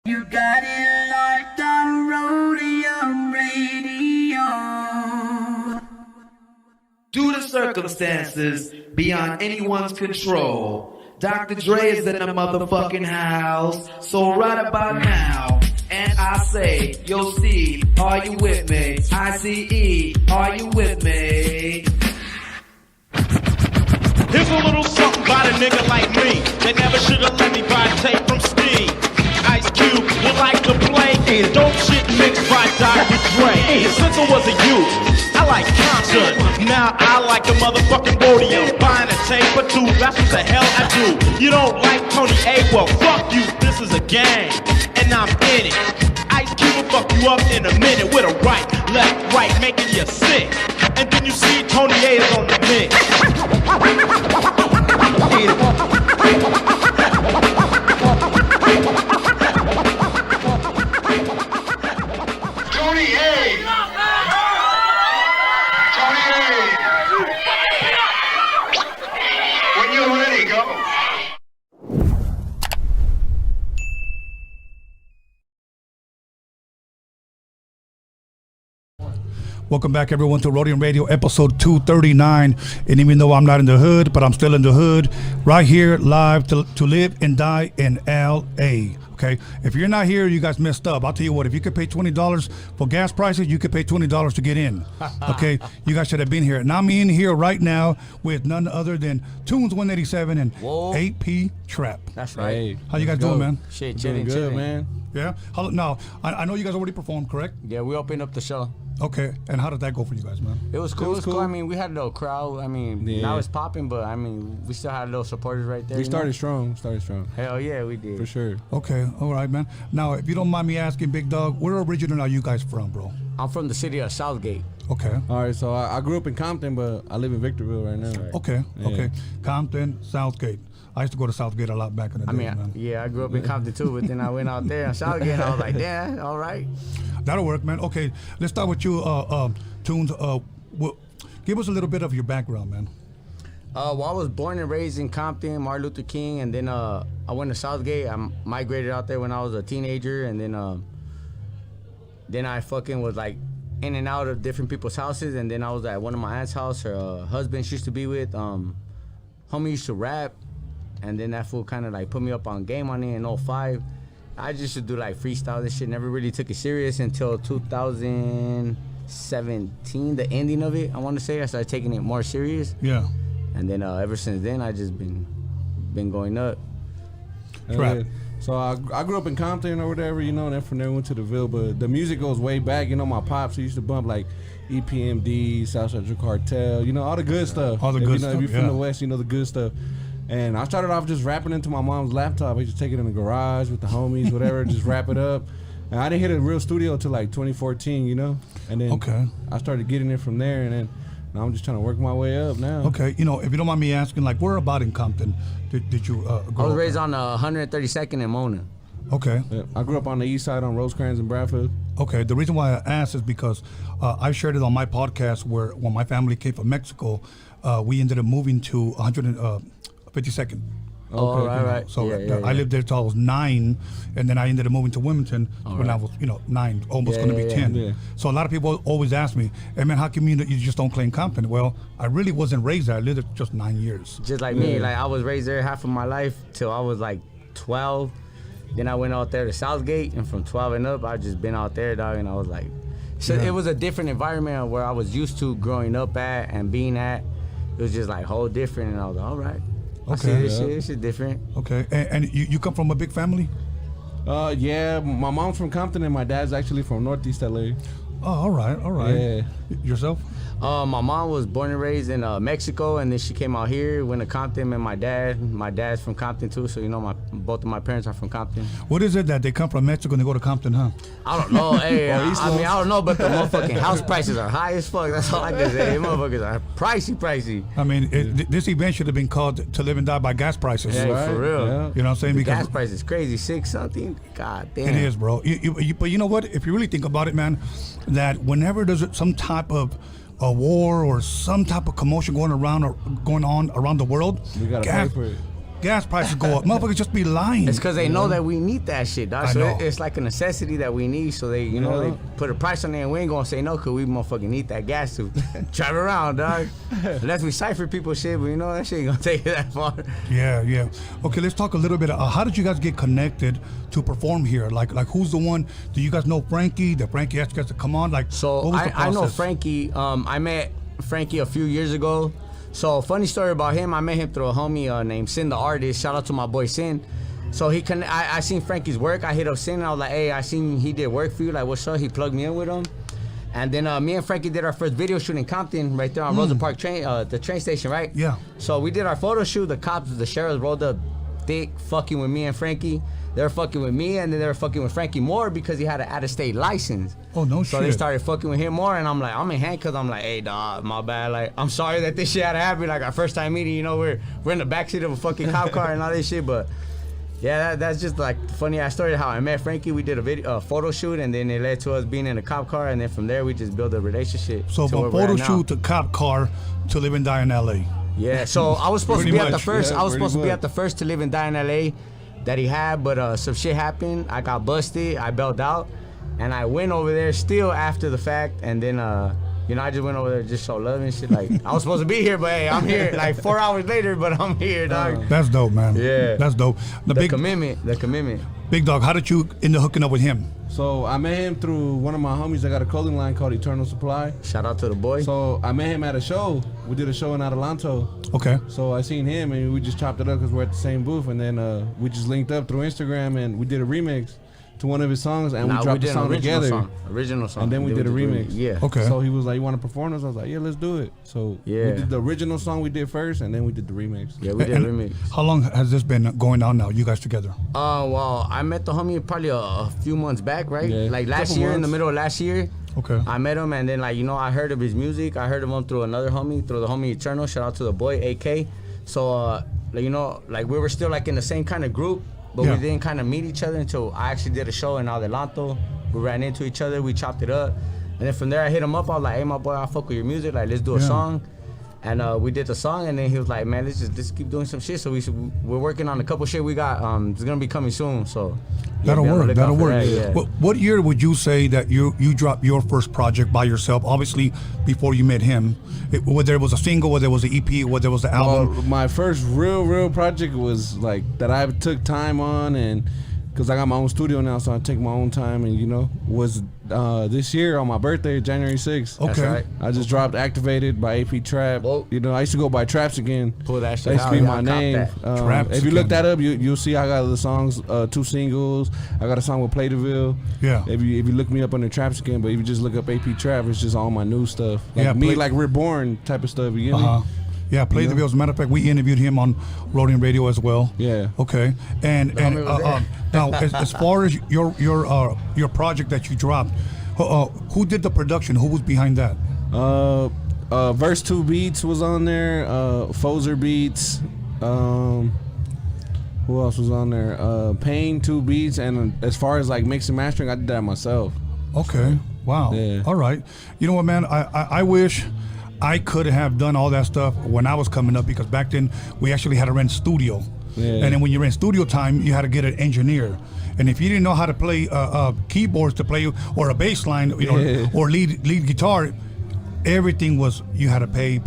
You got it locked on Roadium Radio. Due to circumstances beyond anyone's control, Dr. Dre is in the motherfucking house. So right about now, and I say, yo Steve, are you with me? ICE, are you with me? Here's a little something about a nigga like me that never should've let me buy tape from Steve. Ice Cube would like to play dope shit mixed by Dr. Dre. And since I was a youth, I like COMPTON. Now I like the motherfucking Roadium. Buying a tape or two, that's what the hell I do. You don't like Tony A? Well, fuck you, this is a game, and I'm in it. Ice Cube will fuck you up in a minute with a right, left, right, making you sick. And then you see Tony A is on the mix. Tony A! Tony A! When you're ready, go. Welcome back, everyone, to Roadium Radio, episode 239. And even though I'm not in the hood, but I'm still in the hood, right here, live to live and die in L.A., okay? If you're not here, you guys messed up. I'll tell you what, if you could pay $20 for gas prices, you could pay $20 to get in, okay? You guys should have been here. And I'm in here right now with none other than Tunes 187 and 8P Trap. That's right. Hey, How you guys doing, man? Shit, doing chilling, good, man. Yeah? Now, I know you guys already performed, correct? Yeah, we opened up the show. Okay, and how did that go for you guys, man? It was cool. It was cool. I mean, we had a little crowd. I mean, Yeah. now it's popping, but I mean, we still had little supporters right there. We you started know? strong. Hell yeah, we did. For sure. Okay, all right, man. Now, if you don't mind me asking, Big Dog, where originally are you guys from, bro? I'm from the city of Southgate. Okay. All right, so I grew up in Compton, but I live in Victorville right now. Okay, Yeah. okay. Compton, Southgate. I used to go to Southgate a lot back in the day, I mean, man. yeah, I grew up in Compton too, but then I went out there in Southgate and I was like, damn, all right. That'll work, man. Okay, let's start with you, Tunes. Give us a little bit of your background, man. Well, I was born and raised in Compton, Martin Luther King, and then I went to Southgate. I migrated out there when I was a teenager, and then I fucking was like in and out of different people's houses, and then I was at one of my aunt's house. Her husband she used to be with. Homie used to rap, and then that fool kind of like put me up on Game on it in 05. I just used to do like freestyles and shit. Never really took it serious until 2017, the ending of it. I want to say I started taking it more serious. Yeah. And then ever since then, I just been going up. Trap. Yeah. So I grew up in Compton or whatever, you know, and then from there went to the Ville. But the music goes way back. You know, my pops used to bump like EPMD, Southside Cartel, you know, all the good stuff. All the good stuff. stuff, If you're from yeah. the West, you know the good stuff. And I started off just rapping into my mom's laptop. I used to take it in the garage with the homies, whatever, just rap it up. And I didn't hit a real studio until like 2014, you know? And then I started getting it from there, and then now I'm just trying to work my way up now. Okay, you know, if you don't mind me asking, like, where about in Compton did you grow I was raised up? on 132nd in Mona. Okay. Yeah, I grew up on the east side on Rosecrans and Bradford. Okay, the reason why I asked is because I shared it on my podcast where when my family came from Mexico, we ended up moving to 152nd. Oh, right. So Yeah. I lived there till I was 9, and then I ended up moving to Wilmington when I was, 9, almost going to be 10. Yeah. So a lot of people always ask me, hey man, how come you just don't claim Compton? Well, I really wasn't raised there. I lived there just 9 years. Just like me, like I was raised there half of my life till I was like 12. Then I went out there to Southgate, and from 12 and up, I just been out there, dog, and I was like, so it was a different environment where I was used to growing up at and being at. It was just like whole different, and I was like, all right. I see this shit. This shit different. Okay, and you come from a big family? Yeah, my mom's from Compton and my dad's actually from Northeast LA. Oh, all right. Yeah. Yourself? My mom was born and raised in Mexico, and then she came out here, went to Compton, and my dad's from Compton too, so you know both of my parents are from Compton. What is it that they come from Mexico and they go to Compton, huh? I don't know, hey, I don't know, but the motherfucking house prices are high as fuck, that's all I can say. Motherfuckers are pricey. I mean, this event should have been called To Live and Die by Gas Prices. Yeah, Right, for real. yeah. You know what I'm saying? The Because gas price is crazy, 6 something, god damn. it is, bro. But you know what? If you really think about it, man, that whenever there's some type of a war or some type of commotion going on around the world, We gotta gas, pay for it. gas prices go up. Motherfuckers just be lying. It's because they know that we need that shit, dog. I So know. it's like a necessity that we need. So they, they put a price on it, and we ain't gonna say no, cause we motherfucking need that gas to drive around, dog. Unless we cipher people shit, but that shit ain't gonna take it that far. Yeah. Okay, let's talk a little bit. How did you guys get connected to perform here? Like who's the one? Do you guys know Frankie? That Frankie asked you guys to come on? Like, So what was the I know process? Frankie. I met Frankie a few years ago. So funny story about him. I met him through a homie named Sin the artist. Shout out to my boy Sin. So I seen Frankie's work. I hit up Sin and I was like, hey, I seen he did work for you. Like, what's up? He plugged me in with him. And then me and Frankie did our first video shoot in Compton, right there on Rosa Park train, the train station, right? Yeah. So we did our photo shoot. The cops, the sheriffs rolled up thick, fucking with me and Frankie. They were fucking with me, and then they were fucking with Frankie more because he had an out-of-state license. Oh, no So shit. they started fucking with him more, and I'm like, I'm in handcuffs. I'm like, hey, dog, my bad. Like, I'm sorry that this shit had to happen. Like, our first time meeting, we're in the backseat of a fucking cop car and all this shit. But yeah, that's just like the funny ass story how I met Frankie. We did a photo shoot, and then it led to us being in a cop car, and then from there we just built a relationship. So to where from we're photo at shoot now. to cop car to live and die in LA. Yeah, so I was supposed to Pretty be at the much. first. Yeah, I was supposed to be pretty at the first to live and die in LA that he had, but some shit happened. I got busted. I bailed out, and I went over there still after the fact. And then I just went over there just show love and shit. Like I was supposed to be here, but hey, I'm here. Like 4 hours later, but I'm here, dog. That's dope, man. Yeah. That's dope. The commitment. Big Dog, how did you end up hooking up with him? So I met him through one of my homies that got a clothing line called Eternal Supply. Shout out to the boy. So I met him at a show. We did a show in Adelanto. Okay. So I seen him and we just chopped it up because we're at the same booth. And then we just linked up through Instagram and we did a remix to one of his songs and we dropped the song together. Original song. And then we did a remix. Yeah. Okay. So he was like, you want to perform this? I was like, yeah, let's do it. So we did the original song we did first and then we did the remix. Yeah, we did a remix. How long has this been going on now, you guys together? Well, I met the homie probably a few months back, right? Yeah. Like last Couple year, in the months. middle of last year. Okay. I met him and then I heard of his music. I heard of him through another homie, through the homie Eternal. Shout out to the boy, AK. So, we were still like in the same kind of group, but Yeah. we didn't kind of meet each other until I actually did a show in Adelanto. We ran into each other, we chopped it up. And then from there I hit him up, I was like, hey my boy, I fuck with your music, like let's do a Yeah. song. And we did the song, and then he was like, man, let's keep doing some shit. So we're working on a couple shit we got. It's gonna be coming soon, so yeah, That'll be on the work. lookout That'll for work. that, yeah. What year would you say that you dropped your first project by yourself? Obviously, before you met him, whether it was a single, whether it was an EP, whether it was the album. Well, my first real project was like that I took time on and because I got my own studio now, so I take my own time and was this year on my birthday, January 6th. Okay. That's right. I just dropped Activated by AP Trap. Whoa. I used to go by Traps Again. Pull that shit That used to out, be yeah, my I cop name. that. Traps If you look Again. that up, you'll see I got the songs, 2 singles. I got a song with Playteville. Yeah. If you look me up under Traps Again, but if you just look up AP Trap, it's just all my new stuff. Like Yeah, me, like Reborn type of stuff. You get me? Yeah, Play the Bill. As a matter of fact, we interviewed him on Roadium Radio as well. Yeah. Okay. And homie was there. now, as far as your project that you dropped, who did the production? Who was behind that? Verse 2 Beats was on there. Fozer Beats. Who else was on there? Pain 2 Beats. And as far as like mixing and mastering, I did that myself. Okay. Wow. Yeah. All right. You know what, man? I wish I could have done all that stuff when I was coming up, because back then we actually had to rent studio. Yeah. And then when you rent studio time, you had to get an engineer. And if you didn't know how to play keyboards to play, or a bass line, or lead guitar, everything was, you had to pay.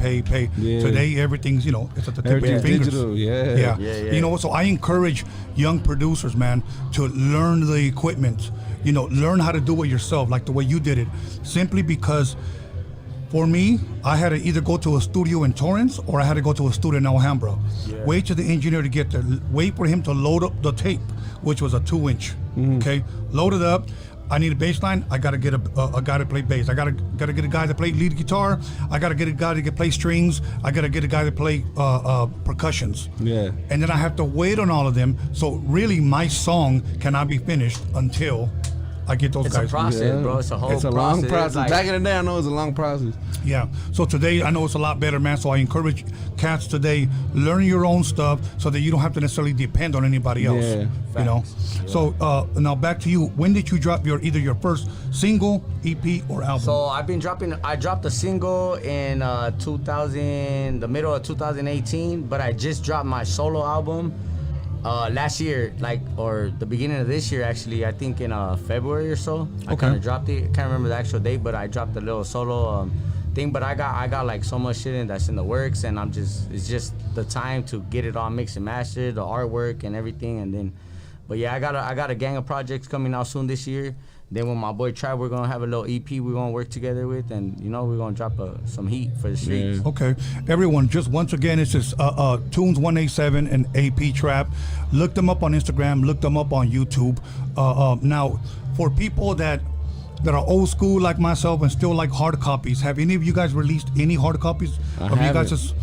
Yeah. Today, everything's, it's at the tip of your Everything's fingers. digital, yeah. Yeah. So I encourage young producers, man, to learn the equipment. Learn how to do it yourself, like the way you did it. Simply because, for me, I had to either go to a studio in Torrance or I had to go to a studio in Alhambra. Yeah. Wait till the engineer to get there. Wait for him to load up the tape, which was a 2-inch. Okay, load it up. I need a bass line. I gotta get a guy to play bass. I gotta get a guy to play lead guitar. I gotta get a guy to play strings. I gotta get a guy to play percussions. Yeah. And then I have to wait on all of them. So really, my song cannot be finished until I get those It's guys. a process, bro. It's a whole process. It's a long process. It's like- Back in the day, I know it's a long process. Yeah. So today, I know it's a lot better, man. So I encourage cats today, learn your own stuff so that you don't have to necessarily depend on anybody else. Yeah. So now back to you. When did you drop either your first single, EP, or album? So I dropped a single in the middle of 2018, but I just dropped my solo album last year, or the beginning of this year, actually, I think in February or so. I kind of dropped it. I can't remember the actual date, but I dropped a little solo thing. But I got like so much shit that's in the works, and it's just the time to get it all mixed and mastered, the artwork and everything, and then. But yeah, I got a gang of projects coming out soon this year. Then with my boy Tribe, we're gonna have a little EP we're gonna work together with, and we're gonna drop some heat for the streets. Yeah. Okay, everyone, just once again, it's just Tunes 187 and AP Trap. Look them up on Instagram. Look them up on YouTube. Now, for people that are old school like myself and still like hard copies, have any of you guys released any hard copies? I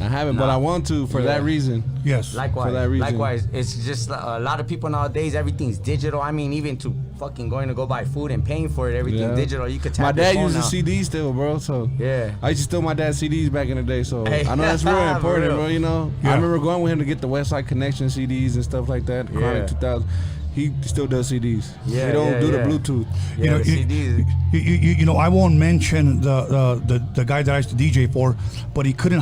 haven't, but I want to for that reason. Yes. Likewise. For that reason. Likewise. It's just a lot of people nowadays, everything's digital. I mean, even to fucking going to go buy food and paying for it, everything digital. You could tap my dad your phone uses CDs still, bro. So yeah, I used to steal my dad's CDs back in the day. So hey. I know that's real important, real. bro. I remember going with him to get the West Side Connection CDs and stuff like that. Chronic 2000. He still does CDs. Yeah, they don't do the Bluetooth. Yeah, the CDs. I won't mention the guy that I used to DJ for, but he couldn't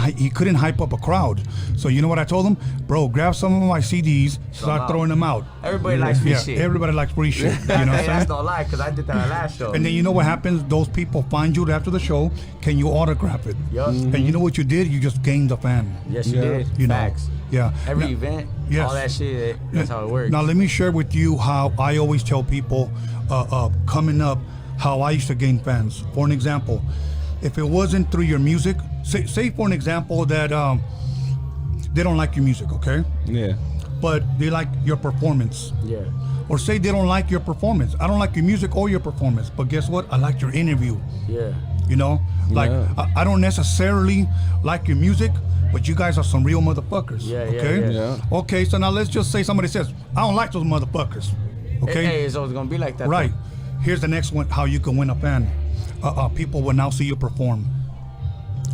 hype up a crowd. So you know what I told him, bro? Grab some of my CDs, start throwing them out. Everybody likes free shit. Everybody likes free shit. You know what I'm saying? That's no lie, because I did that at last show. And then you know what happens? Those people find you after the show. Can you autograph it? Yup. And you know what you did? You just gained a fan. Yes, you did. Facts. Yeah. Every event, all that shit, that's how it works. Now let me share with you how I always tell people coming up how I used to gain fans. For an example, if it wasn't through your music, say for an example that they don't like your music, okay? Yeah. But they like your performance. Yeah. Or say they don't like your performance. I don't like your music or your performance, but guess what? I like your interview. Yeah. You know? Like, I don't necessarily like your music, but you guys are some real motherfuckers. Yeah. Okay, so now let's just say somebody says, I don't like those motherfuckers. Okay? Hey, it's always gonna be like that. Right. Though. Here's the next one, how you can win a fan. People will now see you perform.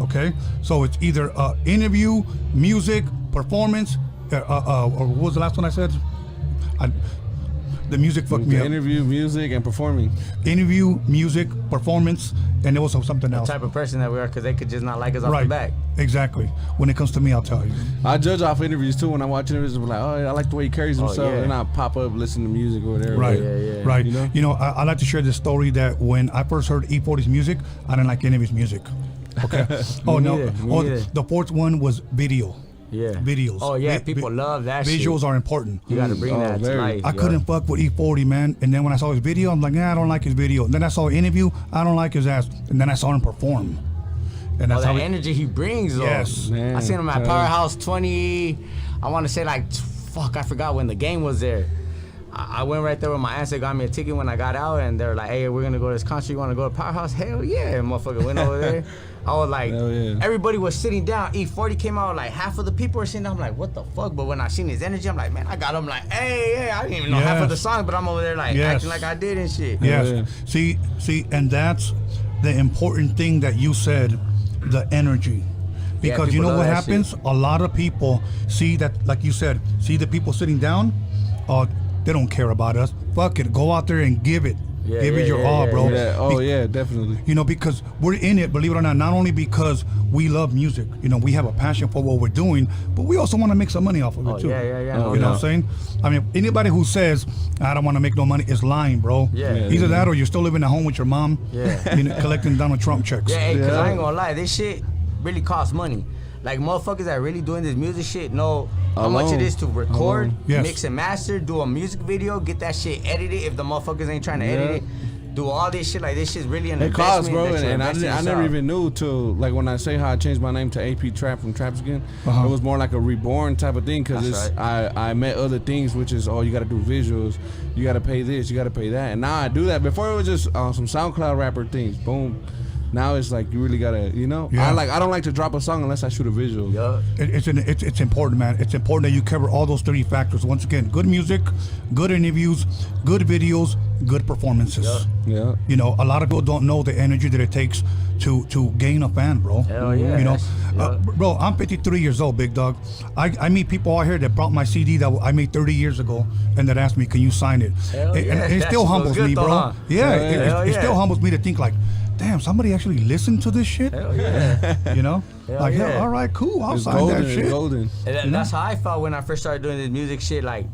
Okay? So it's either interview, music, performance, or what was the last one I said? The music fucked me up. Interview, music, and performing. Interview, music, performance, and there was something else. The type of person that we are, because they could just not like us off the back. Exactly. When it comes to me, I'll tell you. I judge off interviews too. When I watch interviews, I'm like, oh, I like the way he carries himself. And I pop up, listen to music or whatever. Right. Right. You know? I like to share this story that when I first heard E40's music, I didn't like any of his music. Okay. The fourth one was video. Yeah. Videos. Oh yeah, people love that shit. Visuals are important. You gotta bring that to life. I couldn't fuck with E40, man. And then when I saw his video, I'm like, I don't like his video. And then I saw an interview, I don't like his ass. And then I saw him perform. And that's that energy he brings, though. Yes. Man, I seen him at Powerhouse 20, I want to say I forgot when the game was there. I went right there with my aunts. They got me a ticket when I got out, and they were like, hey, we're going to go to this concert. You want to go to Powerhouse? Hell yeah. And motherfucker went over there. I was like, everybody was sitting down. E40 came out, like half of the people were sitting down. I'm like, what the fuck? But when I seen his energy, I'm like, man, I got him like, hey, I didn't even know half of the song, but I'm over there like acting like I did and shit. Yes. See, and that's the important thing that you said, the energy. Because you know what happens? A lot of people see that, like you said, see the people sitting down, they don't care about us. Fuck it, go out there and give it. Give it your all, bro. Yeah. Oh, yeah, definitely. You know, because we're in it, believe it or not only because we love music. You know, we have a passion for what we're doing, but we also want to make some money off of it, too. You know what I'm saying? I mean, anybody who says, I don't want to make no money is lying, bro. Either that or you're still living at home with your mom, collecting Donald Trump checks. Because I ain't gonna lie, this shit really costs money. Like, motherfuckers that really doing this music shit know how much it is to record, mix and master, do a music video, get that shit edited if the motherfuckers ain't trying to edit it. Do all this shit, like this shit's really an investment. It costs, bro, and I never even knew till, like when I say how I changed my name to AP Trap from Traps Again, it was more like a reborn type of thing, because I met other things, which is, you gotta do visuals, you gotta pay this, you gotta pay that, and now I do that. Before it was just some SoundCloud rapper things, boom. Now it's like you really gotta, I don't like to drop a song unless I shoot a visual. It's important, man. It's important that you cover all those 3 factors. Once again, good music, good interviews, good videos, good performances. You know, a lot of people don't know the energy that it takes to gain a fan, bro. Hell yeah. You know, bro, I'm 53 years old, big dog. I meet people out here that brought my CD that I made 30 years ago and that asked me, can you sign it? And it still humbles me, bro. Huh? It still humbles me to think like, damn, somebody actually listened to this shit? Hell yeah. You know? Hell, all right, cool, I'll sign that shit. Golden. And that's how I felt when I first started doing this music shit. Like,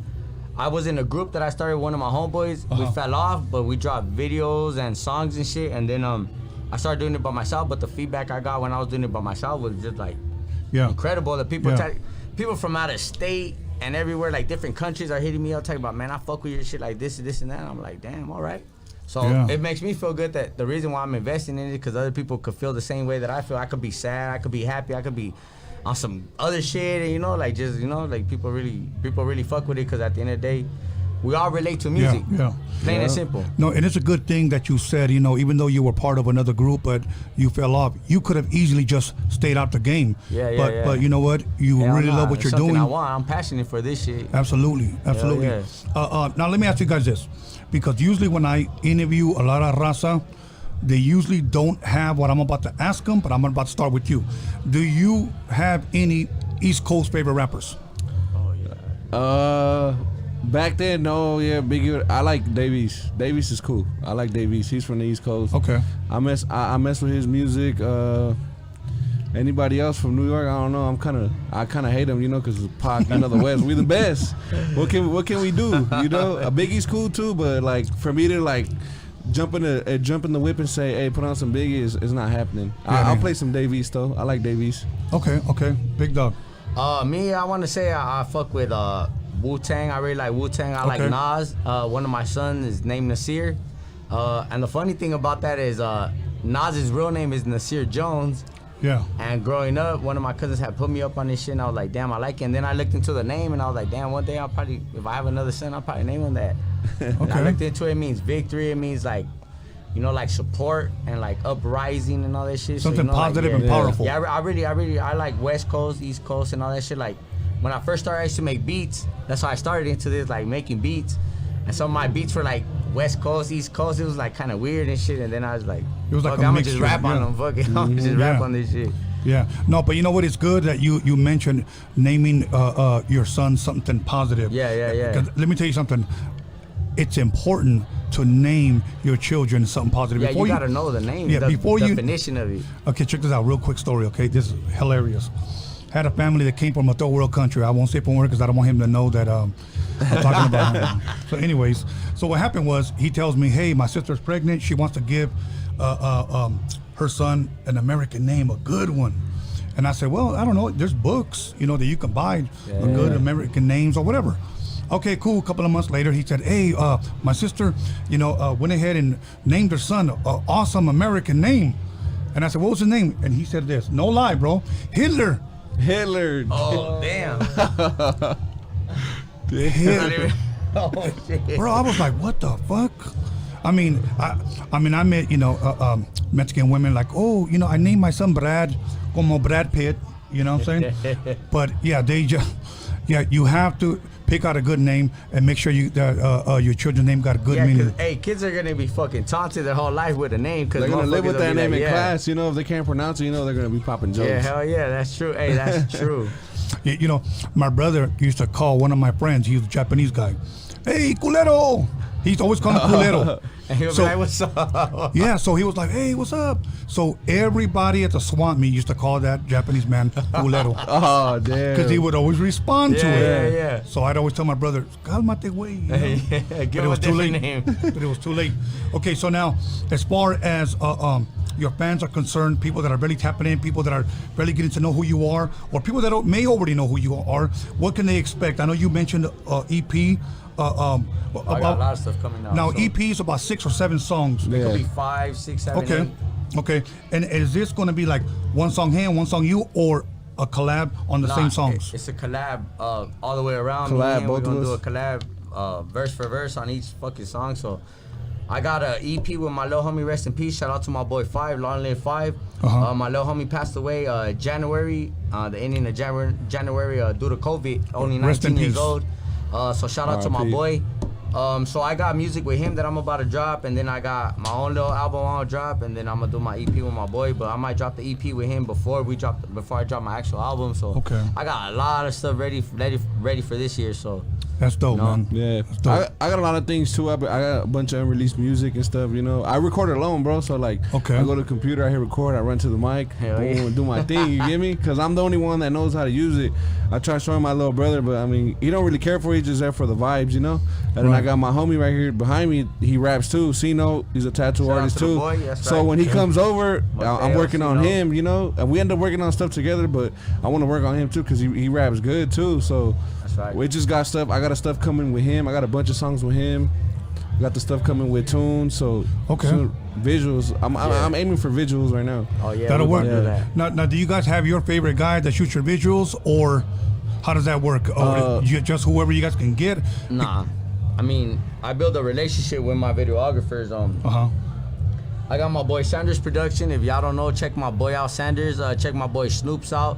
I was in a group that I started with one of my homeboys. We fell off, but we dropped videos and songs and shit. And then I started doing it by myself. But the feedback I got when I was doing it by myself was just like incredible. The people, people from out of state and everywhere, like different countries, are hitting me up talking about, man, I fuck with your shit like this and this and that. And I'm like, damn, all right. So it makes me feel good that the reason why I'm investing in it, because other people could feel the same way that I feel. I could be sad, I could be happy, I could be on some other shit, and you know, like just, you know, like people really fuck with it, because at the end of the day, we all relate to music. Plain and simple. No, and it's a good thing that you said, you know, even though you were part of another group, but you fell off, you could have easily just stayed out the game. But you know what? You really love what you're doing. I want. I'm passionate for this shit. Absolutely. Now let me ask you guys this, because usually when I interview a lot of Raza, they usually don't have what I'm about to ask them, but I'm about to start with you. Do you have any East Coast favorite rappers? Back then, no, Biggie. I like Davies. Davies is cool. I like Davies. He's from the East Coast. Okay. I mess with his music. Anybody else from New York? I don't know. I kind of hate him, you know, because Pac, you know, the West. We the best. What can we do? You know, Biggie's cool too, but like for me to like jump in the whip and say, hey, put on some Biggie is not happening. I'll play some Davies though. I like Davies. Okay. Big Dog. Me, I want to say I fuck with Wu-Tang. I really like Wu-Tang. I like Nas. One of my sons is named Nasir. And the funny thing about that is Nas's real name is Nasir Jones. Yeah. And growing up, one of my cousins had put me up on this shit, and I was like, damn, I like it. And then I looked into the name, and I was like, damn, one day I'll probably, if I have another son, I'll probably name him that. And I looked into it. It means victory. It means like, you know, like support and like uprising and all that shit. Something so, you know, positive and powerful. Yeah, I like West Coast, East Coast, and all that shit. Like when I first started, I used to make beats. That's how I started into this, like making beats. And some of my beats were like West Coast, East Coast. It was like kind of weird and shit. And then I was like, it was like I'm gonna just rap on them. Fuck it, I'm gonna just rap on this shit. Yeah, no, but you know what? It's good that you mentioned naming your son something positive. Yeah. 'Cause let me tell you something. It's important to name your children something positive. Yeah, before you gotta know the name. Yeah, before you definition of it. Okay, check this out. Real quick story. Okay, this is hilarious. Had a family that came from a third world country. I won't say from where because I don't want him to know that I'm talking about him. So, anyways, so what happened was he tells me, "Hey, my sister's pregnant. She wants to give her son an American name, a good one." And I said, "Well, I don't know. There's books, you know, that you can buy a good American names or whatever." Okay, cool. A couple of months later, he said, "Hey, my sister, you know, went ahead and named her son an awesome American name." And I said, "What was his name?" And he said this. No lie, bro. Hitler. Oh, damn. Hitler. Oh, shit. Bro, I was like, what the fuck? I mean, I met, you know, Mexican women like, oh, you know, I named my son Brad, como Brad Pitt, you know what I'm saying? But yeah, you have to pick out a good name and make sure your children's name got a good meaning. Cause, hey, kids are gonna be fucking taunted their whole life with a name. Cause they're gonna live with that name like, in class. You know, if they can't pronounce it, you know, they're gonna be popping jokes. Yeah, hell yeah, that's true. Hey, that's true. You know, my brother used to call one of my friends. He was a Japanese guy. Hey, culero. He's always calling him culero. And he was like, what's up? Yeah, so he was like, hey, what's up? So everybody at the swamp meet used to call that Japanese man culero. Oh, damn. Because he would always respond to it. Yeah. So I'd always tell my brother, calmate, güey. Give him a different name. But it was too late. Okay, so now, as far as your fans are concerned, people that are really tapping in, people that are really getting to know who you are, or people that may already know who you are, what can they expect? I know you mentioned EP. I got a lot of stuff coming out. Now, so. EP is about 6 or 7 songs. It could be 5, 6, 7, 8. Okay. And is this going to be like one song him, one song you, or a collab on the same songs? It's a collab all the way around. Collab, we're going to do a collab verse for verse on each fucking song. So I got an EP with my little homie, rest in peace. Shout out to my boy 5, Long Live 5. My little homie passed away January, the ending of January due to COVID, only 19 years old. So shout out to my boy. So I got music with him that I'm about to drop, and then I got my own little album I'm gonna drop, and then I'm gonna do my EP with my boy. But I might drop the EP with him before I drop my actual album. So I got a lot of stuff ready for this year. So that's dope, man. Yeah, I got a lot of things too. I got a bunch of unreleased music and stuff. You know, I record alone, bro. So like, I go to the computer, I hit record, I run to the mic, boom, and do my thing. You get me? Because I'm the only one that knows how to use it. I try showing my little brother, but I mean, he don't really care for it. He's just there for the vibes, you know. And then I got my homie right here behind me. He raps too. Cino, he's a tattoo artist too. So when he comes over, I'm working on him, you know. And we end up working on stuff together, but I want to work on him too because he raps good too. So we just got stuff. I got stuff coming with him. I got a bunch of songs with him. Got the stuff coming with tunes. So soon, visuals. I'm aiming for visuals right now. Oh yeah, that'll work. Now, do you guys have your favorite guy that shoots your visuals, or how does that work? Or just whoever you guys can get? Nah. I mean, I build a relationship with my videographers. I got my boy Sanders Production. If y'all don't know, check my boy out, Sanders. Check my boy Snoops out,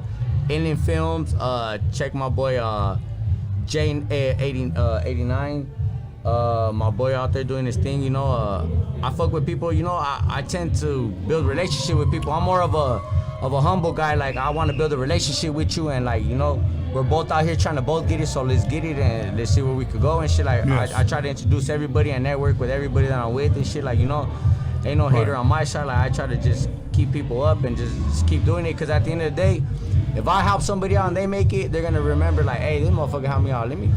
Alien Films. Check my boy Jane 89. My boy out there doing his thing. You know, I fuck with people. You know, I tend to build relationship with people. I'm more of a humble guy. Like, I want to build a relationship with you, and like, you know, we're both out here trying to both get it, so let's get it and let's see where we could go and shit. Like, I try to introduce everybody and network with everybody that I'm with and shit. Like, you know, ain't no hater on my side. Like, I try to just keep people up and just keep doing it, because at the end of the day, if I help somebody out and they make it, they're gonna remember like, hey, this motherfucker helped me out. Let me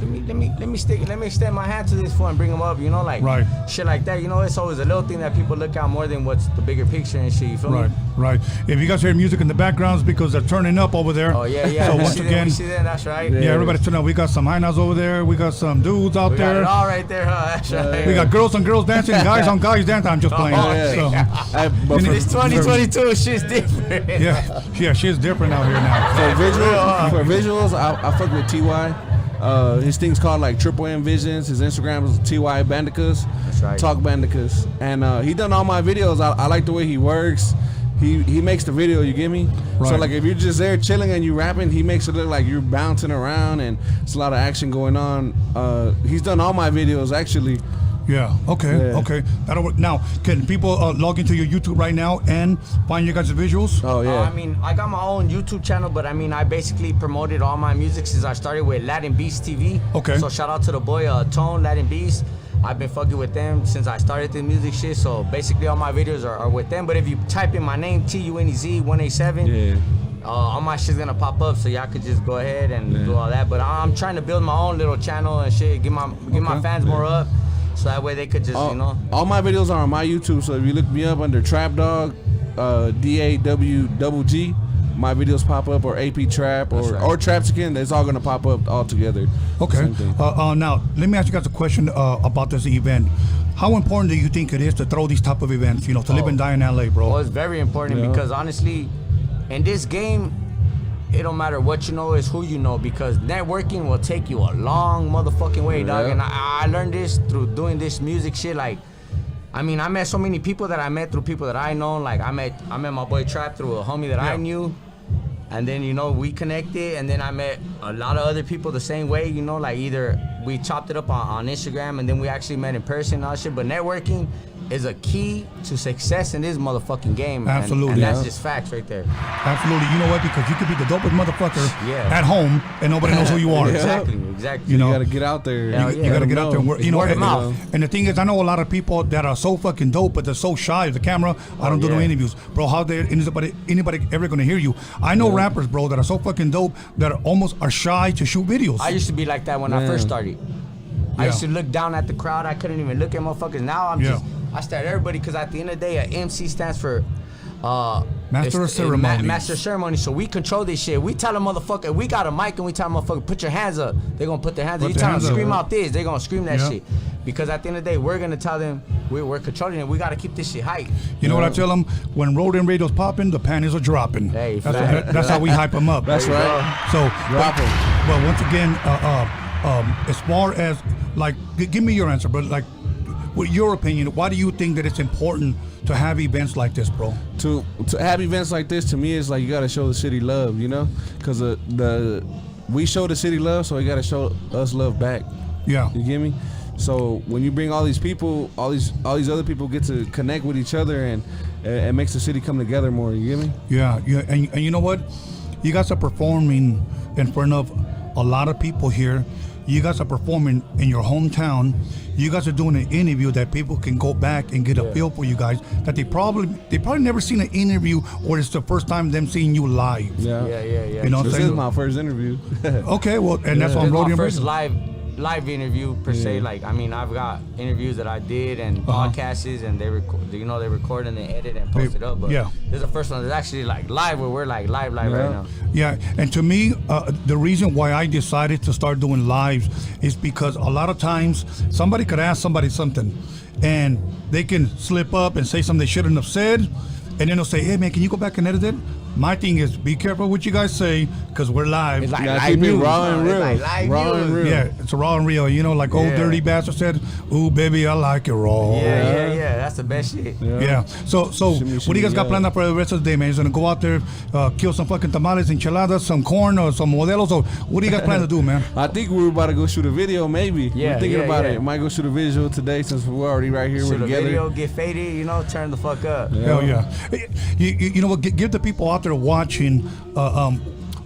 extend my hand to this fool and bring him up. You know, like shit like that. You know, it's always a little thing that people look at more than what's the bigger picture and shit. You feel me? Right. If you guys hear music in the backgrounds, because they're turning up over there. Oh yeah. So once again, we see that. That's right. Yeah, everybody's turning up. We got some high-nows over there. We got some dudes out there. We got it all right there, huh? That's right. We got girls on girls dancing, guys on guys dancing. I'm just playing. But it's 2022. Shit's different. Yeah, shit's different out here now. For visuals, I fuck with TY. His thing's called like Triple M Visions. His Instagram is TY Bandicas. That's right. Talk Bandicas. And he done all my videos. I like the way he works. He makes the video, you get me? So like if you're just there chilling and you rapping, he makes it look like you're bouncing around and it's a lot of action going on. He's done all my videos actually. Yeah. Okay. That'll work. Now, can people log into your YouTube right now and find your guys' visuals? Oh yeah. I mean, I got my own YouTube channel, but I mean, I basically promoted all my music since I started with Latin Beast TV. Okay. So shout out to the boy Tone Latin Beast. I've been fucking with them since I started the music shit. So basically, all my videos are with them. But if you type in my name, TUNEZ 187. All my shit's gonna pop up, so y'all could just go ahead and do all that. But I'm trying to build my own little channel and shit, get my fans more up. So that way they could just, you know. All my videos are on my YouTube, so if you look me up under Trap Dog, DAWGG, my videos pop up, or AP Trap, or Trapsican, it's all gonna pop up all together. Okay. Now, let me ask you guys a question about this event. How important do you think it is to throw these type of events, you know, to live and die in LA, bro? Well, it's very important because honestly, in this game, it don't matter what you know, it's who you know, because networking will take you a long motherfucking way, dog. And I learned this through doing this music shit. Like, I mean, I met so many people that I met through people that I know. Like, I met my boy Trap through a homie that I knew. And then, you know, we connected, and then I met a lot of other people the same way, you know, like either we chopped it up on Instagram and then we actually met in person and all that shit. But networking is a key to success in this motherfucking game. Absolutely. And that's just facts right there. Absolutely. You know what? Because you could be the dopest motherfucker at home and nobody knows who you are. Exactly. You know, gotta get out there. You gotta get out there and work. You know, word of mouth. And the thing is, I know a lot of people that are so fucking dope, but they're so shy of the camera. I don't do no interviews, bro. How anybody ever gonna hear you? I know rappers, bro, that are so fucking dope that are shy to shoot videos. I used to be like that when I first started. I used to look down at the crowd. I couldn't even look at motherfuckers. Now I stare at everybody, because at the end of the day, an MC stands for Master of Ceremony. Master of Ceremony. So we control this shit. We tell a motherfucker, we got a mic and we tell a motherfucker, put your hands up. They're gonna put their hands up. You tell them scream out this, they're gonna scream that shit. Because at the end of the day, we're gonna tell them we're controlling it. We gotta keep this shit hype. You know what I tell them? When Roadium Radio's popping, the panties are dropping. Hey, that's how we hype them up. That's right. So, well, once again, as far as like, give me your answer, but like, with your opinion, why do you think that it's important to have events like this, bro? To have events like this, to me, is like you gotta show the city love, you know, because we show the city love, so we gotta show us love back. Yeah. You get me? So when you bring all these people, all these other people get to connect with each other, and it makes the city come together more. You get me? Yeah. And you know what? You guys are performing in front of a lot of people here. You guys are performing in your hometown. You guys are doing an interview that people can go back and get a feel for you guys. That they probably never seen an interview, or it's the first time them seeing you live. Yeah. You know what I'm This saying? is my first interview. Okay, well, and that's on This is my Roadium first Radio. live interview per se. Like, I mean, I've got interviews that I did and podcasts, and they record, they record and they edit and post it up. But this is the first one that's actually like live, where we're like live right now. Yeah, and to me, the reason why I decided to start doing lives is because a lot of times somebody could ask somebody something, and they can slip up and say something they shouldn't have said, and then they'll say, "Hey man, can you go back and edit it?" My thing is, be careful what you guys say, because we're live. It's like Yeah, live keep it news. raw and real. It's like live Raw and news. real. Yeah, it's raw and real. You know, like old dirty bastard said, "Ooh, baby, I like it raw." Yeah. That's the best shit. Yeah. So Shimmy, what do you guys got yeah. planned out for the rest of the day, man? You gonna go out there, kill some fucking tamales, enchiladas, some corn, or some modelos? Or what do you guys plan to do, man? I think we were about to go shoot a video, maybe. Yeah, we're thinking yeah, about yeah. it. Might go shoot a visual today since we're already right here. Shoot We're a together. video, get faded, turn the fuck up. Hell yeah. You know what? Give the people out there watching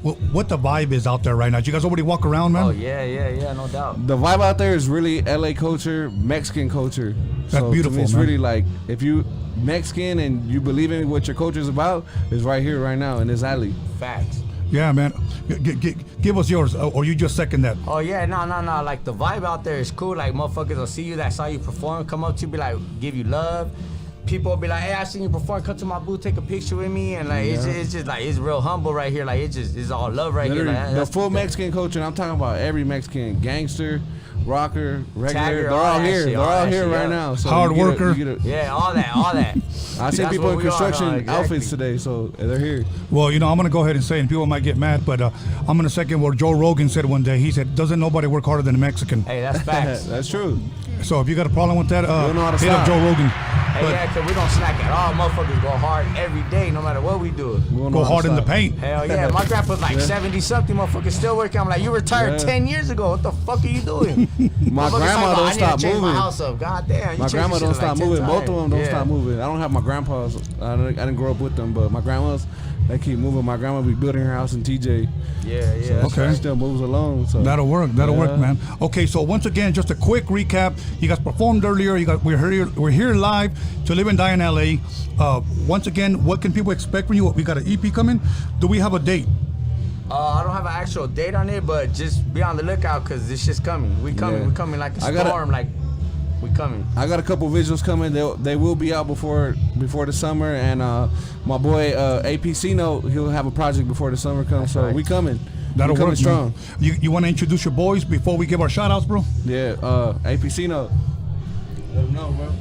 what the vibe is out there right now. Did you guys already walk around, man? Oh yeah, no doubt. The vibe out there is really LA culture, Mexican culture. That's beautiful, To me, it's man. really like, if you Mexican and you believe in what your culture is about, it's right here, right now in this alley. Facts. Yeah, man. Give us yours, or you just second that. Oh yeah, no. Like, the vibe out there is cool. Like, motherfuckers will see you that saw you perform, come up to you, be like, give you love. People will be like, "Hey, I seen you perform. Come to my booth, take a picture with me." And like, it's just like, it's real humble right here. Like, it's all love right Literally, here. Like, the that's full Mexican culture, and I'm talking about every Mexican, gangster, rocker, regular, Tagger, they're all all that here. shit, They're all all that here shit, right yeah. now. So Hard you get worker. Yeah, all that. I see That's people what in we are, construction exactly. outfits today, so they're here. Well, I'm going to go ahead and say, and people might get mad, but I'm going to second what Joe Rogan said one day. He said, "Doesn't nobody work harder than a Mexican?" Hey, that's facts. That's true. So if you got a problem with that, don't know how to hit up stop. Joe Rogan. Hey, yeah, because we don't slack at all. Motherfuckers go hard every day, no matter what we do. Go hard in the paint. Hell yeah. My grandpa's like 70-something, motherfuckers still working. I'm like, you retired 10 years ago. What the fuck are you doing? My Motherfuckers grandma talking about, don't I need stop to change moving. my house up. God damn. My grandma don't stop moving. Both of them don't stop moving. moving. I don't have my grandpas. I didn't grow up with them, but my grandmas, they keep moving. My grandma be building her house in TJ. Yeah. So she still moves alone. So That'll work, man. Okay, so once again, just a quick recap. You guys performed earlier. We're here live to Live and Die in LA. Once again, what can people expect from you? We got an EP coming. Do we have a date? I don't have an actual date on it, but just be on the lookout, because this shit's coming. We coming like a storm. Like, we coming. I got a couple visuals coming. They will be out before the summer, and my boy APCino, he'll have a project before the summer comes. So we coming. That'll we coming work, strong. Man. You want to introduce your boys before we give our shout outs, bro? Yeah, APCino. Let him know, bro.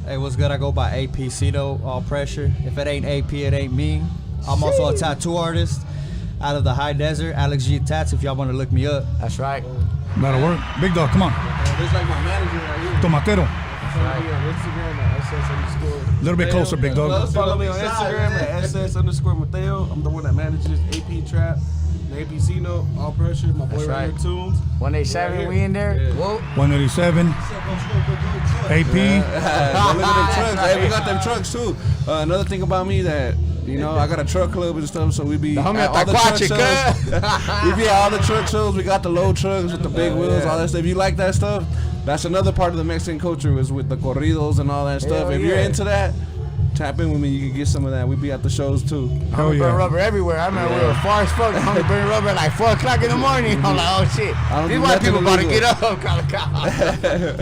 Hey, what's good? I go by APCino, all pressure. If it ain't AP, it ain't me. I'm also a tattoo artist out of the high desert, Alex G Tats, if y'all want to look me up. That's right. That'll work. Big dog, come on. This is like my manager right here. Tomatero. Follow me on Instagram at SS_. A little bit closer, big dog. Follow me on Instagram at SS_Mateo. I'm the one that manages AP Trap, and APCino, All Pressure, my boy right here, Tunes. 187, we in there. Yeah. Whoa. 187. AP. Look at them trucks. Hey, we got them trucks too. Another thing about me that, I got a truck club and stuff, so we be at all the truck shows. We be at all the truck shows. We got the low trucks with the big wheels, all that stuff. If you like that stuff, that's another part of the Mexican culture, is with the corridos and all that stuff. If you're into that, tap in with me. You can get some of that. We be at the shows too. Hell Burn rubber everywhere. I remember we were far as fuck. I'm burning rubber at like 4 o'clock in the morning. I'm like, oh shit. These white people about to get up.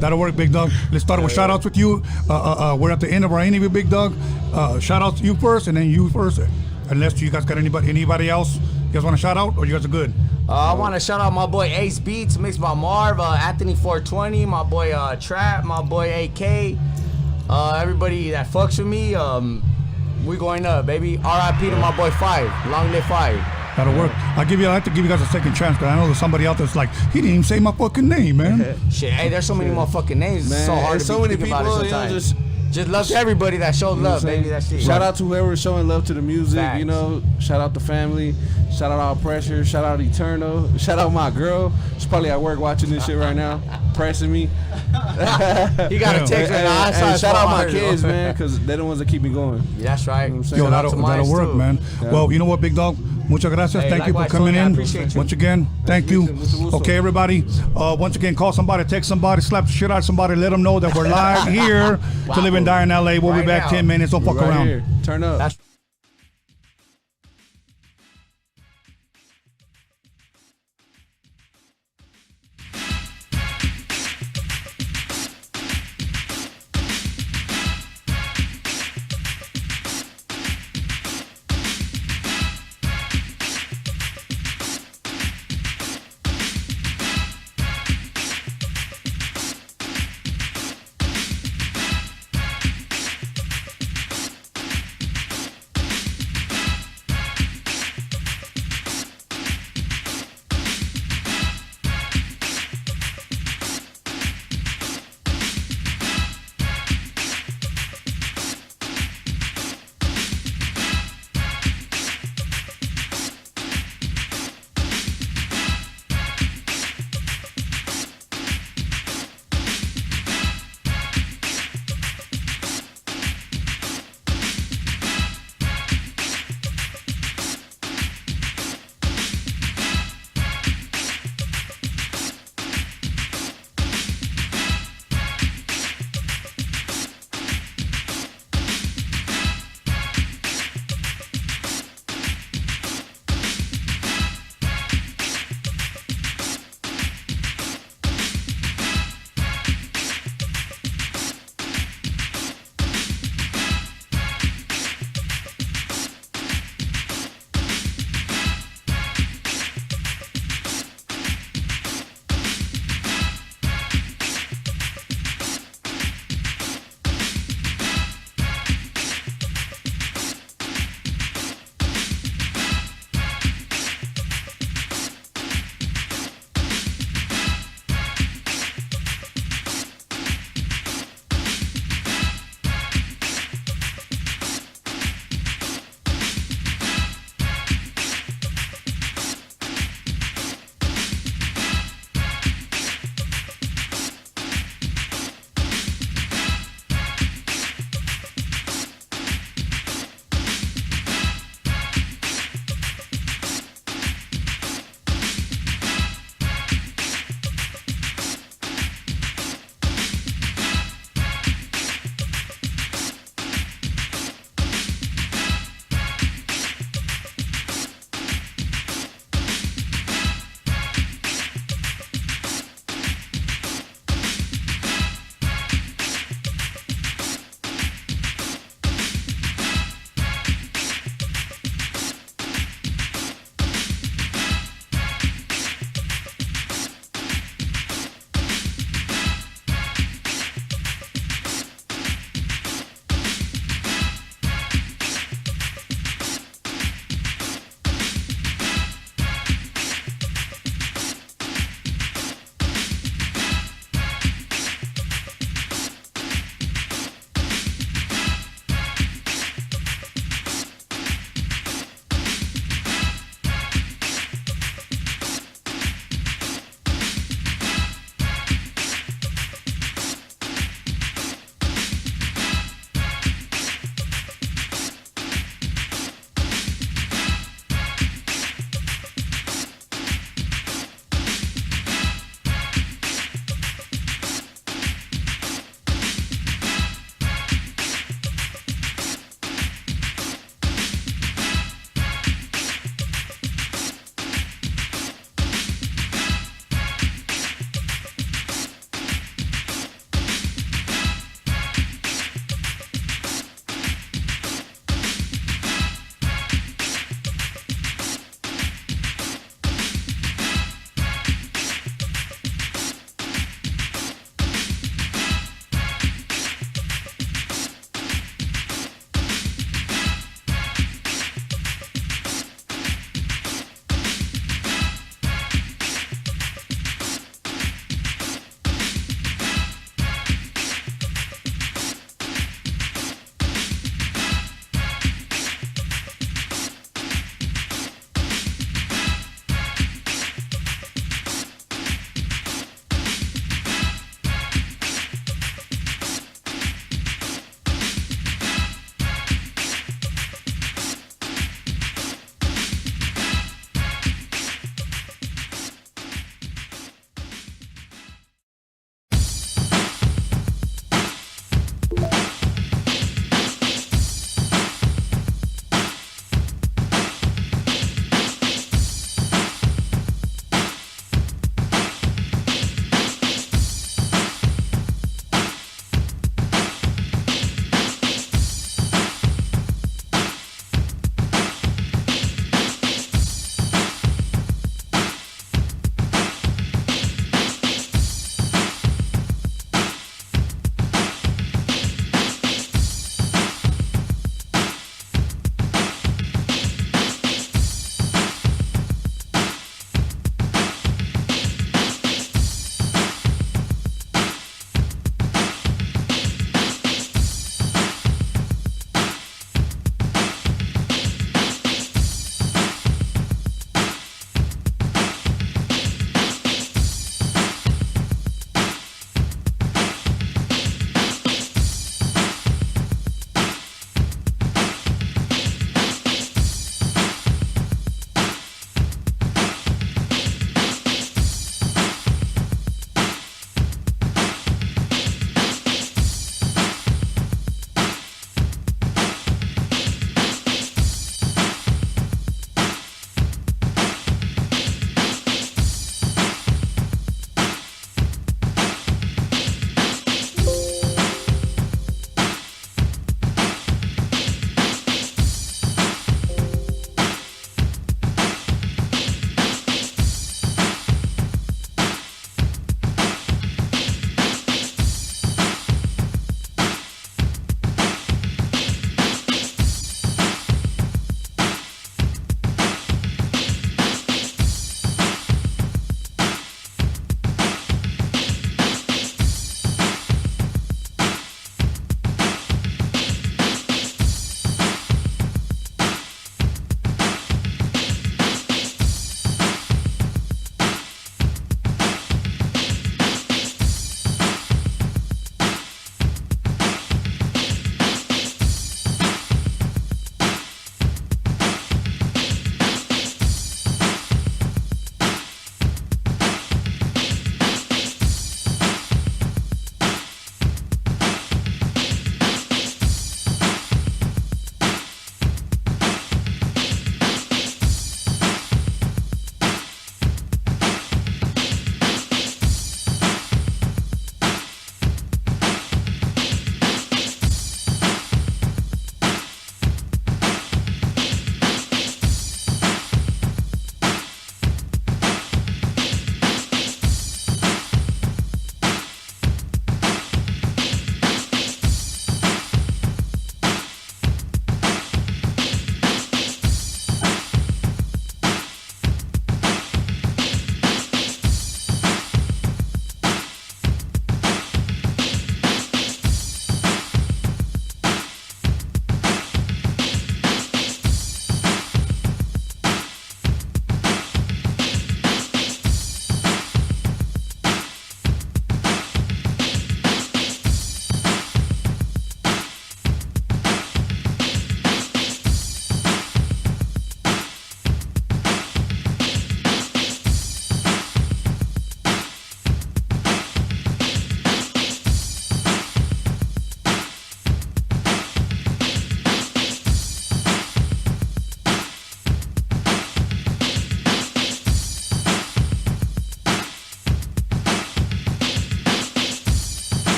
That'll work, big dog. Let's start with shout outs with you. We're at the end of our interview, big dog. Shout out to you first, and then you first. Unless you guys got anybody else you guys want to shout out, or you guys are good? I want to shout out my boy Ace Beats, mixed by Marv, Anthony 420, my boy Trap, my boy AK, everybody that fucks with me. We going up, baby. R.I.P. to my boy 5. Long live 5. That'll work. I like to give you guys a second chance, because I know there's somebody out there's like, he didn't even say my fucking name, man. Shit, hey, there's so many motherfucking names. Man, It's so hard to so be many thinking people, about it sometimes. Just love to everybody that showed love, baby. That's it. Shout out to whoever is showing love to the music. Facts. You know, shout out the family. Shout out All Pressure. Shout out Eternal. Shout out my girl. She's probably at work watching this shit right now, pressing me. You gotta text her. And shout out my kids, man, because they're the ones that keep me going. Yeah, that's right. Yo, that'll work, man. Yeah. Well, you know what, big dog? Muchas gracias. Hey, thank you for likewise, coming Tony, I in. appreciate you. Once again, thank you. Okay, everybody. Once again, call somebody, text somebody, slap the shit out of somebody, let them know that we're live here to Live and Die in LA. We'll be back 10 minutes. Don't fuck Right around. here. Turn up. That's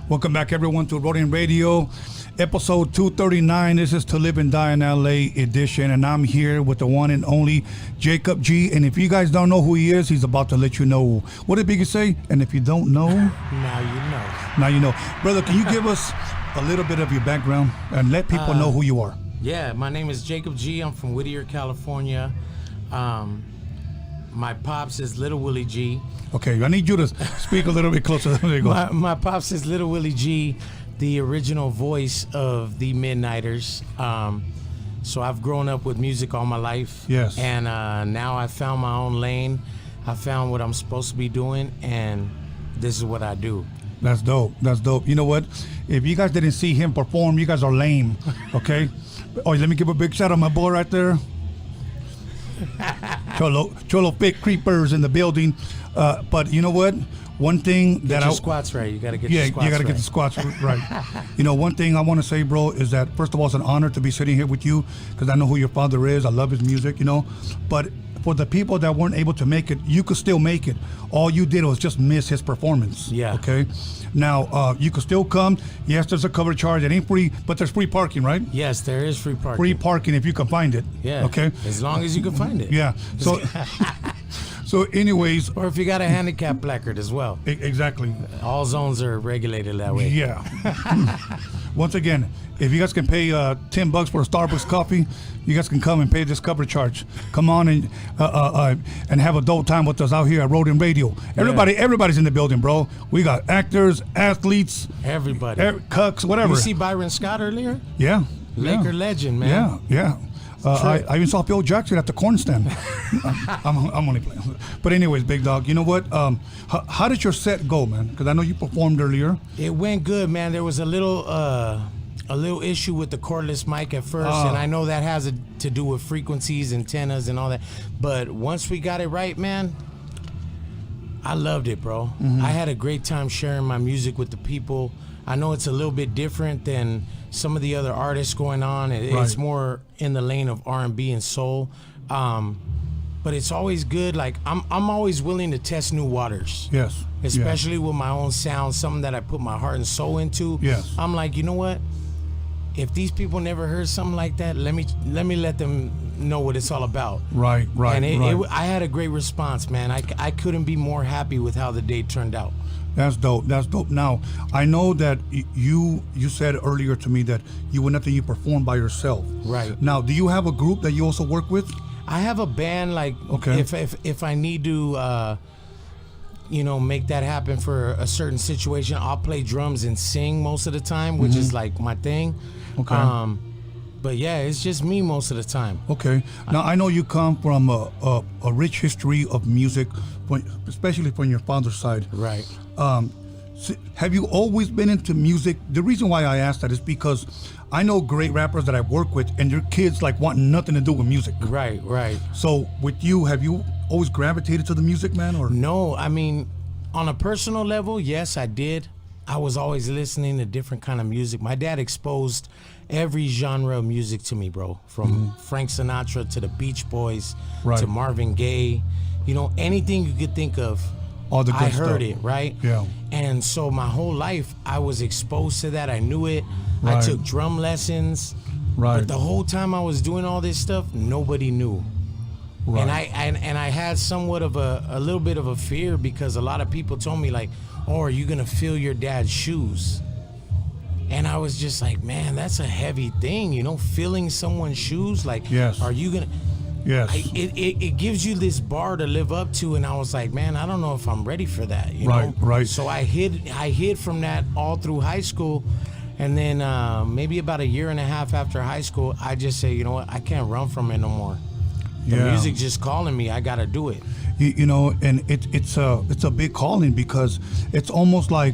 Welcome back, everyone, to Roadium Radio, episode 239. This is To Live and Die in L.A. edition, and I'm here with the one and only Jacob G. And if you guys don't know who he is, he's about to let you know. What did Biggie say? And if you don't know, now you know. Now you know. Brother, can you give us a little bit of your background and let people know who you are? Yeah, my name is Jacob G. I'm from Whittier, California. My pops is Little Willie G. Okay, I need you to speak a little bit closer. There you go. My pops is Little Willie G, the original voice of the Midnighters. So I've grown up with music all my life. Yes. And now I found my own lane. I found what I'm supposed to be doing, and this is what I do. That's dope. That's dope. You know what? If you guys didn't see him perform, you guys are lame. Okay? Oh, let me give a big shout out to my boy right there. Cholo Fit Creepers in the building. But you know what? One thing Get your squats right. You gotta get you your squats gotta right. get the squats right. You know, one thing I want to say, bro, is that first of all, it's an honor to be sitting here with you because I know who your father is. I love his music, you know. But for the people that weren't able to make it, you could still make it. All you did was just miss his performance. Yeah. Okay. Now you could still come. Yes, there's a cover charge. It ain't free, but there's free parking, right? Yes, there is free parking. Free parking if you can find it. Yeah. Okay. As long as you can find it. Yeah. So. So anyways, or if you got a handicap placard as well. Exactly. All zones are regulated that way. Yeah. Once again, if you guys can pay $10 for a Starbucks coffee, you guys can come and pay this cover charge. Come on and have a dope time with us out here at Roadium Radio. Everybody's in the building, bro. We got actors, athletes, everybody, cucks, whatever. You see Byron Scott earlier? Yeah. Laker legend, man. Yeah. I even saw Phil Jackson at the corn stand. I'm only playing. But anyways, big dog, you know what? How did your set go, man? Because I know you performed earlier. It went good, man. There was a little issue with the cordless mic at first, and I know that has to do with frequencies, antennas, and all that. But once we got it right, man, I loved it, bro. Mm-hmm. I had a great time sharing my music with the people. I know it's a little bit different than some of the other artists going on. It's more in the lane of R&B and soul, but it's always good. Like I'm always willing to test new waters. Yes. Especially with my own sound, something that I put my heart and soul into. Yes. I'm like, you know what? If these people never heard something like that, let me let them know what it's all about. Right. And I had a great response, man. I couldn't be more happy with how the day turned out. That's dope. Now, I know that you said earlier to me that you went up and you performed by yourself. Right. Now, do you have a group that you also work with? I have a band. Like, okay. If I need to, make that happen for a certain situation, I'll play drums and sing most of the time, which is like my thing. Okay. But yeah, it's just me most of the time. Okay. Now I know you come from a rich history of music, especially from your father's side. Right. Have you always been into music? The reason why I ask that is because I know great rappers that I work with, and their kids like want nothing to do with music. Right. So with you, have you always gravitated to the music, man? Or no? I mean, on a personal level, yes, I did. I was always listening to different kind of music. My dad exposed every genre of music to me, bro. From Frank Sinatra to the Beach Boys to Marvin Gaye. Anything you could think of, all the good I heard stuff. it, right? Yeah. And so my whole life, I was exposed to that. I knew it. I took drum lessons. Right. But the whole time I was doing all this stuff, nobody knew. Right. And I had somewhat of a little bit of a fear because a lot of people told me like, "Oh, are you gonna fill your dad's shoes?" And I was just like, man, that's a heavy thing, filling someone's shoes. Like, yes. Are you gonna? Yes. It gives you this bar to live up to, and I was like, man, I don't know if I'm ready for that. You know? Right. So I hid from that all through high school, and then maybe about a year and a half after high school, I just say, you know what, I can't run from it no more. The music just calling me. I gotta do it. And it's a big calling because it's almost like,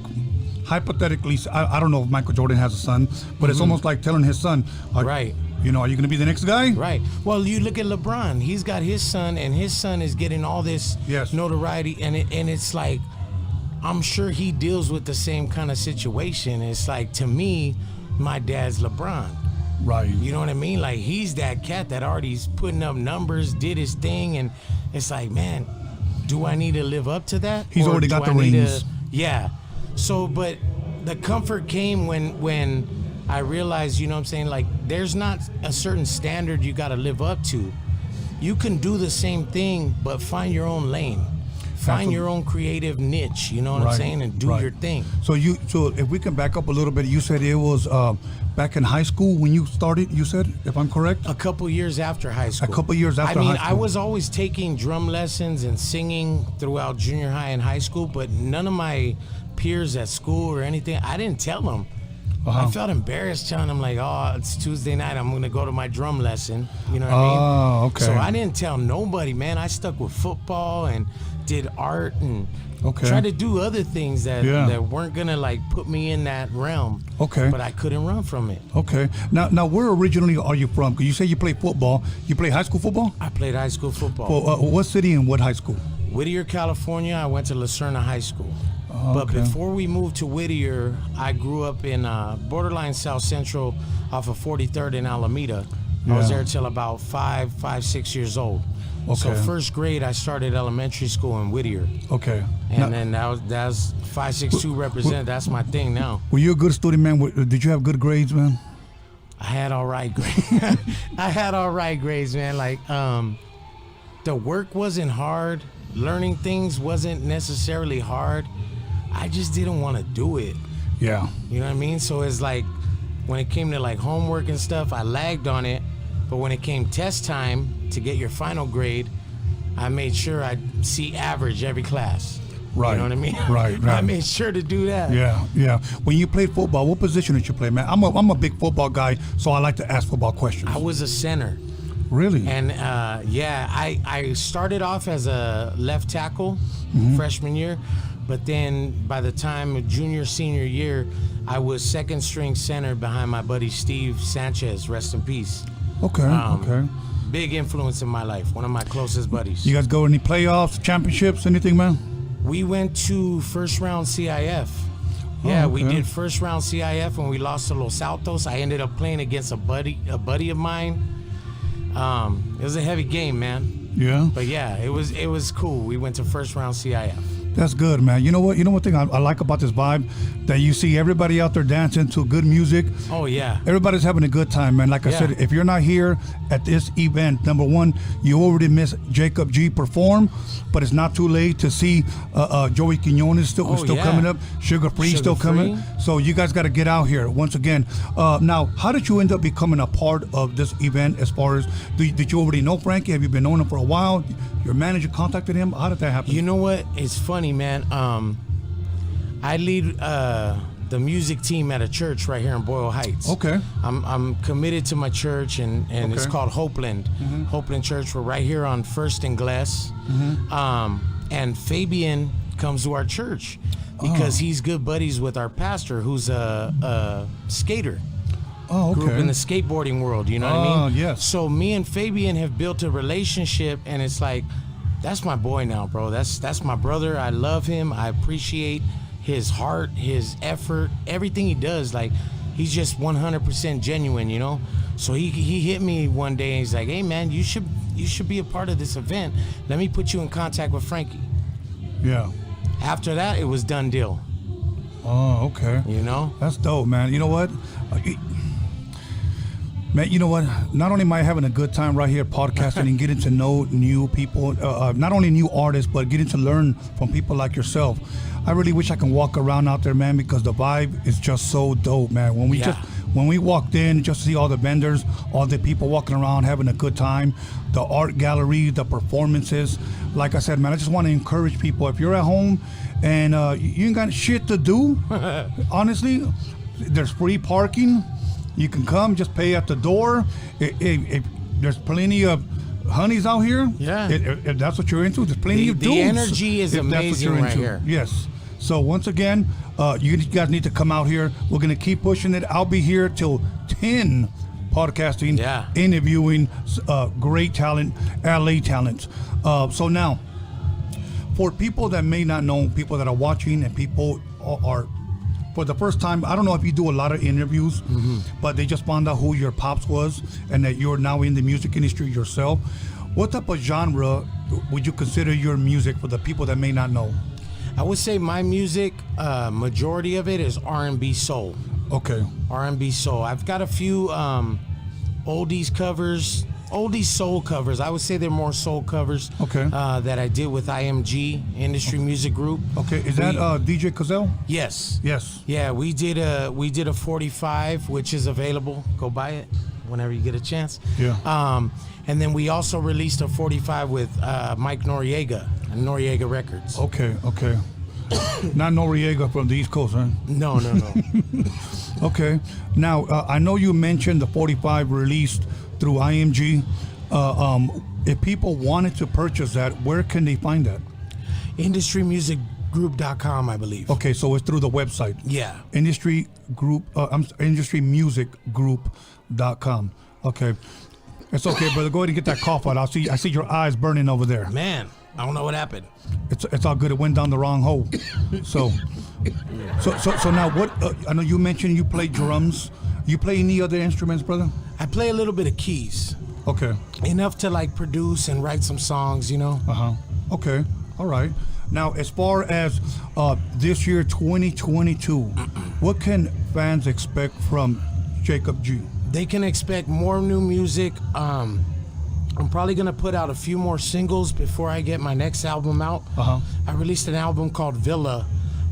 hypothetically, I don't know if Michael Jordan has a son, but it's almost like telling his son, right. Are you going to be the next guy? Right. Well, you look at LeBron. He's got his son, and his son is getting all this notoriety, and it's like, I'm sure he deals with the same kind of situation. It's like, to me, my dad's LeBron. Right. You know what I mean? Like, he's that cat that already's putting up numbers, did his thing, and it's like, man, do I need to live up to that? He's already got the rings. Yeah. So, but the comfort came when I realized, you know what I'm saying, like there's not a certain standard you got to live up to. You can do the same thing, but find your own lane. Find your own creative niche, you know what I'm saying, and do your thing. So if we can back up a little bit, you said it was back in high school when you started, you said, if I'm correct? A couple years after high school. A couple years after high school. I was always taking drum lessons and singing throughout junior high and high school, but none of my peers at school or anything, I didn't tell them. I felt embarrassed telling them, like, oh, it's Tuesday night, I'm going to go to my drum lesson. You know what I mean? Oh, okay. So I didn't tell nobody, man. I stuck with football and did art and tried to do other things that weren't going to, like, put me in that realm. Okay. But I couldn't run from it. Okay. Now, where originally are you from? Because you say you play football. You play high school football? I played high school football. Well, what city and what high school? Whittier, California. I went to Lucerna High School. But before we moved to Whittier, I grew up in borderline South Central off of 43rd in Alameda. I was there till about 6 years old. Okay. So first grade, I started elementary school in Whittier. Okay. And then that was 562 represent. That's my thing now. Were you a good student, man? Did you have good grades, man? I had all right grades. I had all right grades, man. Like, the work wasn't hard. Learning things wasn't necessarily hard. I just didn't want to do it. Yeah. You know what I mean? So it's like, when it came to like homework and stuff, I lagged on it. But when it came test time to get your final grade, I made sure I'd see average every class. Right. You know what I mean? Right. I made sure to do that. Yeah. When you played football, what position did you play, man? I'm a big football guy, so I like to ask football questions. I was a center. Really? And I started off as a left tackle freshman year, but then by the time of junior, senior year, I was second string center behind my buddy Steve Sanchez, rest in peace. Okay. Big influence in my life, one of my closest buddies. You guys go any playoffs, championships, anything, man? We went to first round CIF. Yeah, we did first round CIF when we lost to Los Altos. I ended up playing against a buddy of mine. It was a heavy game, man. Yeah. But yeah, it was cool. We went to first round CIF. That's good, man. You know what? Thing I like about this vibe, that you see everybody out there dancing to good music. Oh yeah. Everybody's having a good time, man. Like I said, if you're not here at this event, number one, you already missed Jacob G perform, but it's not too late to see Joey Quinones still coming up, Sugar Free still coming. So you guys got to get out here once again. Now, how did you end up becoming a part of this event? As far as did you already know Frankie? Have you been knowing him for a while? Your manager contacted him. How did that happen? You know what? It's funny, man. I lead the music team at a church right here in Boyle Heights. Okay. I'm committed to my church, and it's called Hopeland. Hopeland Church. We're right here on First and Glass. And Fabian comes to our church because he's good buddies with our pastor, who's a skater. Oh, okay. Grew up in the skateboarding world, you know what I mean? Yes. So me and Fabian have built a relationship, and it's like, that's my boy now, bro. That's my brother. I love him. I appreciate his heart, his effort, everything he does. Like, he's just 100% genuine, you know? So he hit me one day, and he's like, hey, man, you should be a part of this event. Let me put you in contact with Frankie. Yeah. After that, it was done deal. Oh, okay. You know? That's dope, man. You know what? Man, you know what? Not only am I having a good time right here podcasting and getting to know new people, not only new artists, but getting to learn from people like yourself. I really wish I can walk around out there, man, because the vibe is just so dope, man. When we walked in, just to see all the vendors, all the people walking around having a good time, the art gallery, the performances. Like I said, man, I just want to encourage people. If you're at home and you ain't got shit to do, honestly, there's free parking. You can come, just pay at the door. If there's plenty of honeys out here. Yeah. If that's what you're into, there's plenty of dudes. The energy is amazing right here. Yes. So once again, you guys need to come out here. We're going to keep pushing it. I'll be here till 10 podcasting, interviewing great talent, LA talent. So now, for people that may not know, people that are watching and people are for the first time, I don't know if you do a lot of interviews, but they just found out who your pops was and that you're now in the music industry yourself. What type of genre would you consider your music for the people that may not know? I would say my music, majority of it is R&B soul. Okay. R&B soul. I've got a few oldies covers, oldies soul covers. I would say they're more soul covers. Okay. That I did with IMG Industry Music Group. Okay. Is that DJ Cozell? Yes. Yes. Yeah, we did a 45, which is available. Go buy it whenever you get a chance. Yeah. And then we also released a 45 with Mike Noriega, Noriega Records. Okay. Okay. Not Noriega from the East Coast, huh? No. Okay. Now, I know you mentioned the 45 released through IMG. If people wanted to purchase that, where can they find that? IndustryMusicGroup.com, I believe. Okay, so it's through the website. Yeah. IndustryMusicGroup.com. Okay. It's okay, brother. Go ahead and get that cough out. I see your eyes burning over there. Man, I don't know what happened. It's all good. It went down the wrong hole. So now what? I know you mentioned you play drums. You play any other instruments, brother? I play a little bit of keys. Okay. Enough to like produce and write some songs, you know. Okay. All right. Now, as far as this year, 2022, what can fans expect from Jacob G? They can expect more new music. I'm probably gonna put out a few more singles before I get my next album out. I released an album called Villa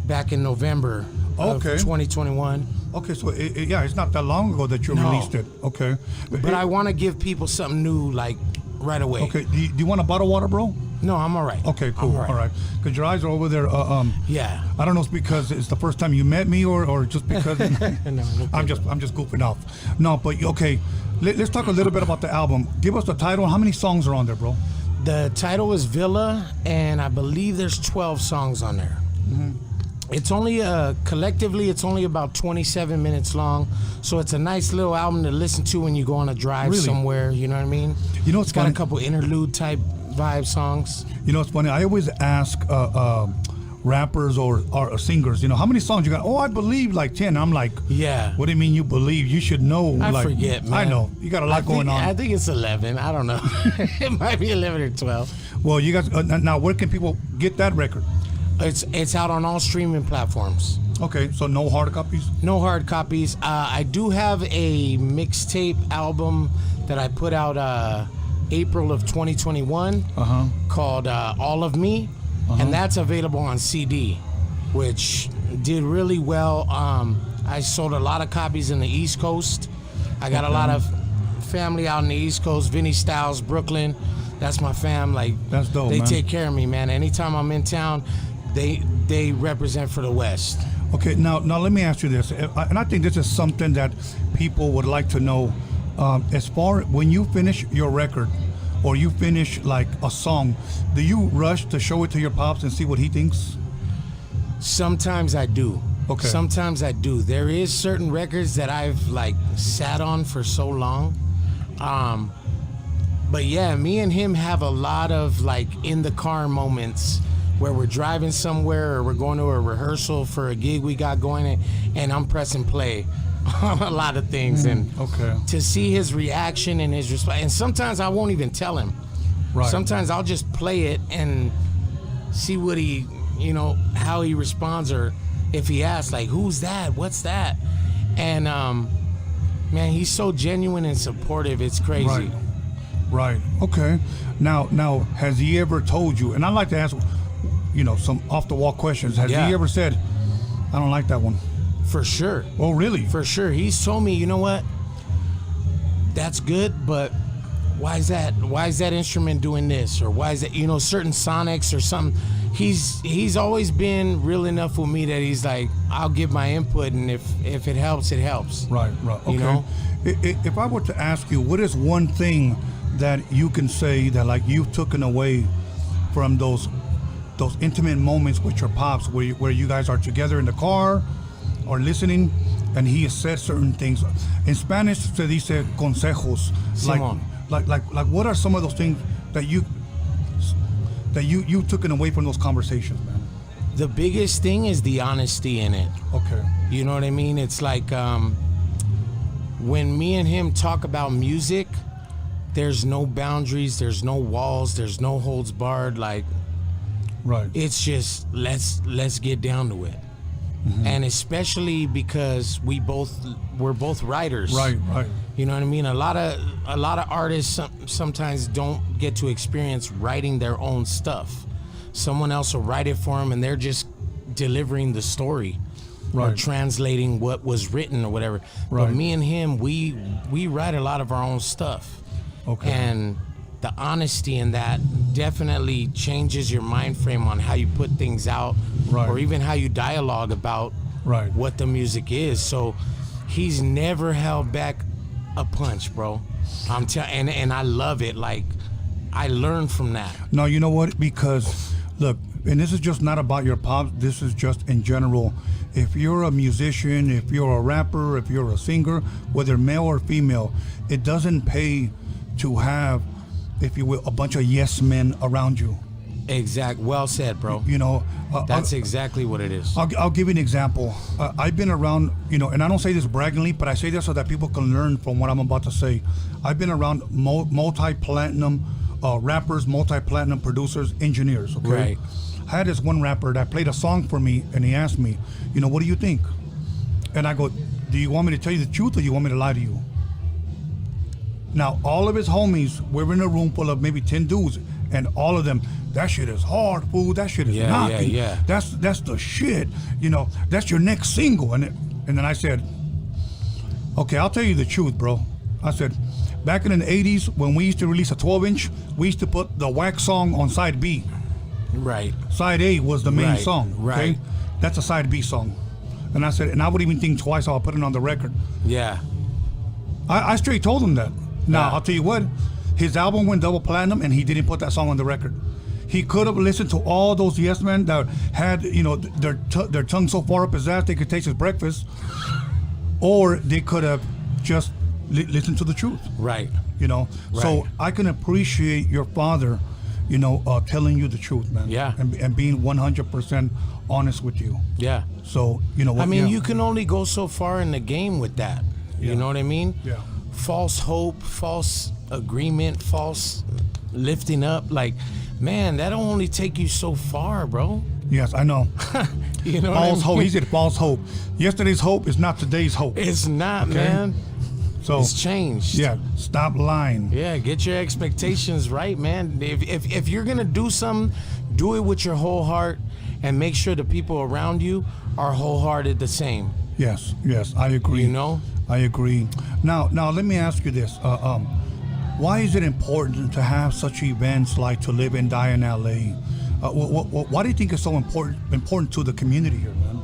back in November of 2021. Okay, so it's not that long ago that you released it. Okay. But I want to give people something new, like right away. Okay. Do you want a bottle of water, bro? No, I'm all right. Okay, cool. All right. Because your eyes are over there. Yeah. I don't know if it's because it's the first time you met me or just because No, I'm just goofing off. No, but okay. Let's talk a little bit about the album. Give us the title. How many songs are on there, bro? The title is Villa, and I believe there's 12 songs on there. It's only collectively, it's only about 27 minutes long, so it's a nice little album to listen to when you go on a drive somewhere. You know what I mean? You know, it's got a couple interlude type vibe songs. You know, it's funny. I always ask rappers or singers, you know, how many songs you got? Oh, I believe like 10. I'm like, yeah. What do you mean you believe? You should know. I forget, man. I know. You got a lot going on. I think it's 11. I don't know. It might be 11 or 12. Well, you guys, now where can people get that record? It's out on all streaming platforms. Okay, so no hard copies? No hard copies. I do have a mixtape album that I put out April of 2021 called All of Me, and that's available on CD, which did really well. I sold a lot of copies in the East Coast. I got a lot of family out in the East Coast, Vinny Styles, Brooklyn. That's my fam. Like, that's dope, they man. take care of me, man. Anytime I'm in town, they represent for the West. Okay, now let me ask you this, and I think this is something that people would like to know. As far when you finish your record, or you finish like a song, do you rush to show it to your pops and see what he thinks? Sometimes I do. Okay. Sometimes I do. There is certain records that I've like sat on for so long. But yeah, me and him have a lot of like in the car moments where we're driving somewhere or we're going to a rehearsal for a gig we got going, and I'm pressing play on a lot of things. And to see his reaction and his response, and sometimes I won't even tell him. Right. Sometimes I'll just play it and see what he, you know, how he responds, or if he asks like, who's that? What's that? And man, he's so genuine and supportive. It's crazy. Right. Okay. Now, has he ever told you? And I'd like to ask, you know, some off-the-wall questions. Has he ever said, I don't like that one? For sure. Oh, really? For sure. He's told me, you know what? That's good, but why is that instrument doing this? Or why is it, you know, certain sonics or something? He's always been real enough with me that he's like, I'll give my input, and if it helps, it helps. Right. Okay. You know? If I were to ask you, what is one thing that you can say that like you've taken away from those intimate moments with your pops, where you guys are together in the car or listening, and he has said certain things? In Spanish se dice consejos. Simón. Like what are some of those things that you taken away from those conversations, man? The biggest thing is the honesty in it. Okay. You know what I mean? It's like when me and him talk about music, there's no boundaries, there's no walls, there's no holds barred. Like, Right. It's just let's get down to it. And especially because we're both writers. Right. You know what I mean? A lot of artists sometimes don't get to experience writing their own stuff. Someone else will write it for them, and they're just delivering the story or translating what was written or whatever. Right. But me and him, we write a lot of our own stuff. Okay. And the honesty in that definitely changes your mind frame on how you put things out, or even how you dialogue about what the music is. So he's never held back a punch, bro. I'm telling, and I love it. Like, I learned from that. No, you know what? Because look, and this is just not about your pops. This is just in general. If you're a musician, if you're a rapper, if you're a singer, whether male or female, it doesn't pay to have, if you will, a bunch of yes men around you. Exact. Well said, bro. You know, that's exactly what it is. I'll give you an example. I've been around, you know, and I don't say this braggingly, but I say this so that people can learn from what I'm about to say. I've been around multi-platinum rappers, multi-platinum producers, engineers. Okay. Right. I had this one rapper that played a song for me, and he asked me, you know, what do you think? And I go, do you want me to tell you the truth, or do you want me to lie to you? Now, all of his homies were in a room full of maybe 10 dudes, and all of them, that shit is hard, fool. That shit is knocking. Yeah. That's the shit. You know, that's your next single. And then I said, okay, I'll tell you the truth, bro. I said, back in the 80s, when we used to release a 12-inch, we used to put the wax song on side B. Right. Side A was the main song. Okay? Right. That's a side B song. And I said, and I wouldn't even think twice, I'll put it on the record. Yeah. I straight told him that. Now, I'll tell you what, his album went double platinum, and he didn't put that song on the record. He could have listened to all those yes men that had, you know, their tongue so far up his ass they could taste his breakfast, or they could have just listened to the truth. Right. You know, so I can appreciate your father, you know, telling you the truth, man. Yeah. And being 100% honest with you. Yeah. So, you know what? I mean, you can only go so far in the game with that. You know what I mean? Yeah. False hope, false agreement, false lifting up. Like, man, that'll only take you so far, bro. Yes, I know. You know, false hope. He said false hope. Yesterday's hope is not today's hope. It's not, man. So it's changed. Yeah, stop lying. Yeah, get your expectations right, man. If you're gonna do something, do it with your whole heart, and make sure the people around you are wholehearted the same. Yes, I agree. You know? I agree. Now, let me ask you this. Why is it important to have such events like To Live and Die in L.A.? Why do you think it's so important to the community here, man?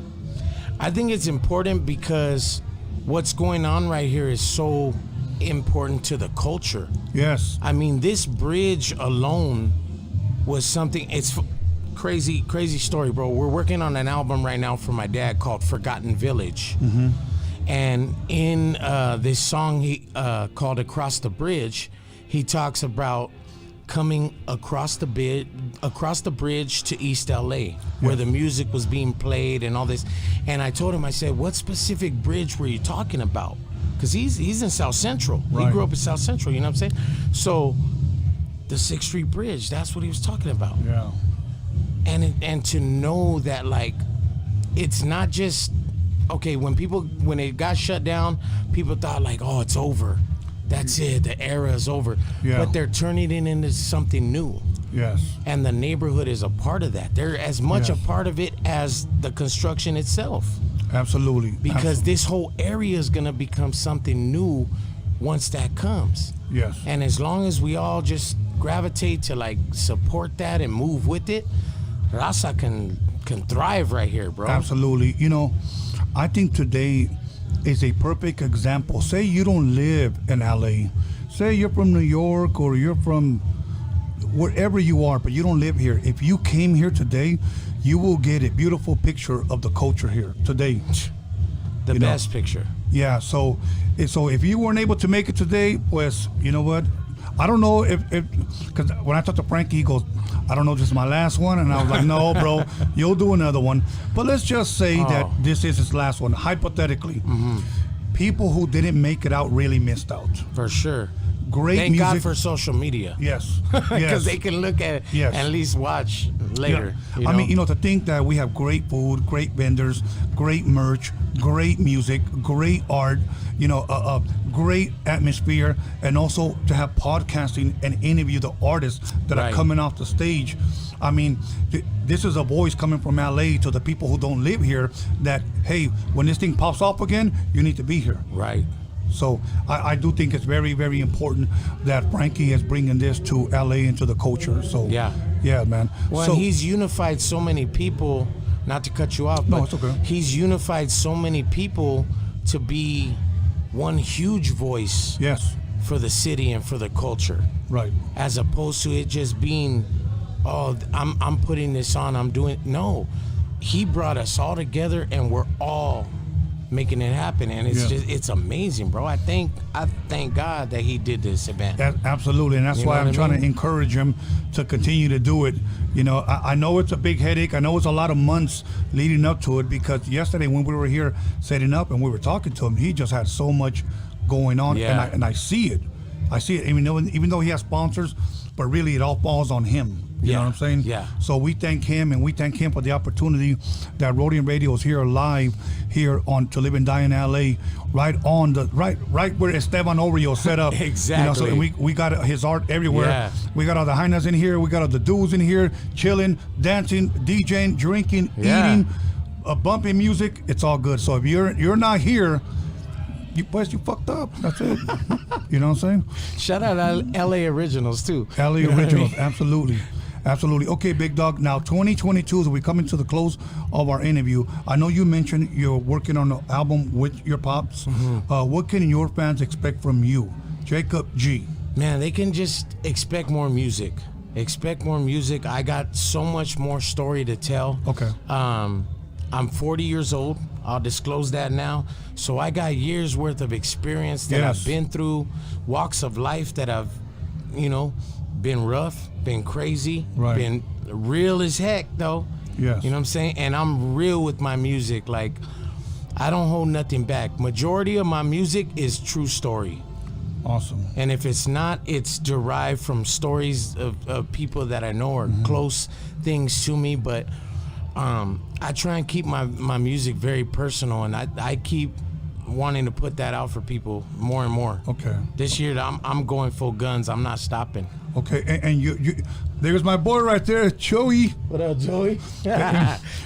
I think it's important because what's going on right here is so important to the culture. Yes. I mean, this bridge alone was something. It's crazy story, bro. We're working on an album right now for my dad called Forgotten Village. Mm-hmm. And in this song he called Across the Bridge, he talks about coming across the bridge to East LA, where the music was being played and all this. And I told him, I said, what specific bridge were you talking about? Because he's in South Central. He grew up in South Central, you know what I'm saying? So the 6th Street Bridge, that's what he was talking about. Yeah. And to know that, like, it's not just, okay, when it got shut down, people thought like, oh, it's over. That's it, the era is over. Yeah. But they're turning it into something new. Yes. And the neighborhood is a part of that. They're as much a part of it as the construction itself. Absolutely. Because this whole area is gonna become something new once that comes. Yes. And as long as we all just gravitate to like support that and move with it, Raza can thrive right here, bro. Absolutely. You know, I think today is a perfect example. Say you don't live in LA. Say you're from New York or you're from wherever you are, but you don't live here. If you came here today, you will get a beautiful picture of the culture here today. The best picture. Yeah, so if you weren't able to make it today, pues, you know what? I don't know if because when I talked to Frankie, he goes, I don't know if this is my last one. And I was like, no, bro, you'll do another one. But let's just say that this is his last one, hypothetically. Mm-hmm. People who didn't make it out really missed out. For sure. great Thank music. God for social media. Yes. Because Yes. they can look at it Yes. and at least watch later. Yeah. I mean, to think that we have great food, great vendors, great merch, great music, great art, a great atmosphere, and also to have podcasting and interview the artists that are coming off the stage. I mean, this is a voice coming from LA to the people who don't live here that, hey, when this thing pops off again, you need to be here. Right. So I do think it's very, very important that Frankie is bringing this to LA into the culture. So yeah, man. Well, so, he's unified so many people. Not to cut you off, but it's okay. He's unified so many people to be one huge voice. Yes. For the city and for the culture. Right. As opposed to it just being, oh, I'm putting this on. I'm doing. No, he brought us all together, and we're all making it happen, and it's amazing, bro. I thank God that he did this event. Absolutely, and that's why I'm trying to encourage him to continue to do it. I know it's a big headache. I know it's a lot of months leading up to it, because yesterday when we were here setting up and we were talking to him, he just had so much going on, and I see it. Even though he has sponsors, but really it all falls on him. You know what I'm saying? Yeah. So we thank him, and we thank him for the opportunity that Roadium Radio is here live here on To Live and Die in LA, right where Esteban Oreo set up. Exactly. So we got his art everywhere. Yeah. We got all the hyenas in here. We got all the dudes in here, chilling, dancing, DJing, drinking, eating, bumping music. It's all good. So if you're not here, you fucked up. That's it. You know what I'm saying? Shout out LA Originals too. LA Originals, absolutely. Absolutely. Okay, Big Dog. Now, 2022, as we coming to the close of our interview, I know you mentioned you're working on an album with your pops. Mm-hmm. What can your fans expect from you, Jacob G? Man, they can just expect more music. Expect more music. I got so much more story to tell. Okay. I'm 40 years old. I'll disclose that now. So I got years worth of experience that I've been through, walks of life that I've, been rough, been crazy, been real as heck though. Yes. You know what I'm saying? And I'm real with my music. Like, I don't hold nothing back. Majority of my music is true story. Awesome. And if it's not, it's derived from stories of people that I know or close things to me. But I try and keep my music very personal, and I keep wanting to put that out for people more and more. Okay. This year I'm going full guns. I'm not stopping. Okay, and you there's my boy right there, Joey. What up, Joey?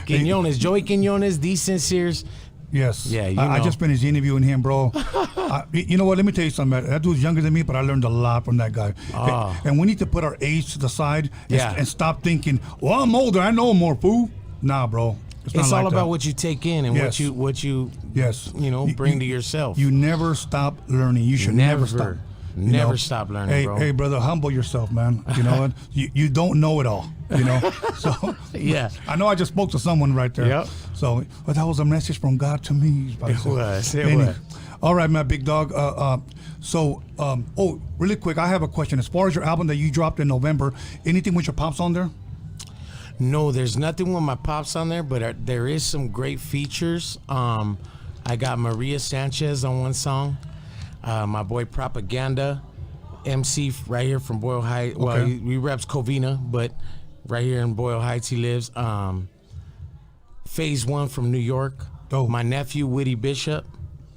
Quinones, Joey Quinones, the Sinceres. Yes. Yeah, I just finished interviewing him, bro. You know what? Let me tell you something. That dude's younger than me, but I learned a lot from that guy. And we need to put our age to the side and stop thinking, well, I'm older, I know more, fool. Nah, bro. It's all about what you take in and what you bring to yourself. You never stop learning. You should never stop. Never stop learning, bro. Hey, brother, humble yourself, man. You know what? You don't know it all. So yeah. I know I just spoke to someone right there. Yep. So, but that was a message from God to me. It was. All right, my big dog. Really quick, I have a question. As far as your album that you dropped in November, anything with your pops on there? No, there's nothing with my pops on there, but there is some great features. I got Maria Sanchez on one song. My boy Propaganda, MC right here from Boyle Heights. Okay. Well, he reps Covina, but right here in Boyle Heights he lives. Phase One from New York. Oh. My nephew Witty Bishop,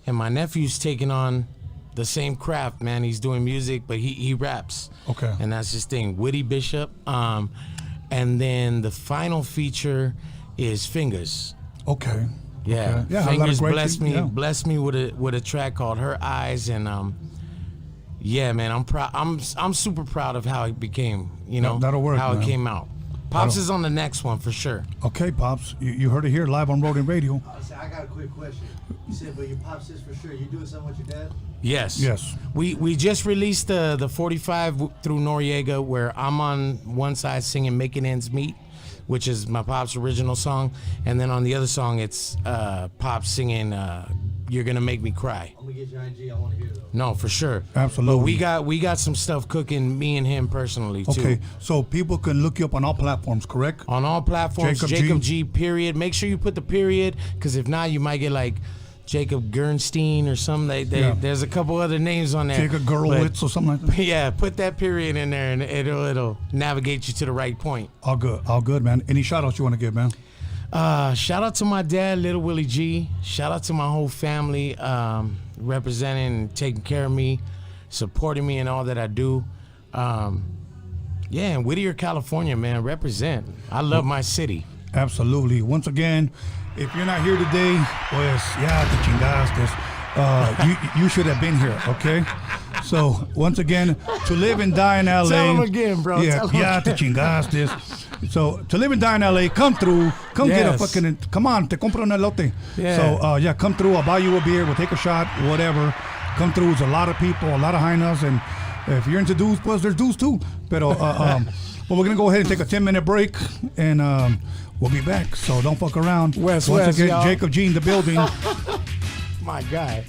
and my nephew's taking on the same craft, man. He's doing music, but he raps. Okay. And that's his thing, Witty Bishop. And then the final feature is Fingers. Okay. Yeah. Okay. Yeah. Fingers blessed me with a track called Her Eyes, and yeah, man, I'm proud. I'm super proud of how it became. That'll work, how man. it came out. Pops is on the next one for sure. Okay, Pops, you heard it here live on Roadium Radio. I got a quick question. You said, but your Pops is for sure. You doing something with your dad? Yes. We just released the 45 through Noriega, where I'm on one side singing "Making Ends Meet," which is my Pop's original song, and then on the other song it's Pops singing "You're Gonna Make Me Cry." I'm gonna get your IG. I want to hear though. No, for sure. Absolutely. But we got some stuff cooking, me and him personally too. Okay, so people can look you up on all platforms, correct? On all platforms, Jacob G. Period. Make sure you put the period, because if not, you might get like Jacob Gernstein or something. There's a couple other names on there. Jacob Gurlowitz or something like that. Yeah, put that period in there and it'll navigate you to the right point. All good, man. Any shout outs you want to give, man? Shout out to my dad, Little Willie G. Shout out to my whole family, representing and taking care of me, supporting me in all that I do. In Whittier, California, man, represent. I love my city. Absolutely. Once again, if you're not here today, pues ya te chingaste. You should have been here, okay? So once again, to live and die in LA. Tell them again, bro. Yeah, ya te chingaste. So to live and die in LA, come through, get a fucking, come on, te compro un elote. Yeah. So come through, I'll buy you a beer, we'll take a shot, whatever. Come through, it's a lot of people, a lot of highness, and if you're into dudes, plus there's dudes too. But we're gonna go ahead and take a 10-minute break, and we'll be back. So don't fuck around. Once again, y'all. Jacob G in the building. My guy.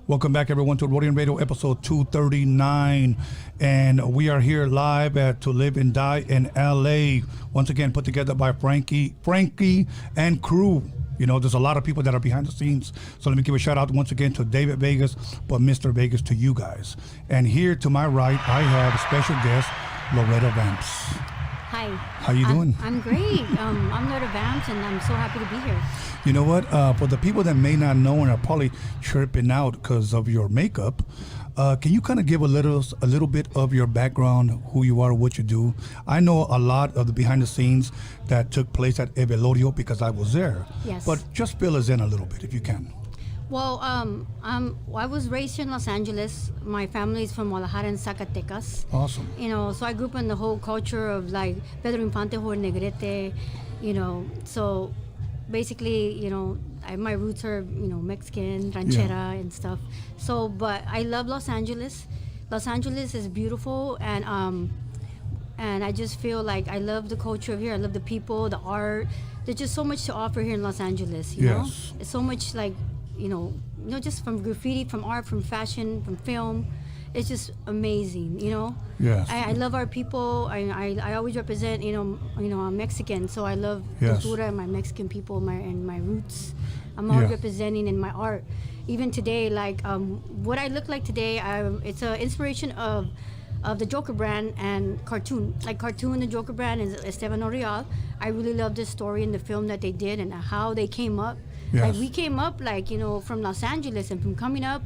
Welcome back, everyone, to Roadium Radio episode 239. And we are here live at To Live and Die in LA. Once again, put together by Frankie and crew. You know, there's a lot of people that are behind the scenes. So let me give a shout out once again to David Vegas, but Mr. Vegas to you guys. And here to my right, I have special guest, Loretta Vance. Hi. How you doing? I'm great. I'm Loretta Vance, and I'm so happy to be here. You know what? For the people that may not know and are probably chirping out because of your makeup, can you kind of give a little bit of your background, who you are, what you do? I know a lot of the behind the scenes that took place at A Velorio because I was there. Yes. But just fill us in a little bit if you can. Well, I was raised in Los Angeles. My family is from Guadalajara and Zacatecas. Awesome. You know, so I grew up in the whole culture of like Pedro Infante, Jorge Negrete, you know. So basically, you know, my roots are, you know, Mexican, ranchera and stuff. So, but I love Los Angeles. Los Angeles is beautiful, and I just feel like I love the culture of here. I love the people, the art. There's just so much to offer here in Los Angeles, you know? It's so much like, you know, just from graffiti, from art, from fashion, from film. It's just amazing, you know. Yes. I love our people. I always represent, you know, I'm Mexican, so I love cultura and my Mexican people, my roots. I'm always representing in my art. Even today, like what I look like today, it's an inspiration of the Joker brand and cartoon. Like cartoon, the Joker brand is Esteban Oriol. I really love the story and the film that they did and how they came up. Yes. Like we came up, like, you know, from Los Angeles and from coming up.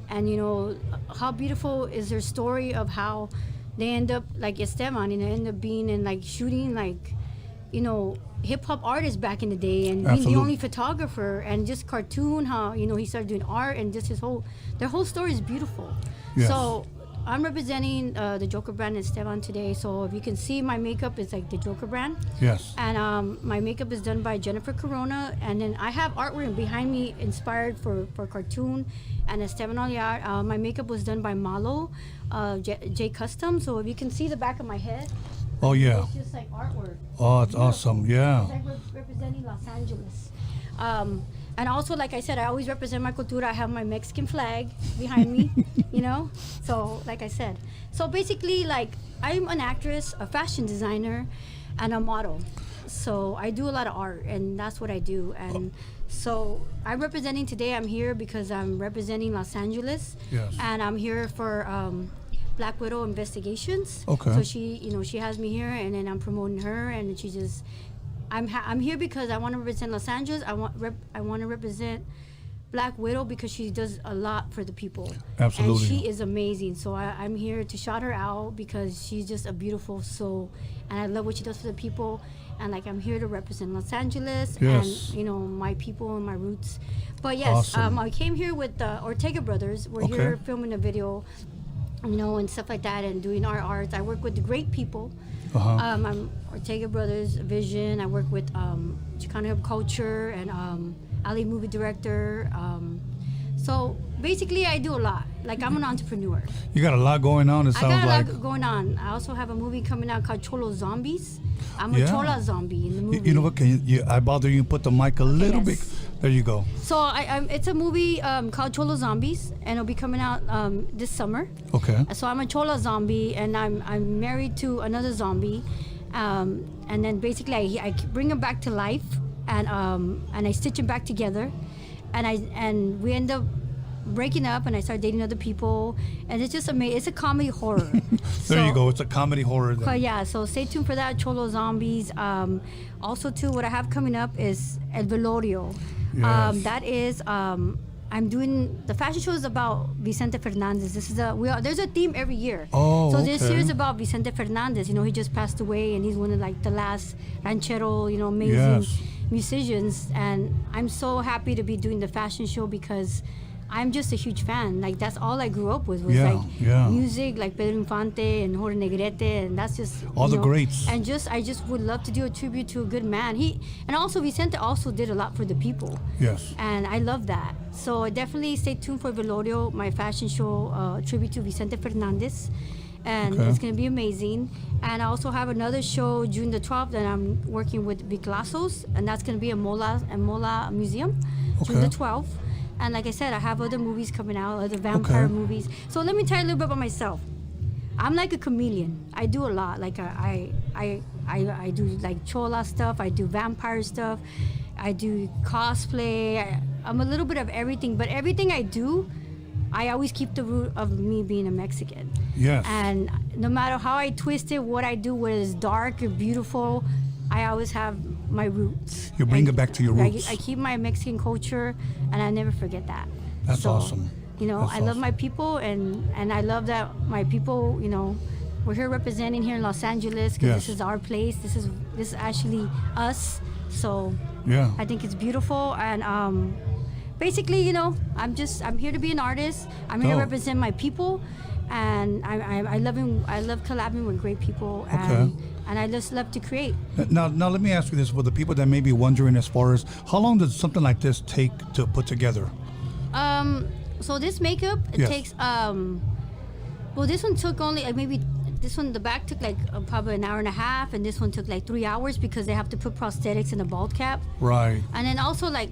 And, you know, how beautiful is their story of how they end up, like Esteban, you know, end up being and, like, shooting, like, you know, hip-hop artists back in the day and being the only photographer and just cartoon, how, you know, he started doing art and just their whole story is beautiful. Yes. So I'm representing the Joker brand Esteban today. So if you can see, my makeup is like the Joker brand. Yes. And my makeup is done by Jennifer Corona. And then I have artwork behind me inspired for cartoon and Esteban Oliar. My makeup was done by Malo, J Custom. So if you can see the back of my head. Oh, yeah. It's just like artwork. Oh, it's awesome. Yeah. It's like representing Los Angeles. And also, like I said, I always represent my cultura. I have my Mexican flag behind me, you know? So, like I said. So, basically, like, I'm an actress, a fashion designer, and a model. So, I do a lot of art, and that's what I do. And so, I'm representing today. I'm here because I'm representing Los Angeles. Yes. And I'm here for Black Widow Investigations. Okay. So, she has me here, and then I'm promoting her, and she just... I'm here because I want to represent Los Angeles. I want to represent Black Widow because she does a lot for the people. Absolutely. And she is amazing. So I'm here to shout her out because she's just a beautiful soul, and I love what she does for the people. And like I'm here to represent Los Angeles and, you know, my people and my roots. But yes, awesome. I came here with the Ortega brothers. We're here filming a video, you know, and stuff like that, and doing our art. I work with the great people. I'm Ortega Brothers Vision. I work with Chicano culture and Ali movie director. So basically, I do a lot. Like I'm an entrepreneur. You got a lot going on. It sounds like. I got a lot going on. I also have a movie coming out called Cholo Zombies. I'm a Chola zombie in the movie. You know what? I bother you put the mic a little bit. There you go. So it's a movie called Cholo Zombies, and it'll be coming out this summer. Okay. So I'm a Chola zombie, and I'm married to another zombie, and then basically I bring him back to life, and I stitch him back together, and we end up breaking up, and I start dating other people, and it's just amazing. It's a comedy horror. There you go. It's a comedy horror. But yeah, so stay tuned for that, Cholo Zombies. Also, too, what I have coming up is El Velorio. Yes. That is, I'm doing the fashion show is about Vicente Fernandez. This is there's a theme every year. Oh, so this year is about Vicente Fernandez. You know, he just passed away, and he's one of like the last ranchero, you know, amazing musicians. And I'm so happy to be doing the fashion show because I'm just a huge fan. Like that's all I grew up with was music, like Pedro Infante and Jorge Negrete, and that's just all the greats. And I just would love to do a tribute to a good man. And also Vicente also did a lot for the people. Yes. And I love that. So definitely stay tuned for Velorio, my fashion show tribute to Vicente Fernandez. And it's going to be amazing. And I also have another show June the 12th that I'm working with Vic Lazos, and that's going to be a Mola Museum, June the 12th. And like I said, I have other movies coming out, other vampire movies. So let me tell you a little bit about myself. I'm like a chameleon. I do a lot. Like I do like chola stuff. I do vampire stuff. I do cosplay. I'm a little bit of everything. But everything I do, I always keep the root of me being a Mexican. Yes. And no matter how I twist it, what I do, whether it's dark or beautiful, I always have my roots. You bring it back to your roots. I keep my Mexican culture, and I never forget that. That's awesome. You know, That's I love my people, and I love that my people, you know, we're here representing here in Los Angeles because this is our place. This is actually us. So yeah, I think it's beautiful, and basically, you know, I'm here to be an artist. I'm here to represent my people, and I love collabing with great people, and I just love to create. Now let me ask you this: for the people that may be wondering, as far as how long does something like this take to put together? So this makeup takes well, this one took only like maybe. This one, the back took like probably an hour and a half, and this one took like 3 hours because they have to put prosthetics in a bald cap. Right. And then also like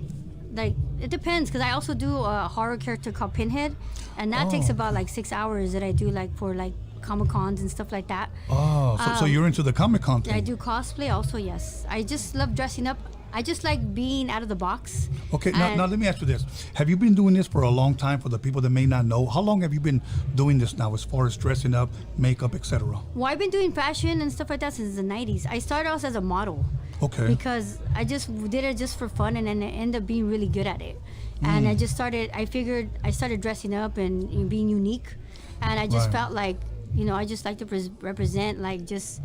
it depends because I also do a horror character called Pinhead, and that takes about like 6 hours that I do like for like Comic-Cons and stuff like that. Oh, so you're into the Comic-Con thing. I do cosplay also, yes. I just love dressing up. I just like being out of the box. Okay, now let me ask you this. Have you been doing this for a long time? For the people that may not know, how long have you been doing this now as far as dressing up, makeup, etc.? Well, I've been doing fashion and stuff like that since the 90s. I started off as a model. Okay. Because I just did it just for fun, and then I ended up being really good at it. And I started dressing up and being unique. And I just felt like, you know, I just like to represent like just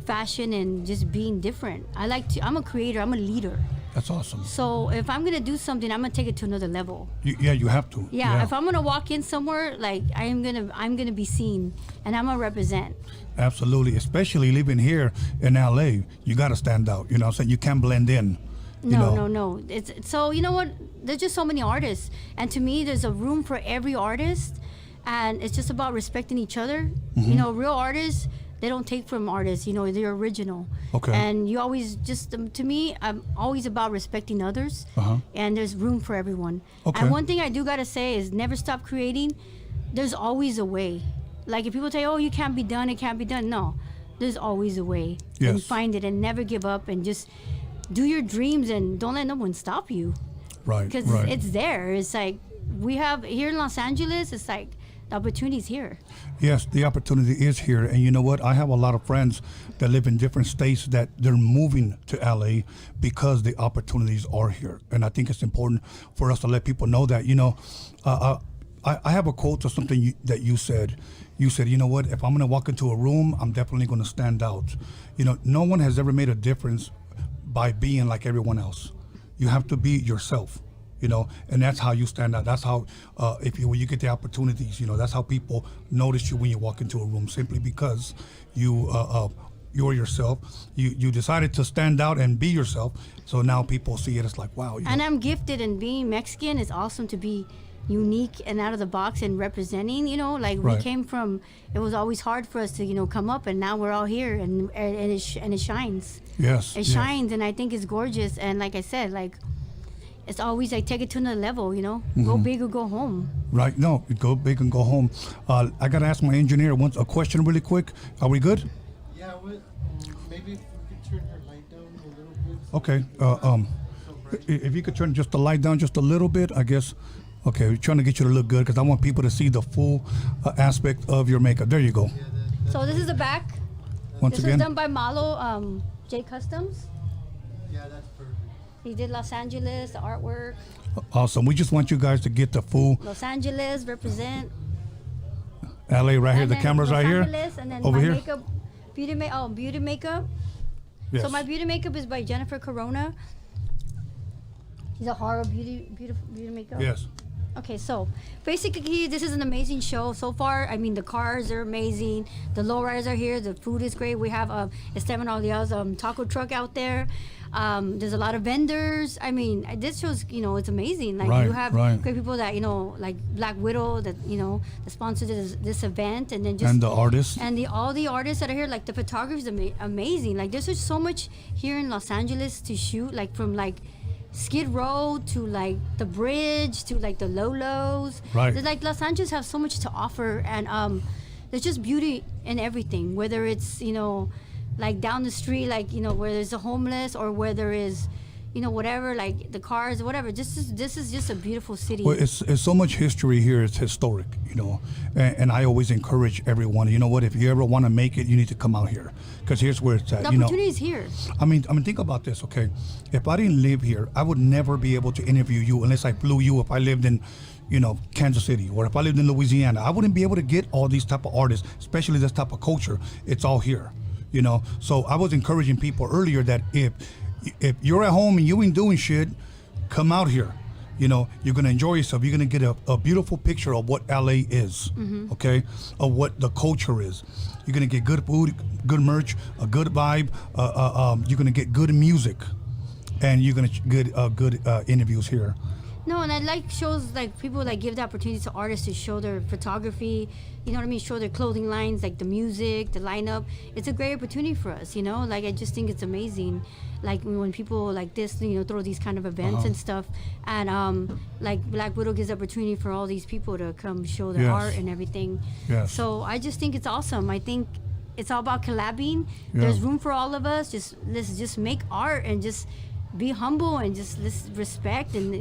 fashion and just being different. I'm a creator, I'm a leader. That's awesome. So if I'm gonna do something, I'm gonna take it to another level. You have to. Yeah, if I'm gonna walk in somewhere, like I'm gonna be seen, and I'm gonna represent. Absolutely, especially living here in LA, you gotta stand out. You know what I'm saying? You can't blend in. No. It's so, you know what? There's just so many artists, and to me, there's a room for every artist, and it's just about respecting each other. You know, real artists, they don't take from artists, you know, they're original. Okay. And you always just, to me, I'm always about respecting others, and there's room for everyone. Okay. And one thing I do gotta say is never stop creating. There's always a way. Like if people say, oh, you can't be done, it can't be done. No, there's always a way. Yes. And find it and never give up and just do your dreams and don't let no one stop you. Right, Because it's there. It's like, we have, here in Los Angeles, it's like, the opportunity's here. Yes, the opportunity is here. And you know what? I have a lot of friends that live in different states that they're moving to LA because the opportunities are here. And I think it's important for us to let people know that, you know, I have a quote or something that you said. You said, you know what? If I'm going to walk into a room, I'm definitely going to stand out. You know, no one has ever made a difference by being like everyone else. You have to be yourself. You know, and that's how you stand out. That's how, when you get the opportunities, you know, that's how people notice you when you walk into a room, simply because you're yourself. You decided to stand out and be yourself. So now people see it as like, wow. And I'm gifted, and being Mexican is awesome to be unique and out of the box and representing, you know, like we came from, it was always hard for us to, you know, come up, and now we're all here, and it shines. Yes. It shines, and I think it's gorgeous. And like I said, like, it's always like take it to another level, you know. Go big or go home. Right. No, go big and go home. I gotta ask my engineer once a question really quick. Are we good? Yeah. Maybe if we could turn your light down a little bit. Okay. If you could turn just the light down just a little bit, I guess. Okay, we're trying to get you to look good because I want people to see the full aspect of your makeup. There you go. So this is the back. Once this again. was done by Malo J Customs. Yeah, that's perfect. He did Los Angeles, the artwork. Awesome. We just want you guys to get the full Los Angeles, represent. LA right here. And The then camera's Los right here. Angeles, and then Over my here. makeup, beauty makeup. Yes. So my beauty makeup is by Jennifer Corona. She's a horror beauty makeup. Yes. Okay, so basically this is an amazing show so far. I mean, the cars are amazing. The lowriders are here. The food is great. We have Esteban Olia's taco truck out there. There's a lot of vendors. I mean, this shows, you know, it's amazing. Like you have great people that, you know, like Black Widow that, you know, that sponsored this event, and then just and the artists and all the artists that are here. Like the photography is amazing. Like there's just so much here in Los Angeles to shoot. Like from like Skid Row to like the bridge to like the Lolos. Right. There's, like Los Angeles have so much to offer, and there's just beauty in everything. Whether it's like down the street, like where there's a homeless, or where there is whatever, like the cars, whatever. This is just a beautiful city. Well, it's so much history here. It's historic, and I always encourage everyone. You know what? If you ever want to make it, you need to come out here, because here's where it's at. The opportunity is here. I mean, think about this, okay? If I didn't live here, I would never be able to interview you unless I flew you. If I lived in, Kansas City, or if I lived in Louisiana, I wouldn't be able to get all these type of artists, especially this type of culture. It's all here, So I was encouraging people earlier that if you're at home and you ain't doing shit, come out here. You're gonna enjoy yourself. You're gonna get a beautiful picture of what LA is, okay? Of what the culture is. You're gonna get good food, good merch, a good vibe. You're gonna get good music, and you're gonna get good interviews here. No, and I like shows like people like give the opportunity to artists to show their photography, show their clothing lines, like the music, the lineup. It's a great opportunity for us, like I just think it's amazing. Like when people like this, throw these kind of events and stuff, and like Black Widow gives opportunity for all these people to come show their art and everything. Yes. So I just think it's awesome. I think it's all about collabing. There's room for all of us. Let's just make art and just be humble and just let's respect and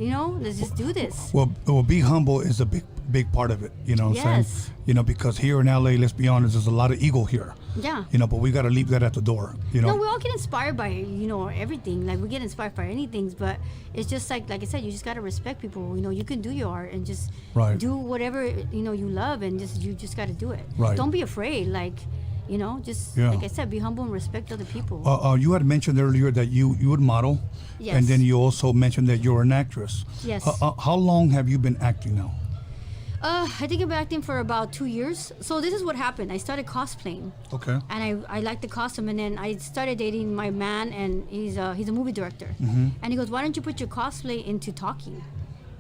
let's just do this. Well, be humble is a big part of it. You know what I'm saying? Because here in LA, let's be honest, there's a lot of ego here. Yeah. But we got to leave that at the door. No, we all get inspired by everything. Like we get inspired by anything, but it's just like I said, you just got to respect people. You can do your art and just do whatever you love, and you just got to do it. Right. Don't be afraid. Like. Like I said, be humble and respect other people. You had mentioned earlier that you would model, yes. And then you also mentioned that you're an actress. Yes. How long have you been acting now? I think I've been acting for about 2 years. So this is what happened. I started cosplaying. Okay. And I liked the costume, and then I started dating my man, and he's a movie director. Mm-hmm. And he goes, "Why don't you put your cosplay into talking?"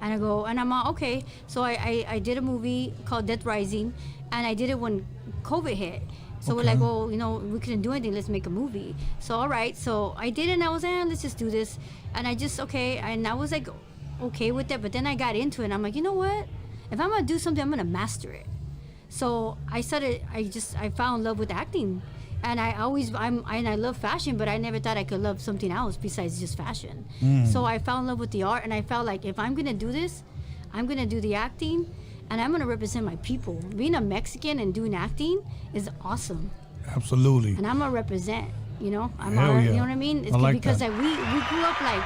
And I go, and I'm okay. So I did a movie called Death Rising, and I did it when COVID hit. So we're like, well, we couldn't do anything. Let's make a movie. So all right. So I did it, and I was let's just do this. And I just and I was like, okay with it. But then I got into it, and I'm like, you know what? If I'm gonna do something, I'm gonna master it. So I fell in love with acting, and I love fashion, but I never thought I could love something else besides just fashion. So I fell in love with the art, and I felt like if I'm gonna do this, I'm gonna do the acting. And I'm gonna represent my people. Being a Mexican and doing acting is awesome. Absolutely. And I'm gonna represent. Hell yeah. You know what I mean? It's because that. we grew up like,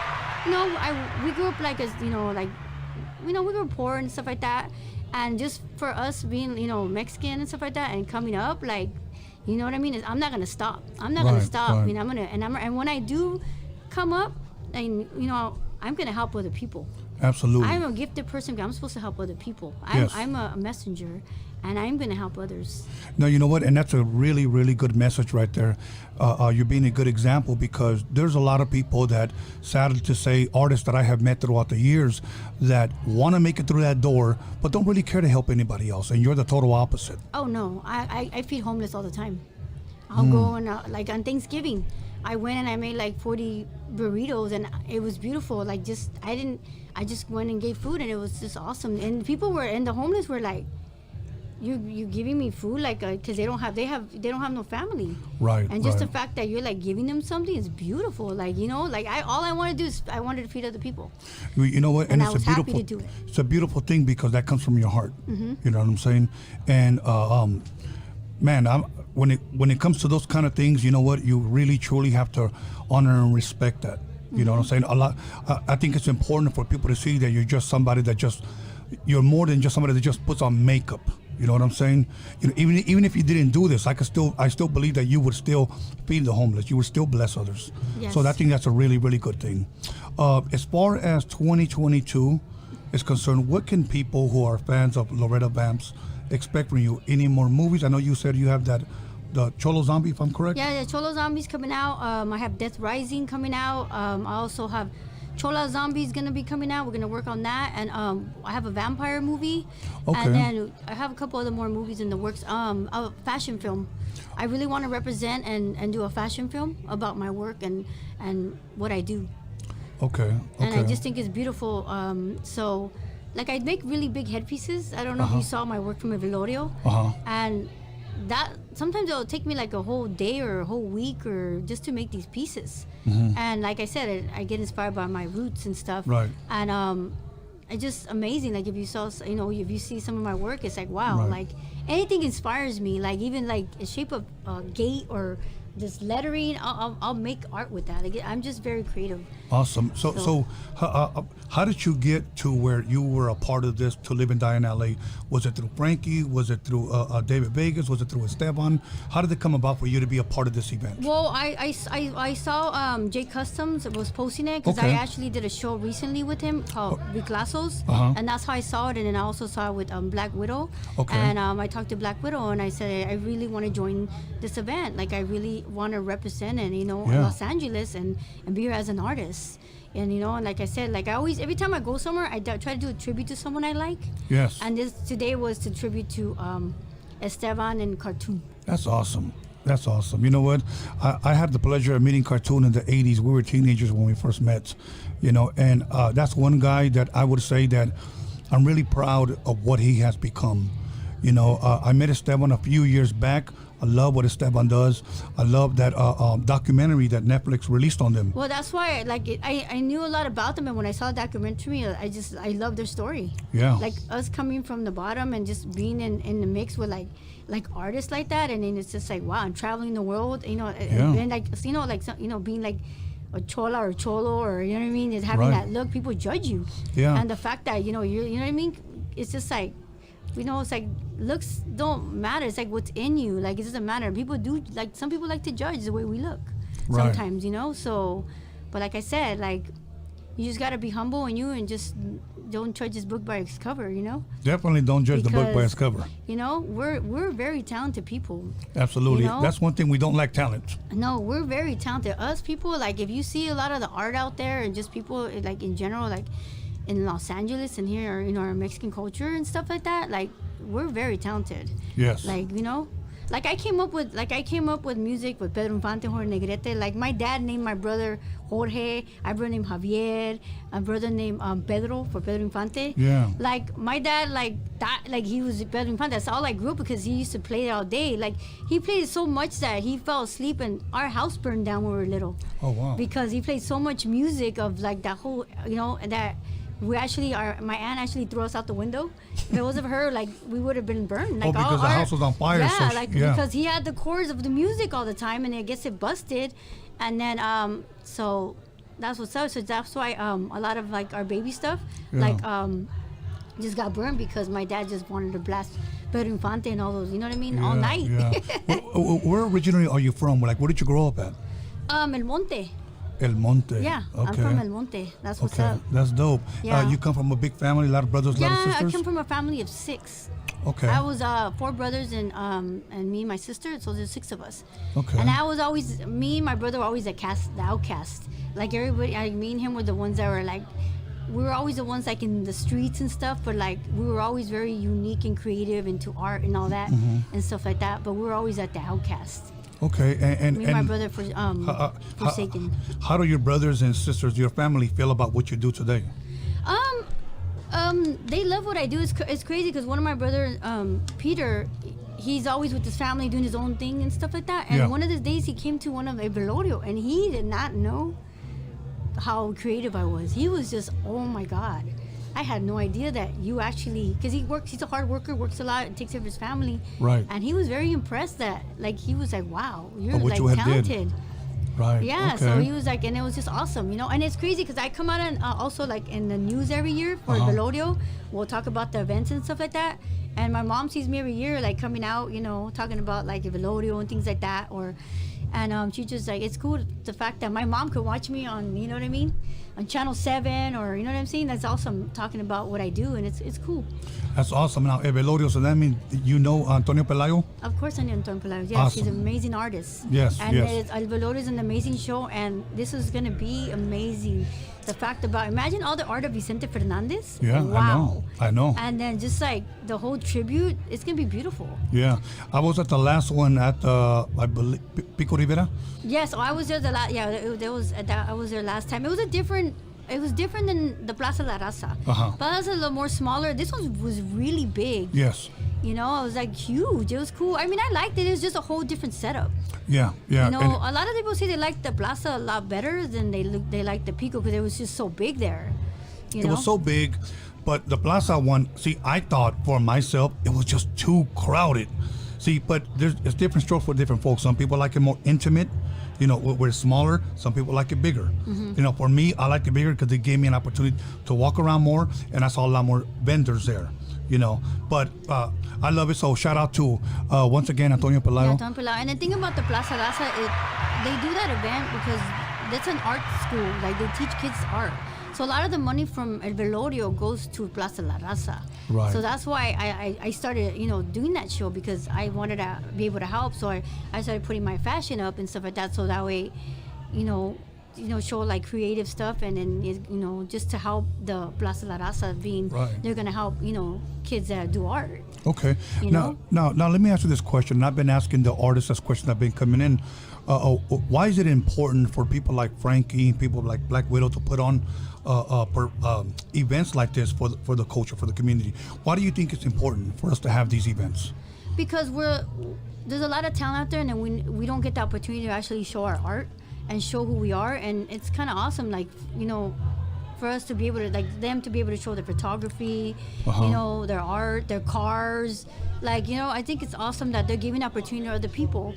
we grew up like as we were poor and stuff like that. And just for us being Mexican and stuff like that, and coming up like, you know what I mean? I'm not gonna stop. I'm not gonna stop. Right. I mean, and when I do come up, and I'm gonna help other people. Absolutely. I'm a gifted person. I'm supposed to help other people. I'm a messenger, and I'm going to help others. No, you know what? And that's a really, really good message right there. You're being a good example, because there's a lot of people that, sadly to say, artists that I have met throughout the years that want to make it through that door, but don't really care to help anybody else. And you're the total opposite. Oh, no. I feed homeless all the time. I'll go and like on Thanksgiving, I went and I made like 40 burritos, and it was beautiful. Like I just went and gave food, and it was just awesome. And the homeless were like, you giving me food, like, because they don't have no family. Right. And just the fact that you're like giving them something is beautiful. Like, all I want to do is I wanted to feed other people. You know what? And it's I was a beautiful, happy to do it. It's a beautiful thing, because that comes from your heart. Mm-hmm. You know what I'm saying? And man, when it comes to those kind of things, you know what? You really truly have to honor and respect that. You know what I'm saying? I think it's important for people to see that you're just somebody you're more than just somebody that just puts on makeup. You know what I'm saying? Even if you didn't do this, I still believe that you would still feed the homeless. You would still bless others. Yes. So I think that's a really, really good thing. As far as 2022 is concerned, what can people who are fans of Loretta Vance expect from you? Any more movies? I know you said you have the Cholo Zombie, if I'm correct? Yeah, Cholo Zombies coming out. I have Death Rising coming out. I also have Cholo Zombies gonna be coming out. We're gonna work on that, and I have a vampire movie, and then I have a couple other more movies in the works. A fashion film. I really want to represent and do a fashion film about my work and what I do. Okay. And I just think it's beautiful. So, like, I make really big headpieces. I don't know if you saw my work from a velorio. And that sometimes it'll take me like a whole day or a whole week or just to make these pieces. And like I said, I get inspired by my roots and stuff. Right. And it's just amazing. Like if you saw, if you see some of my work, it's like wow. Right. Like anything inspires me. Like even like a shape of gate or this lettering, I'll make art with that. Like, I'm just very creative. Awesome. So how did you get to where you were a part of this to live and die in LA? Was it through Frankie? Was it through David Vegas? Was it through Esteban? How did it come about for you to be a part of this event? Well, I saw Jay Customs was posting it because I actually did a show recently with him called Reclasos, and that's how I saw it. And then I also saw it with Black Widow. And I talked to Black Widow and I said I really want to join this event. Like I really want to represent and Los Angeles and be here as an artist. And and like I said, like I always, every time I go somewhere, I try to do a tribute to someone I like. Yes. And today was to tribute to Esteban and Cartoon. That's awesome. That's awesome. You know what? I had the pleasure of meeting Cartoon in the 80s. We were teenagers when we first met, and that's one guy that I would say that I'm really proud of what he has become. I met Esteban a few years back. I love what Esteban does. I love that documentary that Netflix released on them. Well, that's why I knew a lot about them, and when I saw the documentary, I love their story. Yeah. Like us coming from the bottom and just being in the mix with like artists like that, and then it's just like wow, and traveling the world, and like being like a chola or cholo or you know what I mean, is having that look, people judge you. Yeah. And the fact that you know what I mean, it's just like. It's like looks don't matter. It's like what's in you. Like it doesn't matter. People do like some people like to judge the way we look sometimes, So, but like I said, like you just gotta be humble in you and just don't judge this book by its cover, Definitely don't judge the book by its cover. We're very talented people. Absolutely. That's one thing we don't lack talent. No, we're very talented. Us people, like if you see a lot of the art out there and just people like in general, like in Los Angeles and here, our Mexican culture and stuff like that, like we're very talented. Yes. Like like I came up with music with Pedro Infante, Jorge Negrete. Like my dad named my brother Jorge, my brother named Javier, my brother named Pedro for Pedro Infante. Yeah. Like my dad, like he was Pedro Infante. That's all I grew up because he used to play it all day. Like he played it so much that he fell asleep and our house burned down when we were little. Oh wow. Because he played so much music of like that whole, that. My aunt actually threw us out the window. If it wasn't for her, like we would have been burned. Like because the house was on fire. Yeah, because he had the chords of the music all the time, and I guess it busted, and then so that's what's up. So that's why a lot of like our baby stuff just got burned because my dad just wanted to blast Pedro Infante and all those. You know what I mean? All night. Yeah. Where originally are you from? Like, where did you grow up at? El Monte. El Monte. Yeah, okay. I'm from El Monte. That's what's up. That's dope. Yeah. You come from a big family, a lot of brothers, a lot of sisters? Yeah, I come from a family of 6. Okay. I was 4 brothers and me and my sister, so there's 6 of us. Okay. And I was always, me and my brother were always the outcast. Like everybody, me and him were the ones that were like, we were always the ones like in the streets and stuff, but like we were always very unique and creative into art and all that and stuff like that. But we were always at the outcast. Okay, and me and my brother forsaken. How do your brothers and sisters, your family, feel about what you do today? They love what I do. It's crazy because one of my brothers, Peter, he's always with his family doing his own thing and stuff like that. And one of the days he came to one of a velorio and he did not know how creative I was. He was just, oh my God. I had no idea that you actually, because he's a hard worker, works a lot, and takes care of his family. Right. And he was very impressed that, like, he was like, wow, you're like you talented. Right. Yeah, okay. so he was like, and it was just awesome, And it's crazy because I come out and also like in the news every year for Velorio. We'll talk about the events and stuff like that. And my mom sees me every year, like coming out, talking about like Velorio and things like that. And she just like, it's cool the fact that my mom could watch me on, you know what I mean, on Channel 7 or, you know what I'm saying? That's awesome, talking about what I do, and it's cool. That's awesome. Now, Velorio, so that means you know Antonio Pelayo? Of course I know Antonio Pelayo. Yes, awesome. He's an amazing artist. Yes, and yes. El Velorio is an amazing show, and this is going to be amazing. The fact about, imagine all the art of Vicente Fernandez. Yeah, wow. I know. And then just like the whole tribute, it's going to be beautiful. Yeah. I was at the last one at, I believe, Pico Rivera. Yes, I was there I was there last time. It was a different it was different than the Plaza La Raza. Plaza a little more smaller. This one was really big. Yes. You know, it was like huge. It was cool. I mean, I liked it. It was just a whole different setup. Yeah, yeah. You know, a lot of people say they like the Plaza a lot better than they like the Pico because it was just so big there. You know? It was so big, but the Plaza one, see, I thought for myself, it was just too crowded. See, but it's different strokes for different folks. Some people like it more intimate, you know, where it's smaller. Some people like it bigger. You know, for me, I like it bigger because it gave me an opportunity to walk around more, and I saw a lot more vendors there. You know, but I love it. So shout out to once again Antonio Pelayo. Yeah, Antonio Pelayo. And the thing about the Plaza Raza, they do that event because that's an art school. Like they teach kids art. So a lot of the money from El Velorio goes to Plaza La Raza. Right. So that's why I started, you know, doing that show because I wanted to be able to help. So I started putting my fashion up and stuff like that. So that way, you know, show like creative stuff and then, you know, just to help the Plaza La Raza being, they're going to help, you know, kids that do art. Okay. You now, let me ask you this question. I've been asking the artists this question that have been coming in. Why is it important for people like Frankie, people like Black Widow to put on events like this for the culture, for the community? Why do you think it's important for us to have these events? Because there's a lot of talent out there and then we don't get the opportunity to actually show our art and show who we are, and it's kind of awesome, like, you know, for us to be able to, like, them to be able to show their photography, you know, their art, their cars, like, you know, I think it's awesome that they're giving opportunity to other people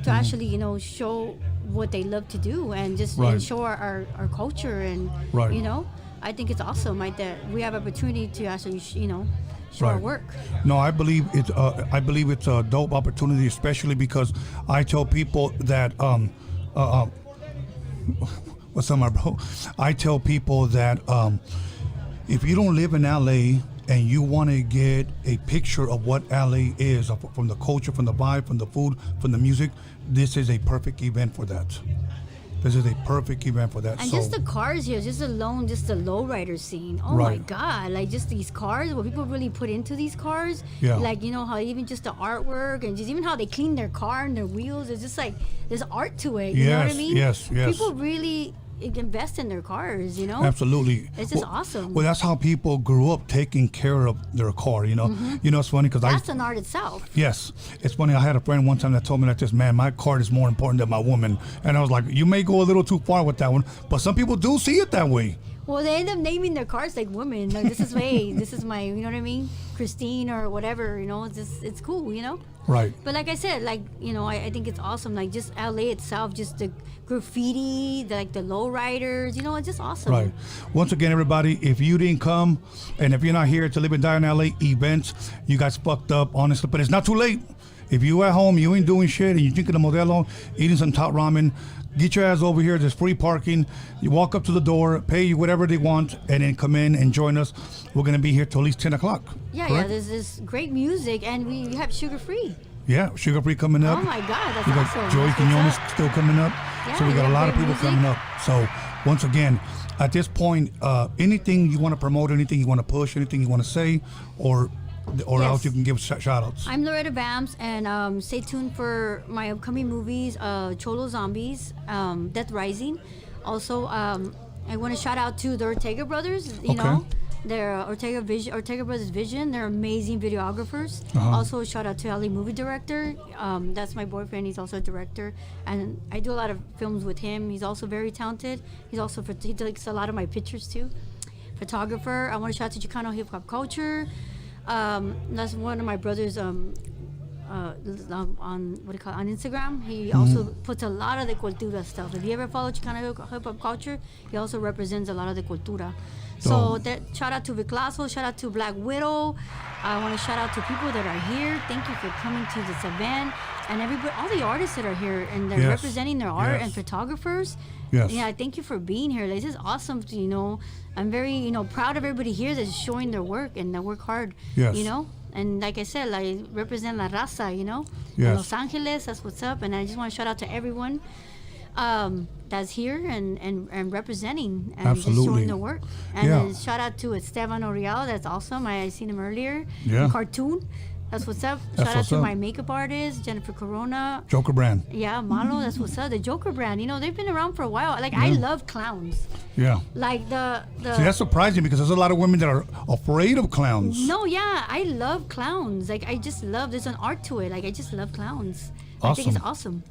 to actually, you know, show what they love to do and just and show our culture and, you know, I think it's awesome, like, that we have opportunity to actually, you know, show our work. No, I believe it's a dope opportunity, especially because I tell people that what's up, my bro? I tell people that if you don't live in LA and you want to get a picture of what LA is, from the culture, from the vibe, from the food, from the music, this is a perfect event for that. This is a perfect event for that. And just the cars here, just the lowrider scene. Oh my God, like just these cars, what people really put into these cars. Yeah. Like, you know, how even just the artwork and just even how they clean their car and their wheels, it's just like, there's art to it. You know what I mean? Yes. People really invest in their cars, you know? Absolutely. It's just awesome. Well, that's how people grew up, taking care of their car, you know? You know, it's funny because that's an art itself. Yes. It's funny, I had a friend one time that told me like this, man, my car is more important than my woman. And I was like, you may go a little too far with that one, but some people do see it that way. Well, they end up naming their cars like women. Like, this is this is my, you know what I mean? Christine or whatever, you know? It's cool, you know? Right. But like I said, like, you know, I think it's awesome. Like, just LA itself, just the graffiti, the lowriders, you know, it's just awesome. Right. Once again, everybody, if you didn't come and if you're not here to Live and Die in LA events, you guys fucked up, honestly. But it's not too late. If you at home, you ain't doing shit, and you're drinking a Modelo, eating some top ramen, get your ass over here. There's free parking. You walk up to the door, pay you whatever they want, and then come in and join us. We're going to be here till at least 10 o'clock. Yeah, correct? There's this great music, and we have Sugar Free. Yeah, Sugar Free coming up. Oh, my God, that's we got awesome. Joey Quinones still coming up. Yeah, so we got a lot of people music coming up. So once again, at this point, anything you want to promote, anything you want to push, anything you want to say, or else you can give shout outs. I'm Loretta Vance, and stay tuned for my upcoming movies, Cholo Zombies, Death Rising. Also, I want to shout out to the Ortega brothers, you know. They're Ortega Brothers Vision. They're amazing videographers. Also, shout out to Ali, movie director. That's my boyfriend. He's also a director, and I do a lot of films with him. He's also very talented. He takes a lot of my pictures too. Photographer. I want to shout out to Chicano hip hop culture. That's one of my brothers. On Instagram, he also puts a lot of the cultura stuff. If you ever follow Chicano hip hop culture, he also represents a lot of the cultura. So shout out to Viclazo, shout out to Black Widow. I want to shout out to people that are here. Thank you for coming to this event, and everybody, all the artists that are here and they're representing their art, and photographers. Yeah, thank you for being here. This is awesome. You know, I'm very proud of everybody here that's showing their work and they work hard. You know. And like I said, I represent La Raza, you know? In Los Angeles, that's what's up. And I just want to shout out to everyone that's here and representing and just showing their work. And then shout out to Esteban Orial, that's awesome. I seen him earlier. Cartoon. That's what's up. That's Shout out what's to up. my makeup artist, Jennifer Corona. Joker brand. Yeah, Malo, that's what's up. The Joker brand. You know, they've been around for a while. Like, I love clowns. Yeah. Like, the See, that's surprising because there's a lot of women that are afraid of clowns. No, yeah, I love clowns. Like, I just love, there's an art to it. Like, I just love clowns. I think it's awesome.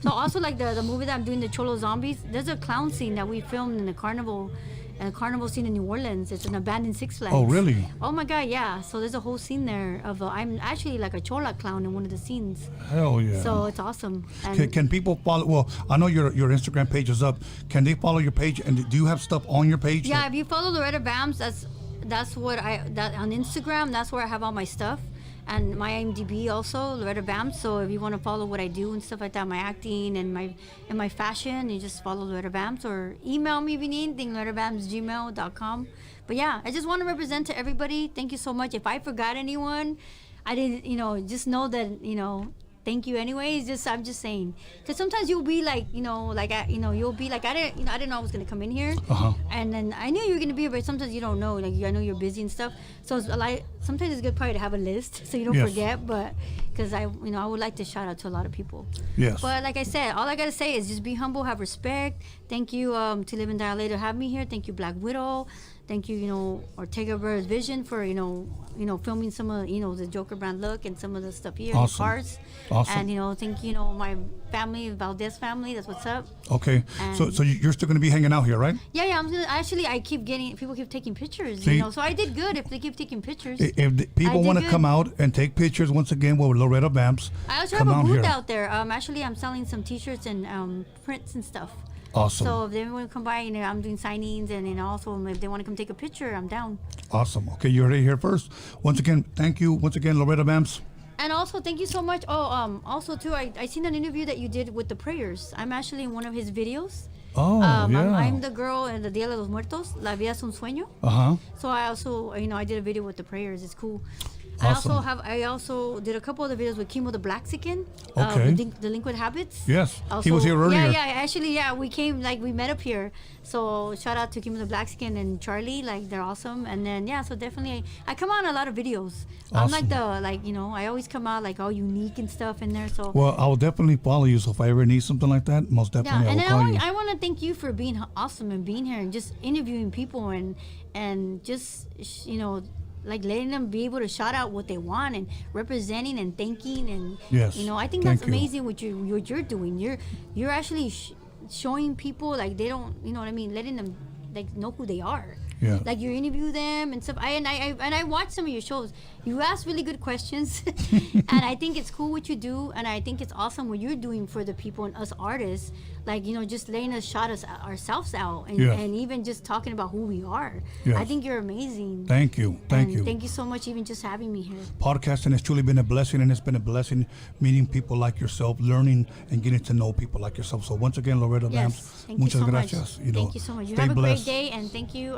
So also, like, the movie that I'm doing, the Cholo Zombies, there's a clown scene that we filmed in the carnival scene in New Orleans. It's an abandoned Six Flags. Oh, really? Oh my God, yeah. So there's a whole scene there of I'm actually like a chola clown in one of the scenes. Hell yeah. So it's awesome. And Can people follow? Well, I know your Instagram page is up. Can they follow your page? And do you have stuff on your page? yeah, if you follow Loretta Vance, that's what that on Instagram. That's where I have all my stuff. And my IMDb also, Loretta Vance. So if you want to follow what I do and stuff like that, my acting and my fashion, you just follow Loretta Vance or email me if you need anything, lorettavance@gmail.com. But yeah, I just want to represent to everybody. Thank you so much. If I forgot anyone, I didn't, just know that, thank you anyways. I'm just saying, because sometimes you'll be like, you'll be like, I didn't know I was gonna come in here, and then I knew you were gonna be here, but sometimes you don't know. Like, I know you're busy and stuff, so it's like sometimes it's good probably to have a list so you don't forget. But because I would like to shout out to a lot of people. Yes. But like I said, all I gotta say is just be humble, have respect. Thank you to Live and Die LA to have me here. Thank you Black Widow. Thank you, Ortega Brothers Vision for, filming some of, the Joker brand look and some of the stuff here, the cars. Awesome. And, thank you, my family, Valdez family, that's what's up. Okay. So you're still going to be hanging out here, right? Yeah, I'm gonna, I keep getting, people keep taking pictures, See, so I did good if they keep taking pictures. If people want to come out and take pictures, once again, with Loretta Vance, I also have a booth out there. Actually, I'm selling some t-shirts and prints and stuff. Awesome. So if they want to come by, I'm doing signings, and also if they want to come take a picture, I'm down. Awesome. Okay, you heard it here first. Once again, thank you. Once again, Loretta Vance. And also, thank you so much. Oh, also too, I seen an interview that you did with the prayers. I'm actually in one of his videos. Oh, yeah. I'm the girl in the Dia de los Muertos, La Vida es un Sueño. So I also, I did a video with the prayers. It's cool. Awesome. I also did a couple of the videos with Chemo the Blaxican. Okay. Delinquent Habits. Yes. Also, he was here earlier. Yeah. Actually, we came, we met up here. So shout out to Chemo the Blaxican and Charlie. They're awesome. And then, so definitely, I come out in a lot of videos. Awesome. I'm I always come out all unique and stuff in there. So. Well, I'll definitely follow you. So if I ever need something like that, most definitely Yeah, and I will call you. I want to thank you for being awesome and being here and just interviewing people and just, letting them be able to shout out what they want and representing and thanking and yes. I think that's amazing what you're doing. You're actually showing people they don't letting them know who they are. Yeah. You interview them and stuff. I watch some of your shows. You ask really good questions, and I think it's cool what you do, and I think it's awesome what you're doing for the people and us artists. Just letting us shout ourselves out, and, and even just talking about who we are. Yes. I think you're amazing. Thank you. Thank you. Thank you so much, even just having me here. Podcasting has truly been a blessing, and it's been a blessing meeting people like yourself, learning and getting to know people like yourself. So once again, Loretta Vance, thank you so gracias. Much. Thank you so much. You have a great day, and thank you.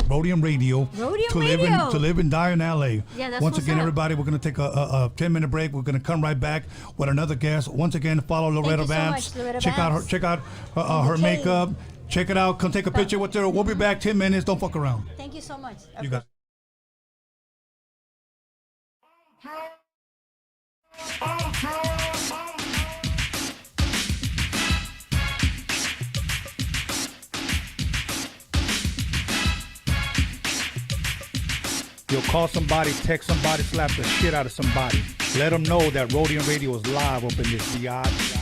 Roadium Radio. To live and die in LA. Yeah, that's once what's again, up. everybody, we're going to take a 10-minute break. We're going to come right back with another guest. Once again, follow Loretta Vance. So much, Loretta Check out her makeup. Check it out. Come take a picture with her. We'll be back 10 minutes. Don't fuck around. Thank you so much. You got. You'll call somebody, text somebody, slap the shit out of somebody. Let them know that Roadium Radio is live up in this biatch.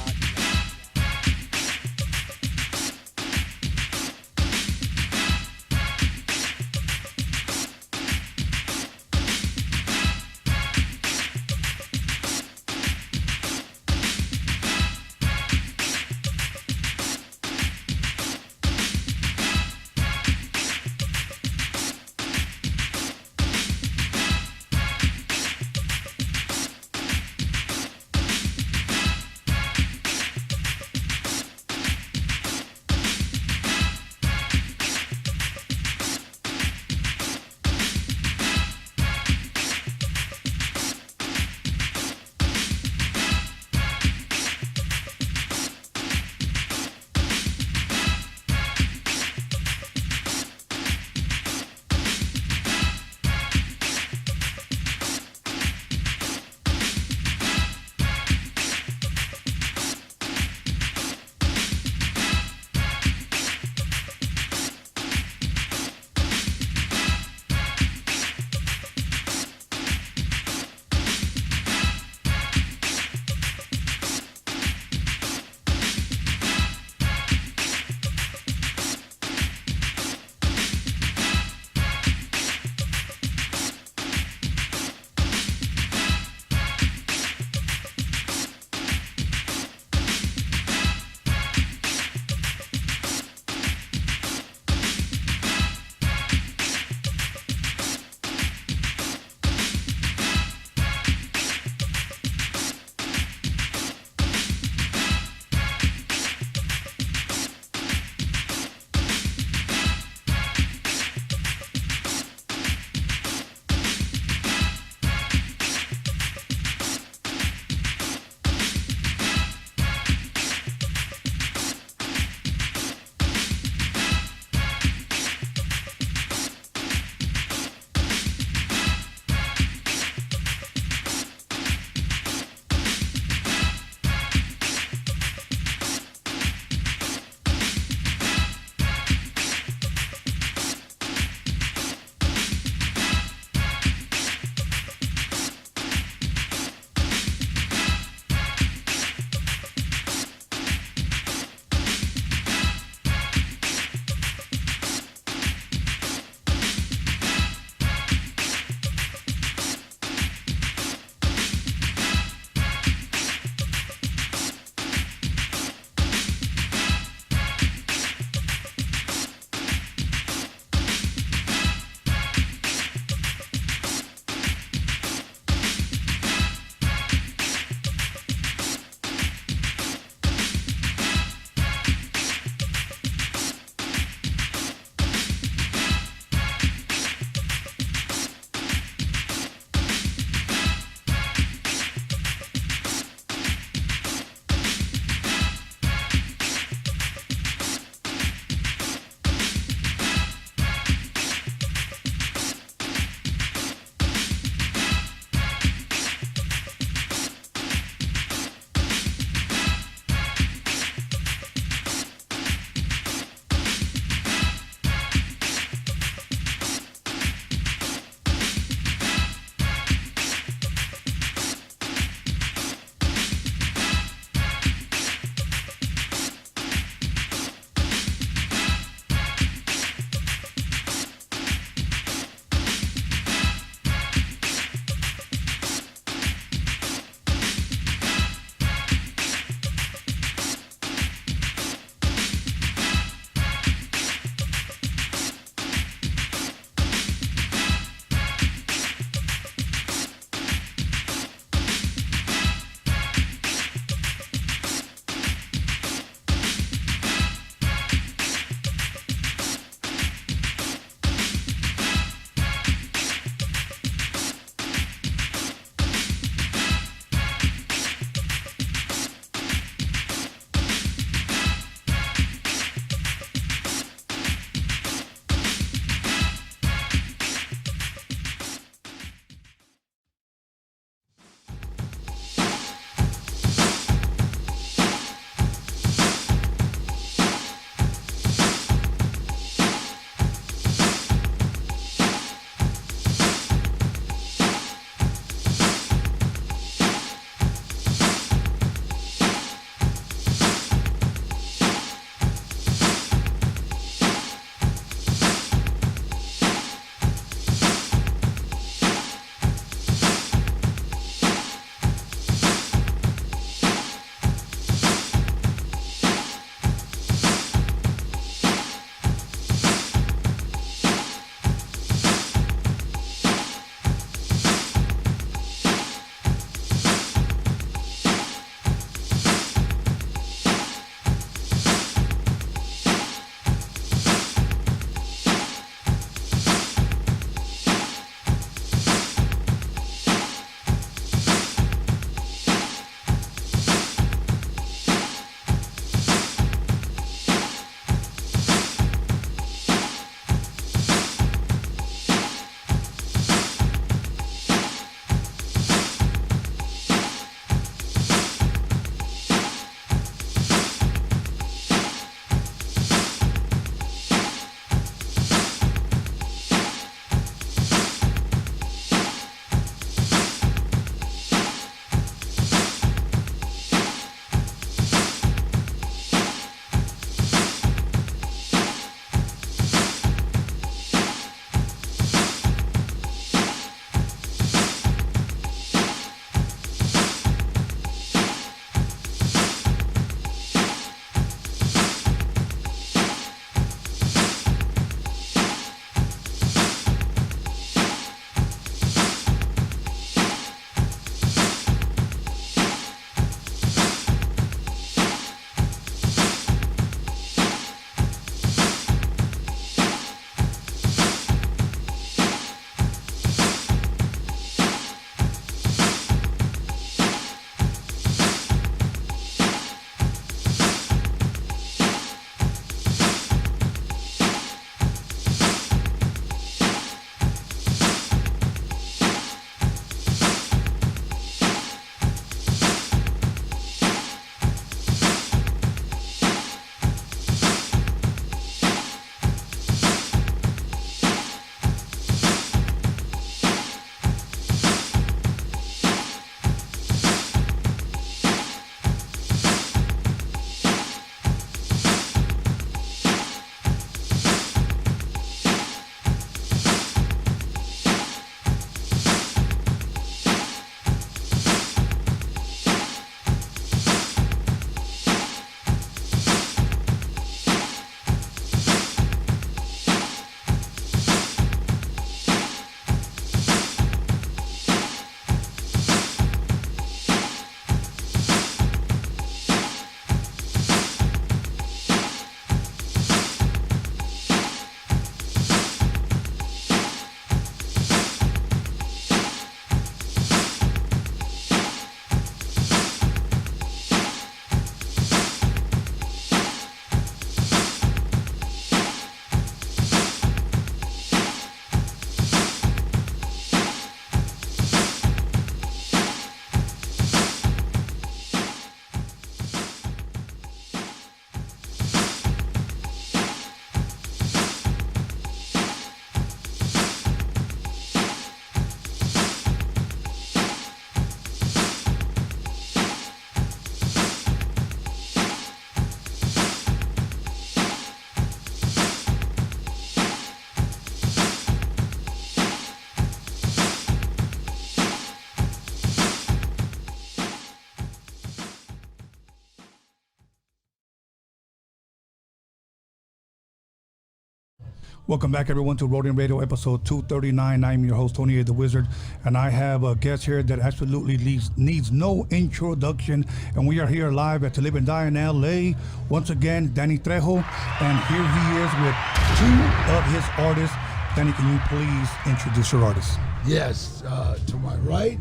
Welcome back, everyone, to Roadium Radio, episode 239. I'm your host, Tony A. the Wizard, and I have a guest here that absolutely needs no introduction, and we are here live at To Live and Die in L.A. Once again, Danny Trejo, and here he is with two of his artists. Danny, can you please introduce your artists? Yes, to my right,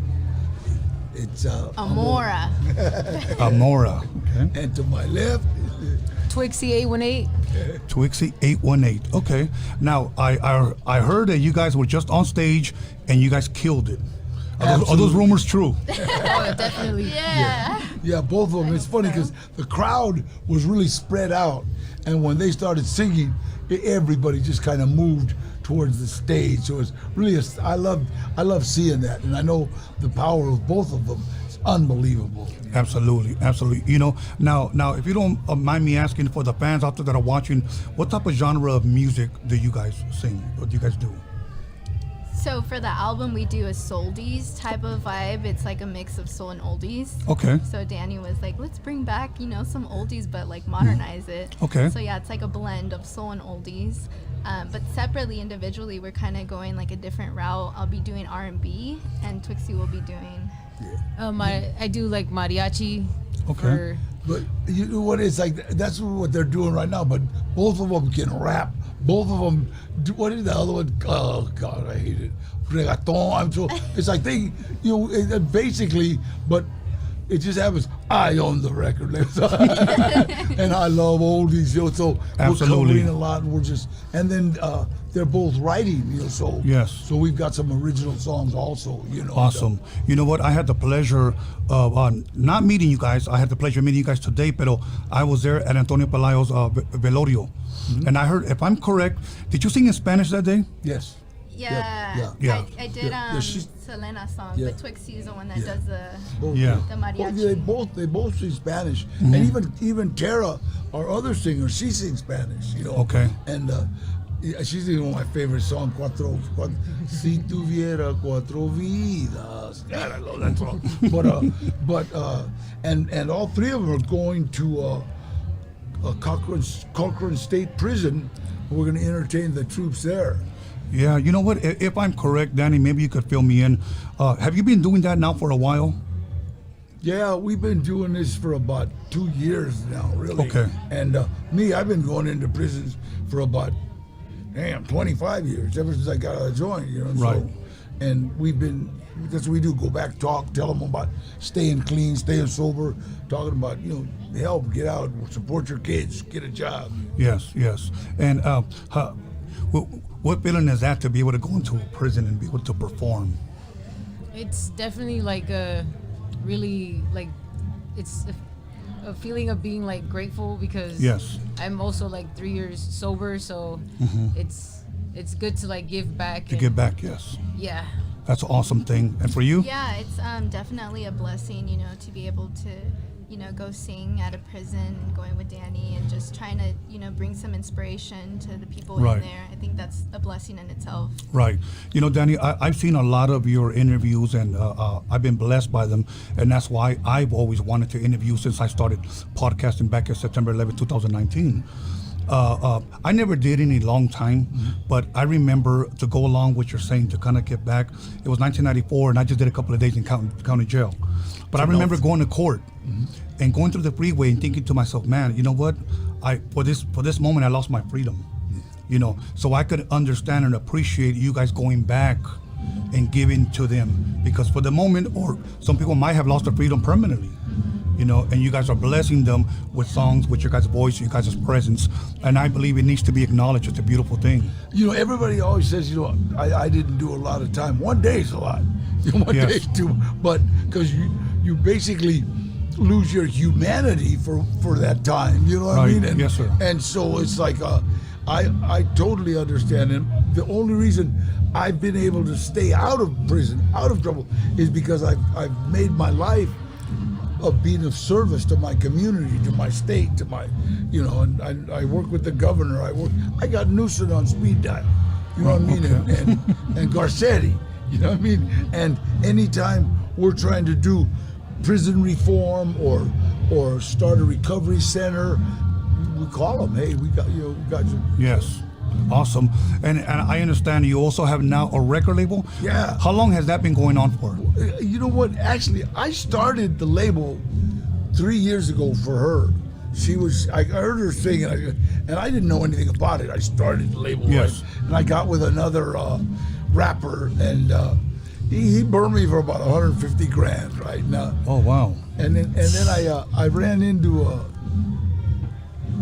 it's Amora. Amora. Okay. And to my left, Twixie 818. Twixie 818. Okay. Now I heard that you guys were just on stage and you guys killed it. Are those rumors true? Oh, definitely. Yeah, both of them. It's funny because the crowd was really spread out, and when they started singing, everybody just kind of moved towards the stage. So it's really I love seeing that, and I know the power of both of them. Unbelievable. Absolutely. You know, now if you don't mind me asking, for the fans out there that are watching, what type of genre of music do you guys sing? What do you guys do? So for the album, we do a soldies type of vibe. It's like a mix of soul and oldies. Okay. So Danny was like, let's bring back, some oldies, but like modernize it. Okay. So yeah, it's like a blend of soul and oldies. But separately, individually, we're kind of going like a different route. I'll be doing R&B, and Twixie will be doing... I do like mariachi. Okay. But you know what? It's like that's what they're doing right now. But both of them can rap. Both of them. What is the other one? Oh God, I hate it. Reggaeton. It's like they, basically. But it just happens. I own the record label, and I love oldies. So absolutely. We're covering a lot, and then they're both writing. So yes. So we've got some original songs also. Awesome. You know what? I had the pleasure of not meeting you guys. I had the pleasure of meeting you guys today, pero I was there at Antonio Pelayo's velorio, and I heard, if I'm correct, did you sing in Spanish that day? Yes. Yeah. I did Selena's song, but Twixie is the one that does the mariachi. They both sing Spanish, Mm-hmm. and even Tara, our other singer, she sings Spanish. Okay. And she's one of my favorite songs, Si tuviera cuatro vidas. God, I love that song. But and all three of them are going to Cochrane State Prison. We're going to entertain the troops there. Yeah, you know what? If I'm correct, Danny, maybe you could fill me in. Have you been doing that now for a while? Yeah, we've been doing this for about 2 years now, really. Okay. And I've been going into prisons for about 25 years, ever since I got out of the joint, Right. So, and that's what we do, go back, talk, tell them about staying clean, staying sober, talking about, help, get out, support your kids, get a job. Yes. And what feeling is that to be able to go into a prison and be able to perform? It's definitely like a really, like, it's a feeling of being like grateful because I'm also like 3 years sober, so it's good to like give back. To give back, yes. Yeah. That's an awesome thing. And for you? Yeah, it's definitely a blessing, to be able to, go sing at a prison and going with Danny and just trying to, bring some inspiration to the people in there. I think that's a blessing in itself. Right. Danny, I've seen a lot of your interviews and I've been blessed by them. And that's why I've always wanted to interview since I started podcasting back in September 11, 2019. I never did any long time, but I remember, to go along with your saying, to kind of get back, it was 1994 and I just did a couple of days in county jail. But I remember going to court and going through the freeway and thinking to myself, man, you know what? For this moment, I lost my freedom. So I could understand and appreciate you guys going back and giving to them, because for the moment, or some people might have lost their freedom permanently. And you guys are blessing them with songs, with your guys' voice, your guys' presence, and I believe it needs to be acknowledged. It's a beautiful thing. Everybody always says, I didn't do a lot of time. One day is a lot. One day is too, but because you basically lose your humanity for that time. You know what I mean? And, yes, sir. And so it's like, I totally understand. And the only reason I've been able to stay out of prison, out of trouble, is because I've made my life of being of service to my community, to my state, to my, and I work with the governor. I got Newsom on speed dial, you know what I mean, and Garcetti, you know what I mean. And anytime we're trying to do prison reform or start a recovery center, we call them. Hey, we got you. Yes. Awesome. And I understand you also have now a record label. Yeah. How long has that been going on for? You know what? Actually, I started the label 3 years ago for her. I heard her sing, and I didn't know anything about it. I started the label, yes, right? And I got with another rapper, and he burned me for about 150 grand, right? Now, oh wow! And then I ran into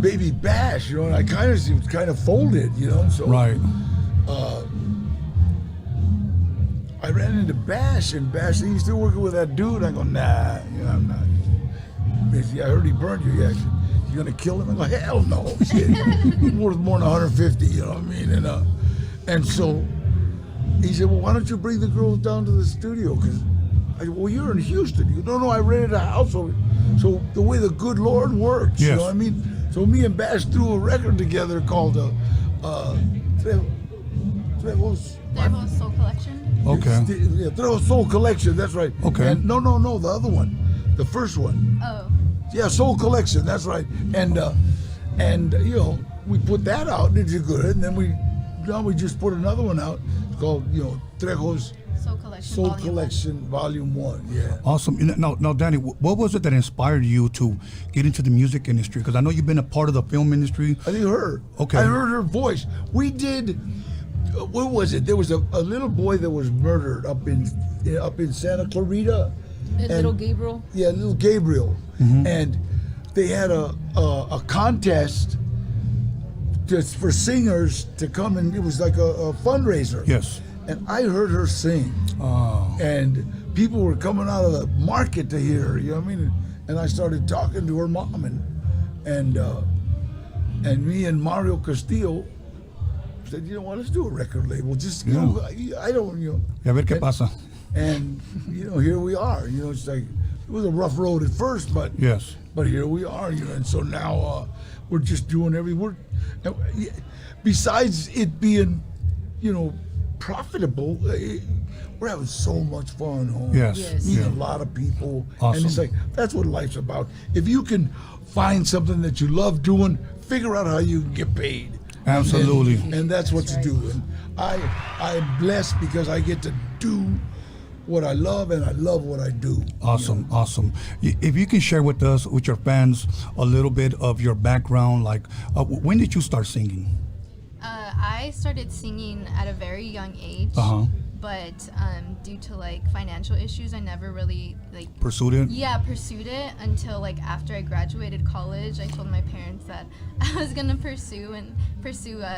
Baby Bash, you know, and I kind of folded, you know, so right. I ran into Bash, and Bash said, "You still working with that dude?" I go, "Nah, you know, I'm not." I heard he burned you. Yeah, you gonna kill him? I go, "Hell no, shit. He's worth more than 150." You know what I mean? And so he said, "Well, why don't you bring the girls down to the studio?" Because I said, "Well, you're in Houston." You don't know I rented a house over. So the way the good Lord works, yes, you know what I mean? So me and Bash threw a record together called Trevor's Soul Collection. Okay. Yeah, Trevor's Soul Collection. That's right. Okay. And no, the other one, the first one. Oh. Yeah, Soul Collection. That's right. And you know, we put that out and it did good. And then we just put another one out. It's called, you know, Trejo's Soul Collection Volume 1. Yeah. Awesome. Now, Danny, what was it that inspired you to get into the music industry? Because I know you've been a part of the film industry. I think her. Okay. I heard her voice. We did. What was it? There was a little boy that was murdered up in Santa Clarita. Little Gabriel. Yeah, little Gabriel. Mm-hmm. And they had a contest just for singers to come, and it was like a fundraiser. Yes. And I heard her sing. Oh. And people were coming out of the market to hear her, you know what I mean? And I started talking to her mom, and me and Mario Castillo said, you know what, let's do a record label. Just, you know, I don't, you know. Y a ver qué pasa. And, you know, here we are. You know, it's like, it was a rough road at first, but yes, but here we are, you know. And so now we're just doing besides it being, you know, profitable, we're having so much fun home. Yes. Meeting a lot of people. Awesome. And it's like, that's what life's about. If you can find something that you love doing, figure out how you can get paid. Absolutely. And that's what to do. And I'm blessed because I get to do what I love, and I love what I do. Awesome, you know? Awesome. If you can share with us, with your fans, a little bit of your background, like when did you start singing? I started singing at a very young age, but due to like financial issues, I never really like pursued it. Yeah, pursued it until like after I graduated college. I told my parents that I was gonna pursue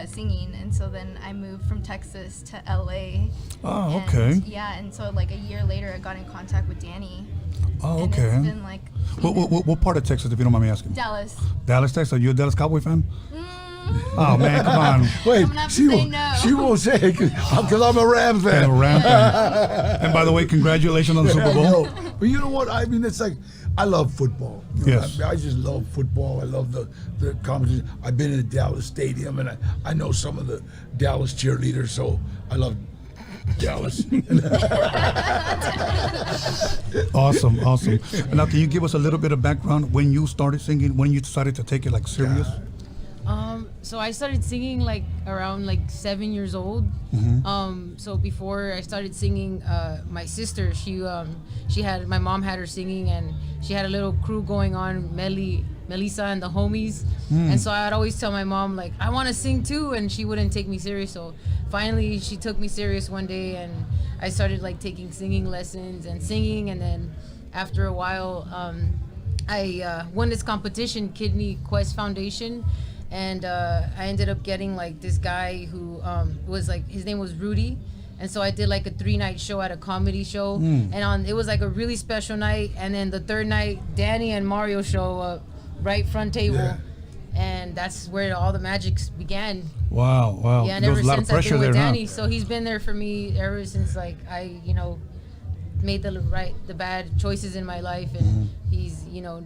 singing, and so then I moved from Texas to LA. Oh, okay. Yeah, and so like a year later, I got in contact with Danny. Oh, and okay. It's been like what part of Texas, if you don't mind me asking? Dallas. Dallas, Texas. Are you a Dallas Cowboy fan? Oh man, come on! Wait, she won't say it because I'm a Rams fan. And a Rams fan. And by the way, congratulations on the Super Bowl. But you know what? I mean, it's like I love football. You know, yes, I just love football. I love the competition. I've been in the Dallas Stadium, and I know some of the Dallas cheerleaders, so I love Dallas. Awesome. Now, can you give us a little bit of background when you started singing? When you decided to take it like serious? So I started singing like around like 7 years old. Mm-hmm. So before I started singing, my sister, my mom had her singing, and she had a little crew going on, Melissa and the homies. And so I'd always tell my mom like, I want to sing too, and she wouldn't take me serious. So finally she took me serious one day, and I started like taking singing lessons and singing. And then after a while, I won this competition, Kidney Quest Foundation. And I ended up getting like this guy who was like, his name was Rudy. And so I did like a 3-night show at a comedy show. And it was like a really special night. And then the third night, Danny and Mario show up right front table. Yeah. And that's where all the magic began. Wow. Yeah, and ever since I've been with Danny. So he's been there for me ever since like I, made the bad choices in my life, and he's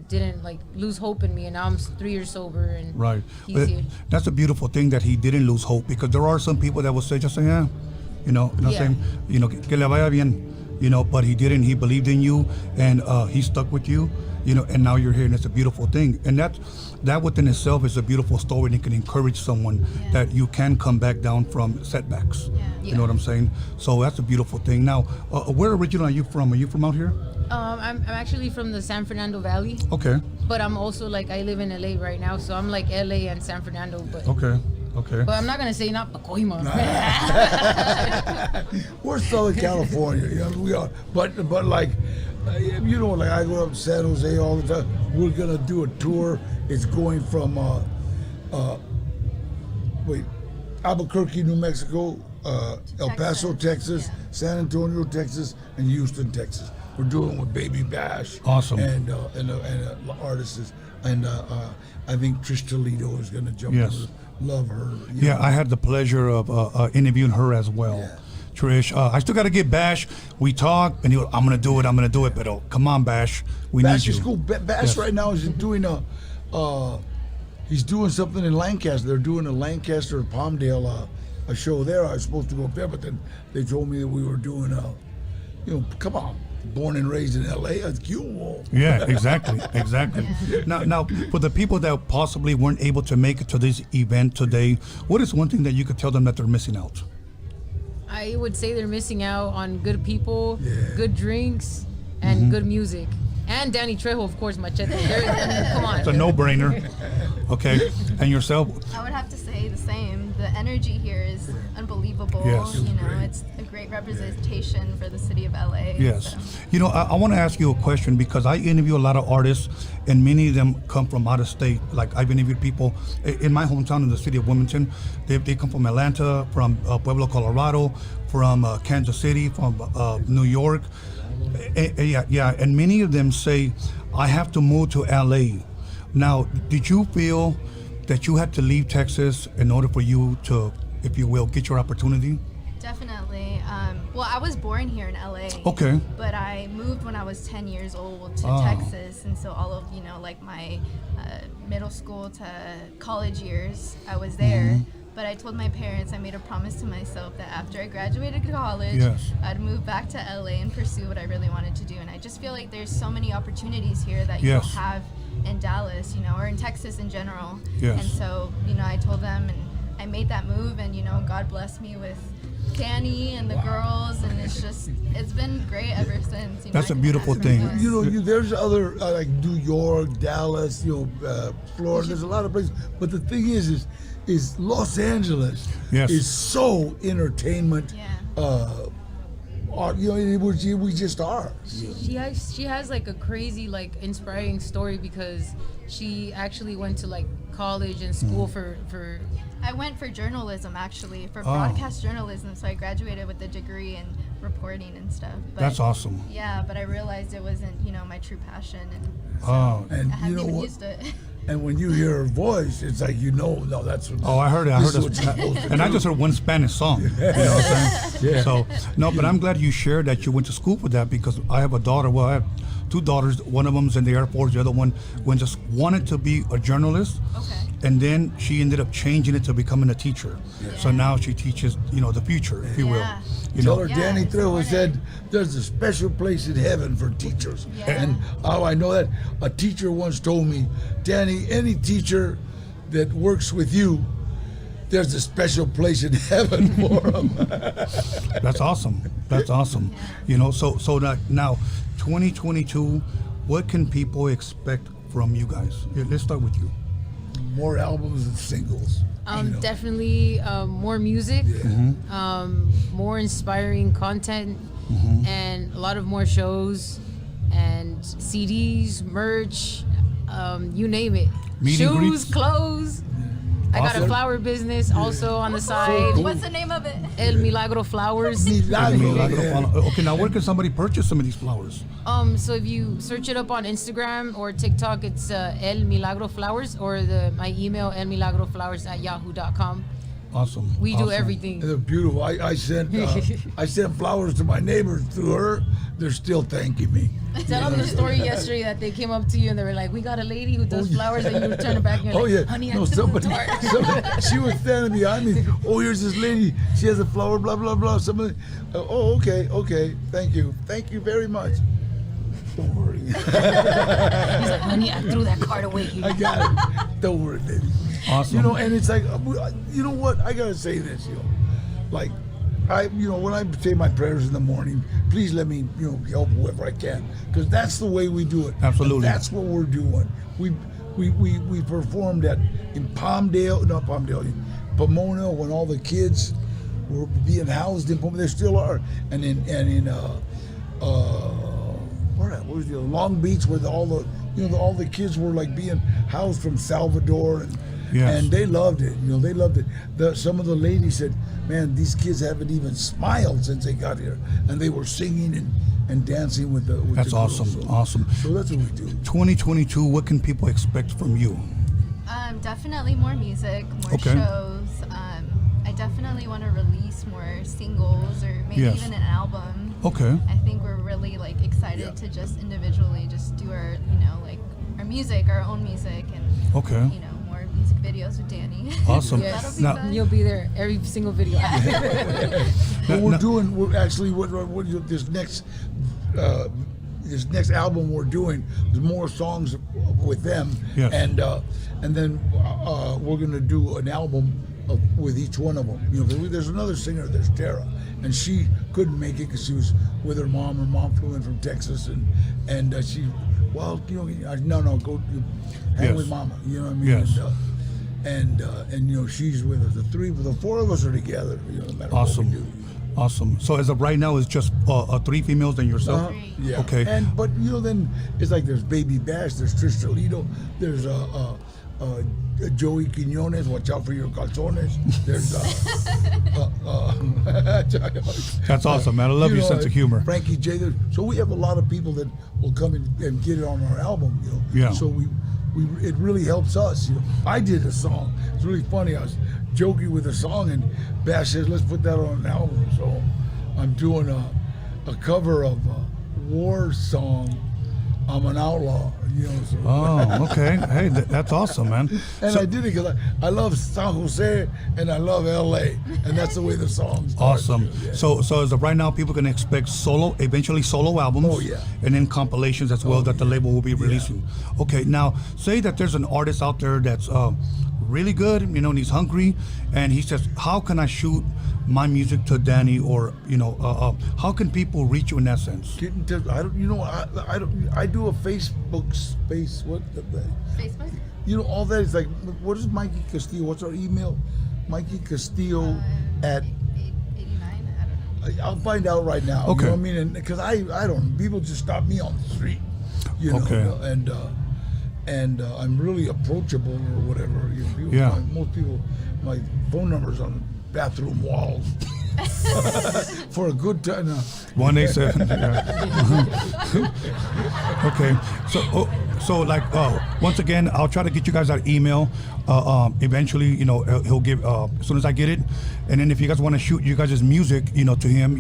didn't like lose hope in me, and now I'm 3 years sober, and right. He's here. That's a beautiful thing that he didn't lose hope, because there are some people that will say just saying, saying, que le vaya bien, but he didn't. He believed in you, and he stuck with you, you know, and now you're here, and it's a beautiful thing. And that within itself is a beautiful story, and it can encourage someone that you can come back down from setbacks. You know what I'm saying? So that's a beautiful thing. Now, where originally are you from? Are you from out here? I'm actually from the San Fernando Valley. Okay. But I'm also like, I live in LA right now, so I'm like LA and San Fernando. But Okay. But I'm not gonna say not Pacoima. We're Southern California, you know, we are. But like, you know, like I go up to San Jose all the time. We're gonna do a tour. It's going from Albuquerque, New Mexico, El Paso, Texas, San Antonio, Texas, and Houston, Texas. We're doing with Baby Bash. Awesome. And artists, and I think Trish Toledo is gonna jump in. Love her. Yeah, I had the pleasure of interviewing her as well. Trish, I still got to get Bash. We talk, and I'm gonna do it. But come on, Bash, we Bash need you. is cool. Bash right now is doing he's doing something in Lancaster. They're doing a Lancaster Palmdale a show there. I was supposed to go up there, but then they told me that we were doing come on. Born and raised in LA, that's cool. Yeah, exactly. Now, for the people that possibly weren't able to make it to this event today, what is one thing that you could tell them that they're missing out? I would say they're missing out on good people, good drinks, and good music. And Danny Trejo, of course, Machete. Come on. It's a no-brainer. Okay, and yourself? I would have to say the same. The energy here is unbelievable. Yes. You know, it's a great representation for the city of LA. Yes. So. You know, I want to ask you a question because I interview a lot of artists, and many of them come from out of state. Like I've interviewed people in my hometown in the city of Wilmington. They come from Atlanta, from Pueblo, Colorado, from Kansas City, from New York. And many of them say, I have to move to LA. Now, did you feel that you had to leave Texas in order for you to, if you will, get your opportunity? Definitely. Well, I was born here in LA. Okay. But I moved when I was 10 years old to Texas, and so all of, like my middle school to college years, I was there. But I told my parents, I made a promise to myself that after I graduated college, I'd move back to LA and pursue what I really wanted to do. And I just feel like there's so many opportunities here that you don't have in Dallas, or in Texas in general. And so, I told them, and I made that move, and, God blessed me with Danny and the girls, and it's been great ever since. That's a beautiful thing. There's other, like New York, Dallas, Florida, there's a lot of places. But the thing is Los Angeles is so entertainment. We just are. She has like a crazy, like inspiring story because she actually went to like college and school for I went for journalism, actually, for broadcast journalism. So I graduated with a degree in reporting and stuff. But, that's awesome. Yeah, but I realized it wasn't, my true passion, and so I hadn't even used it. And when you hear her voice, it's like no, that's what. I heard it. And I just heard one Spanish song. You know what I'm saying? So no, but I'm glad you shared that you went to school for that because I have a daughter. Well, I have two daughters. One of them's in the Air Force. The other one just wanted to be a journalist. Okay. And then she ended up changing it to becoming a teacher. Yeah. So now she teaches, the future, if you will. Tell her Danny Trejo said there's a special place in heaven for teachers. Yeah. And how I know that, a teacher once told me, Danny, any teacher that works with you, there's a special place in heaven for them. That's awesome. That's awesome. Yeah. So now 2022, what can people expect from you guys? Let's start with you. More albums and singles. Definitely more music, more inspiring content, and a lot of more shows and CDs, merch, you name it. Shoes, clothes. I got a flower business also on the side. What's the name of it? El Milagro Flowers. Okay, now where can somebody purchase some of these flowers? So if you search it up on Instagram or TikTok, it's El Milagro Flowers, or my email, elmilagroflowers@yahoo.com. Awesome. We do everything. They're beautiful. I sent flowers to my neighbors through her. They're still thanking me. Tell them the story yesterday that they came up to you and they were like, "We got a lady who does flowers," and you return it back and you're like, "Honey, somebody, she was standing behind me. Oh, here's this lady. She has a flower, blah blah blah. Somebody. Okay. Thank you very much. Don't worry. He's like, honey, I threw that card away. I got it. Don't worry, baby. Awesome. You know, and it's like, you know what? I gotta say this, like, when I say my prayers in the morning, please let me, help whoever I can, because that's the way we do it. Absolutely. And that's what we're doing. We performed in Pomona, when all the kids were being housed in Pomona. They still are, and in what was the Long Beach, where all the kids were like being housed from Salvador, and they loved it. They loved it. Some of the ladies said, "Man, these kids haven't even smiled since they got here," and they were singing and dancing with the. That's the awesome. girls. Awesome. So that's what we do. 2022. What can people expect from you? Definitely more music, more shows. I definitely want to release more singles or maybe even an album. Okay. I think we're really excited to just individually just do our our music, our own music, and more music videos with Danny. Awesome. Yes. That'll be fun. You'll be there every single video. We're actually this next album we're doing, there's more songs with them, and then we're gonna do an album with each one of them. There's another singer, there's Tara, and she couldn't make it because she was with her mom. Her mom flew in from Texas, and she, no, go hang with Mama. You know what I mean? Yes. And she's with us. The four of us are together. No matter Awesome. what we do. Awesome. So as of right now, it's just 3 females and yourself. Yeah. Okay. But then it's like there's Baby Bash, there's Trish Toledo, there's Joey Quinones. Watch out for your calzones. There's That's awesome, man. I love your sense of humor. Frankie J. So we have a lot of people that will come and get it on our album. Yeah. So it really helps us. I did a song. It's really funny. I was joking with a song, and Bash says, "Let's put that on an album." So I'm doing a cover of a war song. I'm an outlaw, So. Oh, okay. Hey, that's awesome, man. And I did it because I love San Jose and I love LA, and that's the way the song starts. Awesome. Yeah. So as of right now, people can expect eventually solo albums. Oh, yeah. And then compilations as well that the label will be releasing. Yeah. Okay, now say that there's an artist out there that's really good, and he's hungry, and he says, "How can I shoot my music to Danny?" Or how can people reach you in that sense? I do a Facebook space. What the Facebook? All that is like, what is Mikey Castillo? What's our email? Mikey Castillo at 89. I don't know. I'll find out right now. Okay. You know what I mean? Because I don't. People just stop me on the street. Okay. And I'm really approachable or whatever. Most people, my phone number's on the bathroom walls. For a good time. 187. Okay. So once again, I'll try to get you guys that email. Eventually, he'll give as soon as I get it. And then if you guys want to shoot you guys' music, to him,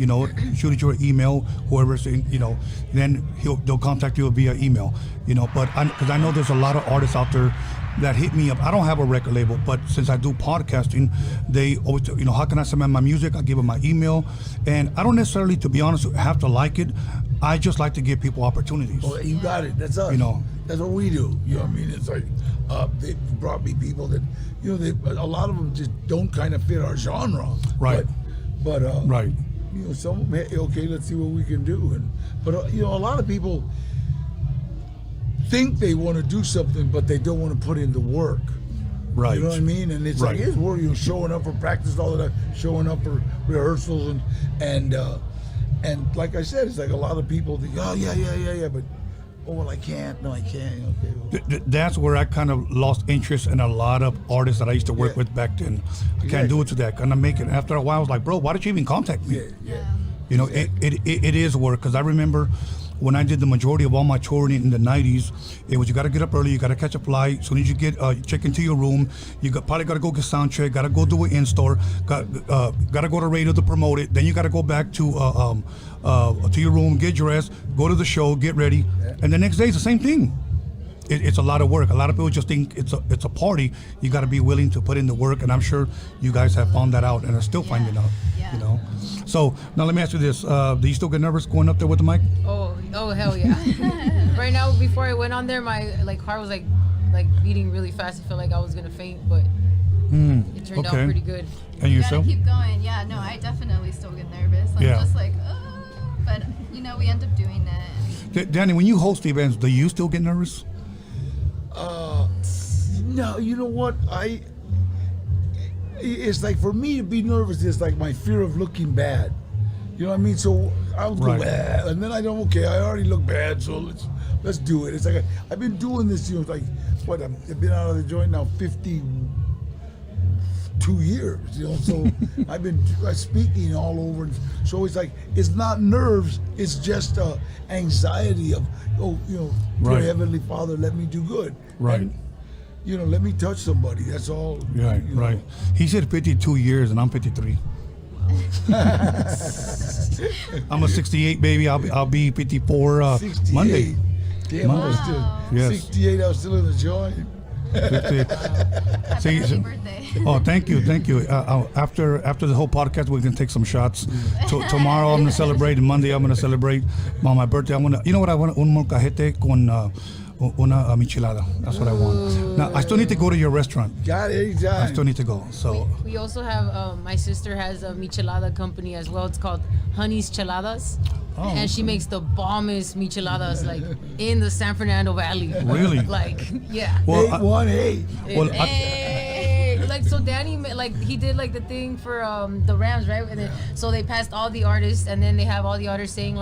shoot it your email, whoever's then they'll contact you via email. But because I know there's a lot of artists out there that hit me up. I don't have a record label, but since I do podcasting, they always, how can I submit my music? I give them my email, and I don't necessarily, to be honest, have to like it. I just like to give people opportunities. Oh, you got it. That's us. That's what we do. You know what I mean? It's like they brought me people that, a lot of them just don't kind of fit our genre. Right. But right. Some of them, hey, okay, let's see what we can do. But a lot of people think they want to do something, but they don't want to put in the work. Right. You know what I mean? And it's like, it's work. Showing up for practice all the time, showing up for rehearsals, and like I said, it's like a lot of people think, oh yeah, but well, I can't. No, I can't. Okay. That's where I kind of lost interest in a lot of artists that I used to work with back then. I can't do it to that. Gonna make it. After a while, I was like, bro, why did you even contact me? Yeah. It is work, because I remember when I did the majority of all my touring in the 90s, it was you got to get up early, you got to catch a flight. As soon as you check into your room, probably got to go get sound check, got to go do an in-store, got to go to radio to promote it. Then you got to go back to your room, get dressed, go to the show, get ready, and the next day it's the same thing. it's a lot of work. A lot of people just think it's a party. You got to be willing to put in the work, and I'm sure you guys have found that out and are still finding out. You know. So now let me ask you this: do you still get nervous going up there with the mic? Oh hell yeah! Right now, before I went on there, my heart was like beating really fast. I felt like I was gonna faint, but it turned out pretty good. And you yourself? Gotta keep going. Yeah, no, I definitely still get nervous. I'm just like, but we end up doing it. Danny, when you host events, do you still get nervous? No, you know what? It's like for me to be nervous is like my fear of looking bad. You know what I mean? So I'll go bad, and then I don't. Okay, I already look bad, so let's do it. It's like I've been doing this. Like what? I've been out of the joint now 52 years. So I've been speaking all over. So it's like it's not nerves. It's just anxiety of dear Heavenly Father, let me do good. Right. And, let me touch somebody. That's all. Right. He said 52 years, and I'm 53. I'm a 68 baby. I'll be 54 Monday. Damn, I was still 68. I was still in the joint. Happy birthday. Oh, thank you. After the whole podcast, we can take some shots. Tomorrow I'm gonna celebrate, and Monday I'm gonna celebrate on my birthday. I want un molcajete con una michelada. That's what I want. Now I still need to go to your restaurant. Got it, anytime. I still need to go. So we also have my sister has a michelada company as well. It's called Honey's Cheladas. Oh, and she makes the bombest micheladas in the San Fernando Valley. Really? Yeah. Well, so Danny he did the thing for the Rams, right? And then so they passed all the artists, and then they have all the artists saying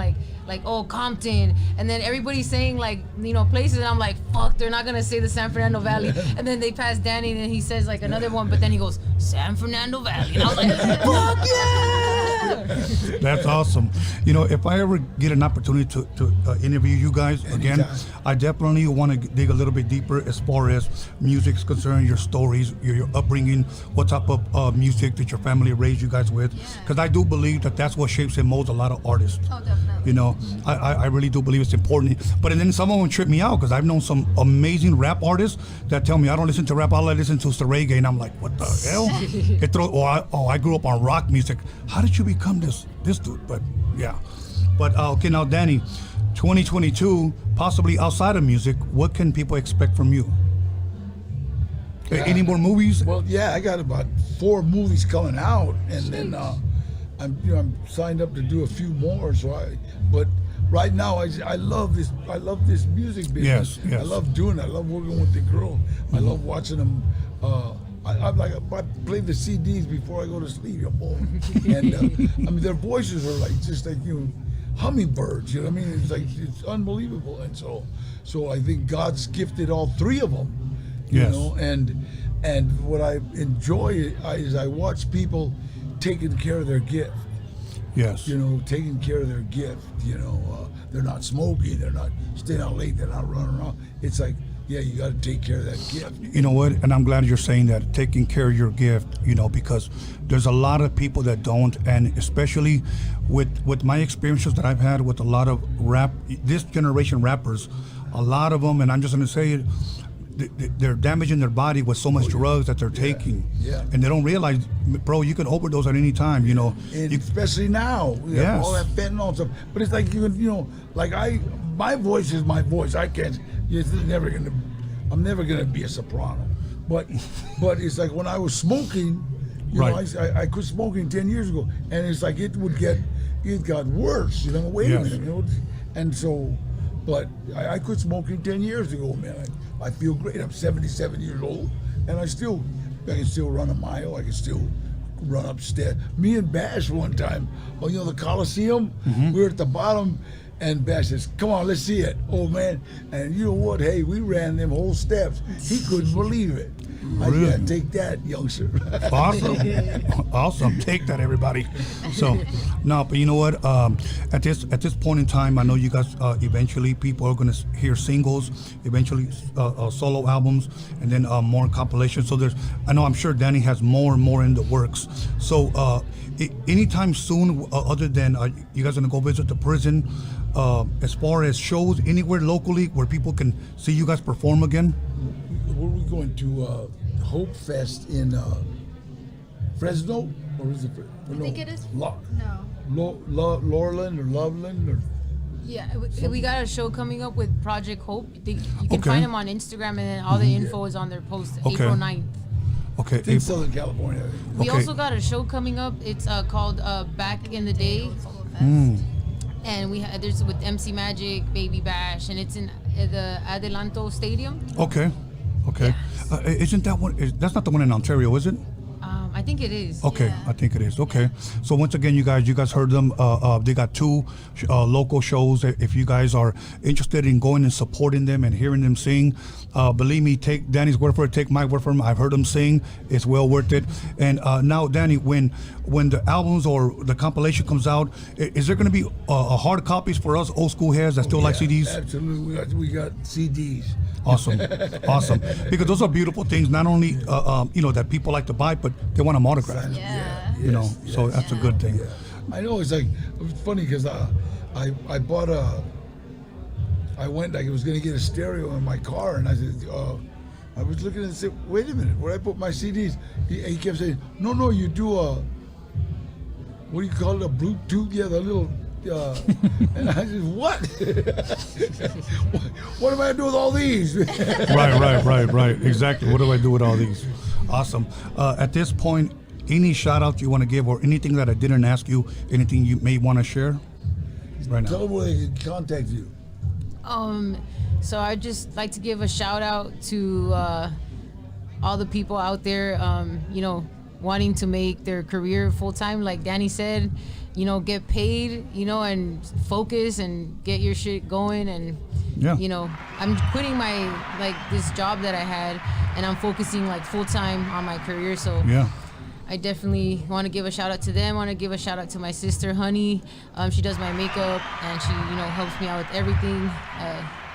oh, Compton, and then everybody's saying places, and I'm like, fuck, they're not gonna say the San Fernando Valley. And then they pass Danny, and then he says another one, but then he goes San Fernando Valley, and I was like, fuck yeah! That's awesome. If I ever get an opportunity to interview you guys again, I definitely want to dig a little bit deeper as far as music's concerned, your stories, your upbringing, what type of music that your family raised you guys with, because I do believe that that's what shapes and molds a lot of artists. Oh, definitely. I really do believe it's important. But then some of them trip me out, because I've known some amazing rap artists that tell me I don't listen to rap, all I listen to is the reggae, and I'm like, what the hell? I grew up on rock music. How did you become this dude? But yeah. But okay, now Danny, 2022, possibly outside of music, what can people expect from you? Any more movies? Well, yeah, I got about 4 movies coming out, and then I'm signed up to do a few more. But right now I love this music business. Yes. I love doing it. I love working with the girl. I love watching them. I play the CDs before I go to sleep. And their voices are just hummingbirds. You know what I mean? It's unbelievable. And so I think God's gifted all 3 of them. And what I enjoy is I watch people taking care of their gift. Yes. Taking care of their gift. They're not smoking. They're not staying out late. They're not running around. It's like, yeah, you got to take care of that gift. You know what? And I'm glad you're saying that, taking care of your gift, because there's a lot of people that don't, and especially with my experiences that I've had with a lot of this generation rappers, a lot of them, and I'm just going to say it, they're damaging their body with so much drugs that they're taking. Yeah. And they don't realize, bro, you can overdose at any time, And especially now, yes. All that fentanyl and stuff. But it's like, my voice is my voice. I can't, I'm never gonna be a soprano. But it's like when I was smoking, I quit smoking 10 years ago, and it's like it got worse. Wait a minute, and so. But I quit smoking 10 years ago, man. I feel great. I'm 77 years old, and I can still run a mile. I can still run upstairs. Me and Bash one time, the Coliseum, we were at the bottom, and Bash says, come on, let's see it. Oh, man. And you know what? Hey, we ran them whole steps. He couldn't believe it. Really? I gotta take that, youngster. Awesome. Take that, everybody. So, no, but you know what? At this point in time, I know you guys. Eventually, people are gonna hear singles. Eventually, solo albums, and then more compilations. So I'm sure Danny has more and more in the works. So, anytime soon, other than you guys gonna go visit the prison, as far as shows anywhere locally where people can see you guys perform again? Where are we going to? Hope Fest in Fresno, or is it? I think it is. Loreland or Loveland or. Yeah, we got a show coming up with Project Hope. You can find them on Instagram, and then all the info is on their post. April 9th. Okay, in Southern California. We also got a show coming up. It's called Back in the Day. And there's with MC Magic, Baby Bash, and it's in the Adelanto Stadium. Okay. Isn't that one? That's not the one in Ontario, is it? I think it is. Okay, yeah. I think it is. Okay, so once again, you guys heard them. They got 2 local shows. If you guys are interested in going and supporting them and hearing them sing, believe me, take Danny's word for it. Take my word for it. I've heard them sing. It's well worth it. And now, Danny, when the albums or the compilation comes out, is there going to be hard copies for us old school heads that still like CDs? Absolutely, we got CDs. Awesome, because those are beautiful things. Not only that people like to buy, but they want them autographed. So that's a good thing. Yeah. I know it's funny because I bought I went, I was going to get a stereo in my car, and I said, I was looking and said, wait a minute, where I put my CDs? He kept saying, no, you do what do you call it, a Bluetooth? Yeah, the little, and I said, what? What am I going to do with all these? Right. Exactly. What do I do with all these? Awesome. At this point, any shout out you want to give or anything that I didn't ask you, anything you may want to share right now? Tell them where they can contact you. So I'd just like to give a shout out to all the people out there, wanting to make their career full time. Like Danny said, get paid, and focus and get your shit going. And, I'm quitting my, this job that I had, and I'm focusing full time on my career. So I definitely want to give a shout out to them. I want to give a shout out to my sister, Honey. She does my makeup, and she, helps me out with everything.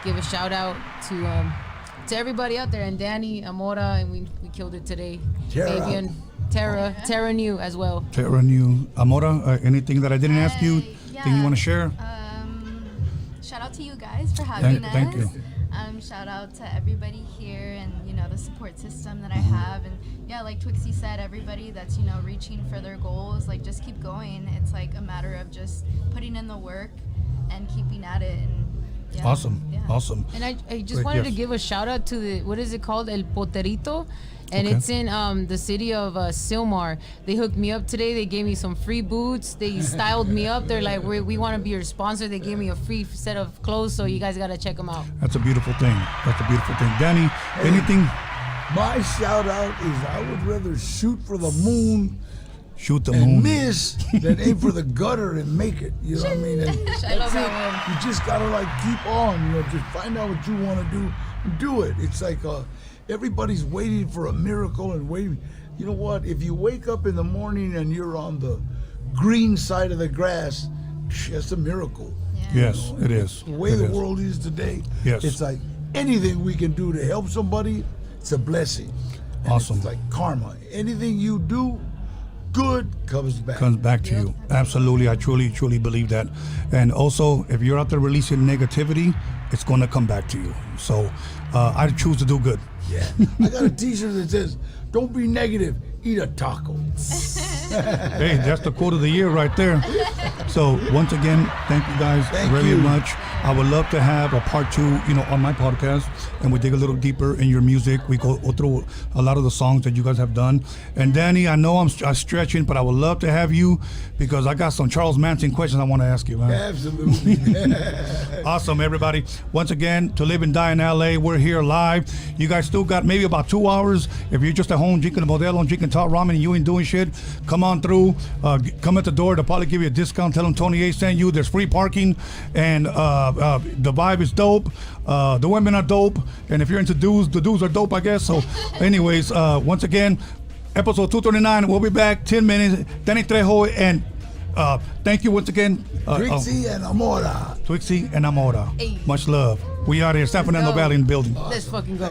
Give a shout out to everybody out there, and Danny, Amora, and we killed it today. Fabian, Tara New as well. Tara New. Amora, anything that I didn't ask you, thing you want to share? Shout out to you guys for having us. Thank you. Shout out to everybody here and, the support system that I have. And like Twixie said, everybody that's, reaching for their goals, just keep going. It's a matter of just putting in the work and keeping at it. And Awesome. And I just wanted to give a shout out to the, what is it called? El Poterito. And it's in the city of Silmar. They hooked me up today. They gave me some free boots. They styled me up. They're like, we want to be your sponsor. They gave me a free set of clothes, so you guys got to check them out. That's a beautiful thing. Danny, anything? My shout out is I would rather shoot for the moon and miss than aim for the gutter and make it. You know what I mean? And I love that one. You just got to keep on. Just find out what you want to do and do it. It's everybody's waiting for a miracle and waiting. You know what? If you wake up in the morning and you're on the green side of the grass, that's a miracle. Yes, it is. The way the world is today, it's anything we can do to help somebody, it's a blessing. And awesome. It's like karma. Anything you do, good comes back to you. Absolutely. I truly believe that. And also, if you're out there releasing negativity, it's going to come back to you. So I choose to do good. Yeah. I got a t-shirt that says, don't be negative, eat a taco. Hey, that's the quote of the year right there. So once again, thank you guys very much. I would love to have a part 2, on my podcast, and we dig a little deeper in your music. We go through a lot of the songs that you guys have done. And Danny, I know I'm stretching, but I would love to have you because I got some Charles Manson questions I want to ask you, man. Absolutely. Awesome, everybody. Once again, To Live and Die in LA, we're here live. You guys still got maybe about 2 hours. If you're just at home drinking a Modelo and drinking top ramen and you ain't doing shit, come on through. Come at the door. They'll probably give you a discount. Tell them Tony A sent you. There's free parking, and the vibe is dope. The women are dope, and if you're into dudes, the dudes are dope, I guess. So, anyways, once again, episode 239. We'll be back 10 minutes. Danny Trejo, and thank you once again. Twixie and Amora. Twixie and Amora. Hey. Much love. We out here, San Fernando Valley in the building. Let's fucking go.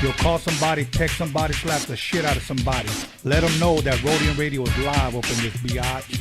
You'll call somebody, text somebody, slap the shit out of somebody. Let them know that Roadium Radio is live up in this biatch.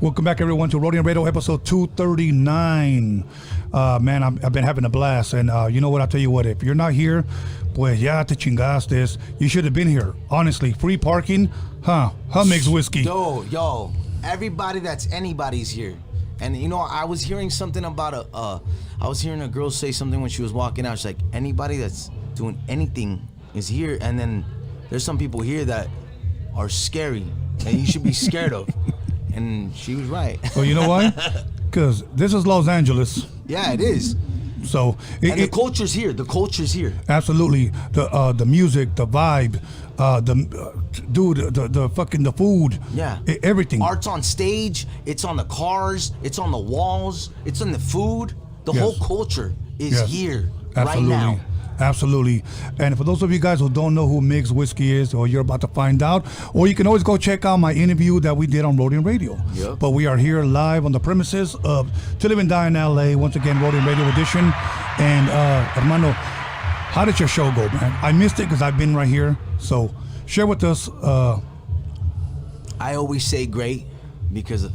Welcome back, everyone, to Roadium Radio, episode 239. Man, I've been having a blast, and you know what? I'll tell you what. If you're not here, pues ya te chingaste. You should have been here. Honestly, free parking, huh? Mixed whiskey. Yo, everybody that's anybody's here. And you know, I was hearing something about I was hearing a girl say something when she was walking out. She's like, anybody that's doing anything is here. And then there's some people here that are scary and you should be scared of. And she was right. Well, you know why? Because this is Los Angeles. Yeah, it is. So the culture's here. The culture's here. Absolutely. The music, the vibe, the fucking the food. Yeah. Everything. Art's on stage. It's on the cars. It's on the walls. It's on the food. The whole culture is here right now. Absolutely. And for those of you guys who don't know who Mixed Whiskey is, or you're about to find out, or you can always go check out my interview that we did on Roadium Radio. Yep. But we are here live on the premises of To Live and Die in LA, once again, Roadium Radio edition. And hermano, how did your show go, man? I missed it because I've been right here. So share with us. I always say great because of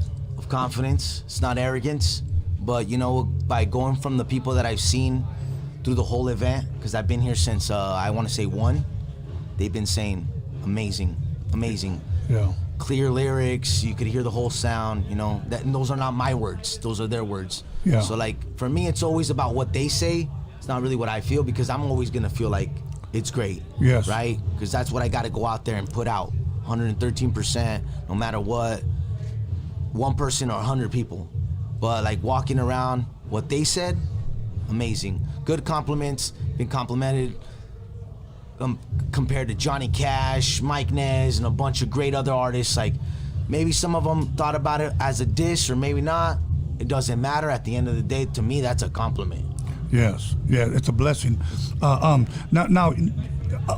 confidence. It's not arrogance. But, you know, by going from the people that I've seen through the whole event, because I've been here since I want to say 1, they've been saying amazing. Yeah. Clear lyrics, you could hear the whole sound, you know, and those are not my words, those are their words. Yeah. So like for me, it's always about what they say. It's not really what I feel, because I'm always gonna feel like it's great. Yes. Right? Because that's what I gotta go out there and put out. 113%, no matter what, one person or 100 people. But like walking around, what they said, amazing. Good compliments, been complimented compared to Johnny Cash, Mike Nez, and a bunch of great other artists. Like maybe some of them thought about it as a diss or maybe not. It doesn't matter. At the end of the day, to me, that's a compliment. Yes, yeah, it's a blessing. Now,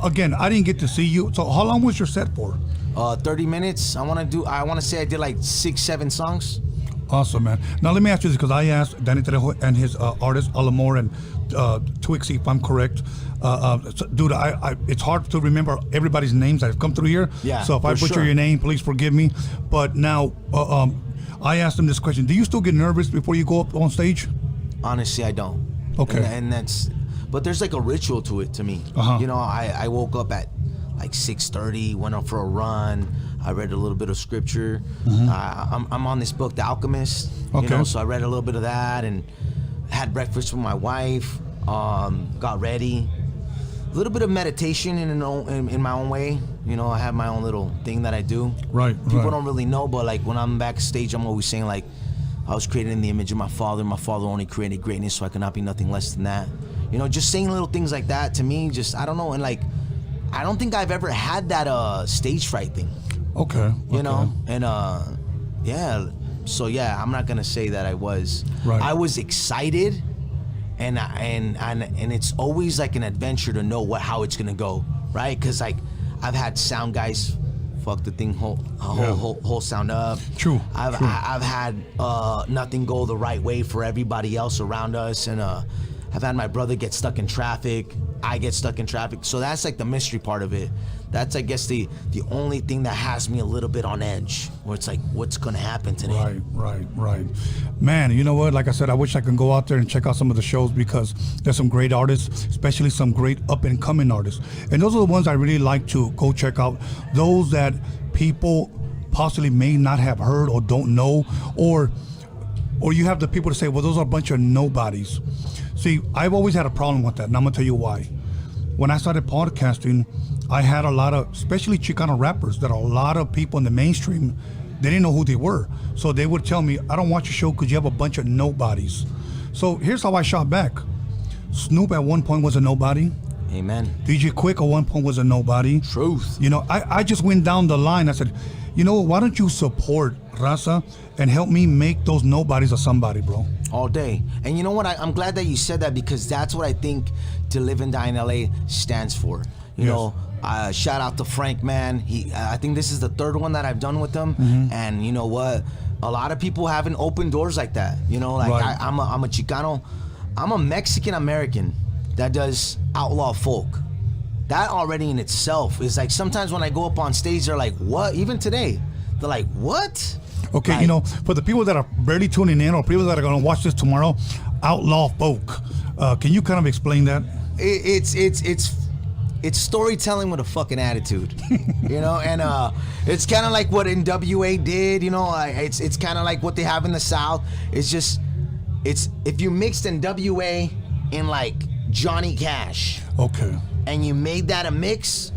again, I didn't get to see you. So how long was your set for? 30 minutes. I want to say I did like 6-7 songs. Awesome, man. Now let me ask you this, because I asked Danny Trejo and his artist Alamore and Twixie, if I'm correct. Dude, it's hard to remember everybody's names that have come through here. Yeah. So if I butcher your name, please forgive me. But now, I asked them this question: do you still get nervous before you go up on stage? Honestly, I don't. Okay. And that's, but there's like a ritual to it to me. Uh-huh. You know, I woke up at like 6:30, went out for a run. I read a little bit of scripture. Mm-hmm. I'm on this book, The Alchemist. Okay. You know, so I read a little bit of that and had breakfast with my wife. Got ready. A little bit of meditation in my own way. You know, I have my own little thing that I do. Right. People don't really know, but like when I'm backstage, I'm always saying like, I was created in the image of my father. My father only created greatness, so I cannot be nothing less than that. You know, just saying little things like that to me, just I don't know, and like I don't think I've ever had that stage fright thing. Okay. You know, and yeah. So yeah, I'm not gonna say that I was. Right. I was excited, and it's always like an adventure to know how it's gonna go, right? Because like I've had sound guys fuck the thing whole sound up. True. I've had nothing go the right way for everybody else around us, and I've had my brother get stuck in traffic. I get stuck in traffic. So that's like the mystery part of it. That's, I guess, the only thing that has me a little bit on edge, where it's like, what's gonna happen today? Right. Man, you know what? Like I said, I wish I could go out there and check out some of the shows, because there's some great artists, especially some great up and coming artists. And those are the ones I really like to go check out. Those that people possibly may not have heard or don't know, or you have the people to say, well, those are a bunch of nobodies. See, I've always had a problem with that, and I'm gonna tell you why. When I started podcasting, I had a lot of, especially Chicano rappers, that a lot of people in the mainstream, they didn't know who they were. So they would tell me, I don't watch your show because you have a bunch of nobodies. So here's how I shot back. Snoop at one point was a nobody. Amen. DJ Quick at one point was a nobody. Truth. You know, I just went down the line. I said, you know, why don't you support Raza and help me make those nobodies a somebody, bro? All day. And you know what? I'm glad that you said that, because that's what I think To Live and Die in LA stands for. You know, shout out to Frank, man. I think this is the 3rd one that I've done with him. Mm-hmm. And you know what? A lot of people haven't opened doors like that. You know, like Right. I'm a Chicano. I'm a Mexican American that does outlaw folk. That already in itself is like, sometimes when I go up on stage, they're like, what? Even today, they're like, what? Okay, Like, you know, for the people that are barely tuning in or people that are going to watch this tomorrow, outlaw folk. Can you kind of explain that? It's storytelling with a fucking attitude, you know, and it's kind of like what NWA did, you know. It's kind of like what they have in the South. It's if you mixed NWA in like Johnny Cash, okay, and you made that a mix,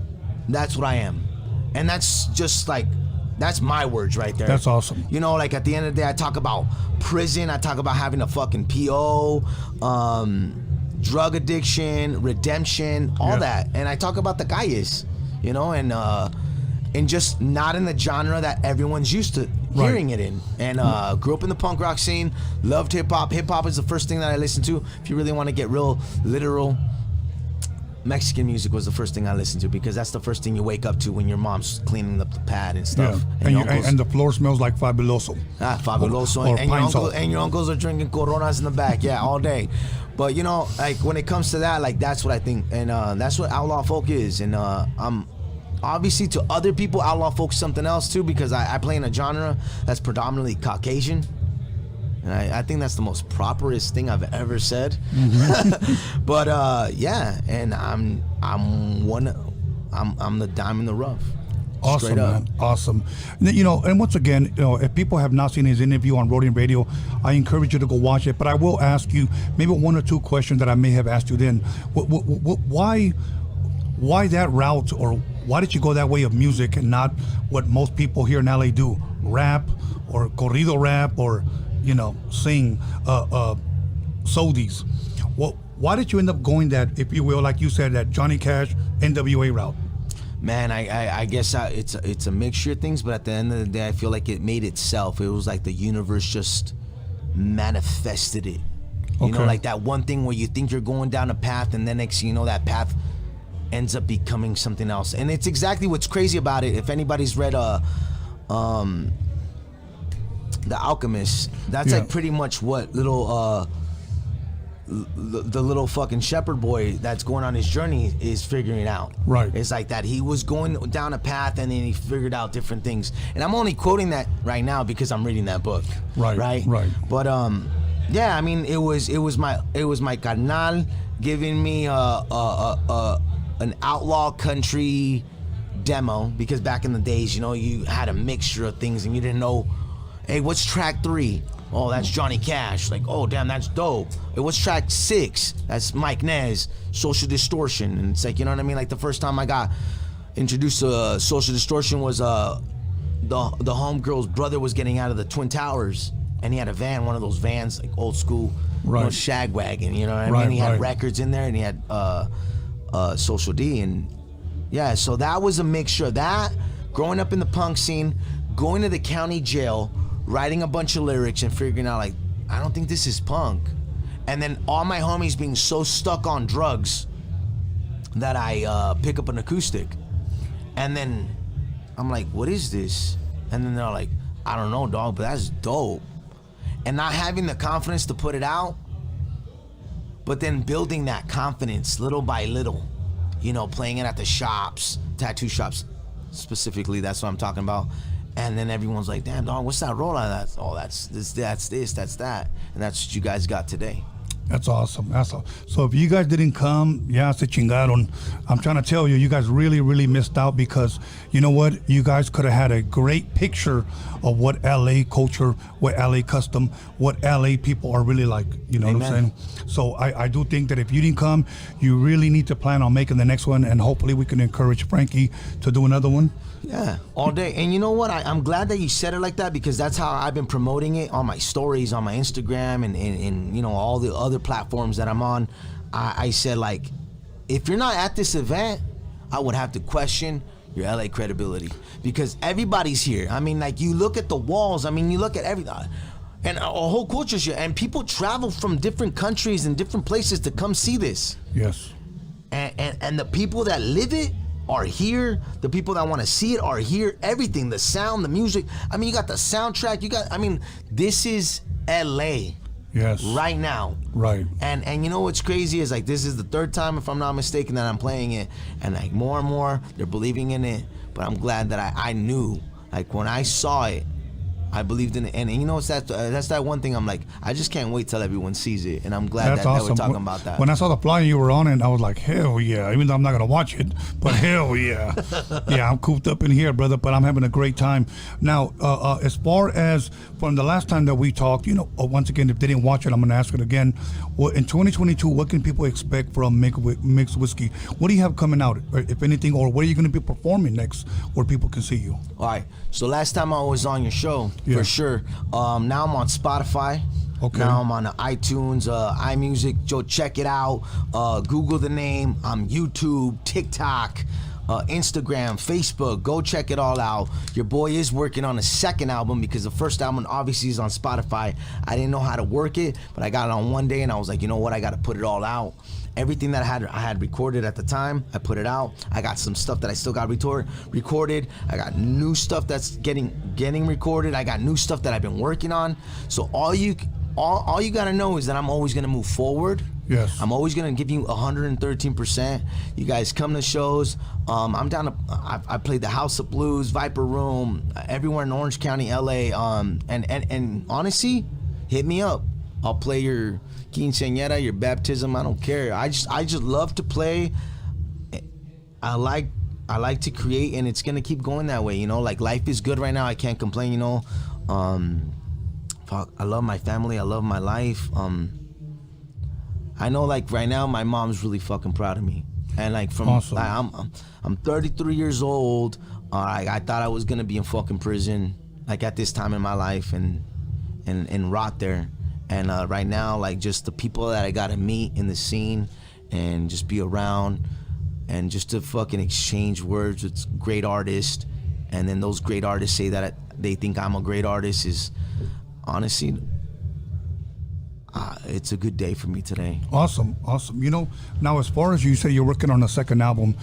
that's what I am, and that's just like. That's my words right there. That's awesome. You know, like at the end of the day, I talk about prison. I talk about having a fucking PO, drug addiction, redemption, all that. And I talk about the calles, you know, and just not in the genre that everyone's used to hearing it in. And grew up in the punk rock scene, loved hip hop. Hip hop is the first thing that I listened to. If you really want to get real literal, Mexican music was the first thing I listened to because that's the first thing you wake up to when your mom's cleaning up the pad and stuff. Yeah. And the floor smells like Fabuloso. Fabuloso. And your uncles are drinking Coronas in the back, all day. But you know, like when it comes to that, like that's what I think, and that's what outlaw folk is. And I'm obviously to other people, outlaw folk's something else too because I play in a genre that's predominantly Caucasian. And I think that's the most properest thing I've ever said. Mm-hmm. But and I'm the dime in the rough. Awesome, man. Awesome. You know, and once again, you know, if people have not seen his interview on Roadium Radio, I encourage you to go watch it. But I will ask you maybe one or two questions that I may have asked you then. Why that route, or why did you go that way of music and not what most people here in LA do, rap or corrido rap or you know, sing souldies? Well, why did you end up going that, if you will, like you said, that Johnny Cash NWA route? Man, I guess it's a mixture of things, but at the end of the day, I feel like it made itself. It was like the universe just manifested it. You know, like that one thing where you think you're going down a path, and then next thing you know, that path ends up becoming something else. And it's exactly what's crazy about it. If anybody's read The Alchemist, that's like pretty much what the little fucking shepherd boy that's going on his journey is figuring out. Right. It's like that he was going down a path and then he figured out different things. And I'm only quoting that right now because I'm reading that book. Right. But yeah, I mean, it was my carnal giving me an outlaw country demo, because back in the days, you know, you had a mixture of things and you didn't know, hey, what's track 3? Oh, that's Johnny Cash. Like, oh, damn, that's dope. Hey, what's track 6? That's Mike Nez, Social Distortion. And it's like, you know what I mean? Like the first time I got introduced to Social Distortion was the homegirl's brother was getting out of the Twin Towers, and he had a van, one of those vans, like old school, you know, shag wagon, you know what I mean? He had records in there, and he had Social D, and yeah, so that was a mixture of that, growing up in the punk scene, going to the county jail, writing a bunch of lyrics and figuring out, like, I don't think this is punk. And then all my homies being so stuck on drugs that I pick up an acoustic. And then I'm like, what is this? And then they're like, I don't know, dog, but that's dope. And not having the confidence to put it out, but then building that confidence little by little. You know, playing it at the shops, tattoo shops specifically, that's what I'm talking about. And then everyone's like, damn, dog, what's that roll out of that? Oh, that's this, that's that. And that's what you guys got today. That's awesome. So if you guys didn't come, se chingaron. I'm trying to tell you, you guys really, really missed out, because you know what? You guys could have had a great picture of what LA culture, what LA custom, what LA people are really like. You know Amen. What I'm saying? So I do think that if you didn't come, you really need to plan on making the next one, and hopefully we can encourage Frankie to do another one. Yeah, all day. And you know what? I'm glad that you said it like that, because that's how I've been promoting it on my stories, on my Instagram, and you know, all the other platforms that I'm on. I said, like, if you're not at this event, I would have to question your LA credibility, because everybody's here. I mean, like, you look at the walls. I mean, you look at everything. And a whole culture's here. And people travel from different countries and different places to come see this. Yes. And the people that live it are here. The people that want to see it are here. Everything, the sound, the music. I mean, you got the soundtrack. This is LA. Yes. Right now. Right. And you know what's crazy is, like, this is the third time, if I'm not mistaken, that I'm playing it. And like more and more, they're believing in it. But I'm glad that I knew, like, when I saw it, I believed in it, and you know, it's that's that one thing. I'm like, I just can't wait till everyone sees it, and I'm glad that awesome. we're talking about that. When I saw the flyer you were on it, I was like, hell yeah! Even though I'm not gonna watch it, but hell yeah, yeah, I'm cooped up in here, brother. But I'm having a great time. Now, as far as from the last time that we talked, you know, once again, if they didn't watch it, I'm gonna ask it again. Well, in 2022, what can people expect from Mixed Whiskey? What do you have coming out, if anything, or where are you gonna be performing next, where people can see you? All right. So last time I was on your show, for sure. Now I'm on Spotify. Okay. Now I'm on iTunes, iMusic. Joe, check it out. Google the name. I'm YouTube, TikTok, Instagram, Facebook. Go check it all out. Your boy is working on a second album because the first album obviously is on Spotify. I didn't know how to work it, but I got it on one day and I was like, you know what? I got to put it all out. Everything that I had recorded at the time, I put it out. I got some stuff that I still got recorded. I got new stuff that's getting recorded. I got new stuff that I've been working on. So all you gotta know is that I'm always gonna move forward. Yes. I'm always gonna give you 113%. You guys come to shows. I'm down to. I played the House of Blues, Viper Room, everywhere in Orange County, LA. And honestly, hit me up. I'll play your quinceañera, your baptism. I don't care. I just love to play. I like to create, and it's gonna keep going that way. You know, like life is good right now. I can't complain. You know, fuck. I love my family. I love my life. I know, like right now, my mom's really fucking proud of me. And like from awesome. I'm 33 years old. I thought I was gonna be in fucking prison, like at this time in my life, and rot there. And right now, like just the people that I gotta meet in the scene and just be around and just to fucking exchange words with great artists, and then those great artists say that they think I'm a great artist is honestly, it's a good day for me today. Awesome. You know, now as far as you say you're working on a second album,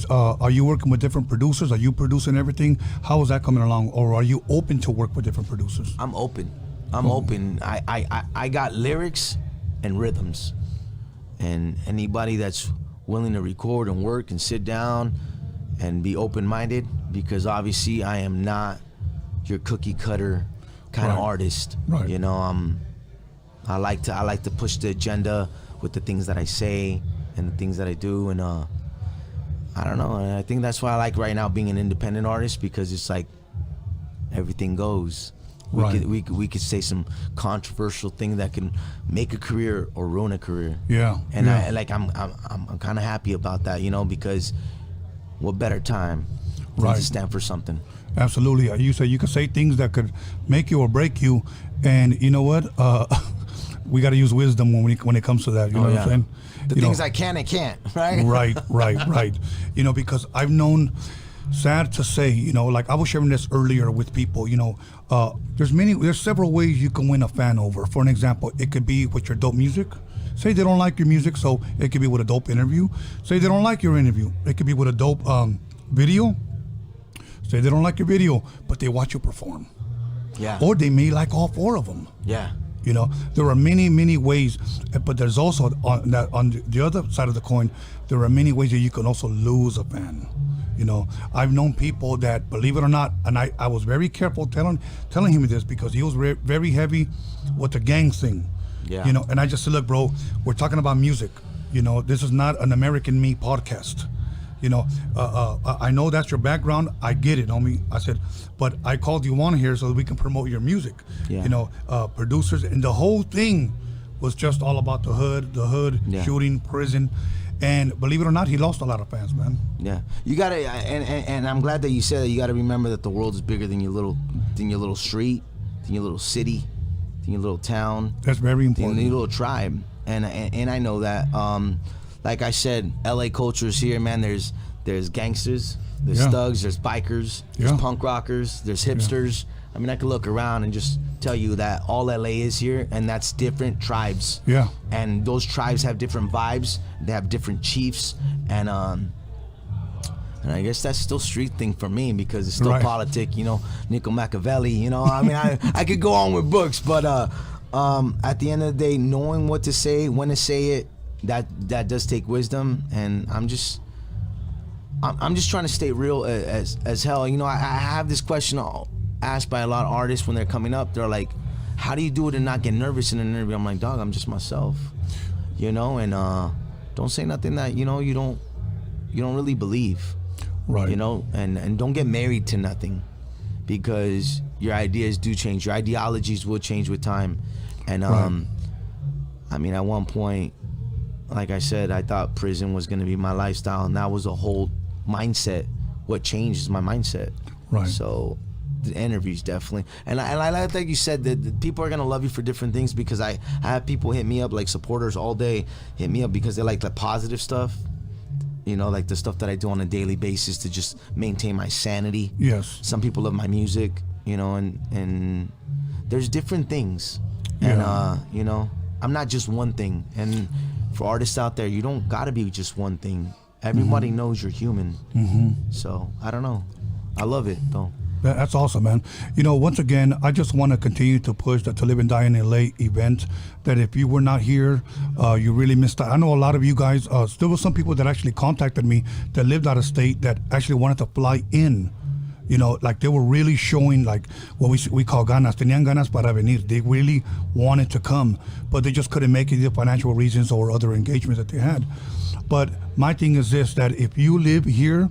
are you working with different producers? Are you producing everything? How is that coming along? Or are you open to work with different producers? I'm open. I got lyrics and rhythms, and anybody that's willing to record and work and sit down and be open-minded, because obviously I am not your cookie cutter kind of artist. Right. You know, I like to push the agenda with the things that I say and the things that I do, and I don't know. I think that's why I like right now being an independent artist, because it's like everything goes. We could say some controversial thing that can make a career or ruin a career. Yeah. And I'm kind of happy about that, you know, because what better time to stand for something. Absolutely. You say you can say things that could make you or break you, and you know what? We got to use wisdom when it comes to that. You know what I'm saying? The things I can and can't, right? Right. You know, because I've known. Sad to say, you know, like I was sharing this earlier with people, you know, there's several ways you can win a fan over. For an example, it could be with your dope music. Say they don't like your music, so it could be with a dope interview. Say they don't like your interview, it could be with a dope video. Say they don't like your video, but they watch you perform. Yeah. Or they may like all four of them. Yeah. You know, there are many ways, but there's also on the other side of the coin, there are many ways that you can also lose a fan. You know, I've known people that, believe it or not, and I was very careful telling him this, because he was very heavy with the gang thing. Yeah. You know, and I just said, look, bro, we're talking about music. You know, this is not an American Me podcast. You know, I know that's your background. I get it, homie. I said, but I called you on here so that we can promote your music. Yeah. You know, producers, and the whole thing was just all about the hood, shooting, prison. And believe it or not, he lost a lot of fans, man. Yeah, you gotta, and I'm glad that you said that. You gotta remember that the world is bigger than your little street, than your little city, than your little town. That's very important. Than your little tribe, and I know that. Like I said, LA culture is here, man. There's gangsters, there's thugs, there's bikers, there's punk rockers, there's hipsters. I mean, I could look around and just tell you that all LA is here, and that's different tribes. Yeah. And those tribes have different vibes. They have different chiefs, and I guess that's still street thing for me, because it's still politic. You know, Nico Machiavelli. You know, I mean, I could go on with books, but at the end of the day, knowing what to say, when to say it, that does take wisdom, and I'm just trying to stay real as hell. You know, I have this question asked by a lot of artists when they're coming up. They're like, "How do you do it and not get nervous in an interview?" I'm like, "Dog, I'm just myself, you know, and don't say nothing that you don't really believe, right? You know, and don't get married to nothing, because your ideas do change. Your ideologies will change with time, and I mean, at one point, like I said, I thought prison was gonna be my lifestyle, and that was a whole mindset. What changed is my mindset, right? So the interviews definitely, and I like you said that people are gonna love you for different things, because I have people hit me up, like supporters all day hit me up because they like the positive stuff, you know, like the stuff that I do on a daily basis to just maintain my sanity. Yes. Some people love my music, you know, and there's different things, and you know, I'm not just one thing. And for artists out there, you don't gotta be just one thing. Everybody knows you're human. So I don't know, I love it though. That's awesome, man. You know, once again, I just want to continue to push that To Live and Die in LA event, that if you were not here, you really missed out. I know a lot of you guys, there were some people that actually contacted me that lived out of state that actually wanted to fly in. You know, like they were really showing like what we call ganas, tenían ganas para venir. They really wanted to come, but they just couldn't make it due to financial reasons or other engagements that they had. But my thing is this, that if you live here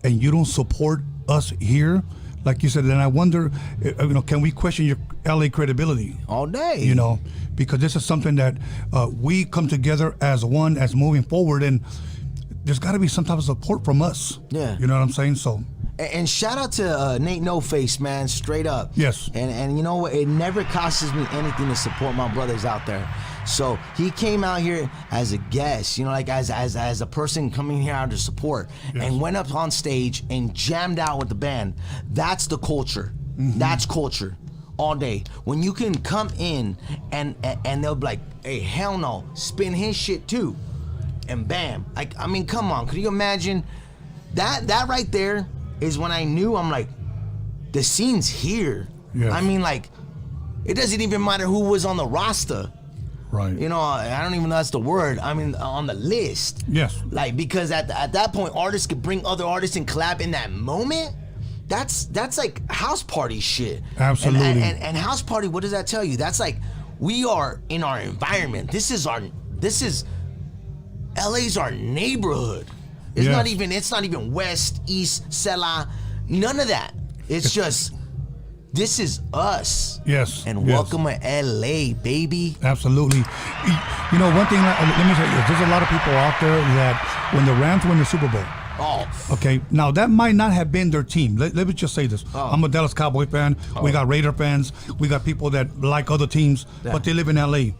and you don't support us here, like you said, then I wonder, you know, can we question your LA credibility? All day. You know, because this is something that we come together as one, as moving forward, and there's got to be some type of support from us. Yeah. You know what I'm saying? So. And shout out to Nate No Face, man, straight up. Yes. And you know what? It never costs me anything to support my brothers out there. So he came out here as a guest, you know, like as a person coming here out to support, and went up on stage and jammed out with the band. That's the culture. That's culture all day. When you can come in and they'll be like, "Hey, hell no, spin his shit too," and bam. Like, I mean, come on, could you imagine that right there? Is when I knew, I'm like, the scene's here. Yes. I mean, like, it doesn't even matter who was on the roster. Right. You know, I don't even know that's the word. I mean, on the list. Yes. Like, because at that point, artists could bring other artists and collab in that moment. That's like house party shit. Absolutely. And house party, what does that tell you? That's like, we are in our environment. This is LA's our neighborhood. It's not even west, east, Sela, none of that. It's just, this is us. Yes. And welcome to LA, baby. Absolutely. You know, one thing, let me say this, there's a lot of people out there that when the Rams win the Super Bowl, okay, now that might not have been their team. Let me just say this. I'm a Dallas Cowboy fan. We got Raider fans. We got people that like other teams, but they live in LA.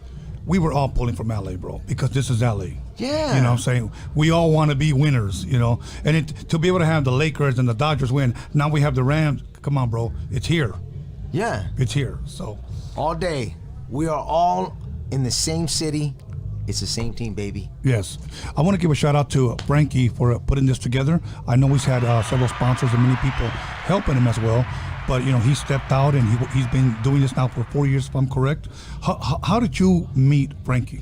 We were all pulling from LA, bro, because this is LA. Yeah. You know what I'm saying? We all want to be winners, you know? And to be able to have the Lakers and the Dodgers win, now we have the Rams. Come on, bro. It's here. Yeah. It's here, so. All day. We are all in the same city. It's the same team, baby. Yes. I want to give a shout out to Frankie for putting this together. I know he's had several sponsors and many people helping him as well. But, you know, he stepped out and he's been doing this now for 4 years, if I'm correct. How did you meet Frankie?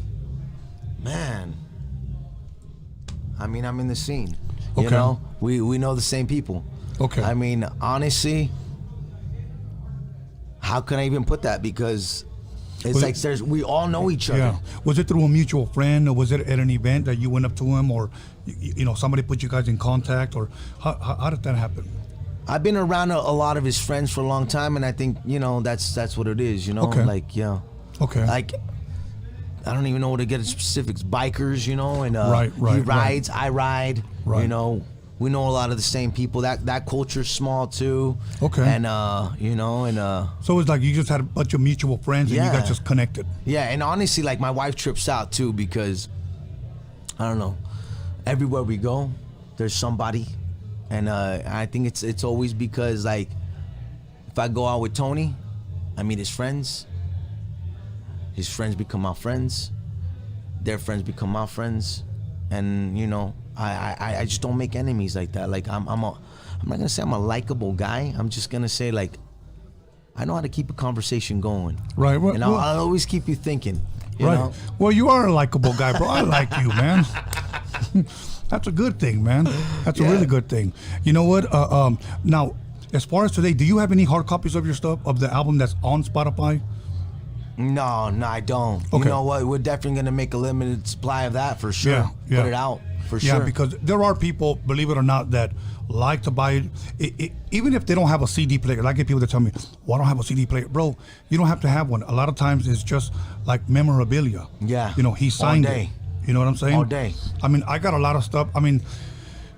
Man. I mean, I'm in the scene. Okay. You know, we know the same people. Okay. I mean, honestly, how can I even put that? Because it's like we all know each other. Yeah. Was it through a mutual friend, or was it at an event that you went up to him, or you know, somebody put you guys in contact, or how did that happen? I've been around a lot of his friends for a long time, and I think, you know, that's what it is, you know? Okay. Like, yeah. Okay. Like, I don't even know what to get specifics. Bikers, you know, and he rides, I ride, you know. We know a lot of the same people. That culture's small too. Okay. And you know, and so it's like you just had a bunch of mutual friends and you guys just connected. Yeah, and honestly, like my wife trips out too because I don't know. Everywhere we go, there's somebody, and I think it's always because like if I go out with Tony, I meet his friends. His friends become my friends. Their friends become my friends, and you know. I just don't make enemies like that. Like I'm not gonna say I'm a likable guy. I'm just gonna say like I know how to keep a conversation going. Right. Well, and I'll always keep you thinking. You know? Well, you are a likable guy, bro. I like you, man. That's a good thing, man. That's a really good thing. You know what? Now, As far as today, do you have any hard copies of your stuff, of the album that's on Spotify? No, I don't. Okay. You know what? We're definitely gonna make a limited supply of that for sure. Yeah. Put it out for Yeah, sure. because there are people, believe it or not, that like to buy it, even if they don't have a CD player. I get people that tell me, well, I don't have a CD player. Bro, you don't have to have one. A lot of times it's just like memorabilia. Yeah. You know, he signed All day. it. You know what I'm saying? All day. I mean, I got a lot of stuff. I mean,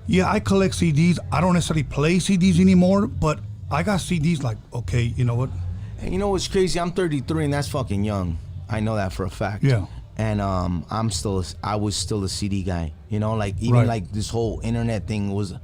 yeah, I collect CDs. I don't necessarily play CDs anymore, but I got CDs like, okay, you know what? And you know what's crazy? I'm 33 and that's fucking young. I know that for a fact. Yeah. And I was still a CD guy. You know, like even Right. like this whole internet thing was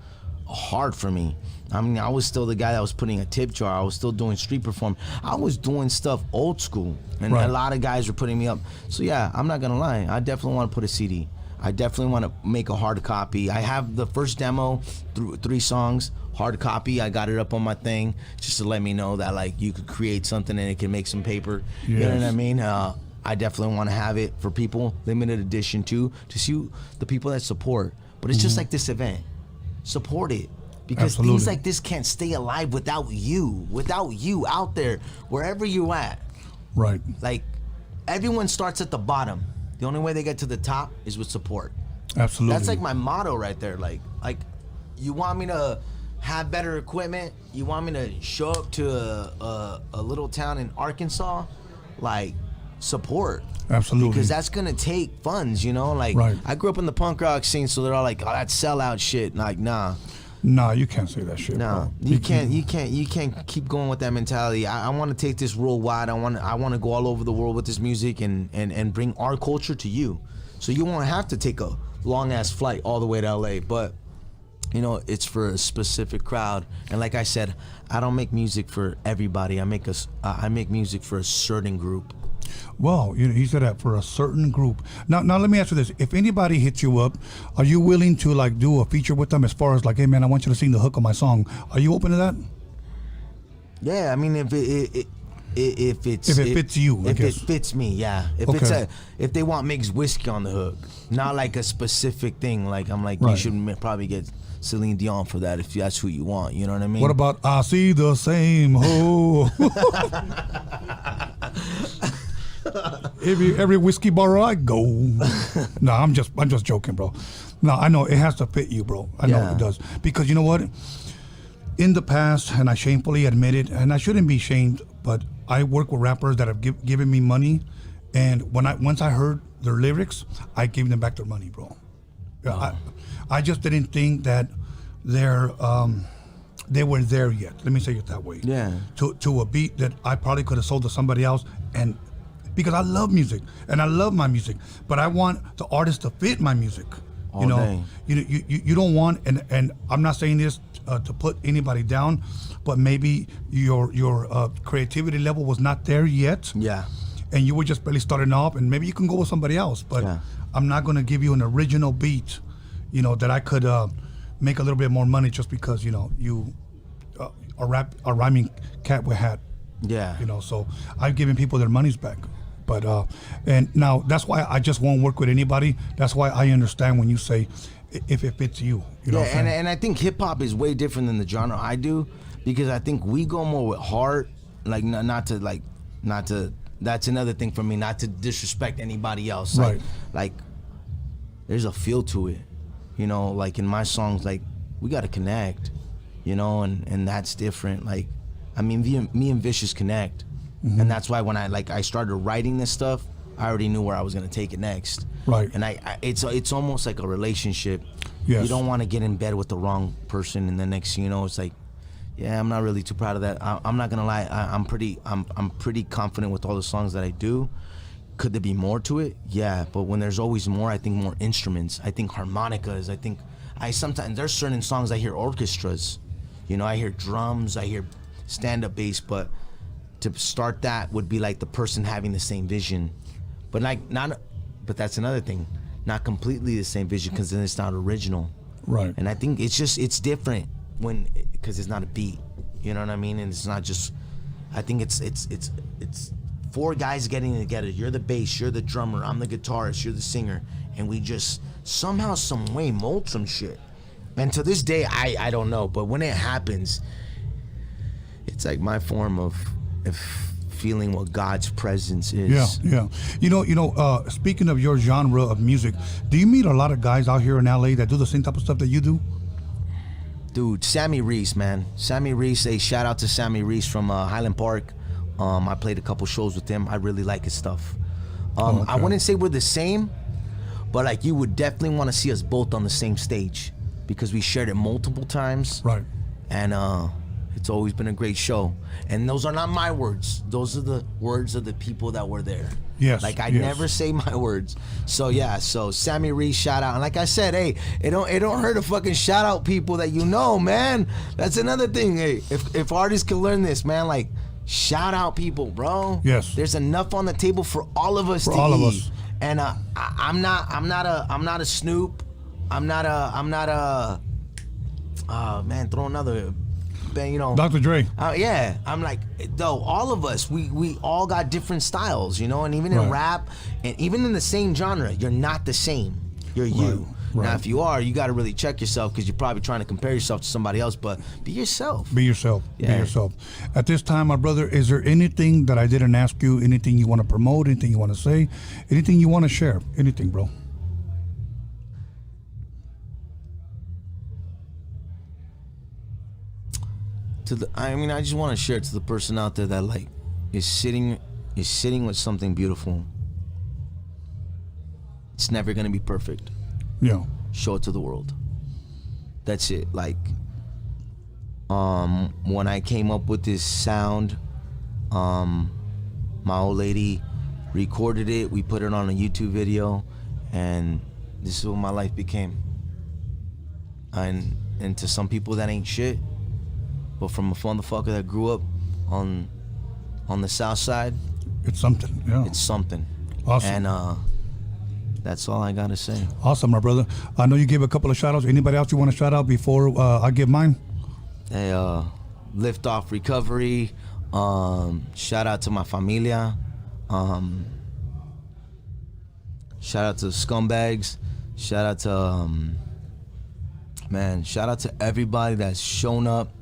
hard for me. I mean, I was still the guy that was putting a tip jar. I was still doing street perform. I was doing stuff old school, and Right. a lot of guys were putting me up. So yeah, I'm not gonna lie. I definitely want to put a CD. I definitely want to make a hard copy. I have the first demo, through 3 songs, hard copy. I got it up on my thing just to let me know that like you could create something and it can make some paper. You know what I mean? I definitely want to have it for people, limited edition too, to see the people that support. But it's just like this event. Support it. Because Absolutely. things like this can't stay alive without you out there, wherever you at. Right. Like, everyone starts at the bottom. The only way they get to the top is with support. Absolutely. That's like my motto right there. Like you want me to have better equipment? You want me to show up to a little town in Arkansas? Like, support. Absolutely. Because that's gonna take funds, you know? Like, Right. I grew up in the punk rock scene, so they're all like, oh, that's sellout shit. Like, nah. Nah, you can't say that shit. No, bro. you can't keep going with that mentality. I want to take this worldwide. I want to go all over the world with this music and bring our culture to you. So you won't have to take a long ass flight all the way to LA, but you know, it's for a specific crowd. And like I said, I don't make music for everybody. I make music for a certain group. Well, he said that for a certain group. Now let me ask you this: if anybody hits you up, are you willing to like do a feature with them? As far as like, hey man, I want you to sing the hook of my song. Are you open to that? Yeah, I mean, if it fits you, I if guess. it fits me, yeah. If they want mixed whiskey on the hook, not like a specific thing. Like I'm like, you Right. should probably get Celine Dion for that if that's who you want. You know what I mean? What about I see the same hoe? every whiskey bar I go. No, I'm just joking, bro. No, I know it has to fit you, bro. I know it does, because you know what? In the past, and I shamefully admit it, and I shouldn't be shamed, but I work with rappers that have given me money, and once I heard their lyrics, I gave them back their money, bro. I just didn't think that they were there yet. Let me say it that way. Yeah. To a beat that I probably could have sold to somebody else, and because I love music and I love my music, but I want the artist to fit my music. All you know, day. You don't want, and I'm not saying this to put anybody down, but maybe your creativity level was not there yet. Yeah. And you were just barely starting off, and maybe you can go with somebody else. But I'm not gonna give you an original beat, that I could make a little bit more money just because you a rhyming cat with hat. Yeah. So I've given people their monies back. But and now that's why I just won't work with anybody. That's why I understand when you say if it fits you. You know what I'm saying? and I think hip hop is way different than the genre I do, because I think we go more with heart. Like not to. That's another thing for me. Not to disrespect anybody else. Right. Like there's a feel to it. Like in my songs, like we gotta connect. And that's different. Like, I mean, me and Vicious connect. Mm-hmm. And that's why when I started writing this stuff, I already knew where I was gonna take it next. Right. And it's almost like a relationship. Yes. You don't want to get in bed with the wrong person, and the next thing you know, it's like, yeah, I'm not really too proud of that. I'm not gonna lie. I'm pretty confident with all the songs that I do. Could there be more to it? Yeah, but when there's always more, I think more instruments. I think harmonicas. Sometimes there's certain songs I hear orchestras. I hear drums. I hear stand-up bass, but to start that would be like the person having the same vision, but but that's another thing, not completely the same vision, because then it's not original. Right. And I think it's different because it's not a beat, you know what I mean? And it's not just, I think it's 4 guys getting together. You're the bass, you're the drummer, I'm the guitarist, you're the singer, and we just somehow, some way mold some shit. And to this day, I don't know, but when it happens, like my form of feeling what God's presence is. Yeah. Speaking of your genre of music, do you meet a lot of guys out here in LA that do the same type of stuff that you do? Dude, Sammy Reese, man. Sammy Reese, shout out to Sammy Reese from Highland Park. I played a couple shows with him. I really like his stuff. I wouldn't say we're the same, but like you would definitely want to see us both on the same stage because we shared it multiple times. Right. And it's always been a great show. And those are not my words. Those are the words of the people that were there. Yes. Like I never say my words. So yeah, so Sammy Reese, shout out. And like I said, hey, it don't hurt to fucking shout out people that you know, man. That's another thing. Hey, if artists can learn this, man, like shout out people, bro. Yes. There's enough on the table for all of us to eat. And I'm not a Snoop. I'm not a man, throw another bang, Dr. Dre. Yeah, I'm like, though, all of us, we all got different styles, and even in rap, and even in the same genre, you're not the same. You're you. Right. Now, if you are, you got to really check yourself because you're probably trying to compare yourself to somebody else, but be yourself. Be yourself. Yeah. Be yourself. At this time, my brother, is there anything that I didn't ask you, anything you want to promote, anything you want to say, anything you want to share? Anything, bro? I just want to share it to the person out there that like is sitting with something beautiful. It's never gonna be perfect. Yeah. Show it to the world. That's it. Like, when I came up with this sound, my old lady recorded it. We put it on a YouTube video, and this is what my life became. And to some people that ain't shit. But from a motherfucker that grew up on the south side, it's something. Yeah, it's something. Awesome. And that's all I gotta say. Awesome, my brother. I know you gave a couple of shout outs. Anybody else you want to shout out before I give mine? Hey, Lift Off Recovery. Shout out to my familia. Shout out to Scumbags. Shout out to shout out to everybody that's shown up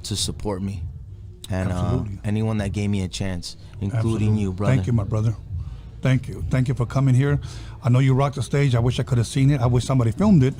to support me, and anyone that gave me a chance, including you, brother. Thank you, my brother. Thank you for coming here. I know you rocked the stage. I wish I could have seen it. I wish somebody filmed it,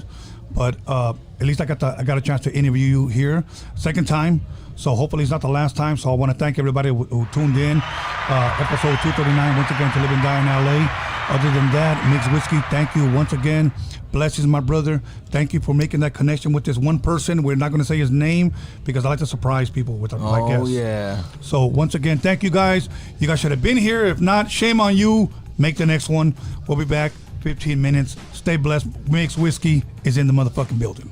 but at least I got a chance to interview you here, second time. So hopefully it's not the last time. So I want to thank everybody who tuned in. Episode 239 once again to Live and Die in LA. Other than that, Mixed Whiskey, thank you once again. Blessings, my brother. Thank you for making that connection with this one person. We're not going to say his name because I like to surprise people with my guests. Oh, yeah. So once again, thank you guys. You guys should have been here. If not, shame on you. Make the next one. We'll be back 15 minutes. Stay blessed. Mixed Whiskey is in the motherfucking building.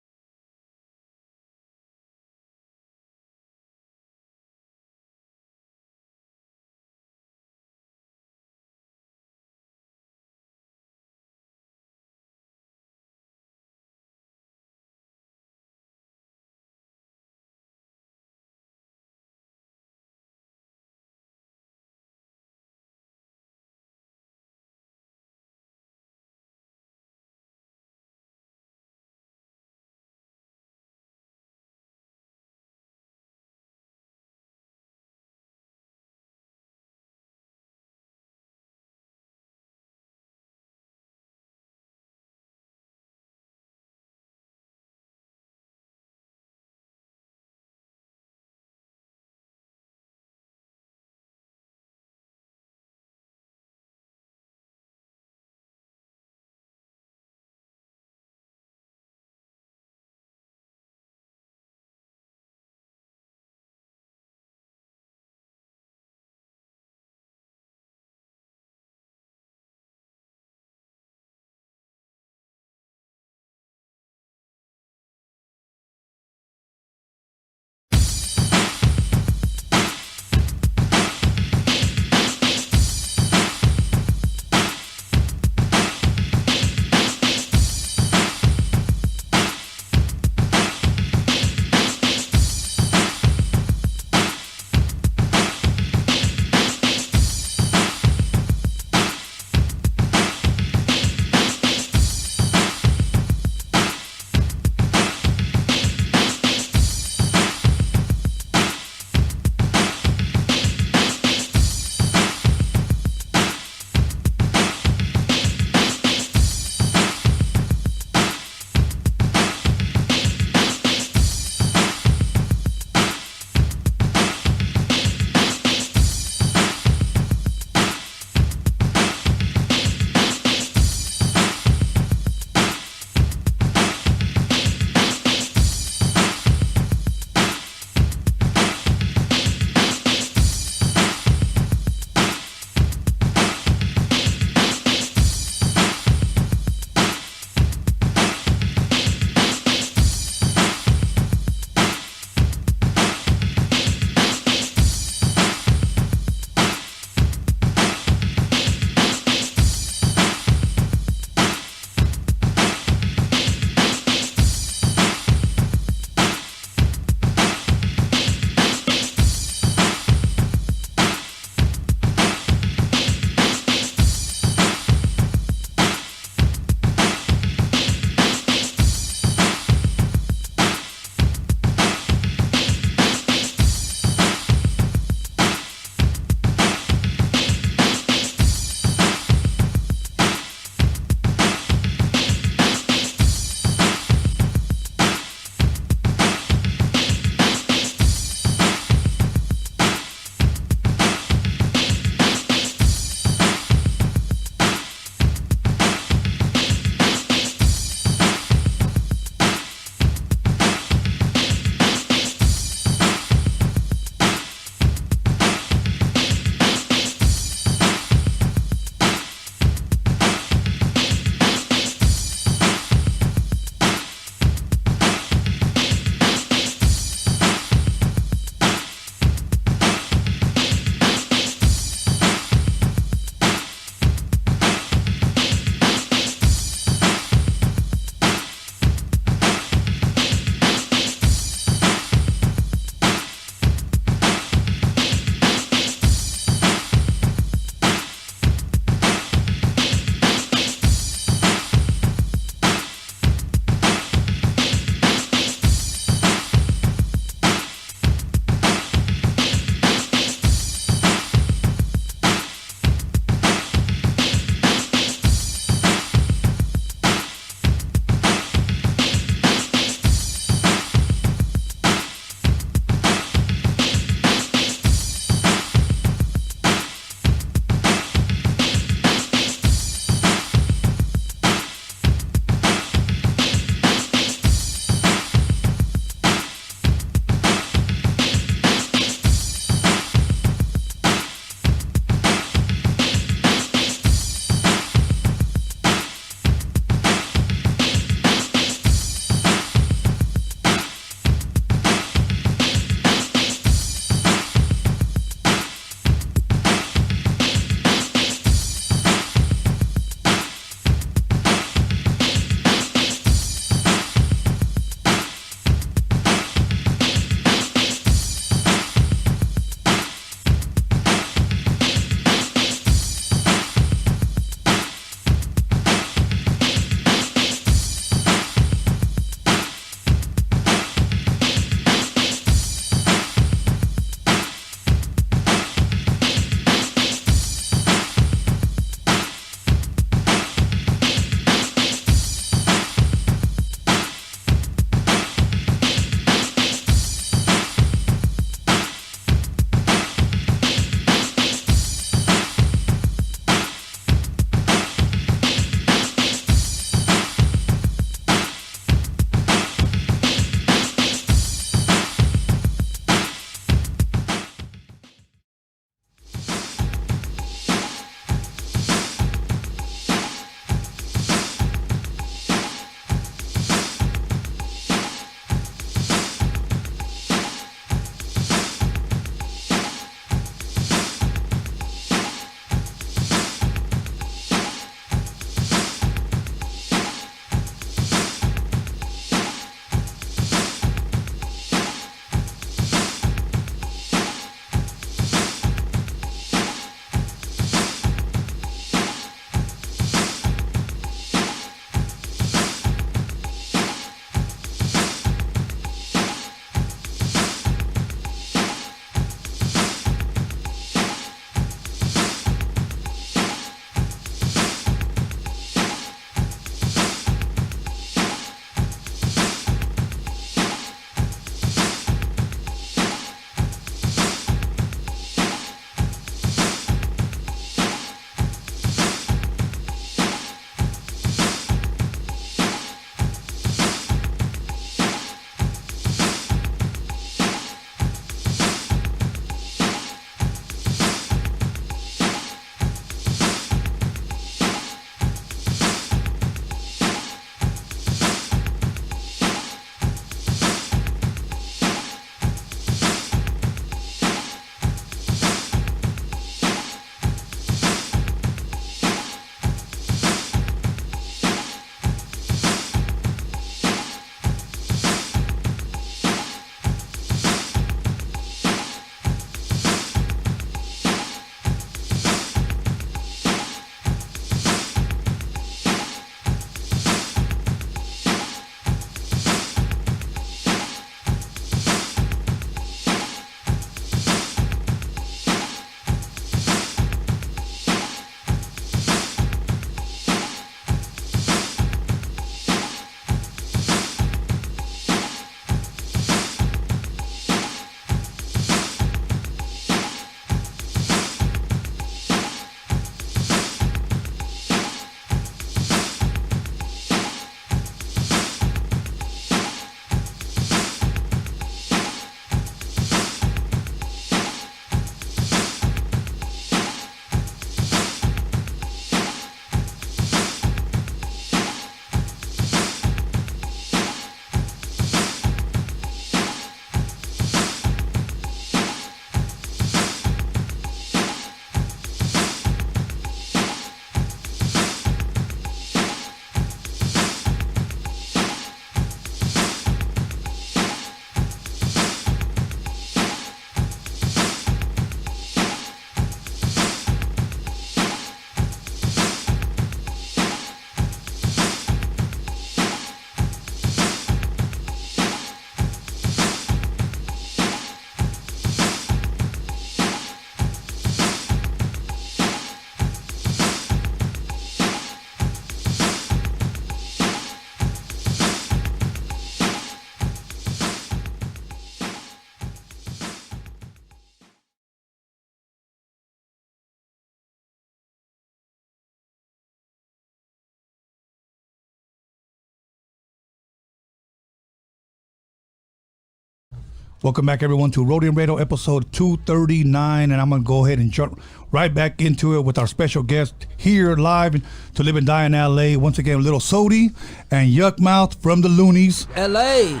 Welcome back, everyone, to Roadium Radio episode 239, and I'm going to go ahead and jump right back into it with our special guest here live to live and die in L.A. Once again, Little Sody and Yuck Mouth from the Loonies. L.A.,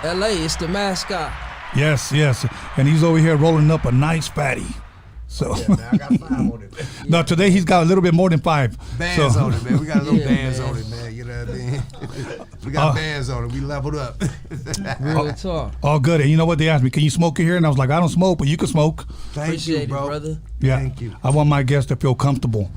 it's the mascot. Yes, and he's over here rolling up a nice fatty. So, yeah, man, I got 5 on it. No, today he's got a little bit more than 5. Bands on it, man. We got a little bands on it, man. You know what I mean? We got bands on it. We leveled up. Real talk. All good. And you know what? They asked me, can you smoke in here? And I was like, I don't smoke, but you can smoke. Appreciate it, brother. Yeah. Thank you. I want my guests to feel comfortable.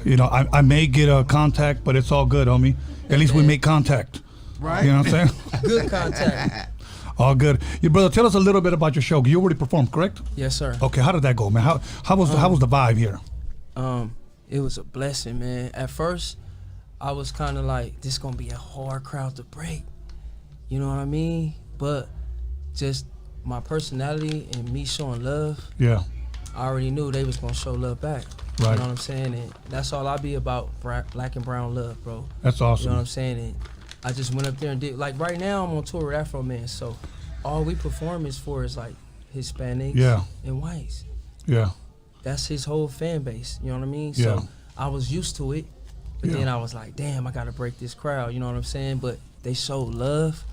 You know, I may get a contact, but it's all good, homie. At least we make contact. Right. You know what I'm saying? Good contact. All good. Your brother, tell us a little bit about your show. You already performed, correct? Yes, sir. Okay, how did that go, man? How was the vibe here? It was a blessing, man. At first, I was kind of like, this gonna be a hard crowd to break. You know what I mean? But just my personality and me showing love. Yeah. I already knew they was gonna show love back. Right. You know what I'm saying? And that's all I be about, black and brown love, bro. That's awesome. You know what I'm saying? And I just went up there and did, like right now I'm on tour with Afro Man, so all we perform is for is like Hispanics and whites. Yeah. That's his whole fan base, you know what I mean? Yeah. So I was used to it, but then I was like, damn, I gotta break this crowd, you know what I'm saying? But they showed love.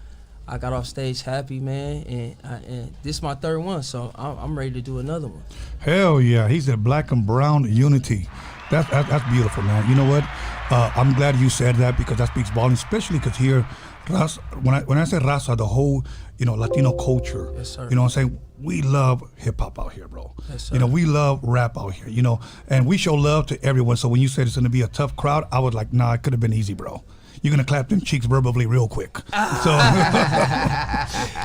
I got off stage happy, man, and this is my 3rd one, so I'm ready to do another one. Hell yeah, he's a black and brown unity. That's beautiful, man. You know what? I'm glad you said that because that speaks volumes, especially because here, Raza, when I say Raza, the whole, you know, Latino culture, yes, sir. You know what I'm saying? We love hip hop out here, bro. Yes, sir. You know, we love rap out here, you know, and we show love to everyone. So when you said it's going to be a tough crowd, I was like, nah, it could have been easy, bro. You're gonna clap them cheeks verbally real quick.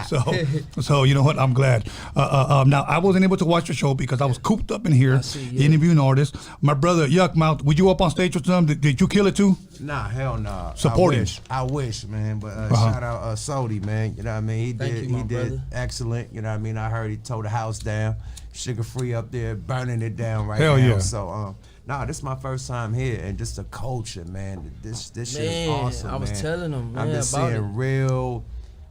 So you know what? I'm glad. Now I wasn't able to watch the show because I was cooped up in here interviewing artists. My brother Yuck Mouth, would you up on stage with them? Did you kill it too? Nah, hell nah. Supporting. I wish, man. But shout out Sody, man. You know what I mean? He did excellent. You know what I mean? I heard he tore the house down. Sugar Free up there burning it down right now. Yeah. So nah, this is my first time here, and just the culture, man. This shit is awesome, I was telling them, man, I've been about seeing real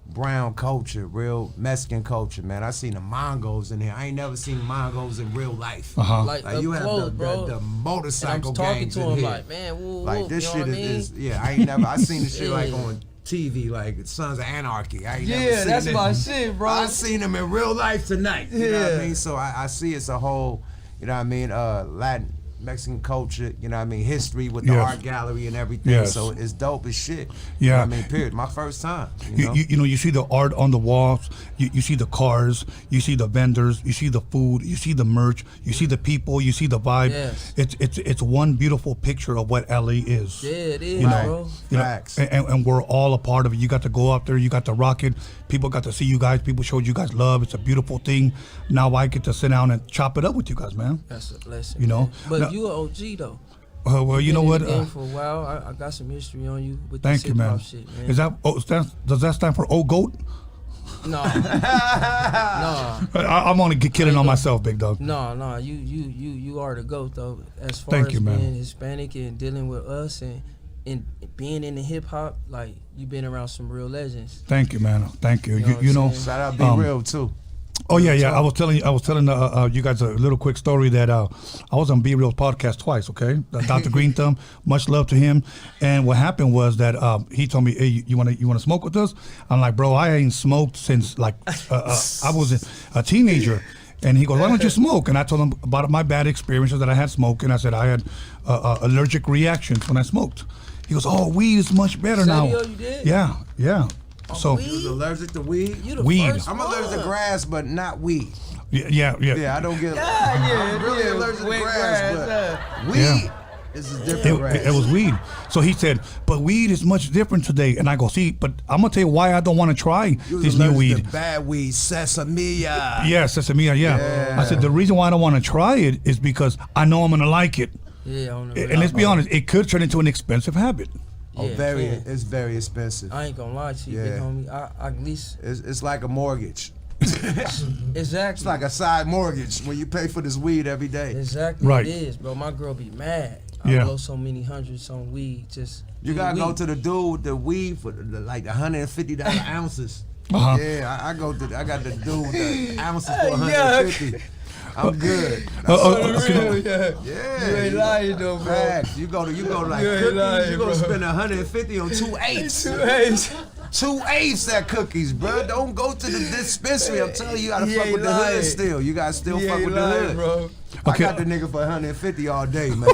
brown culture, real Mexican culture, man. I seen the Mongos in here. I ain't never seen Mongos in real life. Like you close, have bro. the motorcycle and I'm talking gangs to in him here. like, man, woo, like this you know shit what I mean? is I ain't never. I seen this shit like on TV, like Sons of Anarchy. I ain't never seen that's it. my shit, bro. I seen them in real life tonight. You know what I mean? So I see it's a whole, you know what I mean, Latin Mexican culture, you know what I mean, history with the art gallery and everything. So it's dope as shit. You know what I mean, period. My first time. You know, you see the art on the walls, you see the cars, you see the vendors, you see the food, you see the merch, you see the people, you see the vibe. Yes. It's one beautiful picture of what LA is. Yeah, it is, bro. Facts. And we're all a part of it. You got to go out there, you got to rock it. People got to see you guys. People showed you guys love. It's a beautiful thing. Now I get to sit down and chop it up with you guys, man. That's a blessing. You know, but now, you an OG though. Well, you know what? For a while, I got some history on you with thank this you, man. shit, man. Is that does that stand for old goat? No, no. I'm only killing on myself, big dog. No. You are the GOAT though. As far Thank as you, man. being Hispanic and dealing with us and being in the hip hop, like you've been around some real legends. Thank you, man. Thank you. You know, shout out Be Real too. Oh yeah. I was telling you guys a little quick story that I was on Be Real's podcast twice. Okay, Dr. Green Thumb, much love to him. And what happened was that he told me, "Hey, you want to smoke with us?" I'm like, "Bro, I ain't smoked since like I was a teenager." And he goes, "Why don't you smoke?" And I told him about my bad experiences that I had smoking. I said I had allergic reactions when I smoked. He goes, "Oh, weed is much better now." You did? Yeah. So you was allergic to weed? You the weed. first I'm allergic to grass, but not weed. Yeah. I don't get. I'm really allergic to grass, but weed is a different grass. It was weed. So he said, "But weed is much different today." And I go, "See, but I'm gonna tell you why I don't want to try this new weed." To bad weed, sesame. Yeah, sesame. Yeah. I said the reason why I don't want to try it is because I know I'm gonna like it. Yeah, and let's be honest, it could turn into an expensive habit. It's very expensive. I ain't gonna lie to you, big homie. I at least it's like a mortgage. Exactly. It's like a side mortgage when you pay for this weed every day. Exactly. Right. It is, bro. My girl be mad. I blow so many hundreds on weed. Just you gotta go to the dude with the weed for like $150 ounces. Yeah, I got the dude with the ounces for 150. I'm good. Yeah. You ain't lying though, bro. Facts. You go to like You ain't cookies. lying, You gonna bro. spend 150 on 2/8. 2/8. 2/8 at cookies, bro. Don't go to the dispensary. I'm telling you, you gotta He fuck ain't with the lying. hood still. You gotta still He fuck ain't with lying, the hood, bro. I got the nigga for 150 all day, man.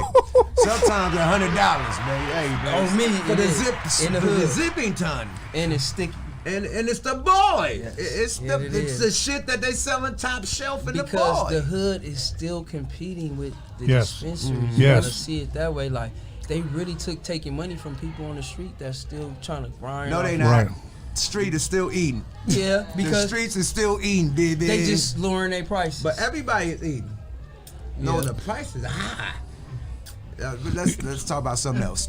Sometimes $100, man. Hey, man. On me, for the it is. zip, In the for the hood. zipping ton, And it's sticky. and it's the boy. It's Yeah, the it it's is. the shit that they selling top shelf in Because the the boy. hood is still competing with the Yes. dispensaries. Mhm. You Yes. gotta see it that way. Like they really taking money from people on the street that's still trying to grind. No, they off- not. Right. Street is still eating. Yeah, The because streets is still eating, baby. they just lowering their prices. But everybody is eating. No, Yeah. the price is high. Let's talk about something else.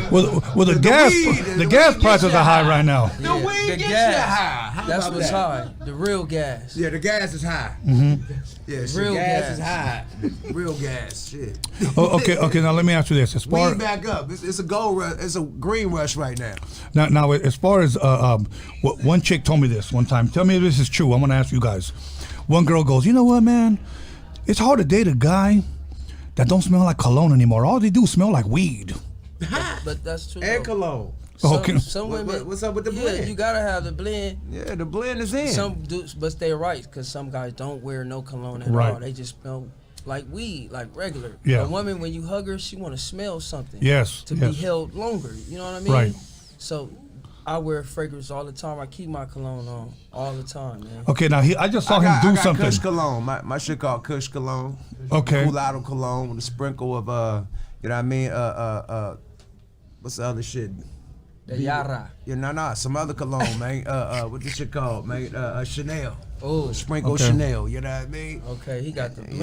Well, the gas prices are high right now. The weed the gets gas. you high. How That's about what's that? high. The real gas. Yeah, the gas is high. Mm-hmm. Yeah, shit, Real gas gas. is high. Real gas, shit. Okay. Now let me ask you this: as far Weed back up. It's a gold rush. It's a green rush right now. now as far as one chick told me this one time. Tell me if this is true. I'm gonna ask you guys. One girl goes, you know what, man? It's hard to date a guy that don't smell like cologne anymore. All they do smell like weed. But that's true. And though. cologne. Okay. Some women. What's up with the Yeah, blend? you gotta have the blend. Yeah, the blend is in. Some do, but they're right because some guys don't wear no cologne at Right. all. They just smell like weed, like regular. Yeah. A woman, when you hug her, she want to smell something. Yes, To yes. be held longer. You know what I mean? Right. So, I wear fragrance all the time. I keep my cologne on all the time, man. Okay, now I just saw him I do got something. Kush cologne. My shit called Kush cologne. Okay. Mulatto cologne with a sprinkle of you know what I mean? What's the other shit? The Yara. Yeah, nah, some other cologne, man. What this shit called, man? Chanel. Oh, Sprinkle Okay. Chanel. You know what I mean? Okay, he got the blend.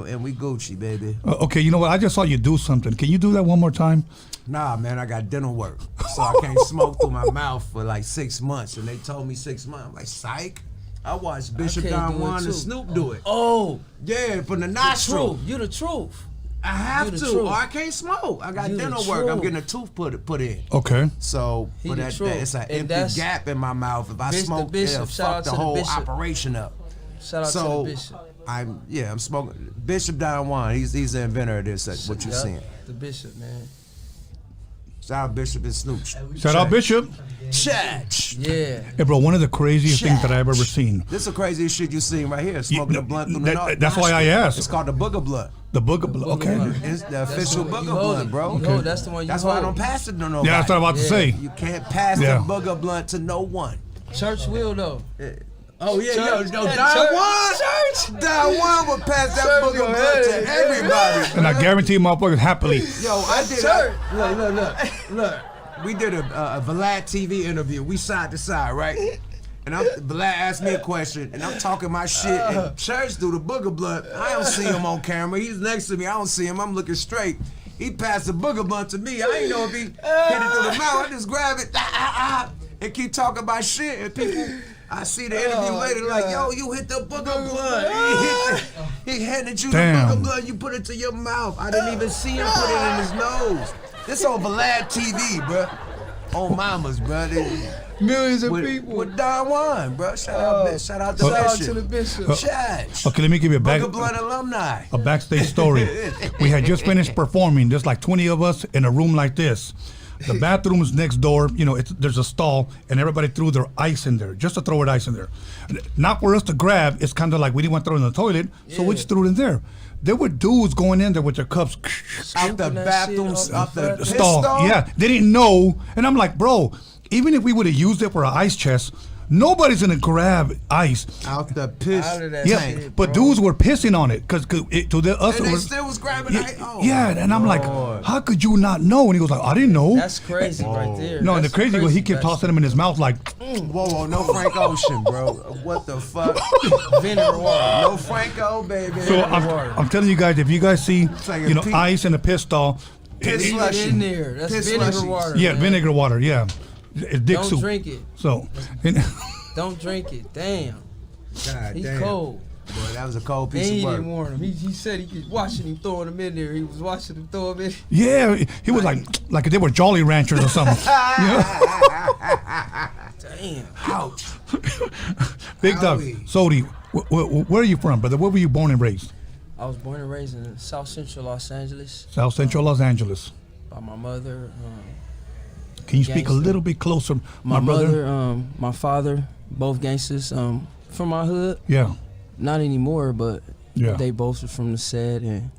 Yeah, and we Gucci, baby. Okay, you know what? I just saw you do something. Can you do that one more time? Nah, man, I got dental work, so I can't smoke through my mouth for like 6 months, and they told me 6 months. I'm like, psych. I watched Bishop can't Don do it Juan too. and Snoop do it. Oh, Yeah, from the the nostril. truth. You the truth. I have You the to, truth. or I can't smoke. I got You the dental work. I'm truth. getting a tooth put in. Okay. So He for the that, truth. it's an And empty that's- gap in my mouth. If I Bishop- smoke, Bishop. it'll Shout out fuck the to the whole Bishop. operation up. Shout out So to the Bishop. I'm smoking Bishop Don Juan. He's the inventor of this. That's what you're Yup, seeing. The Bishop, man. Shout out Bishop and Snoop. Shout out Bishop. Chat. Yeah. Hey, bro, one of the craziest things that I've ever seen. This is the craziest shit you seen right here. Smoking Yeah, a blunt through the that's why I asked. It's called the booger blunt. The booger blunt. Okay. It's the That's official the one you booger hold blunt, it. bro. You hold, that's the one you That's why I hold. don't pass it to nobody. Yeah, that's what I'm about to say. You can't pass Yeah. the booger blunt to no one. Church will though. Oh yeah, Church- yo, yeah, Don church- Juan, church. Don Juan would pass that Church booger go blunt ahead. to everybody. And I guarantee you, motherfuckers happily. Yo, I did. Church. Look. We did a Vlad TV interview. We side to side, right? And Vlad asked me a question, and I'm talking my shit. And Church do the booger blunt. I don't see him on camera. He's next to me. I don't see him. I'm looking straight. He passed the booger blunt to me. I ain't know if he hit it through the mouth. I just grab it and keep talking about shit. And people, I see the interview later like, yo, you hit the booger blunt. He handed you Damn. the booger blunt. You put it to your mouth. I didn't even see him put it in his nose. This on Vlad TV, bruh. On Mamas, bruh. Millions of with, people. With Don Juan, bruh. Shout out Shout out to the Bishop. Chat. Okay, let me give you Booger Blunt alumni. a backstage story. We had just finished performing. There's like 20 of us in a room like this. The bathroom is next door. You know, there's a stall, and everybody threw their ice in there, just to throw ice in there. Not for us to grab. It's kind of like we didn't want to throw it in the toilet, so we just threw it in there. There were dudes going in there with their cups Out the bathrooms, out the stall. Yeah, they didn't know. And I'm like, bro, even if we would have used it for an ice chest, nobody's gonna grab ice out the piss. Yeah, but dudes were pissing on it because to us And it they was. still was grabbing Yeah, ice. Oh, yeah, and I'm like, how could you not know? And he was like, I didn't know. That's crazy right there. No, and the That's crazy was he kept crazy. tossing them in his mouth like. Whoa, no Frank Ocean, bro. What the fuck? Vinegar water. No Franco, baby. So I'm telling you guys, if you guys see, like you know, a pea- ice in a piss stall, Piss Leave it slushy. in there. That's Piss vinegar slushy. water. yeah, man. vinegar water, yeah, it's dick Don't soup. drink it. So, Don't drink it. Damn. God He damn. cold. Boy, that was a cold And piece he of work. didn't warn him. He said he was watching him throwing them in there. He was watching him throw them in. yeah, he was like they were Jolly Ranchers or something. You know? Damn. Ouch. Big Dog. Sodi, where are you from, brother? Where were you born and raised? I was born and raised in South Central Los Angeles. South Central Los Angeles. By my mother. Can you speak a little bit closer, my brother? Mother, my father, both gangsters from my hood. Yeah. Not anymore, but yeah. They both were from the set, and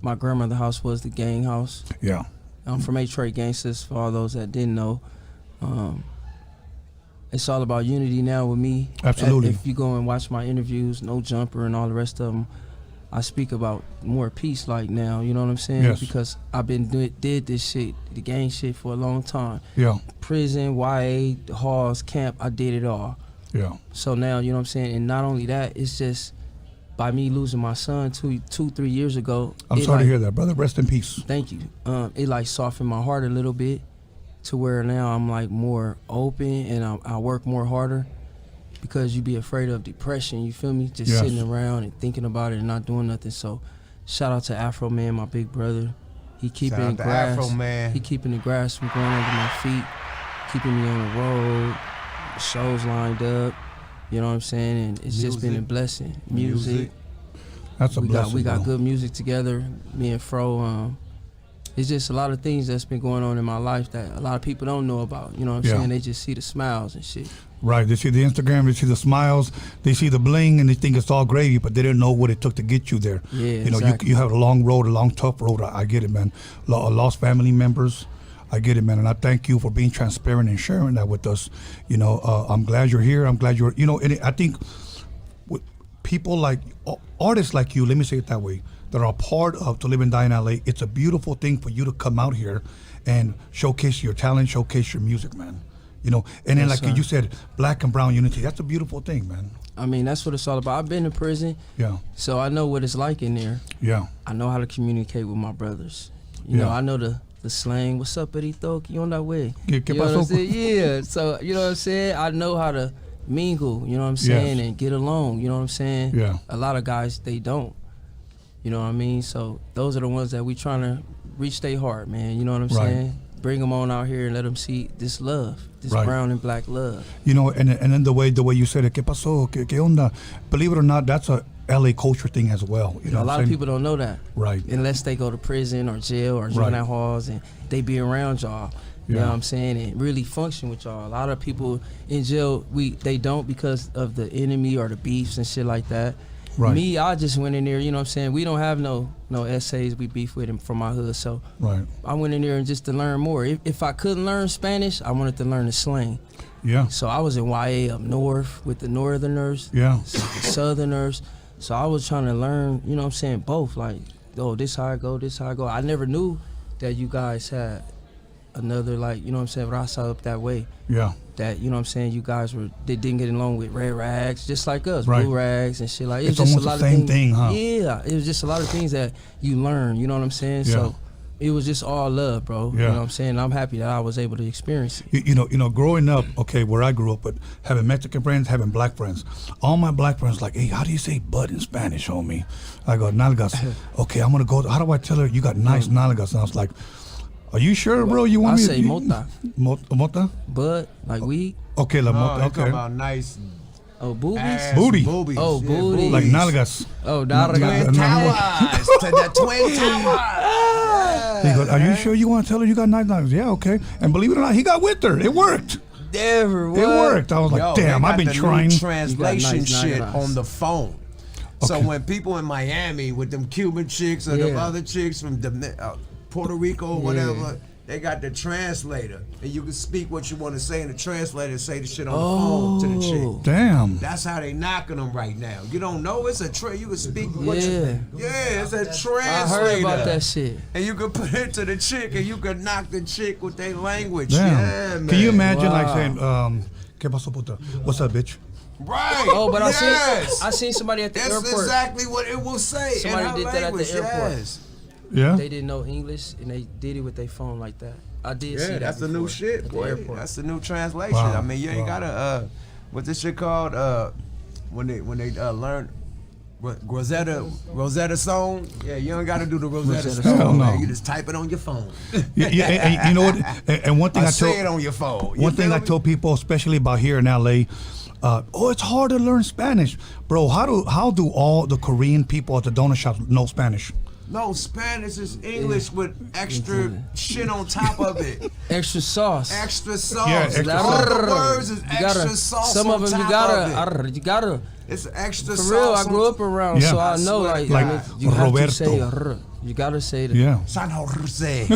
my grandmother's house was the gang house. Yeah. I'm from A.DA Gangsters, for all those that didn't know. It's all about unity now with me. Absolutely. If you go and watch my interviews, No Jumper and all the rest of them, I speak about more peace like now, you know what I'm saying? Yes. Because I've been did this shit, the gang shit for a long time. Yeah. Prison, YA, the halls, camp, I did it all. Yeah. So now, you know what I'm saying? And not only that, it's just by me losing my son 3 years ago. I'm sorry to hear that, brother. Rest in peace. Thank you. It like softened my heart a little bit to where now I'm like more open and I work more harder because you be afraid of depression, you feel me? Just sitting around and thinking about it and not doing nothing. So shout out to Afro Man, my big brother. He keeping the grass. Afro Man. He keeping the grass from growing under my feet, keeping me on the road, shows lined up. You know what I'm saying? And it's just been a blessing. Music. That's a blessing. We got good music together, me and Fro. It's just a lot of things that's been going on in my life that a lot of people don't know about. You know what I'm saying? They just see the smiles and shit. Right. They see the Instagram, they see the smiles, they see the bling, and they think it's all gravy, but they didn't know what it took to get you there. Yeah, you know, exactly. you have a long road, a long, tough road. I get it, man. Lost family members. I get it, man. And I thank you for being transparent and sharing that with us. You know, I'm glad you're here. I'm glad you're, you know, and I think with people like, artists like you, let me say it that way, that are a part of To Live and Die in LA, it's a beautiful thing for you to come out here and showcase your talent, showcase your music, man. You know, and then like you said, black and brown unity, that's a beautiful thing, man. I mean, that's what it's all about. I've been in prison, so I know what it's like in there. Yeah. I know how to communicate with my brothers. You know, I know the slang, what's up, Perito? You on that way? You know what I'm saying? Yeah, so, you know what I'm saying? I know how to mingle, you know what I'm saying, and get along, you know what I'm saying? Yeah. A lot of guys, they don't. You know what I mean? So those are the ones that we trying to reach their heart, man. You know what I'm saying? Bring them on out here and let them see this love, this brown and black love. You know, and then the way you said it, ¿qué pasó? ¿Qué onda? Believe it or not, that's a LA culture thing as well. You know, a lot of people don't know that. Right. Unless they go to prison or jail or juvenile halls and they be around y'all. You know what I'm saying? And really function with y'all. A lot of people in jail, they don't because of the enemy or the beefs and shit like that. Right. Me, I just went in there, you know what I'm saying? We don't have no essays we beef with him from my hood, so I went in there and just to learn more. If I couldn't learn Spanish, I wanted to learn the slang. Yeah. So I was in YA up north with the northerners, southerners. So I was trying to learn, you know what I'm saying, both. Like, oh, this how I go, this how I go. I never knew that you guys had another, like, you know what I'm saying, Raza up that way. Yeah. That, you know what I'm saying, you guys they didn't get along with red rags, just like us, blue rags and shit like. It's almost just a lot the same of thing, huh? Yeah, it was just a lot of things that you learn, you know what I'm saying? Yeah. So it was just all love, bro. Yeah. You know what I'm saying? I'm happy that I was able to experience it. You know, growing up, okay, where I grew up, but having Mexican friends, having black friends, all my black friends like, hey, how do you say bud in Spanish, homie? I go, nalgas. Okay, I'm gonna go. How do I tell her you got nice nalgas? And I was like, are you sure, bro? You want me to say mota. Mota? Bud, like weed. Okay, la mota. Okay. Talking about nice. Oh, boobies? Booty. Boobies. Oh, booty. Like nalgas. Oh, nalgas. Twin towers. To the Twin Towers. He goes, are you sure you want to tell her you got nice nalgas? Yeah, okay. And believe it or not, he got with her. It worked. Never. It worked. I was like, damn, I've been trying. Translation shit on the phone. So when people in Miami with them Cuban chicks or them other chicks from Puerto Rico or whatever, they got the translator, and you can speak what you want to say, and the translator say the shit on the phone to the chick. Damn. That's how they knocking them right now. You don't know it's a you can speak what you. Yeah, it's a translator. I heard about that shit. And you can put it to the chick, and you can knock the chick with their language. Damn. Yeah, man. Can you imagine like saying, ¿Qué pasó, puta? What's up, bitch? Right. Oh, but I seen somebody at the airport. That's exactly what it will say. Somebody did that at the airport. Yes. Yeah. They didn't know English and they did it with their phone like that. I did see that. That's the new shit, boy. That's the new translation. Wow. I mean, you ain't gotta what's this shit called? When they learn Rosetta Stone. Yeah, you don't got to do the Rosetta Hell Stone. no. Man. You just type it on your phone. Yeah, and you know what? And one thing I say told it on your phone. You one thing feel I me? told people, especially about here in LA, it's hard to learn Spanish, bro. How do all the Korean people at the donut shops know Spanish? No, Spanish is English with extra shit on top of it. Extra sauce. Extra sauce. Yeah, extra All sauce. the words is extra sauce Some on of them top you gotta. It's extra For sauce. real, I grew up around, so I know swear like to God. you have Roberto. to say you gotta say that. Yeah. San Jose.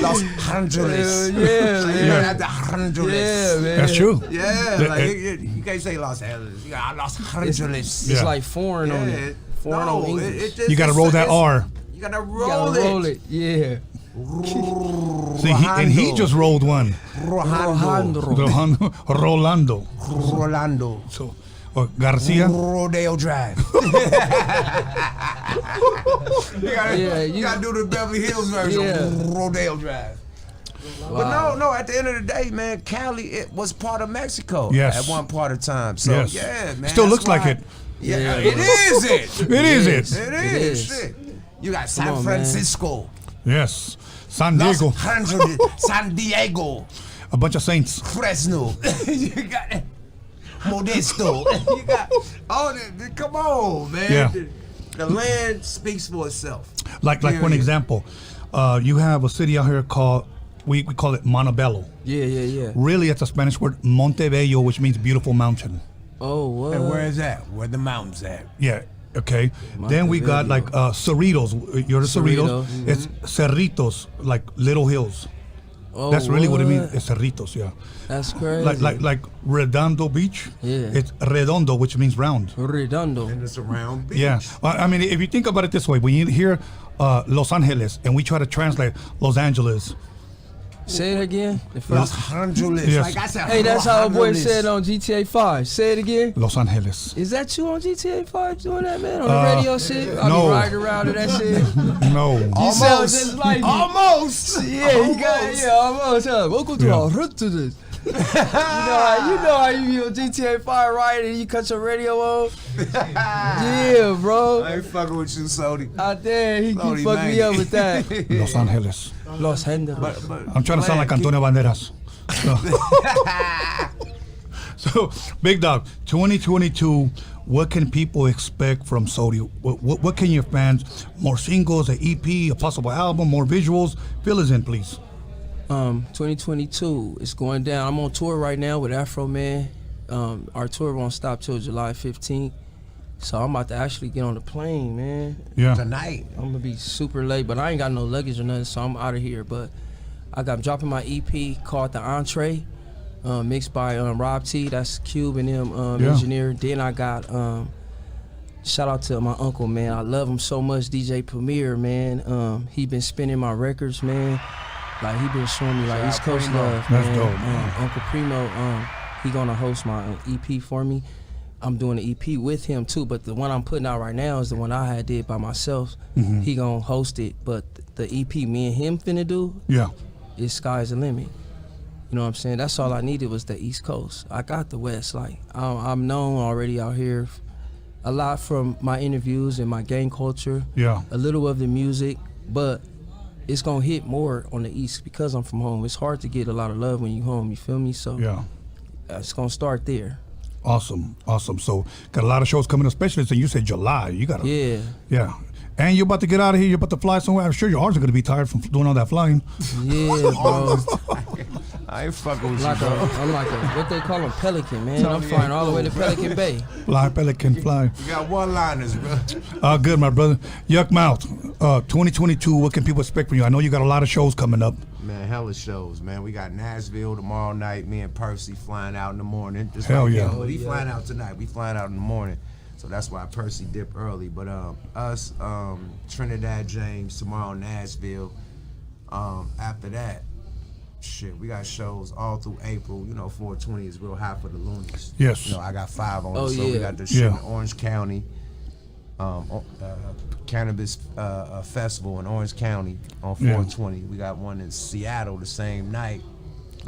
Los Angeles. Yeah, So you man. have the Angeles. Yeah, man. That's true. Yeah, Yeah, like you can't say Los Angeles. You got Los Angeles. It's like foreign on it. Foreign on English. You gotta roll that R. You gotta You gotta roll it. Yeah. See, he just rolled one. Rolando. So, Garcia. Rodeo Drive. you gotta do the Beverly Hills version. Rodeo Drive. But no, at the end of the day, man, Cali, it was part of Mexico Yes. at one part of time. So, Yes. yeah, man. Still that's looks like why- it. Yeah, it is it. It is it. It is. Shit. You got San on, Francisco, Yes. San Diego. Los Angeles, San Diego, A bunch of saints. Fresno. You got Modesto. You got all that. Come on, man. Yeah. The land speaks for itself. Like for an Period. example, you have a city out here called we call it Montebello. Yeah. Really, it's a Spanish word, Montebello, which means beautiful mountain. Oh, what? And where is that? Where the mountains at? Yeah. Okay. Then we got like Cerritos. You're the Cerritos. Cerrito, It's Cerritos, like little hills. Oh, That's really what it means. It's Cerritos, yeah. That's crazy. Like Redondo Beach. Yeah. It's Redondo, which means round. Redondo. And it's a round beach. Yeah. I mean, if you think about it this way, when you hear Los Angeles and we try to translate Los Angeles. Say it again. Los Angeles. Yes. Like I said, Hey, that's how a boy Angeles. said on GTA 5. Say it again. Los Angeles. Is that you on GTA 5 doing that, man? On the radio shit? I'll no. be riding around to that shit. No. You sound just like me. Almost. Yeah, you got almost. Welcome to our hood to this. you know how you be on GTA 5 riding and you cut your radio on? Yeah, bro. I ain't fucking with you, Sody. Out there, he Sody, fucked me man. up with that. Los Angeles. Los Angeles. But I'm trying to sound like Antonio Banderas. So, Big Dog, 2022, what can people expect from Sody? What can your fans, more singles, an EP, a possible album, more visuals? Fill us in, please. 2022, it's going down. I'm on tour right now with Afro Man. Our tour won't stop till July 15th. So I'm about to actually get on the plane, man. Yeah. Tonight. I'm gonna be super late, but I ain't got no luggage or nothing, so I'm out of here. But I'm dropping my EP called The Entree, mixed by Rob T. That's Cube and them engineer. Then I got shout out to my uncle, man. I love him so much, DJ Premier, man. He been spinning my records, man. Like he been showing me like East Coast Primo. love, That's man. dope, man. Uncle Primo, he gonna host my EP for me. I'm doing an EP with him too, but the one I'm putting out right now is the one I had did by myself. Mm-hmm. He gonna host it, but the EP me and him finna do Yeah. is Sky's the Limit. You know what I'm saying? That's all I needed was the East Coast. I got the West. Like I'm known already out here, a lot from my interviews and my gang culture. Yeah. A little of the music, but it's gonna hit more on the East because I'm from home. It's hard to get a lot of love when you home. You feel me? So Yeah. it's gonna start there. Awesome. So, got a lot of shows coming, especially since you said July. You got to. Yeah. Yeah. And you're about to get out of here. You're about to fly somewhere. I'm sure your arms are going to be tired from doing all that flying. Yeah, bro. I ain't fucking with Like you, bro. I'm like a what they call them, pelican, man. I'm flying all the way to Pelican Bay. Fly, Pelican, fly. You got one-liners, bro. Good, my brother. Yuck Mouth. 2022, what can people expect from you? I know you got a lot of shows coming up. Man, hella shows, man. We got Nashville tomorrow night. Me and Percy flying out in the morning. Just Hell like yeah. him, but he flying out tonight. We flying out in the morning. So that's why Percy dipped early. But us, Trinidad James, tomorrow Nashville. After that, shit, we got shows all through April. You know, 420 is real high for the Loonies. Yes. You know, I got 5 on Oh, it. So yeah. we got this shit Yeah. in Orange County. Cannabis festival in Orange County on 420. We got one in Seattle the same night.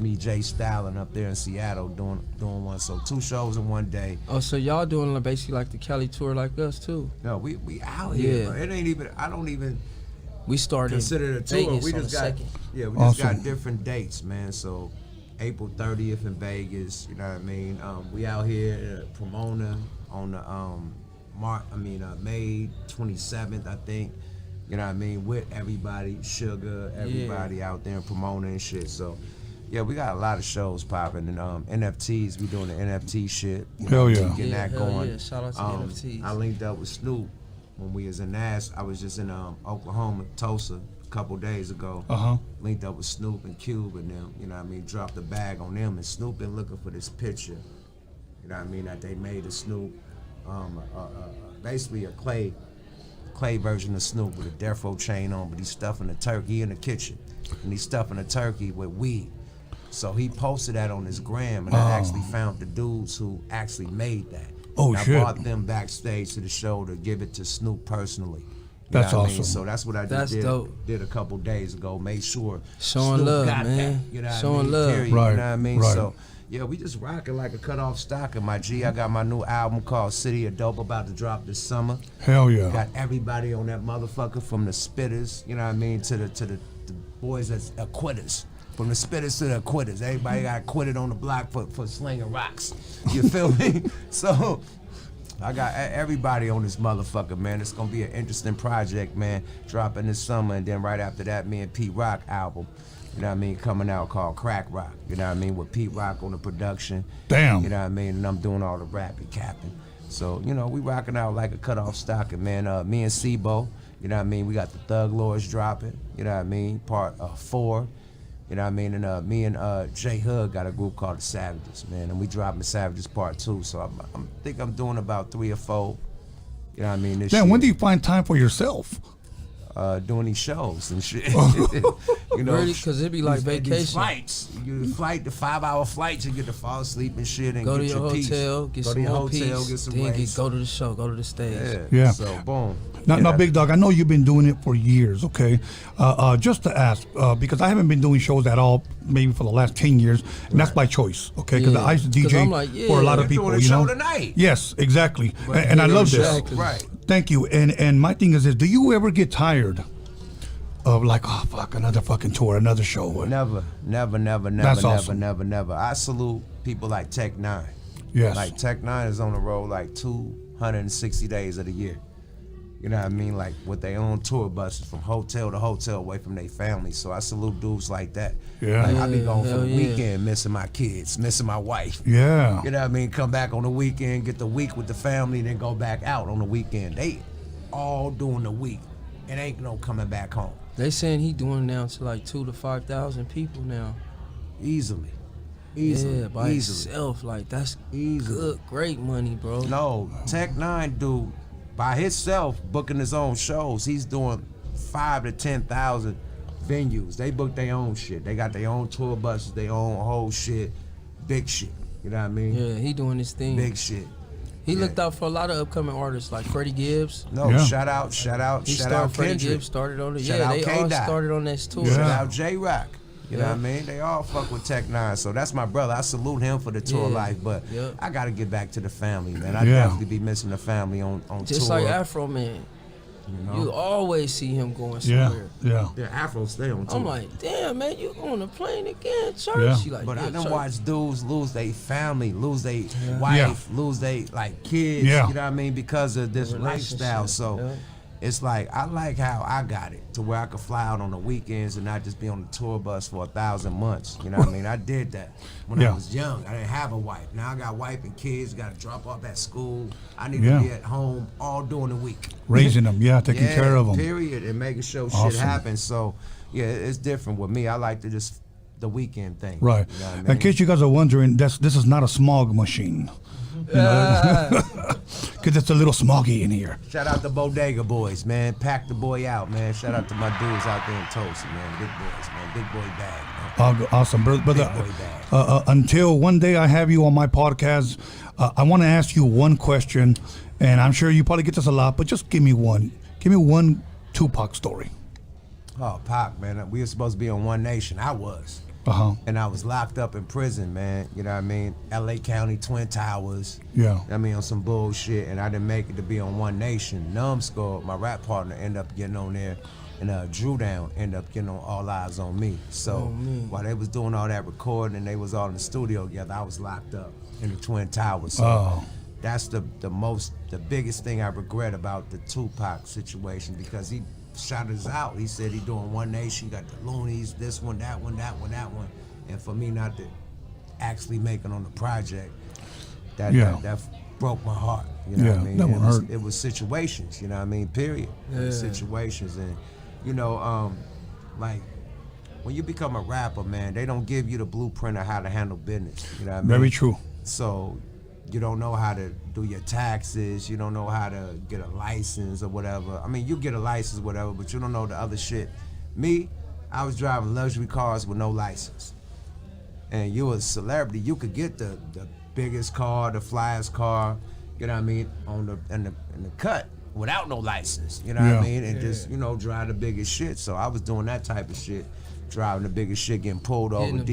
me, Jay Stalin up there in Seattle doing one. So 2 shows in one day. Oh, so y'all doing basically like the Cali tour like us too? No, we out here. Bro. It ain't even. I don't even. We started consider it a tour. Vegas We on just the got. 2nd. Yeah, we just got different dates, man. So April 30th in Vegas. You know what I mean? We out here at Pomona on the May 27th, I think. You know what I mean? With everybody, Sugar, everybody out there in Pomona and shit. So, yeah, we got a lot of shows popping. And NFTs, we doing the NFT shit. Hell yeah. Getting that going. Yeah. Shout out to NFTs. I linked up with Snoop when we was in Nash. I was just in Oklahoma, Tulsa, a couple days ago. Linked up with Snoop and Cube and them. You know what I mean? Dropped a bag on them. And Snoop been looking for this picture. You know what I mean? That they made of Snoop. Basically a clay version of Snoop with a Death Row chain on, but he's stuffing a turkey in the kitchen, and he's stuffing a turkey with weed. So he posted that on his gram, and I actually found the dudes who actually made that. Oh, and shit. I brought them backstage to the show to give it to Snoop personally. That's what I awesome. mean? So that's what I That's did a couple days ago. Made sure Showing Snoop love, got man. that. You know what Showing I mean? love. Period, Right, you know what I mean? right. So yeah, we just rocking like a cut-off stocker, my G. I got my new album called City of Dope about to drop this summer. Hell yeah. Got everybody on that motherfucker from the spitters, you know what I mean, to the boys that's quitters. From the spitters to the quitters. Everybody got quitted on the block for slinging rocks. You feel me? So I got everybody on this motherfucker, man. It's gonna be an interesting project, man. Dropping this summer, and then right after that, me and Pete Rock album. You know what I mean? Coming out called Crack Rock. You know what I mean? With Pete Rock on the production. Damn. You know what I mean? And I'm doing all the rapping, capping. So, you know, we rocking out like a cut-off stocking, man. Me and Sibo, you know what I mean? We got the Thug Lords dropping, you know what I mean? Part 4. You know what I mean? And me and J Hood got a group called the Savages, man. And we dropping Savages Part 2. So I think I'm doing about 3 or 4. You know what I mean? This Damn, year. when do you find time for yourself? Doing these shows and shit. You know, really, because it'd be like these vacation. flights. You flight, the 5-hour flights, you get to fall asleep and shit and Go get to your peace. hotel, get Go some to your more hotel, peace, get some then rest. go to the show, go to the stage. Yeah. So boom. Now, Big Dog, I know you've been doing it for years, okay? Just to ask, because I haven't been doing shows at all maybe for the last 10 years, and that's by choice, okay? Because I used to DJ for a lot of people, doing a you know? show tonight. Yes, exactly. And I love this. Right. Thank you. And my thing is this, do you ever get tired of like, oh, fuck, another fucking tour, another show? Never. That's awesome. Never. I salute people like Tech 9. Yes. Like Tech 9 is on the road like 260 days of the year. You know what I mean? Like with their own tour buses from hotel to hotel away from their families. So I salute dudes like that. Yeah. Like I be going for the yeah. weekend, missing my kids, missing my wife. Yeah. You know what I mean? Come back on the weekend, get the week with the family, then go back out on the weekend. They all doing the week. It ain't no coming back home. They saying he doing now to like 2,000 to 5,000 people now. Easily. Yeah, by himself. Like that's good, great money, bro. No, Tech 9 dude, by himself, booking his own shows, he's doing 5,000 to 10,000 venues. They book their own shit. They got their own tour buses, their own whole shit, big shit. You know what I mean? Yeah, he doing his thing. Big shit. He looked out for a lot of upcoming artists like Freddie Gibbs. No, shout out He started Freddie Kendrick. Gibbs started on it. Shout Yeah, out they K-Dot. all started on this tour. Shout out J-Rock. You know Yeah. what I mean? They all fuck with Tech 9. So that's my brother. I salute him for the tour Yeah. life, but Yeah. I gotta get back to the family, man. I Yeah. definitely be missing the family on Just tour. like Afro Man. You know? You always see him going Yeah, somewhere. yeah. Yeah, Afro stay on tour. I'm like, damn, man, you on a plane again, church? Yeah. You like, But yeah, I done church. watched dudes lose their family, lose their wife, lose their like kids. Yeah. You know what I mean? Because of this Relationship, lifestyle. So yeah. it's like I like how I got it to where I could fly out on the weekends and not just be on the tour bus for 1,000 months. You know what I mean? I did that when Yeah. I was young. I didn't have a wife. Now I got wife and kids. Got to drop off at school. I need Yeah. to be at home all during the week. Raising them, taking care of them. Period, and making sure Awesome. shit happens. So yeah, it's different with me. I like to just the weekend thing. Right. You know what I mean? In case you guys are wondering, this is not a smog machine. Because it's a little smoggy in here. Shout out to Bodega Boys, man. Pack the boy out, man. Shout out to my dudes out there in Tulsa, man. Big boys, man. Big boy bag, man. Awesome, brother. Big boy bag. Until one day I have you on my podcast, I want to ask you one question, and I'm sure you probably get this a lot, but just give me one. Give me one Tupac story. Oh, Pac, man. We were supposed to be on One Nation. I was. And I was locked up in prison, man. You know what I mean? LA County, Twin Towers. Yeah. I mean, on some bullshit. And I didn't make it to be on One Nation. Numbskull, my rap partner, ended up getting on there. And Drew Down ended up getting on All Eyes on Me. So while they was doing all that recording and they was all in the studio together, I was locked up in the Twin Towers. So that's the biggest thing I regret about the Tupac situation, because he shot us out. He said he doing One Nation, got the Loonies, this one, that one, that one, that one. And for me not to actually make it on the project, that broke my heart. You know what I mean? That one hurt. It was situations, you know what I mean? Period. It was situations. And you know, like when you become a rapper, man, they don't give you the blueprint of how to handle business. You know what I mean? Very true. So you don't know how to do your taxes. You don't know how to get a license or whatever. I mean, you get a license or whatever, but you don't know the other shit. Me, I was driving luxury cars with no license. And you a celebrity, you could get the biggest car, the flyest car, you know what I mean, in the cut without no license, you know what I mean? And just, you know, drive the biggest shit. So I was doing that type of shit, driving the biggest shit, getting pulled over.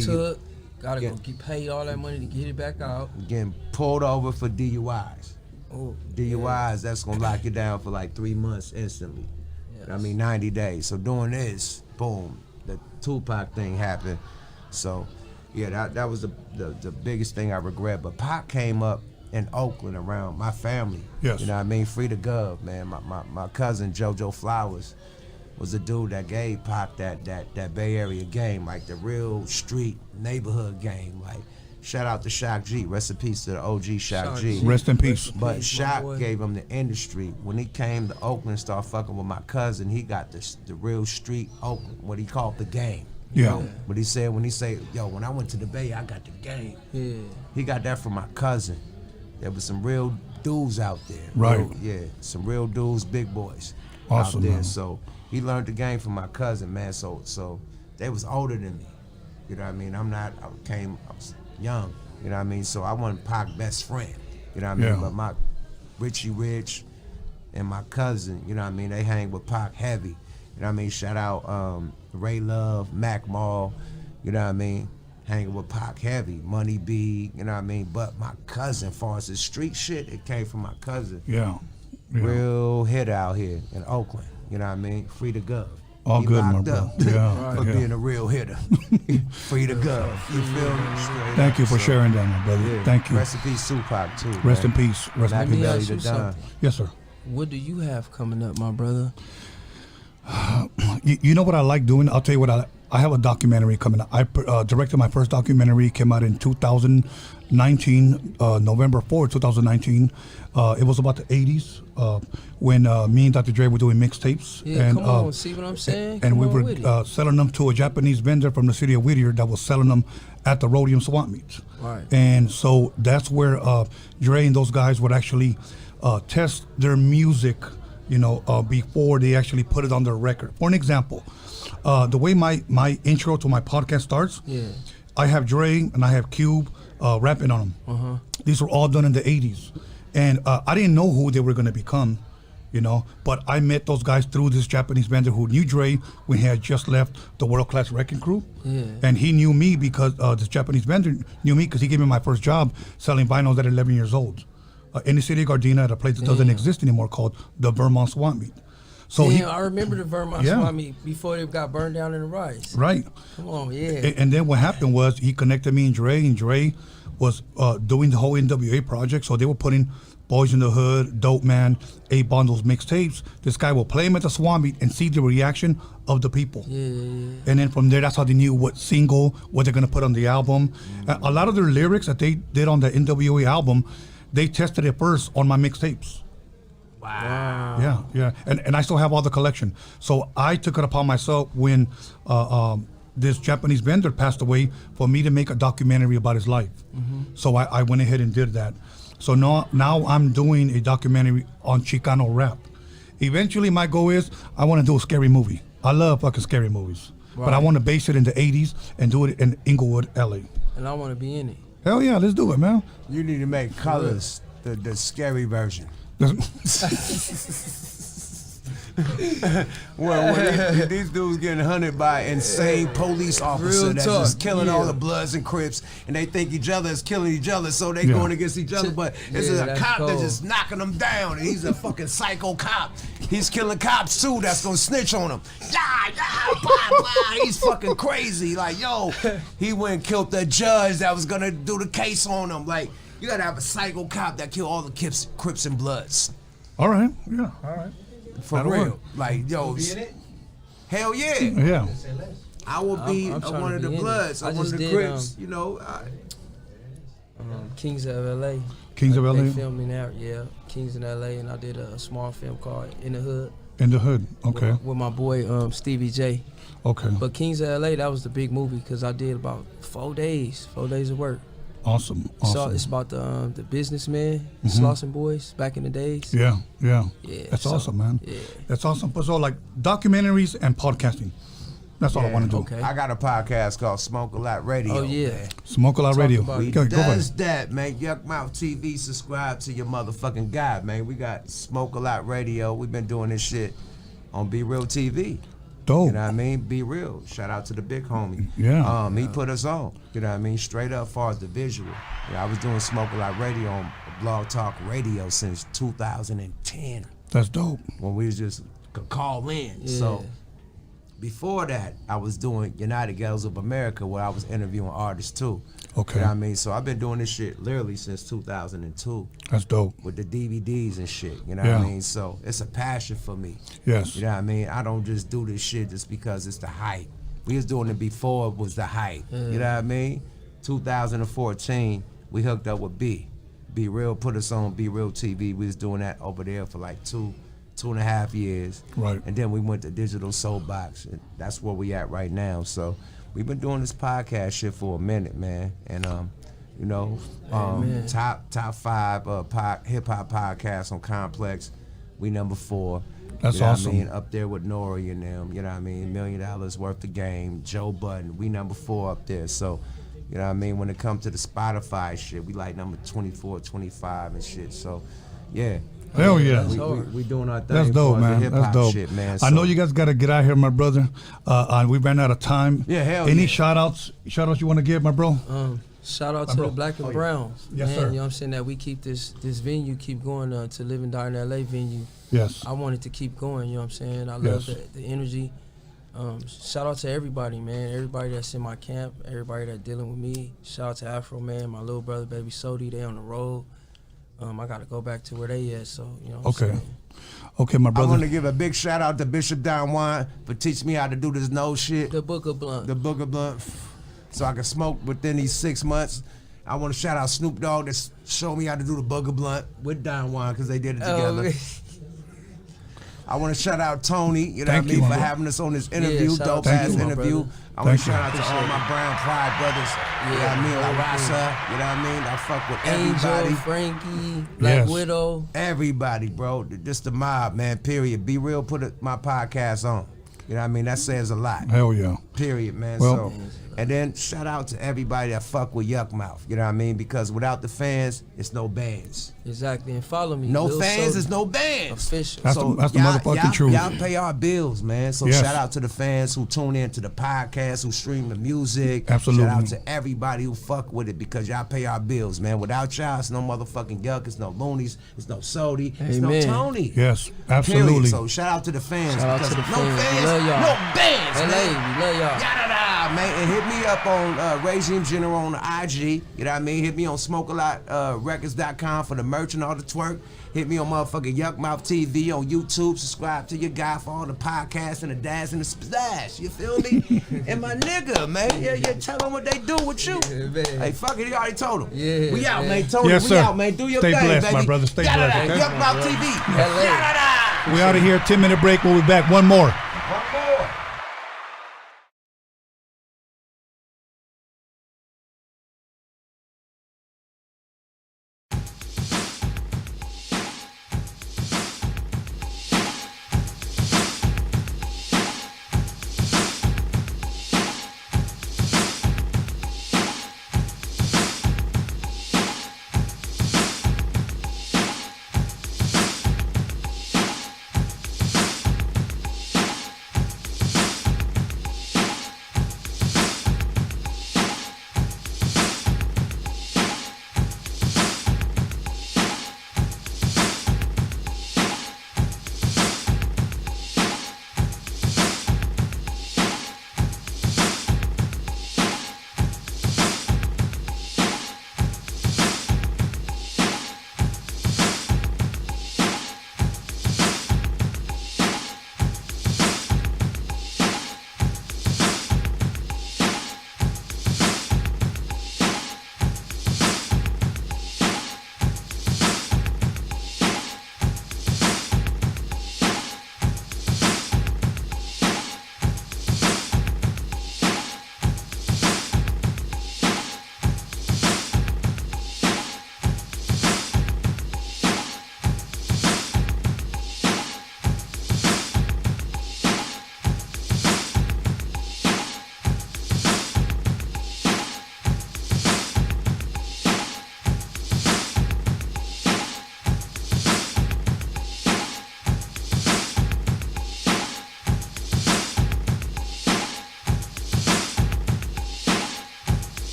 Gotta go pay all that money to get it back out. Getting pulled over for DUIs. DUIs, that's gonna lock you down for like 3 months instantly. Yes. I mean, 90 days. So doing this, boom, the Tupac thing happened. So yeah, that was the biggest thing I regret. But Pac came up in Oakland around my family. Yes. You know what I mean? Free to Gov, man. My cousin JoJo Flowers was the dude that gave Pac that Bay Area game, like the real street neighborhood game. Like, shout out to Shock G. Rest in peace to the OG Shock G. Rest in peace. But Shock gave him the industry. When he came to Oakland and started fucking with my cousin, he got the real street Oakland, what he called the game. You know? But he said, when I went to the Bay, I got the game. Yeah. He got that from my cousin. There was some real dudes out there. Right. Some real dudes, big boys awesome, out there. Man. So he learned the game from my cousin, man. So they was older than me. You know what I mean? I was young. You know what I mean? So I wasn't Pac's best friend. You know what I mean? But my Richie Rich and my cousin, you know what I mean? They hang with Pac heavy. You know what I mean? Shout out Ray Love, Mac Mall. You know what I mean? Hanging with Pac heavy, Money B, you know what I mean? But my cousin, as far as the street shit, it came from my cousin. Yeah. Real hit out here in Oakland, you know what I mean? Free to Gov. All he good, my locked bro. up for being a real hitter. Free to Gov. You feel me? Thank you for sharing that, my brother. Yeah. Thank you. Rest in peace, Tupac, too. Rest man. in peace. Rest in peace. Ask you something. Yes, sir. What do you have coming up, my brother? You know what I like doing? I'll tell you what I have a documentary coming out. I directed my first documentary, came out in 2019, November 4th, 2019. It was about the 80s when me and Dr. Dre were doing mixtapes. Yeah, and, come on, see what I'm saying? And we were selling them to a Japanese vendor from the city of Whittier that was selling them at the Roadium swap meets. Right. And so that's where Dre and those guys would actually test their music, before they actually put it on their record. For an example, the way my intro to my podcast starts, I have Dre and I have Cube rapping on them. These were all done in the 80s. And I didn't know who they were going to become, but I met those guys through this Japanese vendor who knew Dre when he had just left the World Class Wrecking Crew. Yeah. And he knew me because this Japanese vendor knew me because he gave me my first job selling vinyls at 11 years old. In the city of Gardena at a place that doesn't exist anymore called the Vermont Swamp Meet. So I remember the Vermont Swamp Meet before they got burned down in the riots. Right. Come on, yeah. And then what happened was he connected me and Dre was doing the whole NWA project. So they were putting Boys in the Hood, Dope Man, 8 Bundles mixtapes. This guy will play them at the Swamp Meet and see the reaction of the people. Yeah. And then from there, that's how they knew what they're going to put on the album. A lot of their lyrics that they did on the NWA album, they tested it first on my mixtapes. Wow. Yeah. And I still have all the collection. So I took it upon myself when this Japanese vendor passed away for me to make a documentary about his life. So I went ahead and did that. So now I'm doing a documentary on Chicano rap. Eventually my goal is I want to do a scary movie. I love fucking scary movies. Right. But I want to base it in the 80s and do it in Inglewood, LA. And I want to be in it. Hell yeah, let's do it, man. You need to make Colors the scary version. when these dudes getting hunted by insane police officers Real that's talk. just killing all the Bloods and Crips, and they think each other is killing each other, so they going against each other. But this is a cop that's just knocking them down, and he's a fucking psycho cop. He's killing cops too. That's gonna snitch on him. He's fucking crazy. Like, yo, he went and killed the judge that was gonna do the case on him. Like, you gotta have a psycho cop that kill all the Crips and Bloods. All right. Yeah. All right. For That'll real. work. Like, yo, hell yeah. Yeah. I will be I'm one of the Bloods. I'm one of the Crips. You know. Kings of LA. Kings of They LA? filmed me there, yeah. Kings in LA, and I did a small film called In the Hood. In the Hood. Okay. With my boy Stevie J. Okay. But Kings of LA, that was the big movie because I did about 4 days of work. Awesome. So it's about the businessmen, Mhm. Slauson boys back in the days. Yeah. Yeah, That's so, awesome, man. yeah. That's awesome. So like documentaries and podcasting. That's all I want to do. I got a podcast called Smoke a Lot Radio. Oh, yeah. Man. Smoke a Lot Radio. We Go does ahead. that, man. Yuck Mouth TV, subscribe to your motherfucking guy, man. We got Smoke a Lot Radio. We've been doing this shit on Be Real TV. Dope. You know what I mean? Be Real. Shout out to the big homie. Yeah. He put us on. You know what I mean? Straight up, far as the visual. I was doing Smoke a Lot Radio on Blog Talk Radio since 2010. That's dope. When we just could call in. Yeah. So before that, I was doing United Ghettos of America, where I was interviewing artists too. Okay. You know what I mean? So I've been doing this shit literally since 2002. That's dope. With the DVDs and shit. You know Yeah. what I mean? So it's a passion for me. Yes. You know what I mean? I don't just do this shit just because it's the hype. We was doing it before it was the hype. You know what I mean? 2014, we hooked up with Be Real, put us on Be Real TV. We was doing that over there for like two and a half years. Right. And then we went to Digital Soulbox, and that's where we at right now. So we've been doing this podcast shit for a minute, man. And you know, top 5 hip hop podcasts on Complex. We number 4. That's you know awesome. What I mean? Up there with Nori and them. You know what I mean? $1 million worth of game. Joe Budden. We number 4 up there. So. You know what I mean? When it comes to the Spotify shit, we like number 24, 25 and shit. So, yeah. Hell yeah. We doing our thing. That's dope, for the man. hip-hop That's dope. Shit, man. I know you guys got to get out here, my brother. We ran out of time. Yeah, hell Any yeah. shout-outs you want to give, my bro? Shout out to the Black and Browns. Yes, man, sir. You know what I'm saying? That we keep this venue keep going to Live and Die in LA venue. Yes. I want it to keep going, you know what I'm saying? I Yes. love the energy. Shout out to everybody, man. Everybody that's in my camp, everybody that's dealing with me. Shout out to Afro Man, my little brother, baby Sodi. They on the road. I got to go back to where they at, so, you know what I'm saying? Okay, my brother. I want to give a big shout out to Bishop Don Juan for teaching me how to do this nose shit. The Book of Blunt. The Book of Blunt. So I can smoke within these 6 months. I want to shout out Snoop Dogg that showed me how to do the Book of Blunt with Don Juan because they did it together. I want to shout out Tony, you know Thank what I you, mean, my for bro. having us on this interview, shout out dope to ass you, my interview. brother. I want Thank to shout out to all Appreciate my it. Brown Pride brothers, you know what I mean, like Raza, you know what I mean? I fuck with everybody. Angel, Frankie, Black Yes. Widow. Everybody, bro. Just the mob, man, period. Be Real put my podcast on. You know what I mean? That says a lot. Hell yeah. Period, man. Well- And then shout out to everybody that fuck with Yuck Mouth. You know what I mean? Because without the fans, it's no bands. Exactly, and follow me. No Lil fans Sodi. is no bands. Official. That's the motherfucking truth. Y'all pay our bills, man. So Yes. shout out to the fans who tune in to the podcast, who stream the music. Absolutely. Shout out to everybody who fuck with it because y'all pay our bills, man. Without y'all, it's no motherfucking Yuck, it's no Loonies, it's no Sodi, it's no Amen. Tony. Yes, Period. absolutely. So shout out to the fans. Shout out because to the no fans. fans, We love y'all. no bands, LA, man. we love y'all. Yada-da, man. And hit me up on Regime General on the IG. You know what I mean? Hit me on SmokeALotRecords.com for the merch and all the twerk. Hit me on motherfucking Yuck Mouth TV on YouTube. Subscribe to your guy for all the podcasts and the dance and the splash. You feel me? And my nigga, man. Yeah, tell them what they do with you. Hey, fuck it. He already told them. Yeah, we out, man. man. Tony, Yes, we sir. out, man. Do your Stay thing, blessed, baby. my brother. Stay Yada-da. blessed, okay? Yuck Mouth TV. LA. Yada-da. We out of here. 10-minute break. We'll be back. One more. One more.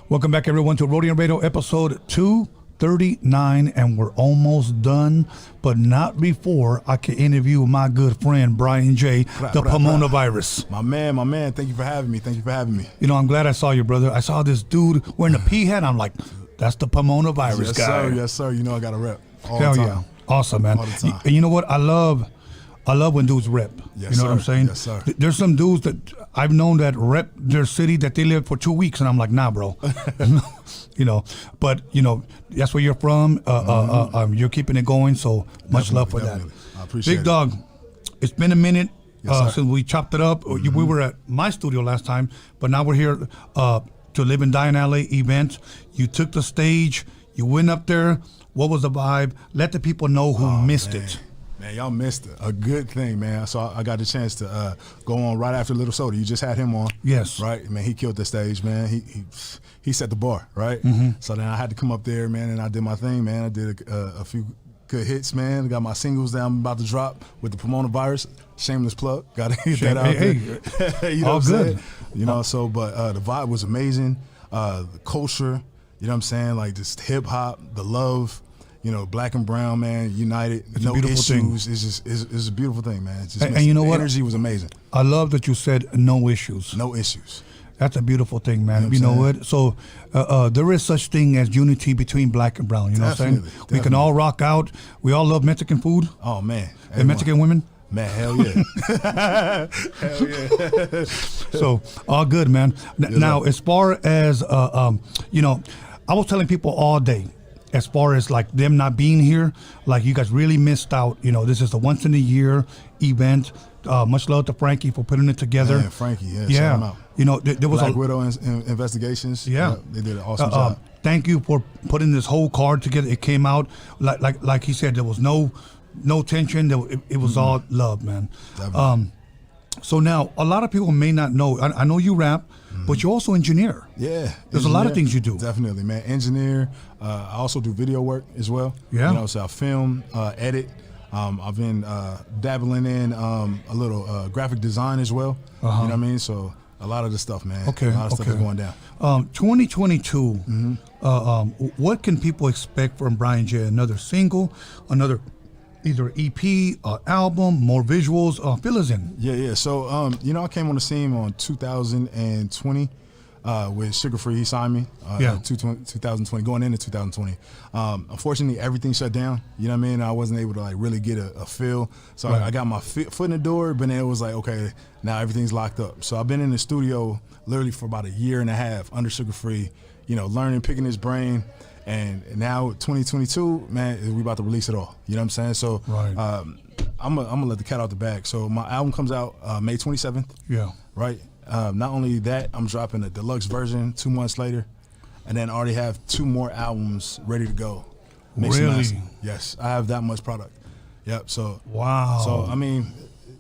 Welcome back, everyone, to Roadium Radio episode 239, and we're almost done, but not before I can interview my good friend Brian J, the Pomona virus. My man. Thank you for having me. You know, I'm glad I saw you, brother. I saw this dude wearing a pea hat. I'm like, that's the Pomona virus guy. Yes, sir. You know I got a rep all Hell the time. Yeah, awesome, man. All the time. And you know what? I love when dudes rep. Yes, you know what I'm saying? Yes, sir. There's some dudes that I've known that rep their city that they live for 2 weeks, and I'm like, nah, bro. You know, but you know that's where you're from. You're keeping it going, so much love for that. I appreciate Big Dog, it's been a minute Yes, since we chopped it up. We were at my studio last time, but now we're here to Live and Die in LA event. You took the stage. You went up there. What was the vibe? Let the people know who missed it. Man, y'all missed it. A good thing, man. So I got the chance to go on right after Little Soda. You just had him on. Yes. Right? Man, he killed the stage, man. He set the bar, right? So then I had to come up there, man, and I did my thing, man. I did a few good hits, man. I got my singles that I'm about to drop with the Pomona virus. Shameless plug. Got to get that out there. You know all what I'm good. saying? You know, so, but the vibe was amazing. The culture, you know what I'm saying? Like just hip hop, the love. You know, black and brown, man, united, it's no a beautiful issues. thing. It's a beautiful thing, man. It's just And you know the what? energy was amazing. I love that you said no issues. No issues. That's a beautiful thing, man. You know what what? So there is such thing as unity between black and brown. You know what I'm saying? We can all rock out. We all love Mexican food. Oh, man. And Mexican women. Man, hell yeah. Hell yeah. So all good, man. Now, as far as, you know, I was telling people all day, as far as like them not being here, like you guys really missed out. You know, this is a once in a year event. Much love to Frankie for putting it together. Man, Frankie, shout him out. You know, there was Black Widow investigations. Yeah. They did an awesome job. Thank you for putting this whole card together. It came out like he said. There was no tension. It was all love, man. So now a lot of people may not know. I know you rap, but you're also engineer. Yeah, there's a lot of things you do. Definitely, man. Engineer. I also do video work as well. Yeah. You know, so I film, edit. I've been dabbling in a little graphic design as well. You know what I mean? So a lot of the stuff, man. Okay. A lot of stuff is going down. 2022. What can people expect from Brian J? Another single, another either EP, album, more visuals, fill us in. Yeah. So, you know, I came on the scene on 2020 with Sugar Free. He signed me 2020, going into 2020. Unfortunately, everything shut down. You know what I mean? I wasn't able to like really get a feel. So I got my foot in the door, but then it was like, okay, now everything's locked up. So I've been in the studio literally for about a year and a half under Sugar Free, you know, learning, picking his brain. And now 2022, man, we about to release it all. You know what I'm saying? So I'm gonna let the cat out the bag. So my album comes out May 27th. Yeah. Right. Not only that, I'm dropping a deluxe version 2 months later, and then I already have 2 more albums ready to go. Really? Yes, I have that much product. Yep. So wow. So I mean,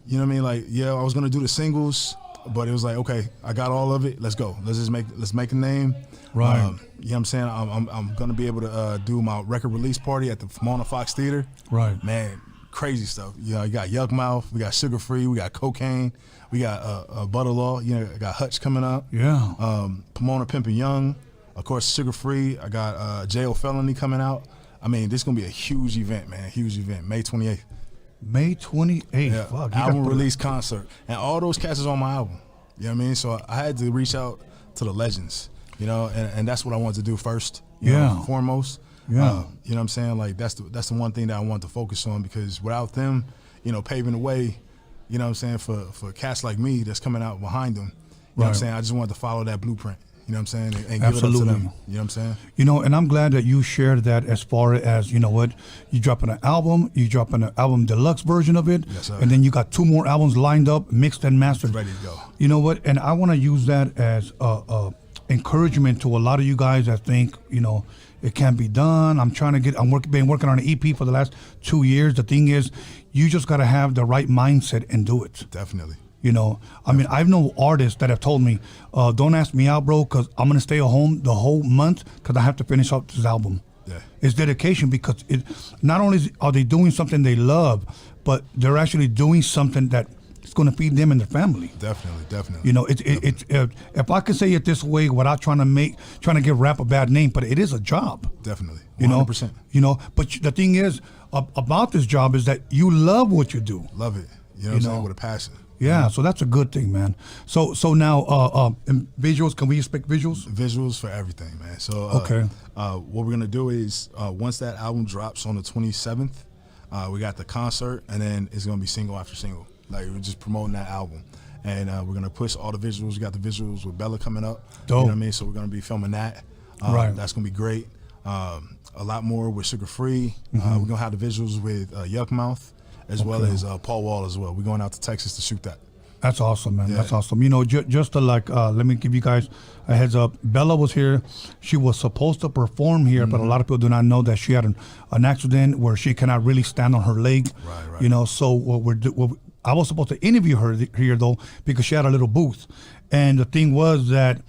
you know what I mean? Like, yeah, I was gonna do the singles, but it was like, okay, I got all of it. Let's go. Let's make a name. Right. You know what I'm saying? I'm gonna be able to do my record release party at the Pomona Fox Theater. Right. Man, crazy stuff. You know, you got Yuck Mouth, we got Sugar Free, we got Cocaine, we got Butter Law. You know, I got Hutch coming up. Yeah. Pomona Pimpin' Young, of course, Sugar Free. I got Jail Felony coming out. I mean, this is gonna be a huge event, man. Huge event. May 28th. May 28th. Yeah. Fuck, album release concert, and all those cats is on my album. You know what I mean? So I had to reach out to the legends. You know, and that's what I wanted to do first. You know, foremost. Yeah. You know what I'm saying? Like that's the one thing that I want to focus on, because without them, you know, paving the way, you know what I'm saying, for cats like me that's coming out behind them. You know what I'm saying? I just wanted to follow that blueprint. You know what I'm saying? And give it up to them. You know what I'm saying? You know, and I'm glad that you shared that as far as, you know what, you dropping an album deluxe version of it, yes, sir. And then you got 2 more albums lined up, mixed and mastered. Ready to go. You know what? And I want to use that as encouragement to a lot of you guys that think, you know, it can't be done. Been working on an EP for the last 2 years. The thing is, you just got to have the right mindset and do it. Definitely. You know, I mean, I've known artists that have told me, don't ask me out, bro, because I'm going to stay at home the whole month because I have to finish up this album. Yeah. It's dedication, because it not only are they doing something they love, but they're actually doing something that it's going to feed them and their family. Definitely. You know, it's if I can say it this way without trying to give rap a bad name, but it is a job. Definitely. 100%. You know, but the thing is about this job is that you love what you do. Love it. You know what I'm saying? With a passion. Yeah, so that's a good thing, man. So now, in visuals, can we expect visuals? Visuals for everything, man. So okay. What we're gonna do is once that album drops on the 27th, we got the concert, and then it's gonna be single after single. Like we're just promoting that album, and we're gonna push all the visuals. We got the visuals with Bella coming up. Dope. You know what I mean? So we're gonna be filming that. Right. That's gonna be great. A lot more with Sugar Free. We're gonna have the visuals with Yuck Mouth, as well as Paul Wall as well. We're going out to Texas to shoot that. That's awesome, man. Yeah. That's awesome. You know, just to let me give you guys a heads up. Bella was here. She was supposed to perform here, but a lot of people do not know that she had an accident where she cannot really stand on her leg. Right. You know, so I was supposed to interview her here though because she had a little booth, and the thing was that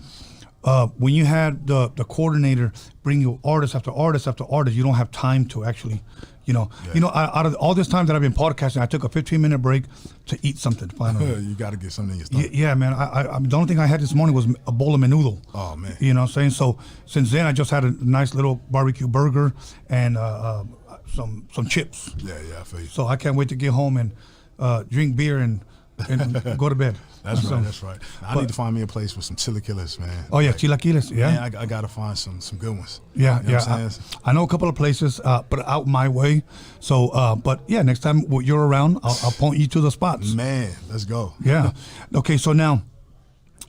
when you had the coordinator bring you artist after artist after artist, you don't have time to actually. Out of all this time that I've been podcasting, I took a 15-minute break to eat something. Finally, you got to get something in your stomach. Yeah, man. I the only thing I had this morning was a bowl of menudo. Oh man. You know what I'm saying? So since then, I just had a nice little barbecue burger and some chips. Yeah, I feel you. So I can't wait to get home and drink beer and go to bed. That's right. I need to find me a place with some chilaquiles, man. Oh yeah, chilaquiles. Yeah, man, I gotta find some good ones. Yeah, you know what I'm saying? I know a couple of places, but out my way. So, but yeah, next time you're around, I'll point you to the spots. Man, let's go. Yeah. Okay, so now,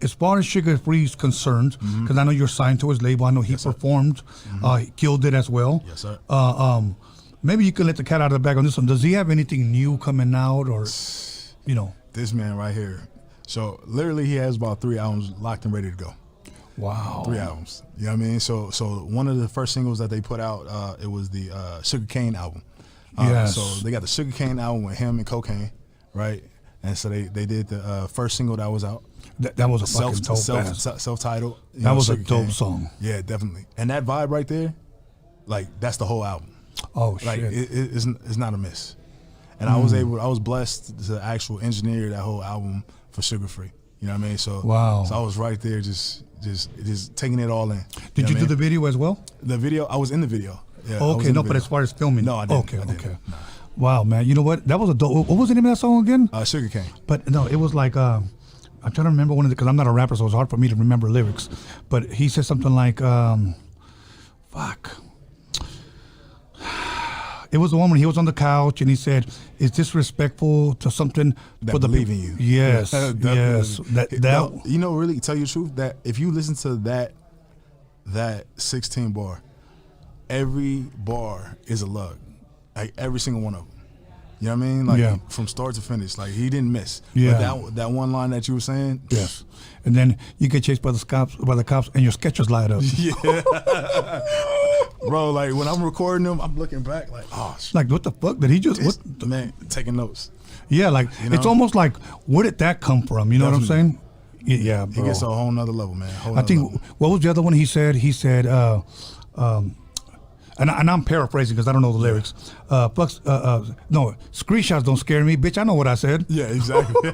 as far as Sugar Free is concerned, because I know you're signed to his label, I know he performed, he killed it as well. Yes, sir. Maybe you can let the cat out of the bag on this one. Does he have anything new coming out, or This man right here. So literally, he has about 3 albums locked and ready to go. Wow. 3 albums. You know what I mean? So one of the first singles that they put out, it was the Sugar Cane album. Yes. So they got the Sugar Cane album with him and Cocaine, right? And so they did the first single that was out. That was a fucking dope self-titled. That was a dope song. Yeah, definitely. And that vibe right there, like that's the whole album. Oh like, shit! It's not a miss. And I was blessed to actual engineer that whole album for Sugar Free. You know what I mean? So wow. So I was right there, just taking it all in. Did you do the video as well? The video, I was in the video. Yeah, okay, no, but as far as filming, no, I didn't. Okay. Nah. Wow, man, you know what? That was a dope. What was the name of that song again? Sugar Cane. But no, it was like I'm trying to remember one of the, because I'm not a rapper, so it's hard for me to remember lyrics. But he said something like, fuck. It was the one when he was on the couch and he said, "Is disrespectful to something that for the believe in you?" Yes, yes. That you know, really, tell you the truth, that if you listen to that 16 bar, every bar is a lug, like every single one of them. You know what I mean? Like from start to finish, like he didn't miss. Yeah. But that one line that you were saying. Yes. And then you get chased by the cops, and your sketchers light up. Yeah. Bro, like when I'm recording them, I'm looking back like, oh shit. Like what the fuck did he just? Man, taking notes. Yeah, like it's almost like where did that come from? You know what I'm saying? Yeah, bro. He gets a whole nother level, man. I think what was the other one he said? He said, and I'm paraphrasing because I don't know the lyrics. No, screenshots don't scare me, bitch. I know what I said. Yeah, exactly.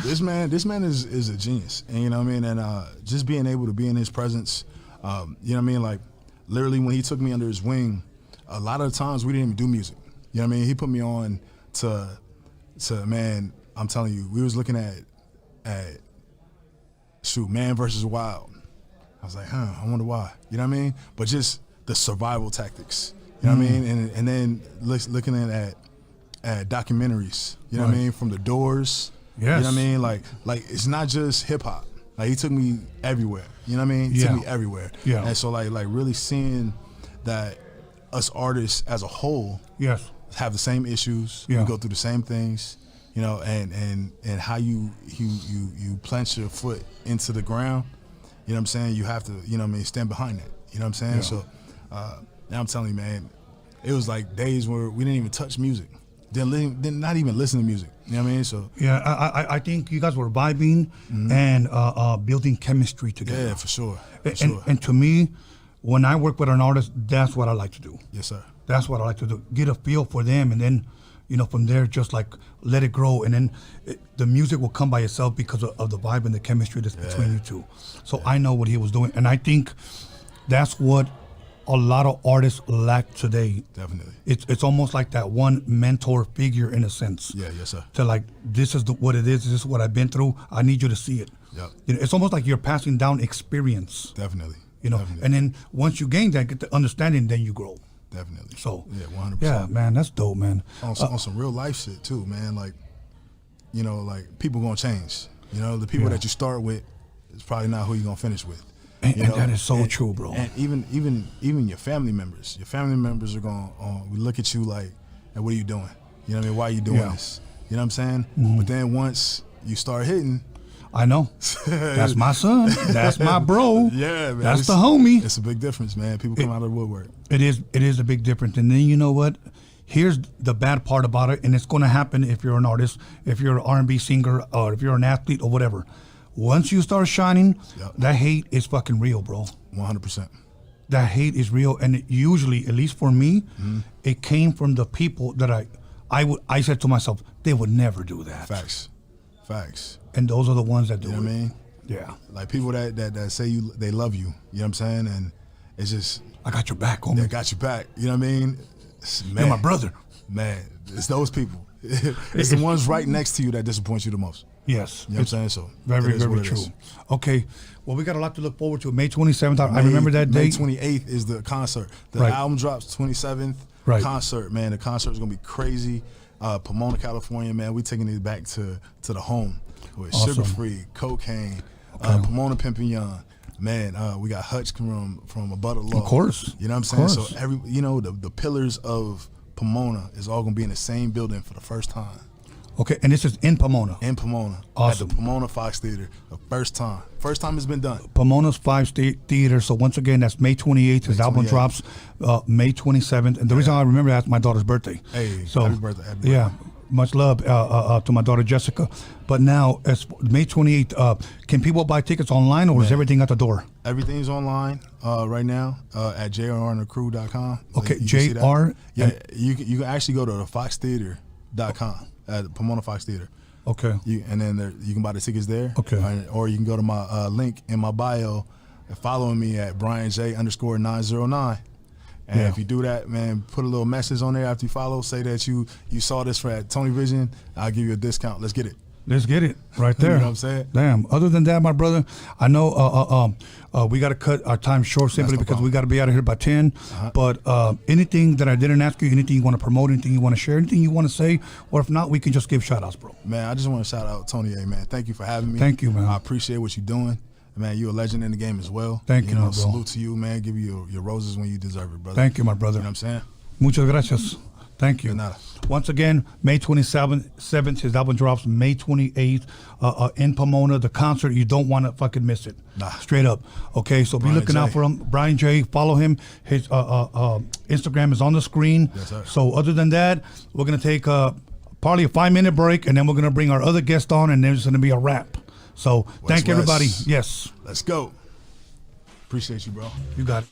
This man is a genius, and you know what I mean. And just being able to be in his presence, you know what I mean. Like literally, when he took me under his wing, a lot of the times we didn't even do music. You know what I mean. He put me on to man. I'm telling you, we was looking at Man versus Wild. I was like, I wonder why. You know what I mean? But just the survival tactics. You know what I mean? And then looking at documentaries. You know what I mean? From The Doors. Yes. You know what I mean? Like it's not just hip hop. Like he took me everywhere. You know what I mean? He took me everywhere. Yeah. And so like really seeing that us artists as a whole have the same issues. Yeah. We go through the same things. You know, and how you plant your foot into the ground. You know what I'm saying? You have to, you know what I mean, stand behind that. You know what I'm saying? Yeah. So now I'm telling you, man, it was like days where we didn't even touch music. Didn't not even listen to music. You know what I mean? So yeah, I think you guys were vibing and building chemistry together. Yeah, for sure. And to me, when I work with an artist, that's what I like to do. Yes, sir. That's what I like to do. Get a feel for them, and then, from there, just like let it grow, and then the music will come by itself because of the vibe and the chemistry that's between you two. So I know what he was doing, and I think that's what a lot of artists lack today. Definitely. It's almost like that one mentor figure in a sense. Yeah, yes, sir. To like, this is what it is. This is what I've been through. I need you to see it. Yep. It's almost like you're passing down experience. Definitely. Definitely. And then once you gain that, get the understanding, then you grow. Definitely. So yeah, 100%. Yeah, man, that's dope, man. On some real life shit too, man. Like, like people gonna change. The people that you start with is probably not who you're gonna finish with. And that is so true, bro. And even your family members. Your family members are gonna look at you like, hey, what are you doing? You know what I mean? Why are you doing this? You know what I'm saying? Mm-hmm. But then once you start hitting, I know. That's my son. That's my bro. Yeah, man. That's the homie. It's a big difference, man. People come out of the woodwork. It is a big difference. And then you know what? Here's the bad part about it, and it's going to happen if you're an artist, if you're an R&B singer, or if you're an athlete or whatever. Once you start shining, that hate is fucking real, bro. 100%. That hate is real, and it usually, at least for me, it came from the people that I said to myself, they would never do that. Facts. And those are the ones that do it. You know what I mean? Yeah. Like people that say they love you. You know what I'm saying? And it's just, I got your back, homie. I got your back. You know what I mean? Man, you're my brother. Man, it's those people. It's the ones right next to you that disappoint you the most. Yes. You know what I'm saying? So very true. Okay. Well, we got a lot to look forward to. May 27th. I remember that date. May 28th is the concert. The album drops 27th. Right. Concert, man. The concert is gonna be crazy. Pomona, California, man. We taking it back to the home with Sugar Free, Cocaine, Pomona Pimpin' Young. Man, we got Hutch from A Butter Law. Of course. You know what I'm saying? So the pillars of Pomona is all gonna be in the same building for the first time. Okay, and this is in Pomona. In Pomona. Awesome. At the Pomona Fox Theater. The first time. First time it's been done. Pomona's 5 State Theater. So once again, that's May 28th. His album drops May 27th. And the reason I remember that's my daughter's birthday. Hey, so, happy birthday. Happy birthday. Yeah, much love to my daughter Jessica. But now, as May 28th, can people buy tickets online or is everything at the door? Everything's online right now at jrandthecrew.com. Okay, JR. Yeah, you can actually go to the foxtheater.com. At Pomona Fox Theater. Okay. And then you can buy the tickets there. Okay. Or you can go to my link in my bio and follow me at BrianJ_909. And if you do that, man, put a little message on there after you follow. Say that you saw this at Tony Vision. I'll give you a discount. Let's get it. Let's get it right there. You know what I'm saying? Damn. Other than that, my brother, I know we got to cut our time short simply because we got to be out of here by 10. But anything that I didn't ask you, anything you want to promote, anything you want to share, anything you want to say, or if not, we can just give shout outs, bro. Man, I just want to shout out Tony A, man. Thank you for having me. Thank you, man. I appreciate what you're doing. Man, you're a legend in the game as well. Thank you, my bro. Salute to you, man. Give you your roses when you deserve it, brother. Thank you, my brother. You know what I'm saying? Muchas gracias. Thank you. Once again, May 27th, his album drops May 28th in Pomona. The concert, you don't want to fucking miss it. Nah. Straight up. Okay, so be looking out for him. Brian J, follow him. His Instagram is on the screen. Yes, sir. So other than that, we're going to take probably a 5-minute break, and then we're going to bring our other guest on, and then it's going to be a wrap. So thank everybody. Yes. Let's go. Appreciate you, bro. You got it.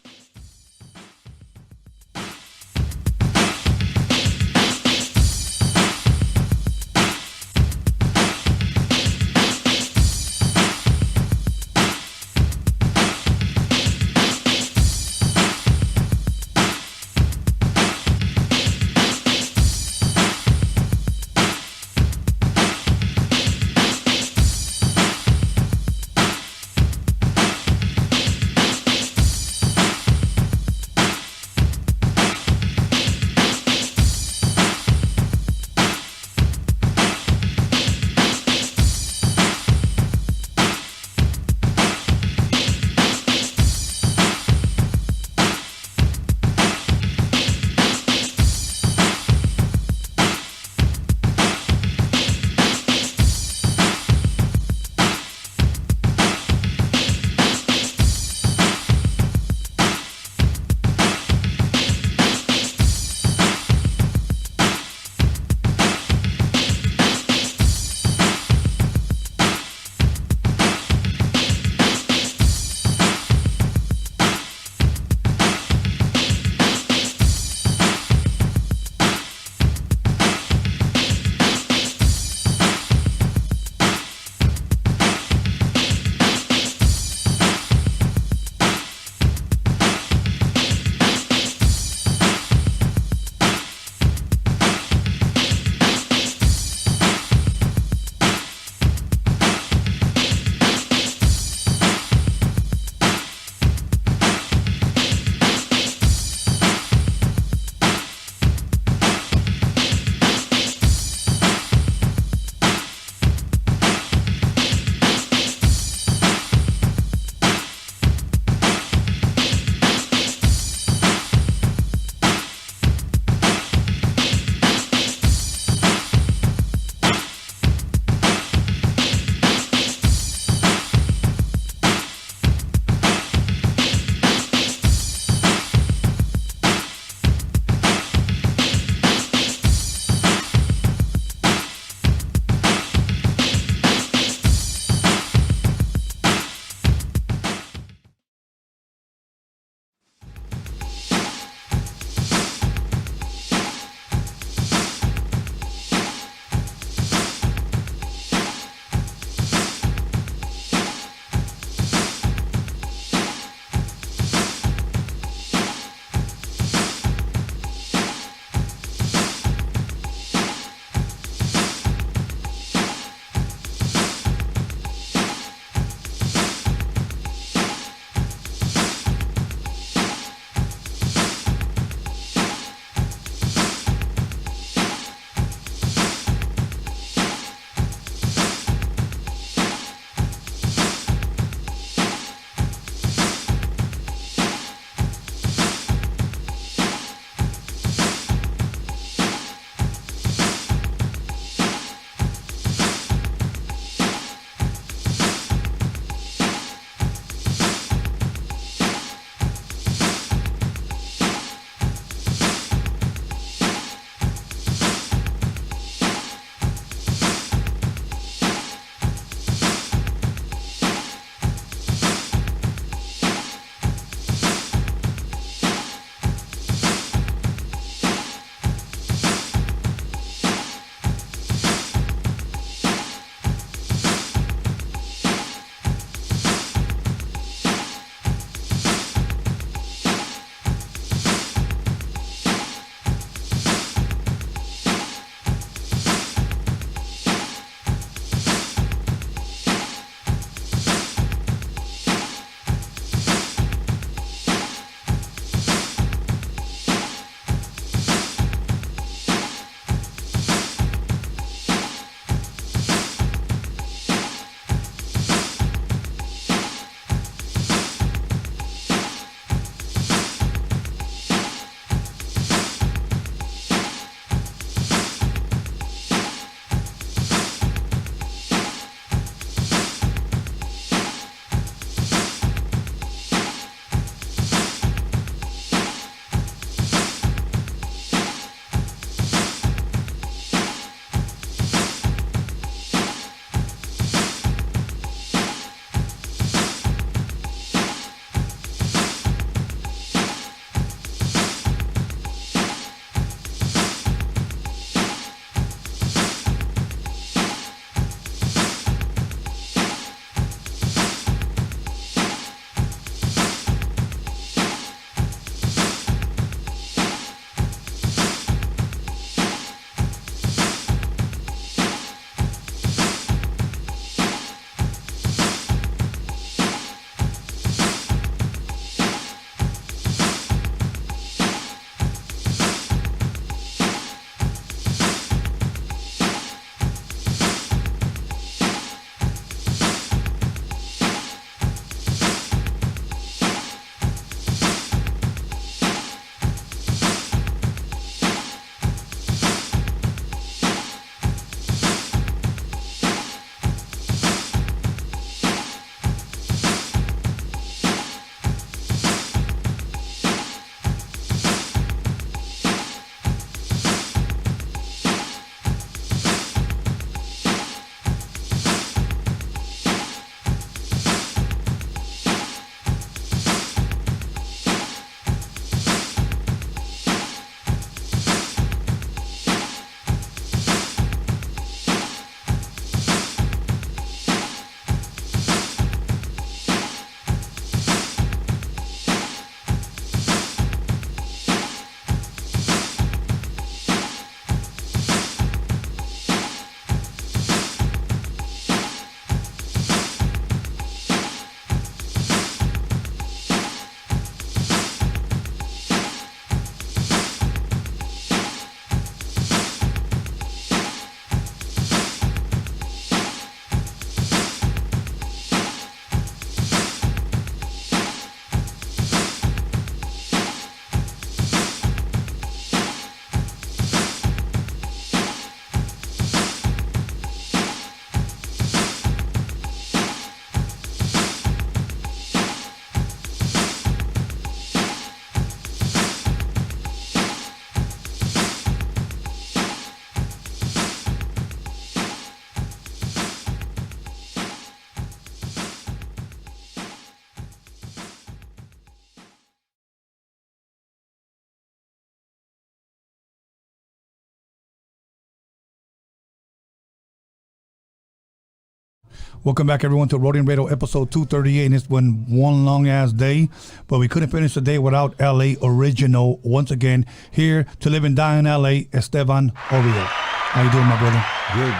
Welcome back, everyone, to Roadium Radio episode 238. And it's been one long-ass day, but we couldn't finish the day without L.A. Original. Once again, here to live and die in L.A., Esteban Oreo. How you doing, my brother? Good.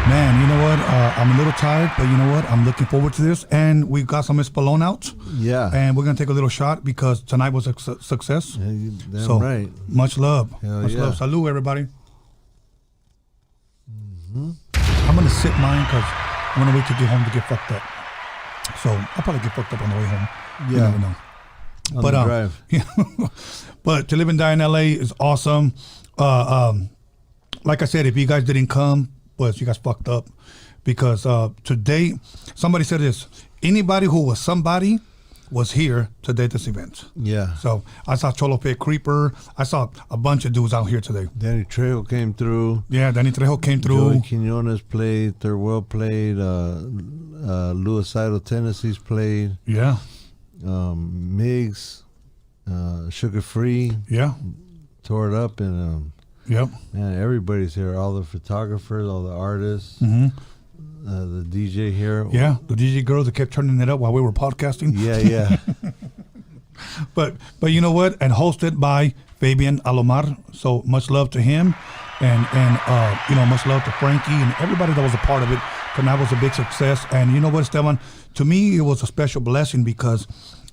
Man, you know what? I'm a little tired, but you know what? I'm looking forward to this. And we've got some Espolón out. Yeah. And we're going to take a little shot because tonight was a success. Yeah, damn so, right. Much love. Much love. Salud, everybody. Mm-hmm. I'm going to sip mine because I'm going to wait to get home to get fucked up. So I'll probably get fucked up on the way home. Yeah. You never know. On the drive. Yeah. But to live and die in LA is awesome. Like I said, if you guys didn't come, well, you guys fucked up. Because today, somebody said this, anybody who was somebody was here today at this event. Yeah. So I saw Cholo Pit Creeper. I saw a bunch of dudes out here today. Danny Trejo came through. Yeah, Danny Trejo came through. Joey Quinones played. Third World played. Louis Tennessee's played. Yeah. Migs. Sugar Free. Yeah. Tore it up. And yep. Man, everybody's here. All the photographers, all the artists. Mm-hmm. The DJ here. Yeah, the DJ girls that kept turning it up while we were podcasting. Yeah. But you know what? And hosted by Fabian Alomar. So much love to him, and you know, much love to Frankie and everybody that was a part of it. Tonight was a big success. And you know what, Esteban? To me, it was a special blessing because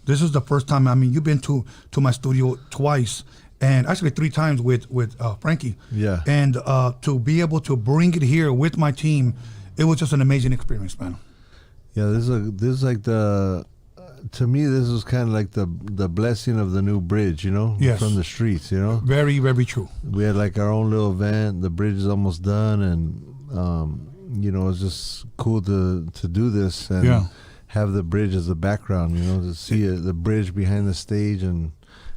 this is the first time. I mean, you've been to my studio twice. And actually 3 times with Frankie. Yeah. And to be able to bring it here with my team, it was just an amazing experience, man. Yeah, this is like to me, this was kind of like the blessing of the new bridge, you know? Yes. From the streets, you know? Very, very true. We had like our own little event. The bridge is almost done. And, you know, it's just cool to do this and have the bridge as a background, you know, to see the bridge behind the stage. And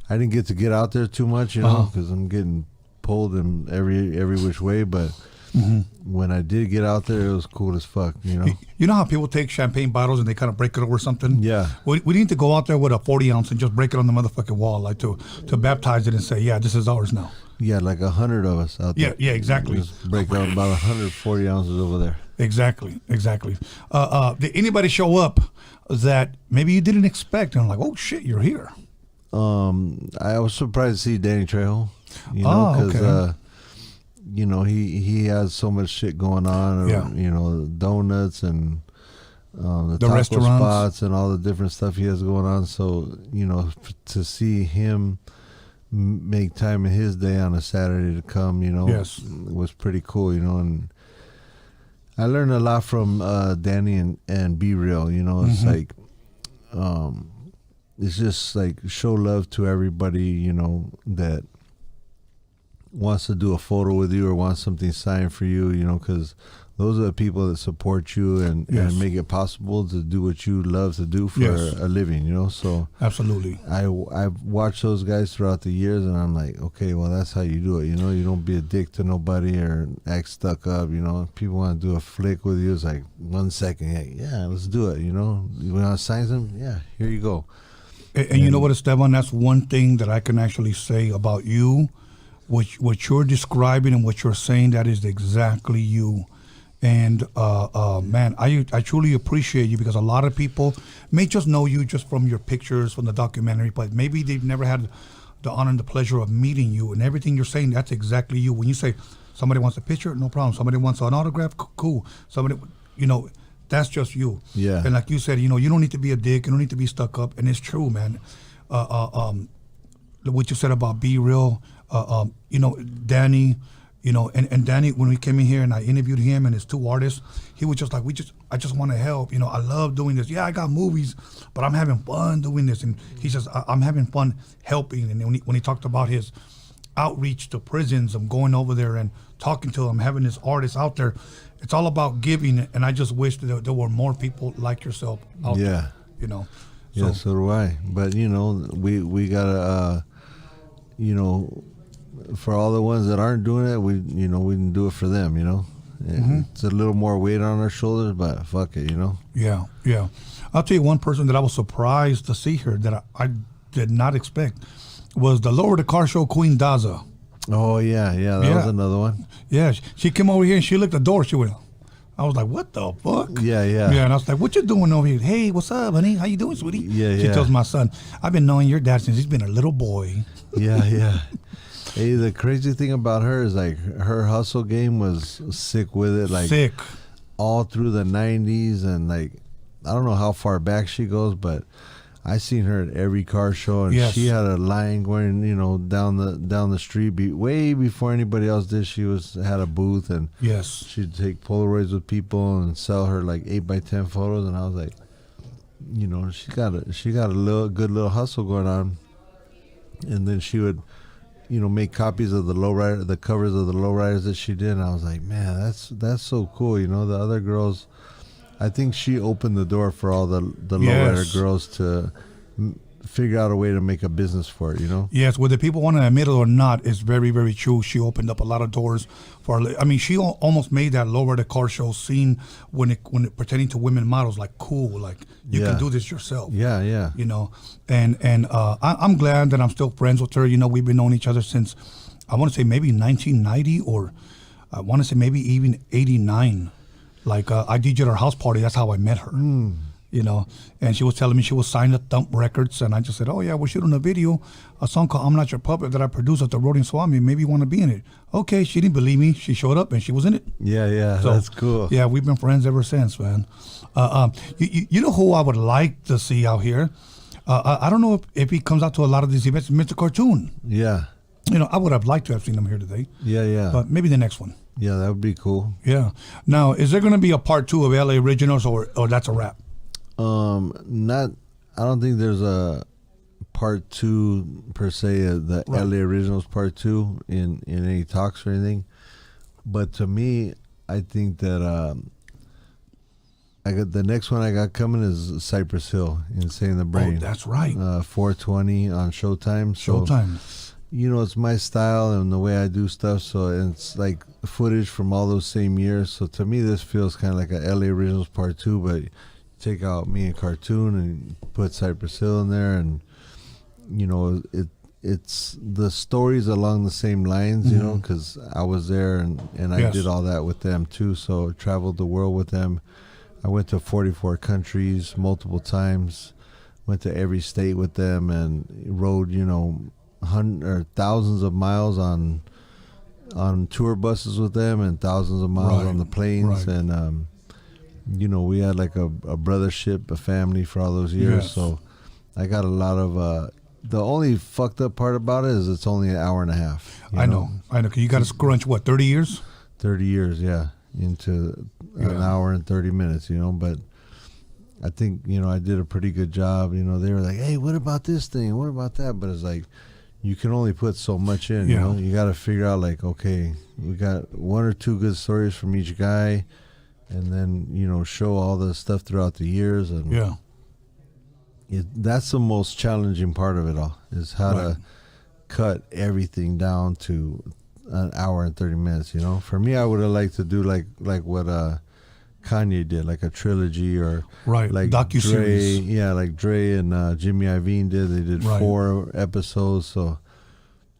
I didn't get to get out there too much, you know, because I'm getting pulled in every which way. But when I did get out there, it was cool as fuck, you know. You know how people take champagne bottles and they kind of break it over something? Yeah. We need to go out there with a 40 ounce and just break it on the motherfucking wall, like to baptize it and say, yeah, this is ours now. Yeah, like 100 of us out there. Yeah, exactly. Just break out about 140 ounces over there. Exactly. Did anybody show up that maybe you didn't expect? And I'm like, oh shit, you're here. I was surprised to see Danny Trejo, you know, because you know, he has so much shit going on. You know, donuts and the taco restaurants, spots and all the different stuff he has going on. So, you know, to see him make time in his day on a Saturday to come, you know, was pretty cool, you know. And I learned a lot from Danny and Be Real, you know. It's like it's just like show love to everybody, you know, that wants to do a photo with you or wants something signed for you, you know, because those are the people that support you and make it possible to do what you love to do for a living, you know. So absolutely, I've watched those guys throughout the years, and I'm like, okay, well, that's how you do it, you know. You don't be a dick to nobody or act stuck up, you know. If people want to do a flick with you, it's like 1 second, yeah, let's do it, you know. You want to sign them? Yeah, here you go. And you know what, Esteban? That's one thing that I can actually say about you. What you're describing and what you're saying, that is exactly you. And man, I truly appreciate you because a lot of people may just know you just from your pictures from the documentary, but maybe they've never had the honor and the pleasure of meeting you. And everything you're saying, that's exactly you. When you say somebody wants a picture, no problem. Somebody wants an autograph, cool. Somebody, you know, that's just you. Yeah. And like you said, you know, you don't need to be a dick. You don't need to be stuck up. And it's true, man. What you said about Be Real. You know, Danny, you know, and Danny, when we came in here and I interviewed him and his 2 artists, he was just like, I just want to help. You know, I love doing this. Yeah, I got movies, but I'm having fun doing this. And he says, I'm having fun helping. And when he talked about his outreach to prisons, I'm going over there and talking to them, having this artist out there. It's all about giving. And I just wish that there were more people like yourself out there, you know. Yeah, so do I. But, you know, we got to, you know, for all the ones that aren't doing it, we can do it for them, you know. It's a little more weight on our shoulders, but fuck it, you know. Yeah. I'll tell you one person that I was surprised to see her that I did not expect was the Lower the Car Show Queen Daza. Oh yeah, that was another one. Yeah, she came over here and she looked at the door. She went, I was like, what the fuck? Yeah, yeah. Yeah, and I was like, what you doing over here? Hey, what's up, honey? How you doing, sweetie? Yeah, She yeah. tells my son, I've been knowing your dad since he's been a little boy. Yeah, yeah. Hey, the crazy thing about her is like her hustle game was sick with it. Like Sick. All through the 90s, and like I don't know how far back she goes, but I seen her at every car show, and Yes. she had a line going, down the street. Way before anybody else did, she had a booth, and yes, she'd take Polaroids with people and sell her like 8x10 photos. And I was like, she got a good little hustle going on. And then she would, make copies of the covers of the lowriders that she did. And I was like, man, that's so cool. The other girls. I think she opened the door for all the lowrider girls to figure out a way to make a business for it, Yes, whether people want to admit it or not, it's very, very true. She opened up a lot of doors for. I mean, she almost made that lowrider car show scene when it pertaining to women models like cool, like you can do this yourself. Yeah, yeah. And I'm glad that I'm still friends with her. We've been knowing each other since I want to say maybe 1990 or I want to say maybe even 89. Like I DJ'd her house party. That's how I met her. And she was telling me she was signed to Thump Records, and I just said, "Oh yeah, we're shooting a video, a song called I'm Not Your Puppet that I produced at the Roadium Swami. Maybe you want to be in it." Okay, she didn't believe me. She showed up and she was in it. Yeah, So, that's cool. Yeah, we've been friends ever since, man. You know who I would like to see out here? I don't know if he comes out to a lot of these events. Mr. Cartoon. Yeah. I would have liked to have seen him here today. Yeah, yeah. But maybe the next one. Yeah, that would be cool. Yeah. Now, is there going to be a part 2 of LA Originals, or that's a wrap? I don't think there's a part 2 per se of the LA Originals part 2 in any talks or anything. But to me, I think that I got the next one I got coming is Cypress Hill, Insane the Brain. Oh, that's right. 420 on Showtime. Showtime. It's my style and the way I do stuff, so it's like footage from all those same years. So to me, this feels kind of like a LA Originals Part 2, but take out me and Cartoon and put Cypress Hill in there, and it's the stories along the same lines, because I was there and I did all that with them too. So I traveled the world with them. I went to 44 countries multiple times, went to every state with them, and rode thousands of miles on tour buses with them, and thousands of miles on the planes, and we had like a brothership, a family for all those years. Yes. So I got a lot of the only fucked up part about it is it's only an hour and a half. I know. Cause you got to scrunch 30 years? 30 years, yeah, into an hour and 30 minutes, but I think, I did a pretty good job. They were like, hey, what about this thing? What about that? But it's like, you can only put so much in, you got to figure out like, okay, we got 1 or 2 good stories from each guy, and then, show all the stuff throughout the years. And that's the most challenging part of it all, is how to cut everything down to an hour and 30 minutes, For me, I would have liked to do like what Kanye did, like a trilogy, or like docuseries. Dre, like Dre and Jimmy Iovine did. They did 4 episodes. So,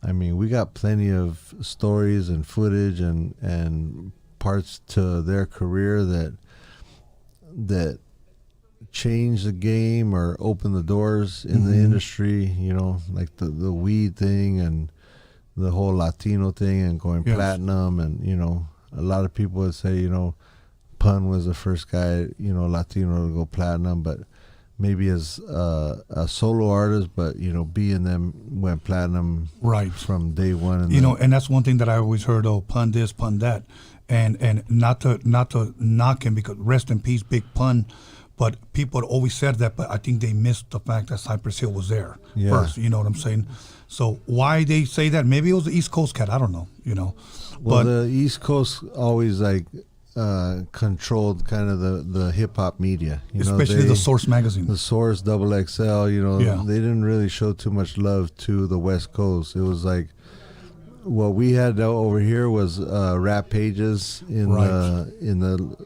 I mean, we got plenty of stories and footage and parts to their career that changed the game or opened the doors in the industry. Like the weed thing and the whole Latino thing and going platinum, and a lot of people would say Pun was the first guy, Latino to go platinum, but maybe as a solo artist, but B and them went platinum from day one. And and that's one thing that I always heard. Oh, Pun this, Pun that, and not to knock him, because rest in peace, Big Pun. But people had always said that, but I think they missed the fact that Cypress Hill was there first. You know what I'm saying? So why they say that? Maybe it was the East Coast cat. I don't know. Well, the East Coast always controlled kind of the hip hop media, especially the Source magazine, the Source XXL. They didn't really show too much love to the West Coast. It was like what we had over here was rap pages in the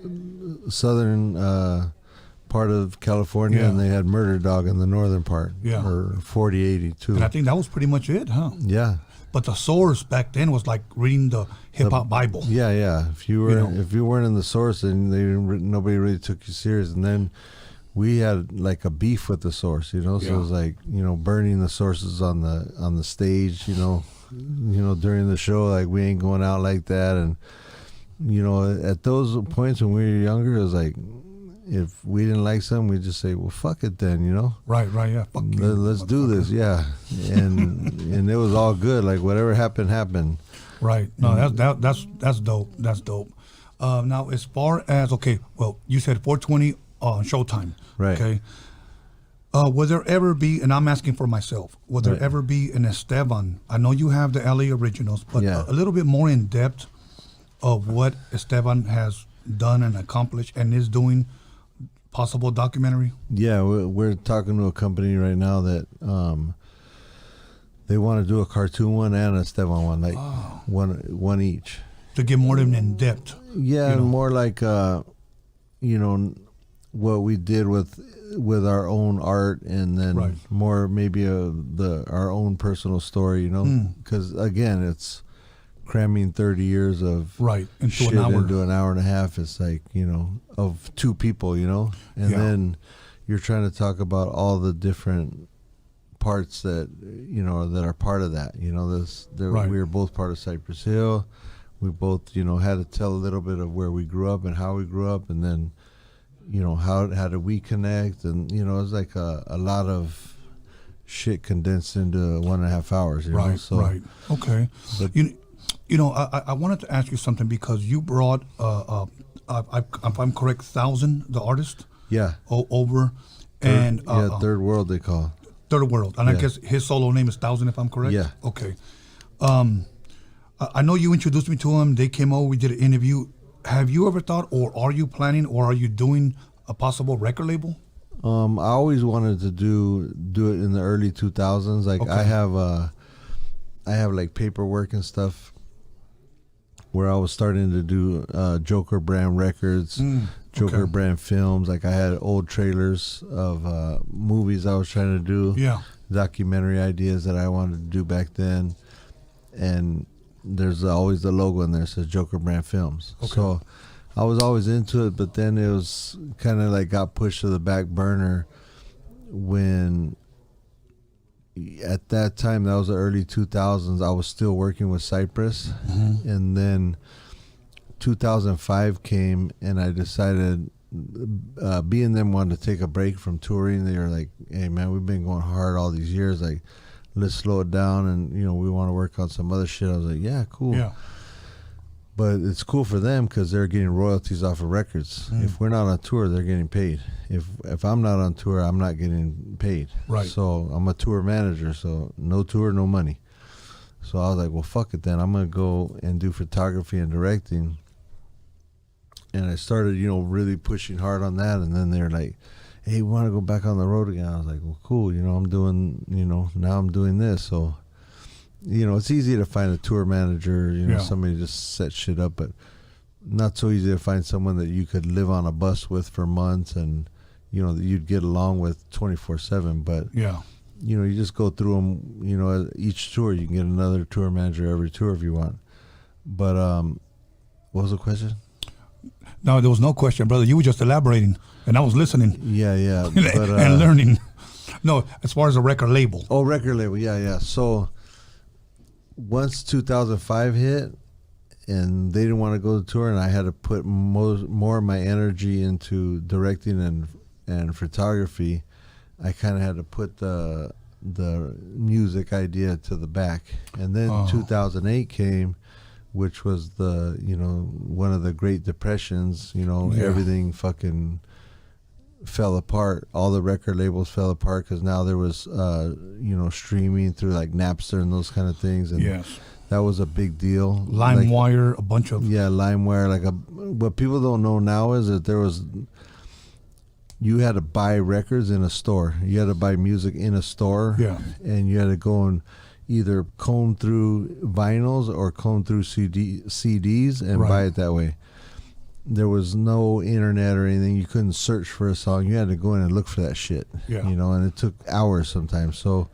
southern part of California, Yeah. and they had Murder Dog in the northern part, Yeah. or 4080 too. And I think that was pretty much it, huh? Yeah. But the source back then was like reading the hip hop Bible. Yeah. If you were if you weren't in the source, then nobody really took you serious. And then we had like a beef with the source, so it was like burning the sources on the stage, during the show, like we ain't going out like that. And at those points when we were younger, it was like, if we didn't like something, we'd just say, well, fuck it then, Right, yeah. Fuck you, let's do this, yeah. And it was all good. Like whatever happened. Right. No, that's dope. That's dope. Now, as far as you said 420 on Showtime. Right. Okay. Will there ever be, and I'm asking for myself, will there ever be an Esteban? I know you have the LA originals, but a little bit more in depth of what Esteban has done and accomplished and is doing. Possible documentary? Yeah, we're talking to a company right now that they want to do a cartoon one and a Esteban one, like one each. To get more in depth. Yeah, more like what we did with our own art, and then more maybe our own personal story, because again, it's cramming 30 years of into shit into an hour and a half. It's like, of two people, and then you're trying to talk about all the different parts that that are part of that. We were both part of Cypress Hill. We both had to tell a little bit of where we grew up and how we grew up, and then how did we connect, and it was like a lot of shit condensed into 1.5 hours. Right. Okay. But, I wanted to ask you something, because you brought, if I'm correct, 1,000, the artist? Yeah. Over. Third World they call. Third World. And I guess his solo name is 1,000, if I'm correct? Yeah. Okay. I know you introduced me to him. They came over, we did an interview. Have you ever thought, or are you planning, or are you doing a possible record label? I always wanted to do it in the early 2000s. Like I have like paperwork and stuff where I was starting to do Joker brand records, Joker brand films. Like I had old trailers of movies I was trying to do, documentary ideas that I wanted to do back then, and there's always the logo in there that says Joker brand films. So I was always into it, but then it was kind of like got pushed to the back burner when, at that time, that was the early 2000s, I was still working with Cypress. And then 2005 came, and I decided, B and them wanted to take a break from touring. They were like, hey man, we've been going hard all these years, like let's slow it down, and we want to work on some other shit. I was like, yeah, cool. Yeah. But it's cool for them because they're getting royalties off of records. If we're not on tour, they're getting paid. If I'm not on tour, I'm not getting paid. Right. So I'm a tour manager, so no tour, no money. So I was like, well, fuck it then. I'm going to go and do photography and directing. And I started, really pushing hard on that. And then they're like, hey, we want to go back on the road again. I was like, well, cool. I'm doing, now I'm doing this. So, it's easy to find a tour manager, somebody just set shit up, but not so easy to find someone that you could live on a bus with for months and, that you'd get along with 24/7. But, you just go through them, each tour, you can get another tour manager every tour if you want. But, what was the question? No, there was no question, brother. You were just elaborating, and I was listening. Yeah. But, and learning. No, as far as a record label. Oh, record label. Yeah. So once 2005 hit, and they didn't want to go to tour, and I had to put more of my energy into directing and photography, I kind of had to put the music idea to the back. And then 2008 came, which was the one of the Great Depressions. Everything fucking fell apart. All the record labels fell apart because now there was streaming through like Napster and those kind of things, and that was a big deal. LimeWire, a bunch of LimeWire. What people don't know now is that you had to buy records in a store. You had to buy music in a store, and you had to go and either comb through vinyls or comb through CDs and buy it that way. there was no internet or anything. You couldn't search for a song. You had to go in and look for that shit. Yeah. You know, and it took hours sometimes. So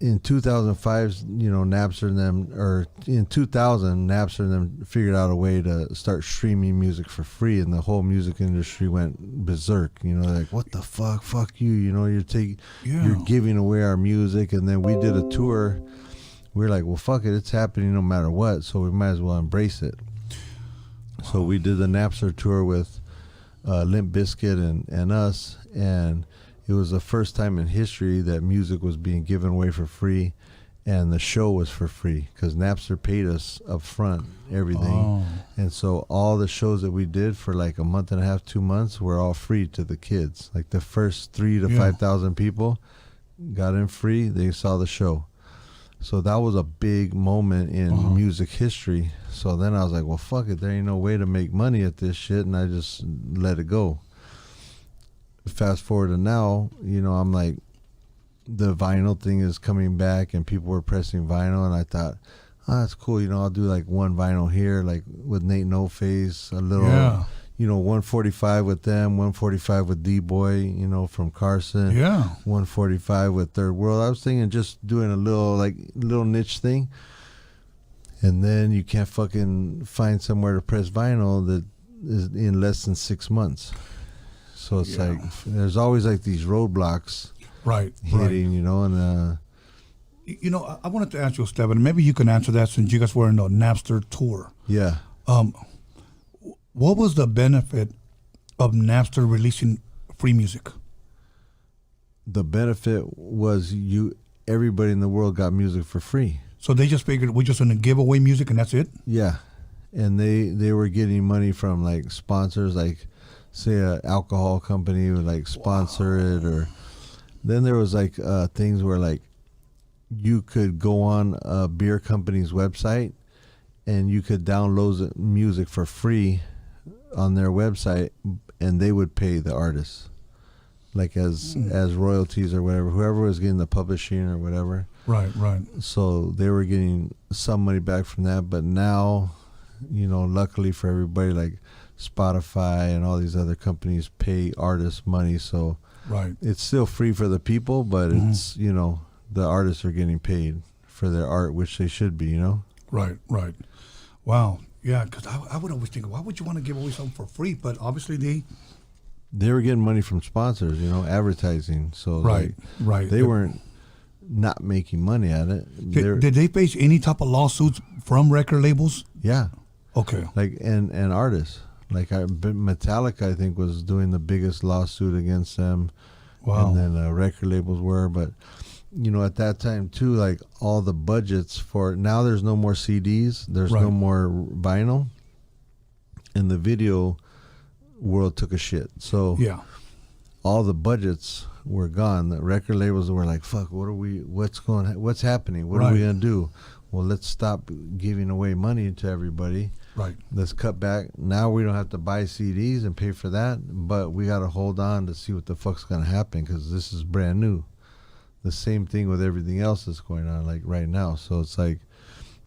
in 2005, you know, Napster and them, or in 2000, Napster and them figured out a way to start streaming music for free, and the whole music industry went berserk. You know, like, what the fuck you, you know, you're giving away our music. And then we did a tour. We were like, well, fuck it, it's happening no matter what, so we might as well embrace it. So we did the Napster tour with Limp Bizkit and us, and it was the first time in history that music was being given away for free, and the show was for free because Napster paid us up front everything. And so all the shows that we did for like a month and a half, 2 months were all free to the kids. Like the first 3,000 to 5,000 people got in free. They saw the show. So that was a big moment in music history. So then I was like, well, fuck it, there ain't no way to make money at this shit, and I just let it go. Fast forward to now, you know, I'm like, the vinyl thing is coming back and people were pressing vinyl, and I thought, oh, that's cool, you know, I'll do like one vinyl here, like with Nate No Face, a little, you know, 145 with them, 145 with D-Boy, you know, from Carson, 145 with Third World. I was thinking just doing a little niche thing, and then you can't fucking find somewhere to press vinyl that is in less than 6 months. So it's like there's always like these roadblocks, hitting, you know. And you know, I wanted to ask you, Esteban, maybe you can answer that since you guys were in the Napster tour. Yeah. What was the benefit of Napster releasing free music? The benefit was everybody in the world got music for free. So they just figured we're just going to give away music and that's it? Yeah. And they were getting money from like sponsors, like say an alcohol company would like sponsor it, or then there was like things where like you could go on a beer company's website and you could download music for free on their website, and they would pay the artists like as royalties or whatever, whoever was getting the publishing or whatever. Right. So they were getting some money back from that. But now, you know, luckily for everybody, like Spotify and all these other companies pay artists money, so it's still free for the people, but it's, you know, the artists are getting paid for their art, which they should be, you know. Right. Wow. Yeah, because I would always think, why would you want to give away something for free? But obviously they were getting money from sponsors, you know, advertising. So they weren't not making money at it. Did they face any type of lawsuits from record labels? Yeah. Okay. Like and artists. Like Metallica, I think, was doing the biggest lawsuit against them. Wow. And then record labels were, but you know, at that time too, like all the budgets for now, there's no more CDs, there's no more vinyl, and the video world took a shit. So all the budgets were gone. The record labels were like, "Fuck, what's happening? What are we gonna do? Well, let's stop giving away money to everybody. Right. Let's cut back. Now we don't have to buy CDs and pay for that, but we got to hold on to see what the fuck's going to happen because this is brand new. The same thing with everything else that's going on like right now. So it's like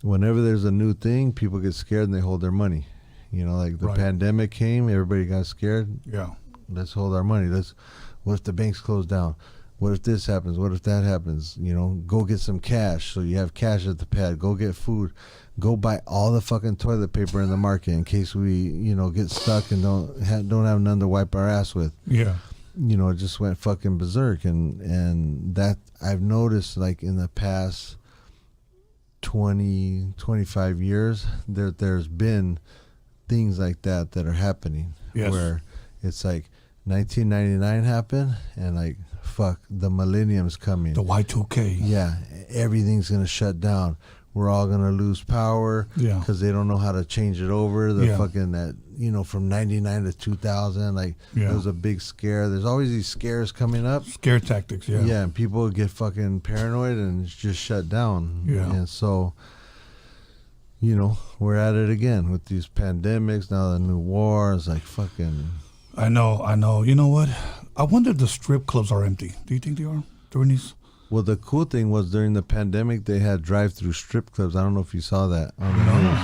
whenever there's a new thing, people get scared and they hold their money. You know, like the pandemic came, everybody got scared. Yeah. Let's hold our money. What if the banks close down? What if this happens? What if that happens? You know, go get some cash. So you have cash at the pad. Go get food. Go buy all the fucking toilet paper in the market in case we, you know, get stuck and don't have none to wipe our ass with. Yeah. You know, it just went fucking berserk. And that I've noticed like in the past 20, 25 years, there's been things like that are happening. Yes. Where it's like 1999 happened and like, fuck, the millennium's coming. The Y2K. Yeah, everything's going to shut down. We're all going to lose power because they don't know how to change it over. The fucking that, you know, from 99 to 2000, like there was a big scare. There's always these scares coming up. Scare tactics, Yeah, and people get fucking paranoid and just shut down. Yeah. And so, you know, we're at it again with these pandemics. Now the new war is like fucking... I know. You know what? I wonder if the strip clubs are empty. Do you think they are during these? Well, the cool thing was during the pandemic, they had drive-through strip clubs. I don't know if you saw that on the news.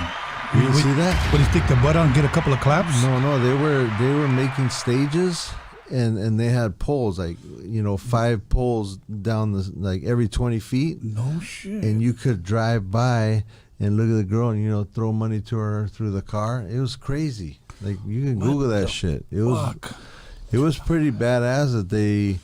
You didn't see that? Would he stick the butt out and get a couple of claps? No, they were making stages, and they had poles, like 5 poles down like every 20 feet. No shit. And you could drive by and look at the girl and throw money to her through the car. It was crazy. Like you can Google that shit. It was pretty badass that they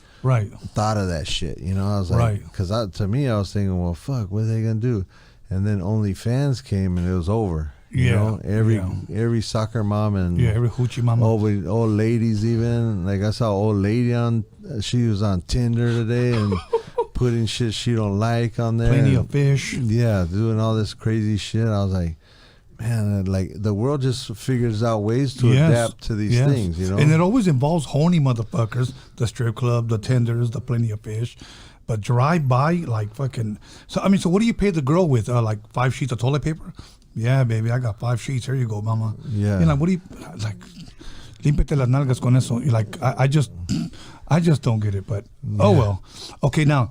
thought of that shit. I was like, because to me I was thinking, well, fuck, what are they gonna do? And then OnlyFans came and it was over. Every soccer mom and every hoochie mama, old ladies, even like I saw an old lady she was on Tinder today and putting shit she don't like on there. Plenty of fish. Yeah, doing all this crazy shit. I was like, man, like the world just figures out ways to adapt to these things, And it always involves horny motherfuckers, the strip club, the tenders, the plenty of fish. But drive by like fucking. So what do you pay the girl with? Like 5 sheets of toilet paper? Yeah, baby, I got 5 sheets. Here you go, mama. Yeah. What do you like? Límpete las nalgas con eso. Like I just don't get it. But oh well. Okay, now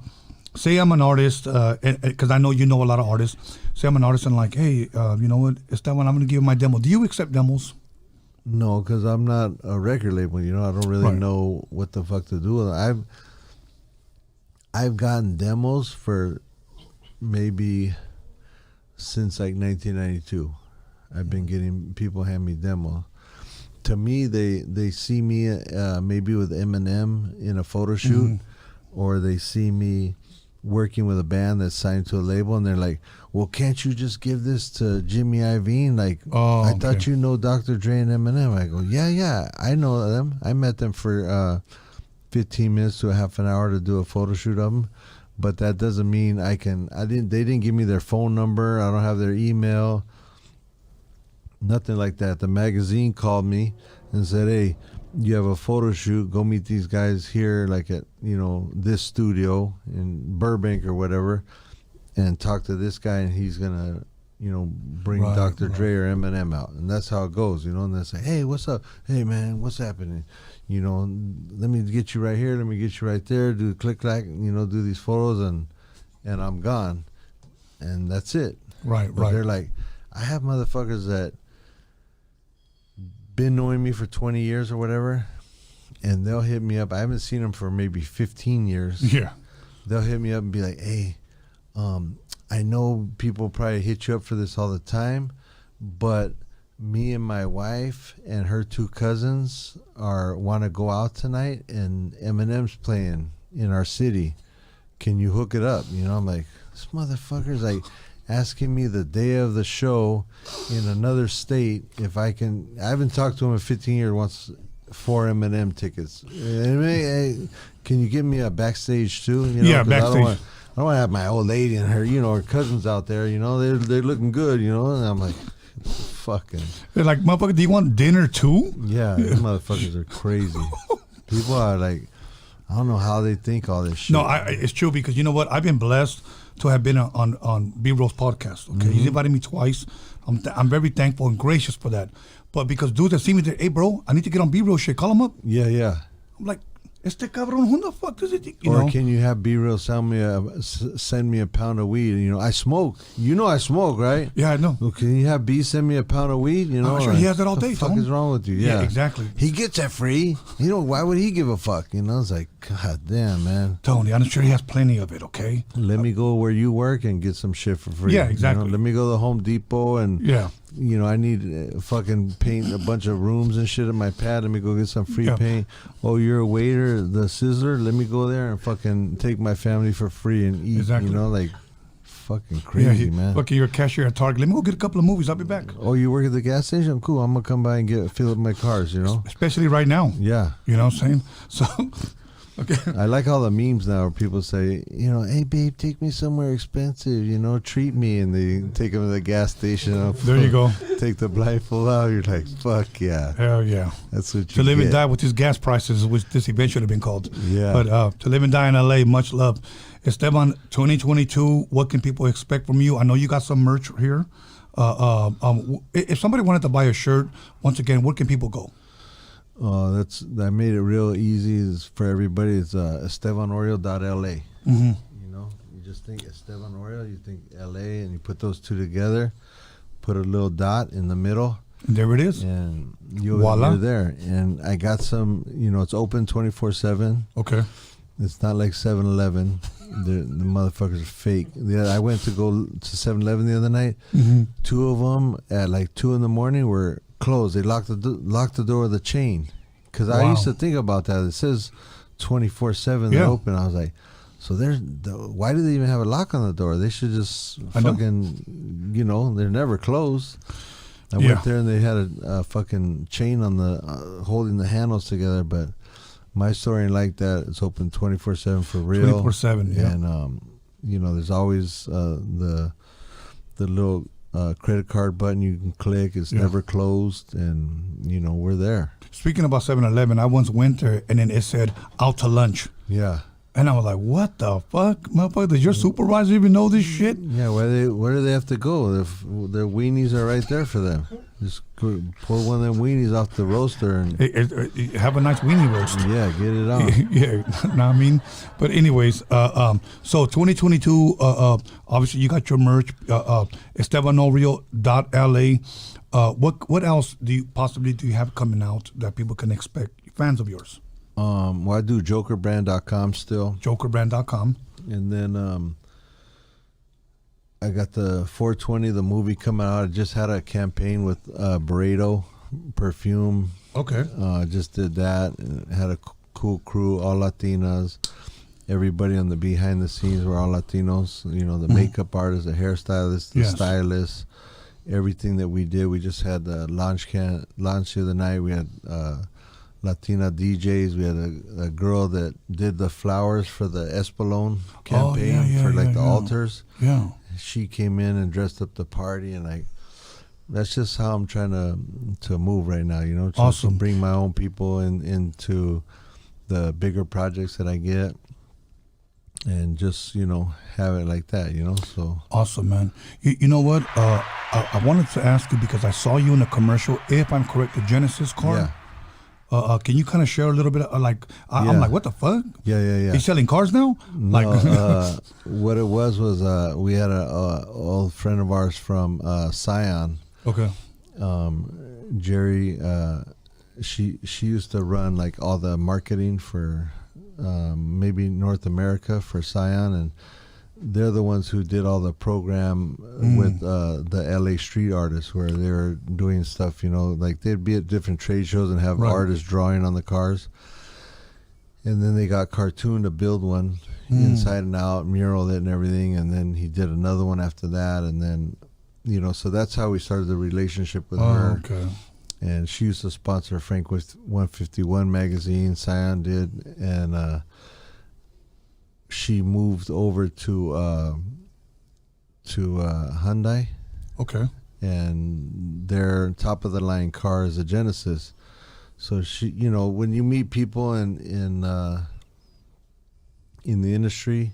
say I'm an artist, because I know you know a lot of artists. Say I'm an artist and like, hey, you know what? It's that one. I'm gonna give you my demo. Do you accept demos? No, because I'm not a record label. I don't really know what the fuck to do with it. I've gotten demos for maybe since like 1992. I've been getting people hand me demos. To me, they see me maybe with Eminem in a photo shoot, or they see me working with a band that's signed to a label, and they're like, well, can't you just give this to Jimmy Iovine? Like, I thought you know Dr. Dre and Eminem. I go, yeah, I know them. I met them for 15 minutes to a half an hour to do a photo shoot of them, but that doesn't mean they didn't give me their phone number. I don't have their email, nothing like that. The magazine called me and said, hey, you have a photo shoot, go meet these guys here, like at this studio in Burbank or whatever, and talk to this guy, and he's gonna bring Dr. Dre or Eminem out. And that's how it goes, and they say, hey, what's up? Hey man, what's happening? Let me get you right here, let me get you right there, do click clack, do these photos, and I'm gone. And that's it. But they're like, I have motherfuckers that been knowing me for 20 years or whatever, and they'll hit me up. I haven't seen them for maybe 15 years. Yeah. They'll hit me up and be like, hey, I know people probably hit you up for this all the time, but me and my wife and her 2 cousins want to go out tonight, and Eminem's playing in our city. Can you hook it up? I'm like, this motherfucker's like asking me the day of the show in another state if I can. I haven't talked to him in 15 years. Wants 4 Eminem tickets. Hey, can you give me a backstage too? Yeah, backstage. I don't want to have my old lady and her, her cousins out there. They're looking good. And I'm like, fucking. They're like, motherfucker, do you want dinner too? Yeah, these motherfuckers are crazy. People are like, I don't know how they think all this shit. No, it's true, because you know what? I've been blessed to have been on B-Roll's podcast. Okay, he's invited me twice. I'm very thankful and gracious for that. But because dudes that see me there, hey bro, I need to get on B-Roll shit. Call him up. Yeah. I'm like, este cabrón, who the fuck does it? Can you have B-Real send me a pound of weed? I smoke. I smoke, right? Yeah, I know. Well, can you have B send me a pound of weed? I'm sure he has it all day. What the fuck is wrong with you? Yeah, exactly. He gets that free. Why would he give a fuck? It's like, god damn, man. Tony, I'm sure he has plenty of it, okay? Let me go where you work and get some shit for free. Yeah, exactly. Let me go to the Home Depot and I need fucking paint a bunch of rooms and shit in my pad. Let me go get some free paint. Oh, you're a waiter, the Sizzler? Let me go there and fucking take my family for free and eat. Exactly. Like fucking crazy, man. Look, you're a cashier at Target. Let me go get a couple of movies. I'll be back. Oh, you work at the gas station? Cool. I'm gonna come by and fill up my cars. Especially right now. Yeah. You know what I'm saying? So. Okay. I like all the memes now where people say, hey babe, take me somewhere expensive, treat me, and they take them to the gas station. There you go. Take the blindfold out. You're like, fuck yeah. Hell yeah. That's what you To live and die with these gas prices, which this event should have been called. Yeah. But to live and die in LA, much love. Esteban, 2022, what can people expect from you? I know you got some merch here. If somebody wanted to buy a shirt, once again, where can people go? That made it real easy for everybody. It's EstebanOreo.la. You just think Esteban Oreo, you think LA, and you put those two together. put a little dot in the middle. And there it is. And Voila. you're there. And I got some, it's open 24/7. Okay. It's not like 7-Eleven. The motherfuckers are fake. I went to go to 7-Eleven the other night. Mhm. Two of them at like 2 a.m. were closed. They locked the door with a chain. Because I used to think about that. It says 24/7 they're open. I was like, so why do they even have a lock on the door? They should just fucking, they're never closed. I went there and they had a fucking chain on the holding the handles together, but my store ain't like that. It's open 24/7 for real. 24/7, yeah. And there's always the little credit card button you can click. It's never closed, and we're there. Speaking about 7-Eleven, I once went there and then it said out to lunch. Yeah. And I was like, what the fuck, motherfucker? Does your supervisor even know this shit? Yeah, where do they have to go? If their weenies are right there for them. Just pull one of them weenies off the roaster and have a nice weenie roast. Yeah, get it on. Yeah, know what I mean? But anyways, so 2022, obviously you got your merch, estebanorio.la. What else do you have coming out that people can expect, fans of yours? I do jokerbrand.com still. Jokerbrand.com. And then I got the 420, the movie coming out. I just had a campaign with Burrito Perfume. Okay. Just did that. And had a cool crew, all Latinas. Everybody on the behind the scenes were all Latinos. The makeup artist, the hairstylist, the stylist. Everything that we did. We just had the launch the other night. We had Latina DJs. We had a girl that did the flowers for the Espolón campaign for the altars. Yeah. She came in and dressed up the party, and that's just how I'm trying to move right now. Just awesome. to bring my own people into the bigger projects that I get, and just have it like that. So awesome, man. You know what? I wanted to ask you because I saw you in a commercial. If I'm correct, the Genesis car. Yeah. Can you kind of share a little bit of, I'm like, what the fuck? Yeah. He's selling cars now? No, what it was we had a old friend of ours from Scion. Okay. Jerry, she used to run like all the marketing for maybe North America for Scion, and they're the ones who did all the program with the LA street artists, where they were doing stuff, like they'd be at different trade shows and have artists drawing on the cars. And then they got Cartoon to build one inside and out, mural it and everything. And then he did another one after that. And then, so that's how we started the relationship with her. Okay. And she used to sponsor Frank with 151 magazine, Scion did. And, she moved over to Hyundai. Okay. And their top of the line car is a Genesis. So she, when you meet people in the industry,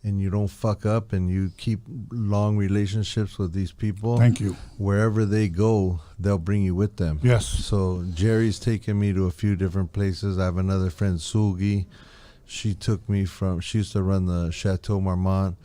and you don't fuck up, and you keep long relationships with these people. Thank you. Wherever they go, they'll bring you with them. Yes. So Jerry's taken me to a few different places. I have another friend, Sulgi. She took me she used to run the Chateau Marmont.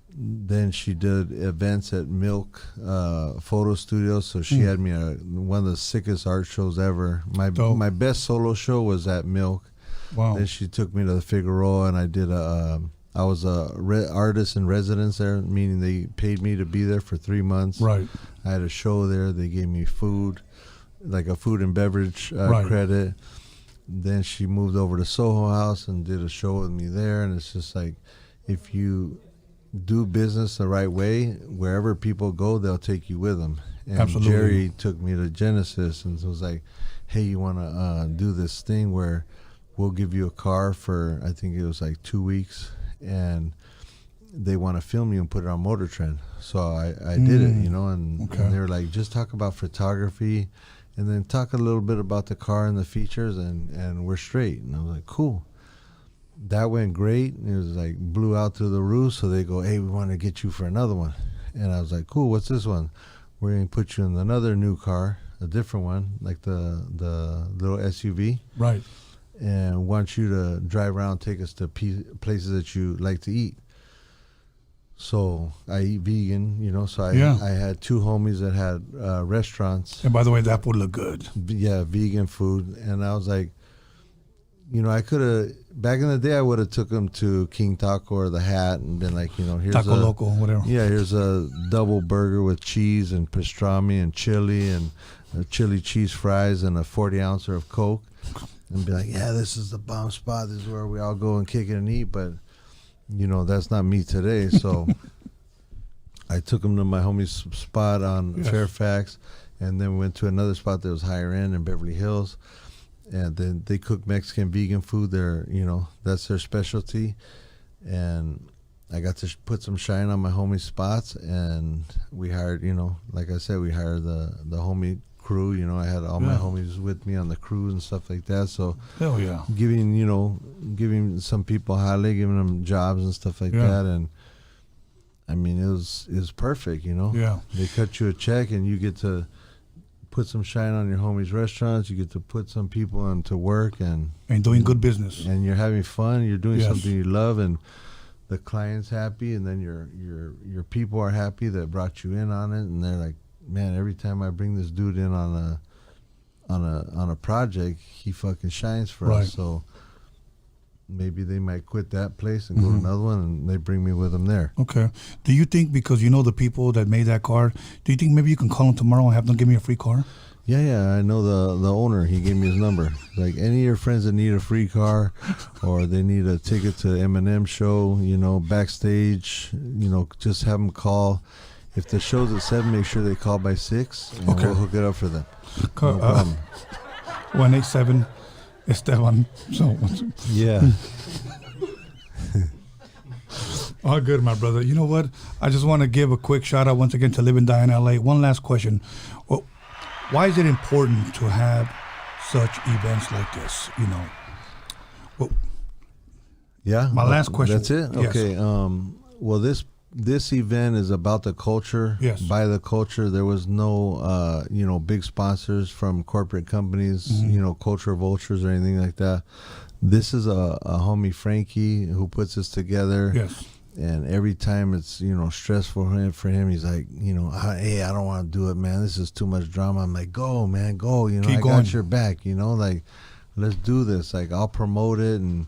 Then she did events at Milk Photo Studio. So she had me one of the sickest art shows ever. My best solo show was at Milk. Wow. Then she took me to the Figueroa, and I did I was a artist in residence there, meaning they paid me to be there for 3 months. Right. I had a show there. They gave me food, like a food and beverage credit. Then she moved over to Soho House and did a show with me there. And it's just like, if you do business the right way, wherever people go, they'll take you with them. And Absolutely. Jerry took me to Genesis and was like, hey, you want to do this thing where we'll give you a car for, I think it was like 2 weeks, and they want to film you and put it on Motor Trend. So I did it, and they were like, just talk about photography and then talk a little bit about the car and the features, and we're straight. And I was like, cool. That went great. It was like blew out through the roof. So they go, hey, we want to get you for another one. And I was like, cool, what's this one? We're going to put you in another new car, a different one, like the little SUV. Right. And want you to drive around, take us to places that you like to eat. So I eat vegan, you know. So I had two homies that had restaurants. And by the way, that would look good. Yeah, vegan food. And I was like, you know, I could have, back in the day, I would have took them to King Taco or The Hat and been like, you know, here's Taco Loco, whatever. Yeah, here's a double burger with cheese and pastrami and chili and chili cheese fries and a 40-ouncer of Coke. And be like, yeah, this is the bomb spot. This is where we all go and kick it and eat. But, you know, that's not me today. So I took them to my homie's spot on Fairfax, and then went to another spot that was higher end in Beverly Hills. And then they cook Mexican vegan food. They're, you know, that's their specialty. And I got to put some shine on my homie's spots. And we hired, you know, like I said, we hired the homie crew. You know, I had all my homies with me on the crews and stuff like that. So hell yeah, giving some people highlight, giving them jobs and stuff like that. And I mean, it was perfect, you know. Yeah, they cut you a check and you get to put some shine on your homies' restaurants. You get to put some people into work and doing good business. And you're having fun. You're doing something you love, and the client's happy, and then your people are happy that brought you in on it, and they're like, man, every time I bring this dude in on a project, he fucking shines for us. So maybe they might quit that place and go to another one, and they bring me with them there. Okay. Do you think, because you know the people that made that car, do you think maybe you can call them tomorrow and have them give me a free car? Yeah, I know the owner. He gave me his number. Like, any of your friends that need a free car or they need a ticket to Eminem show, you know, backstage, you know, just have them call. If the show's at 7, make sure they call by 6, and we'll hook it up for them. No problem. 187 Esteban. So yeah. All good, my brother. You know what? I just want to give a quick shout out once again to Live and Die in LA. One last question. Well, why is it important to have such events like this? You know. Well, yeah. My last question. That's it? Yes. Okay. Well, this event is about the culture. Yes. By the culture. There was no, you know, big sponsors from corporate companies, you know, culture vultures or anything like that. This is a homie, Frankie, who puts this together. Yes. And every time it's, you know, stressful for him, he's like, you know, hey, I don't want to do it, man. This is too much drama. I'm like, go, man, go. You know, I got your back, you know, like, let's do this. Like, I'll promote it. And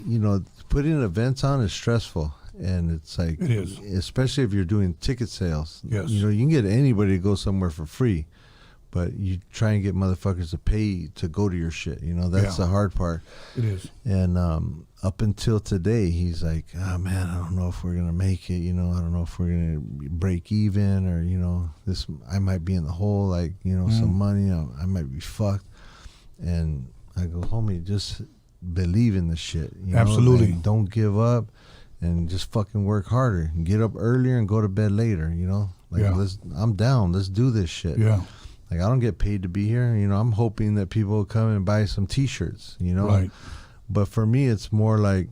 you know, putting events on is stressful. And it's like, it is, especially if you're doing ticket sales. Yes. You know, you can get anybody to go somewhere for free, but you try and get motherfuckers to pay to go to your shit. You know, that's the hard part. It is. And up until today, he's like, oh, man, I don't know if we're going to make it. You know, I don't know if we're going to break even, or, you know, this, I might be in the hole, like, you know, some money. I might be fucked. And I go, homie, just believe in the shit. You know? Absolutely. Like, don't give up. And just fucking work harder and get up earlier and go to bed later, you know? Like, I'm down. Let's do this shit. Yeah. Like, I don't get paid to be here. You know, I'm hoping that people will come and buy some T-shirts, you know? Right. But for me, it's more like,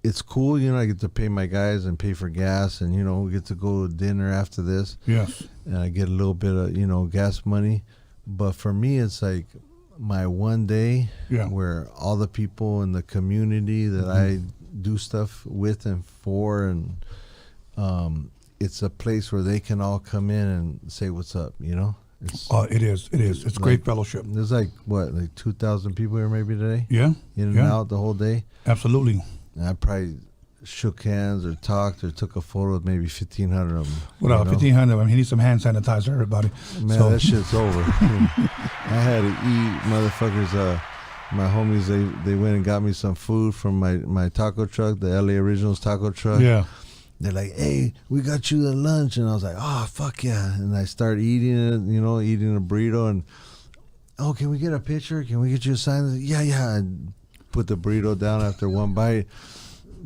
it's cool, you know, I get to pay my guys and pay for gas, and, you know, we get to go to dinner after this. Yes. And I get a little bit of, you know, gas money. But for me, it's like my one day where all the people in the community that I do stuff with and for, and it's a place where they can all come in and say what's up, you know? It is. It's like, great fellowship. There's like, what, like 2,000 people here maybe today? Yeah. In and out the whole day? Absolutely. And I probably shook hands or talked or took a photo with maybe 1,500 of them. Well, 1,500 of them. He needs some hand sanitizer, everybody. Man, that shit's over. I had to eat, motherfuckers. My homies, they went and got me some food from my taco truck, the LA Originals taco truck. Yeah. They're like, hey, we got you the lunch. And I was like, oh, fuck yeah. And I started eating it, you know, eating a burrito. And, oh, can we get a picture? Can we get you a sign? Yeah. I put the burrito down after one bite.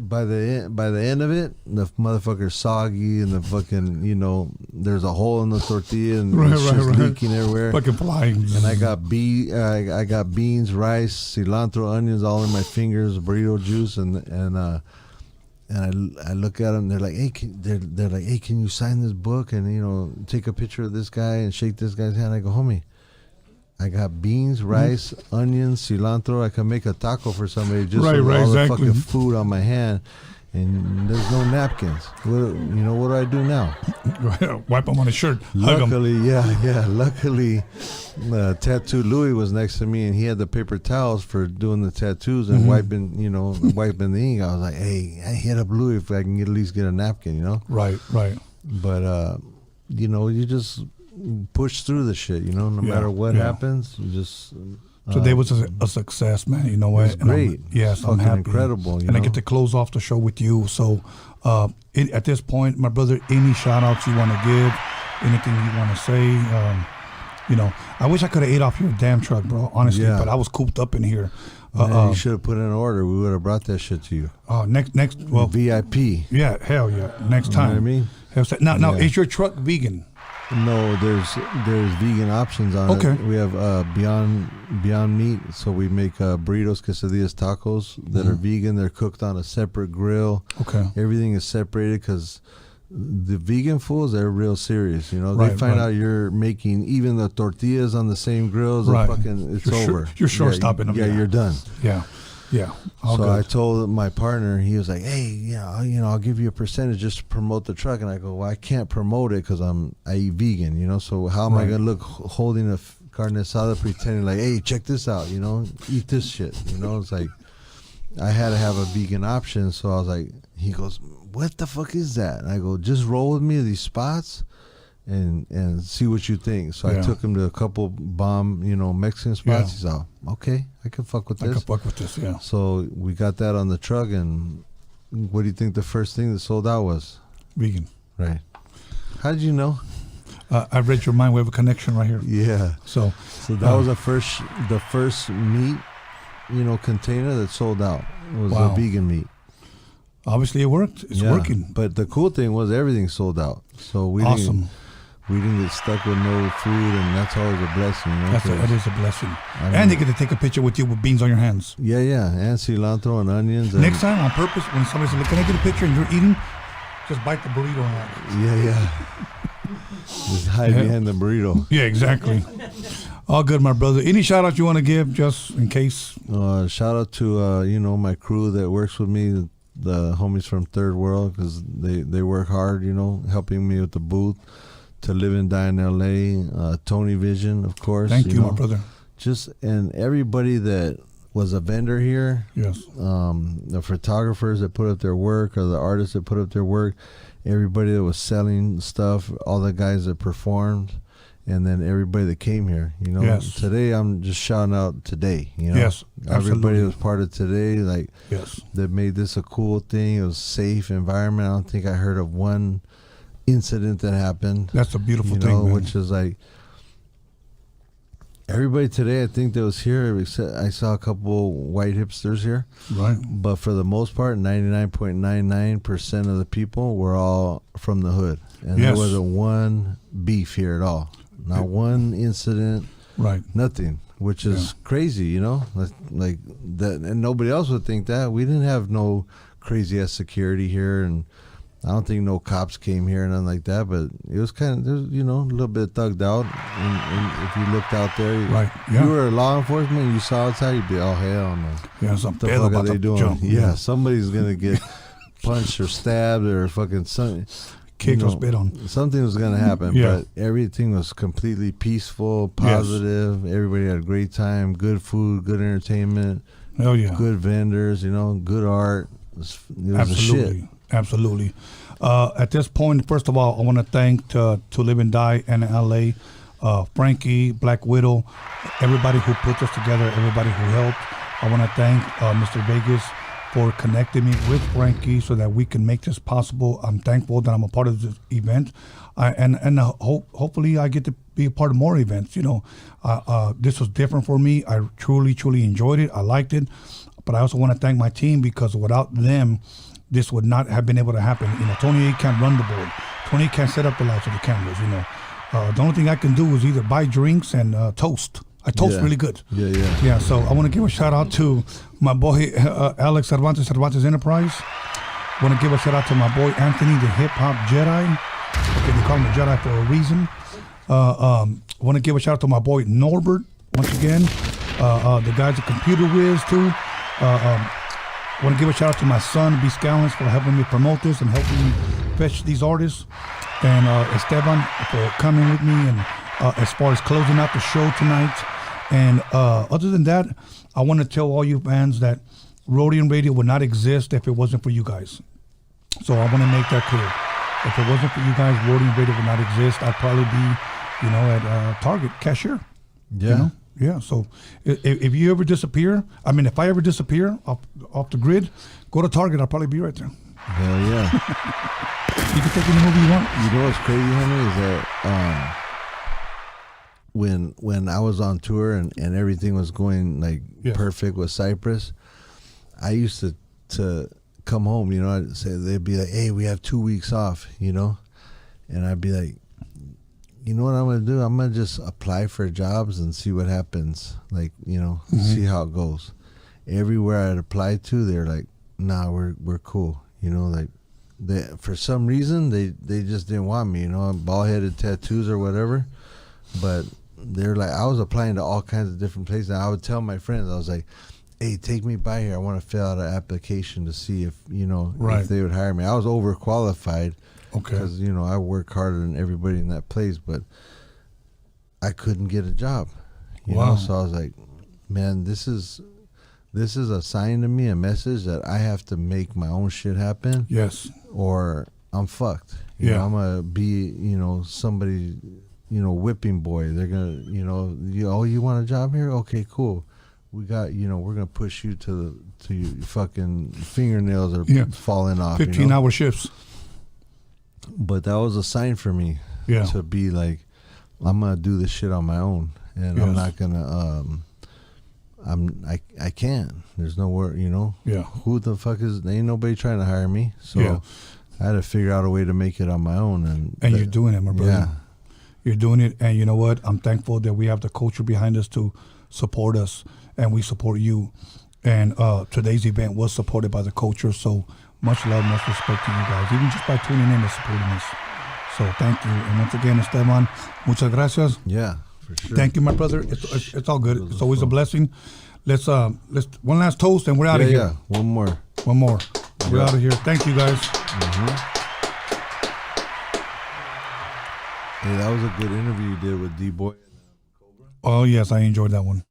By the end of it, the motherfucker's soggy, and the fucking, you know, there's a hole in the tortilla, and it's just leaking everywhere. Fucking flying. And I got beans, rice, cilantro, onions all in my fingers, burrito juice, and I look at them. They're like, hey, they're like, hey, can you sign this book and, you know, take a picture of this guy and shake this guy's hand? I go, homie, I got beans, rice, onions, cilantro. I can make a taco for somebody just Right, with right, all exactly. the fucking food on my hand. And there's no napkins. What do I do now? Wipe them on his shirt. Hug 'em. Luckily, Tattoo Louis was next to me, and he had the paper towels for doing the tattoos and wiping the ink. I was like, hey, I hit up Louis if I can at least get a napkin, you know? Right. But you just push through the shit, no matter what happens, you just. Today was a success, man. You know what? It's great. I'm happy. Incredible. And I get to close off the show with you. So, at this point, my brother, any shout outs you want to give, anything you want to say, I wish I could have ate off your damn truck, bro. Honestly, but I was cooped up in here. You should have put in an order. We would have brought that shit to you. Well, VIP. Yeah, hell yeah. Next time. You know what I mean? Now, is your truck vegan? No, there's vegan options on it. We have Beyond Meat, so we make burritos, quesadillas, tacos that are vegan. They're cooked on a separate grill. Okay. Everything is separated because the vegan fools, they're real serious. They find out you're making even the tortillas on the same grills. Right. It's over. You're short stopping them. Yeah, you're done. Yeah. So good. I told my partner, he was like, hey, I'll give you a percentage just to promote the truck. And I go, well, I can't promote it because I eat vegan, so how am I going to look holding a carne asada pretending like, hey, check this out, eat this shit, It's like, I had to have a vegan option. So I was like, he goes, what the fuck is that? And I go, just roll with me to these spots and see what you think. So I took him to a couple bomb, Mexican spots. He's all, okay, I can fuck with this. Yeah. So we got that on the truck, and what do you think the first thing that sold out was? Vegan. Right. How did you know? I read your mind. We have a connection right here. Yeah. So that was the first meat, container that sold out. It was the vegan meat. Obviously, it worked. It's working. But the cool thing was everything sold out. So we didn't get stuck with no food, and that's always a blessing. That is a blessing. And they get to take a picture with you with beans on your hands. Yeah, and cilantro and onions. Next time, on purpose, when somebody's like, can I get a picture and you're eating, just bite the burrito on it. Yeah. Just hide behind the burrito. Yeah, exactly. All good, my brother. Any shout out you want to give, just in case? Shout out to my crew that works with me, the homies from Third World, because they work hard, helping me with the booth. To Live and Die in L.A., Tony Vision, of course. Thank you, my brother. And everybody that was a vendor here. Yes. The photographers that put up their work, or the artists that put up their work, everybody that was selling stuff, all the guys that performed, and then everybody that came here. Yes. Today I'm just shouting out today. Yes, everybody that was part of today, yes, that made this a cool thing. It was a safe environment. I don't think I heard of one incident that happened. That's a beautiful thing, man. Which is like everybody today, I think that was here, except I saw a couple white hipsters here, right? But for the most part, 99.99% of the people were all from the hood, and there wasn't one beef here at all, not one incident, right? Nothing, which is crazy, like that, and nobody else would think that. We didn't have no crazy ass security here, and I don't think no cops came here and nothing like that, but it was kind of, a little bit thugged out. And if you looked out there, you were law enforcement, and you saw outside, you'd be, oh, hell no. Yeah, what the fuck are they doing? Jump, somebody's going to get punched or stabbed or fucking something. Kicked or spit on. Something was going to happen, but everything was completely peaceful, positive. Yes. Everybody had a great time, good food, good entertainment. Hell yeah. Good vendors, good art. It was a shit. Absolutely. At this point, first of all, I want to thank To Live and Die in LA, Frankie, Black Widow, everybody who put this together, everybody who helped. I want to thank Mr. Vegas for connecting me with Frankie so that we can make this possible. I'm thankful that I'm a part of this event, hopefully I get to be a part of more events. This was different for me. I truly enjoyed it. I liked it, but I also want to thank my team, because without them, this would not have been able to happen. Tony A can't run the board. Tony A can't set up the lights or the cameras. The only thing I can do is either buy drinks and toast. I toast really good. Yeah. So I want to give a shout out to my boy Alex Cervantes Enterprise. I want to give a shout out to my boy Anthony, the Hip Hop Jedi. Okay, they call him the Jedi for a reason. I want to give a shout out to my boy Norbert once again. The guys at Computer Wiz too. Want to give a shout out to my son, B. Scallons, for helping me promote this and helping me fetch these artists. And Esteban for coming with me and as far as closing out the show tonight. And other than that, I want to tell all you fans that Roadium Radio would not exist if it wasn't for you guys. So I want to make that clear. If it wasn't for you guys, Roadium Radio would not exist. I'd probably be, at Target cashier. Yeah. You know? Yeah. So if you ever disappear, if I ever disappear off the grid, go to Target. I'll probably be right there. Hell yeah. You can take any movie you want. You know what's crazy, Henry, is that when I was on tour and everything was going perfect with Cypress, I used to come home, I'd say, they'd be like, hey, we have 2 weeks off, and I'd be like, you know what I'm going to do? I'm going to just apply for jobs and see what happens, see how it goes. Everywhere I'd apply to, they're like, nah, we're cool, they, for some reason, they just didn't want me, bald-headed tattoos or whatever, but they're like, I was applying to all kinds of different places, and I would tell my friends, I was like, hey, take me by here. I want to fill out an application to see if, if they would hire me. I was overqualified. Okay. Because, I work harder than everybody in that place, but I couldn't get a job. You know? So I was like, man, this is a sign to me, a message that I have to make my own shit happen. Yes. Or I'm fucked. You know, I'm going to be, somebody, whipping boy. They're going to, you want a job here? Okay, cool. We got, we're going to push you to your fucking fingernails are falling off. 15-hour shifts. But that was a sign for me to be like, I'm going to do this shit on my own. And I'm not going to, I can't. There's nowhere, Yeah. Who the fuck is, ain't nobody trying to hire me. So I had to figure out a way to make it on my own. And you're doing it, my brother. Yeah. You're doing it. And you know what? I'm thankful that we have the culture behind us to support us. And we support you. And today's event was supported by the culture. So much love, much respect to you guys, even just by tuning in and supporting us. So thank you. And once again, Esteban, muchas gracias. Yeah, for sure. Thank you, my brother. It's all good. It's always a blessing. Let's one last toast and we're out of here. Yeah, one more. We're out of here. Thank you, guys. Hey, that was a good interview you did with D-Boy. Oh, yes, I enjoyed that one.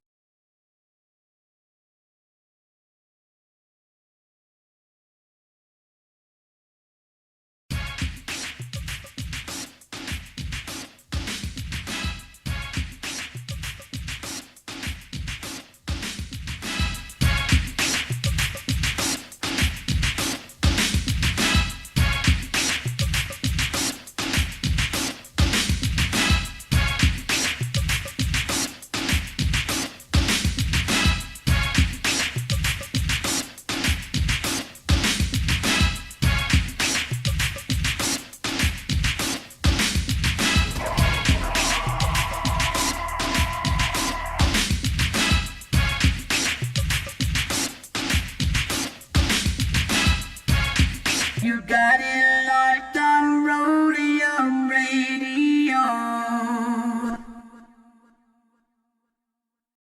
You got it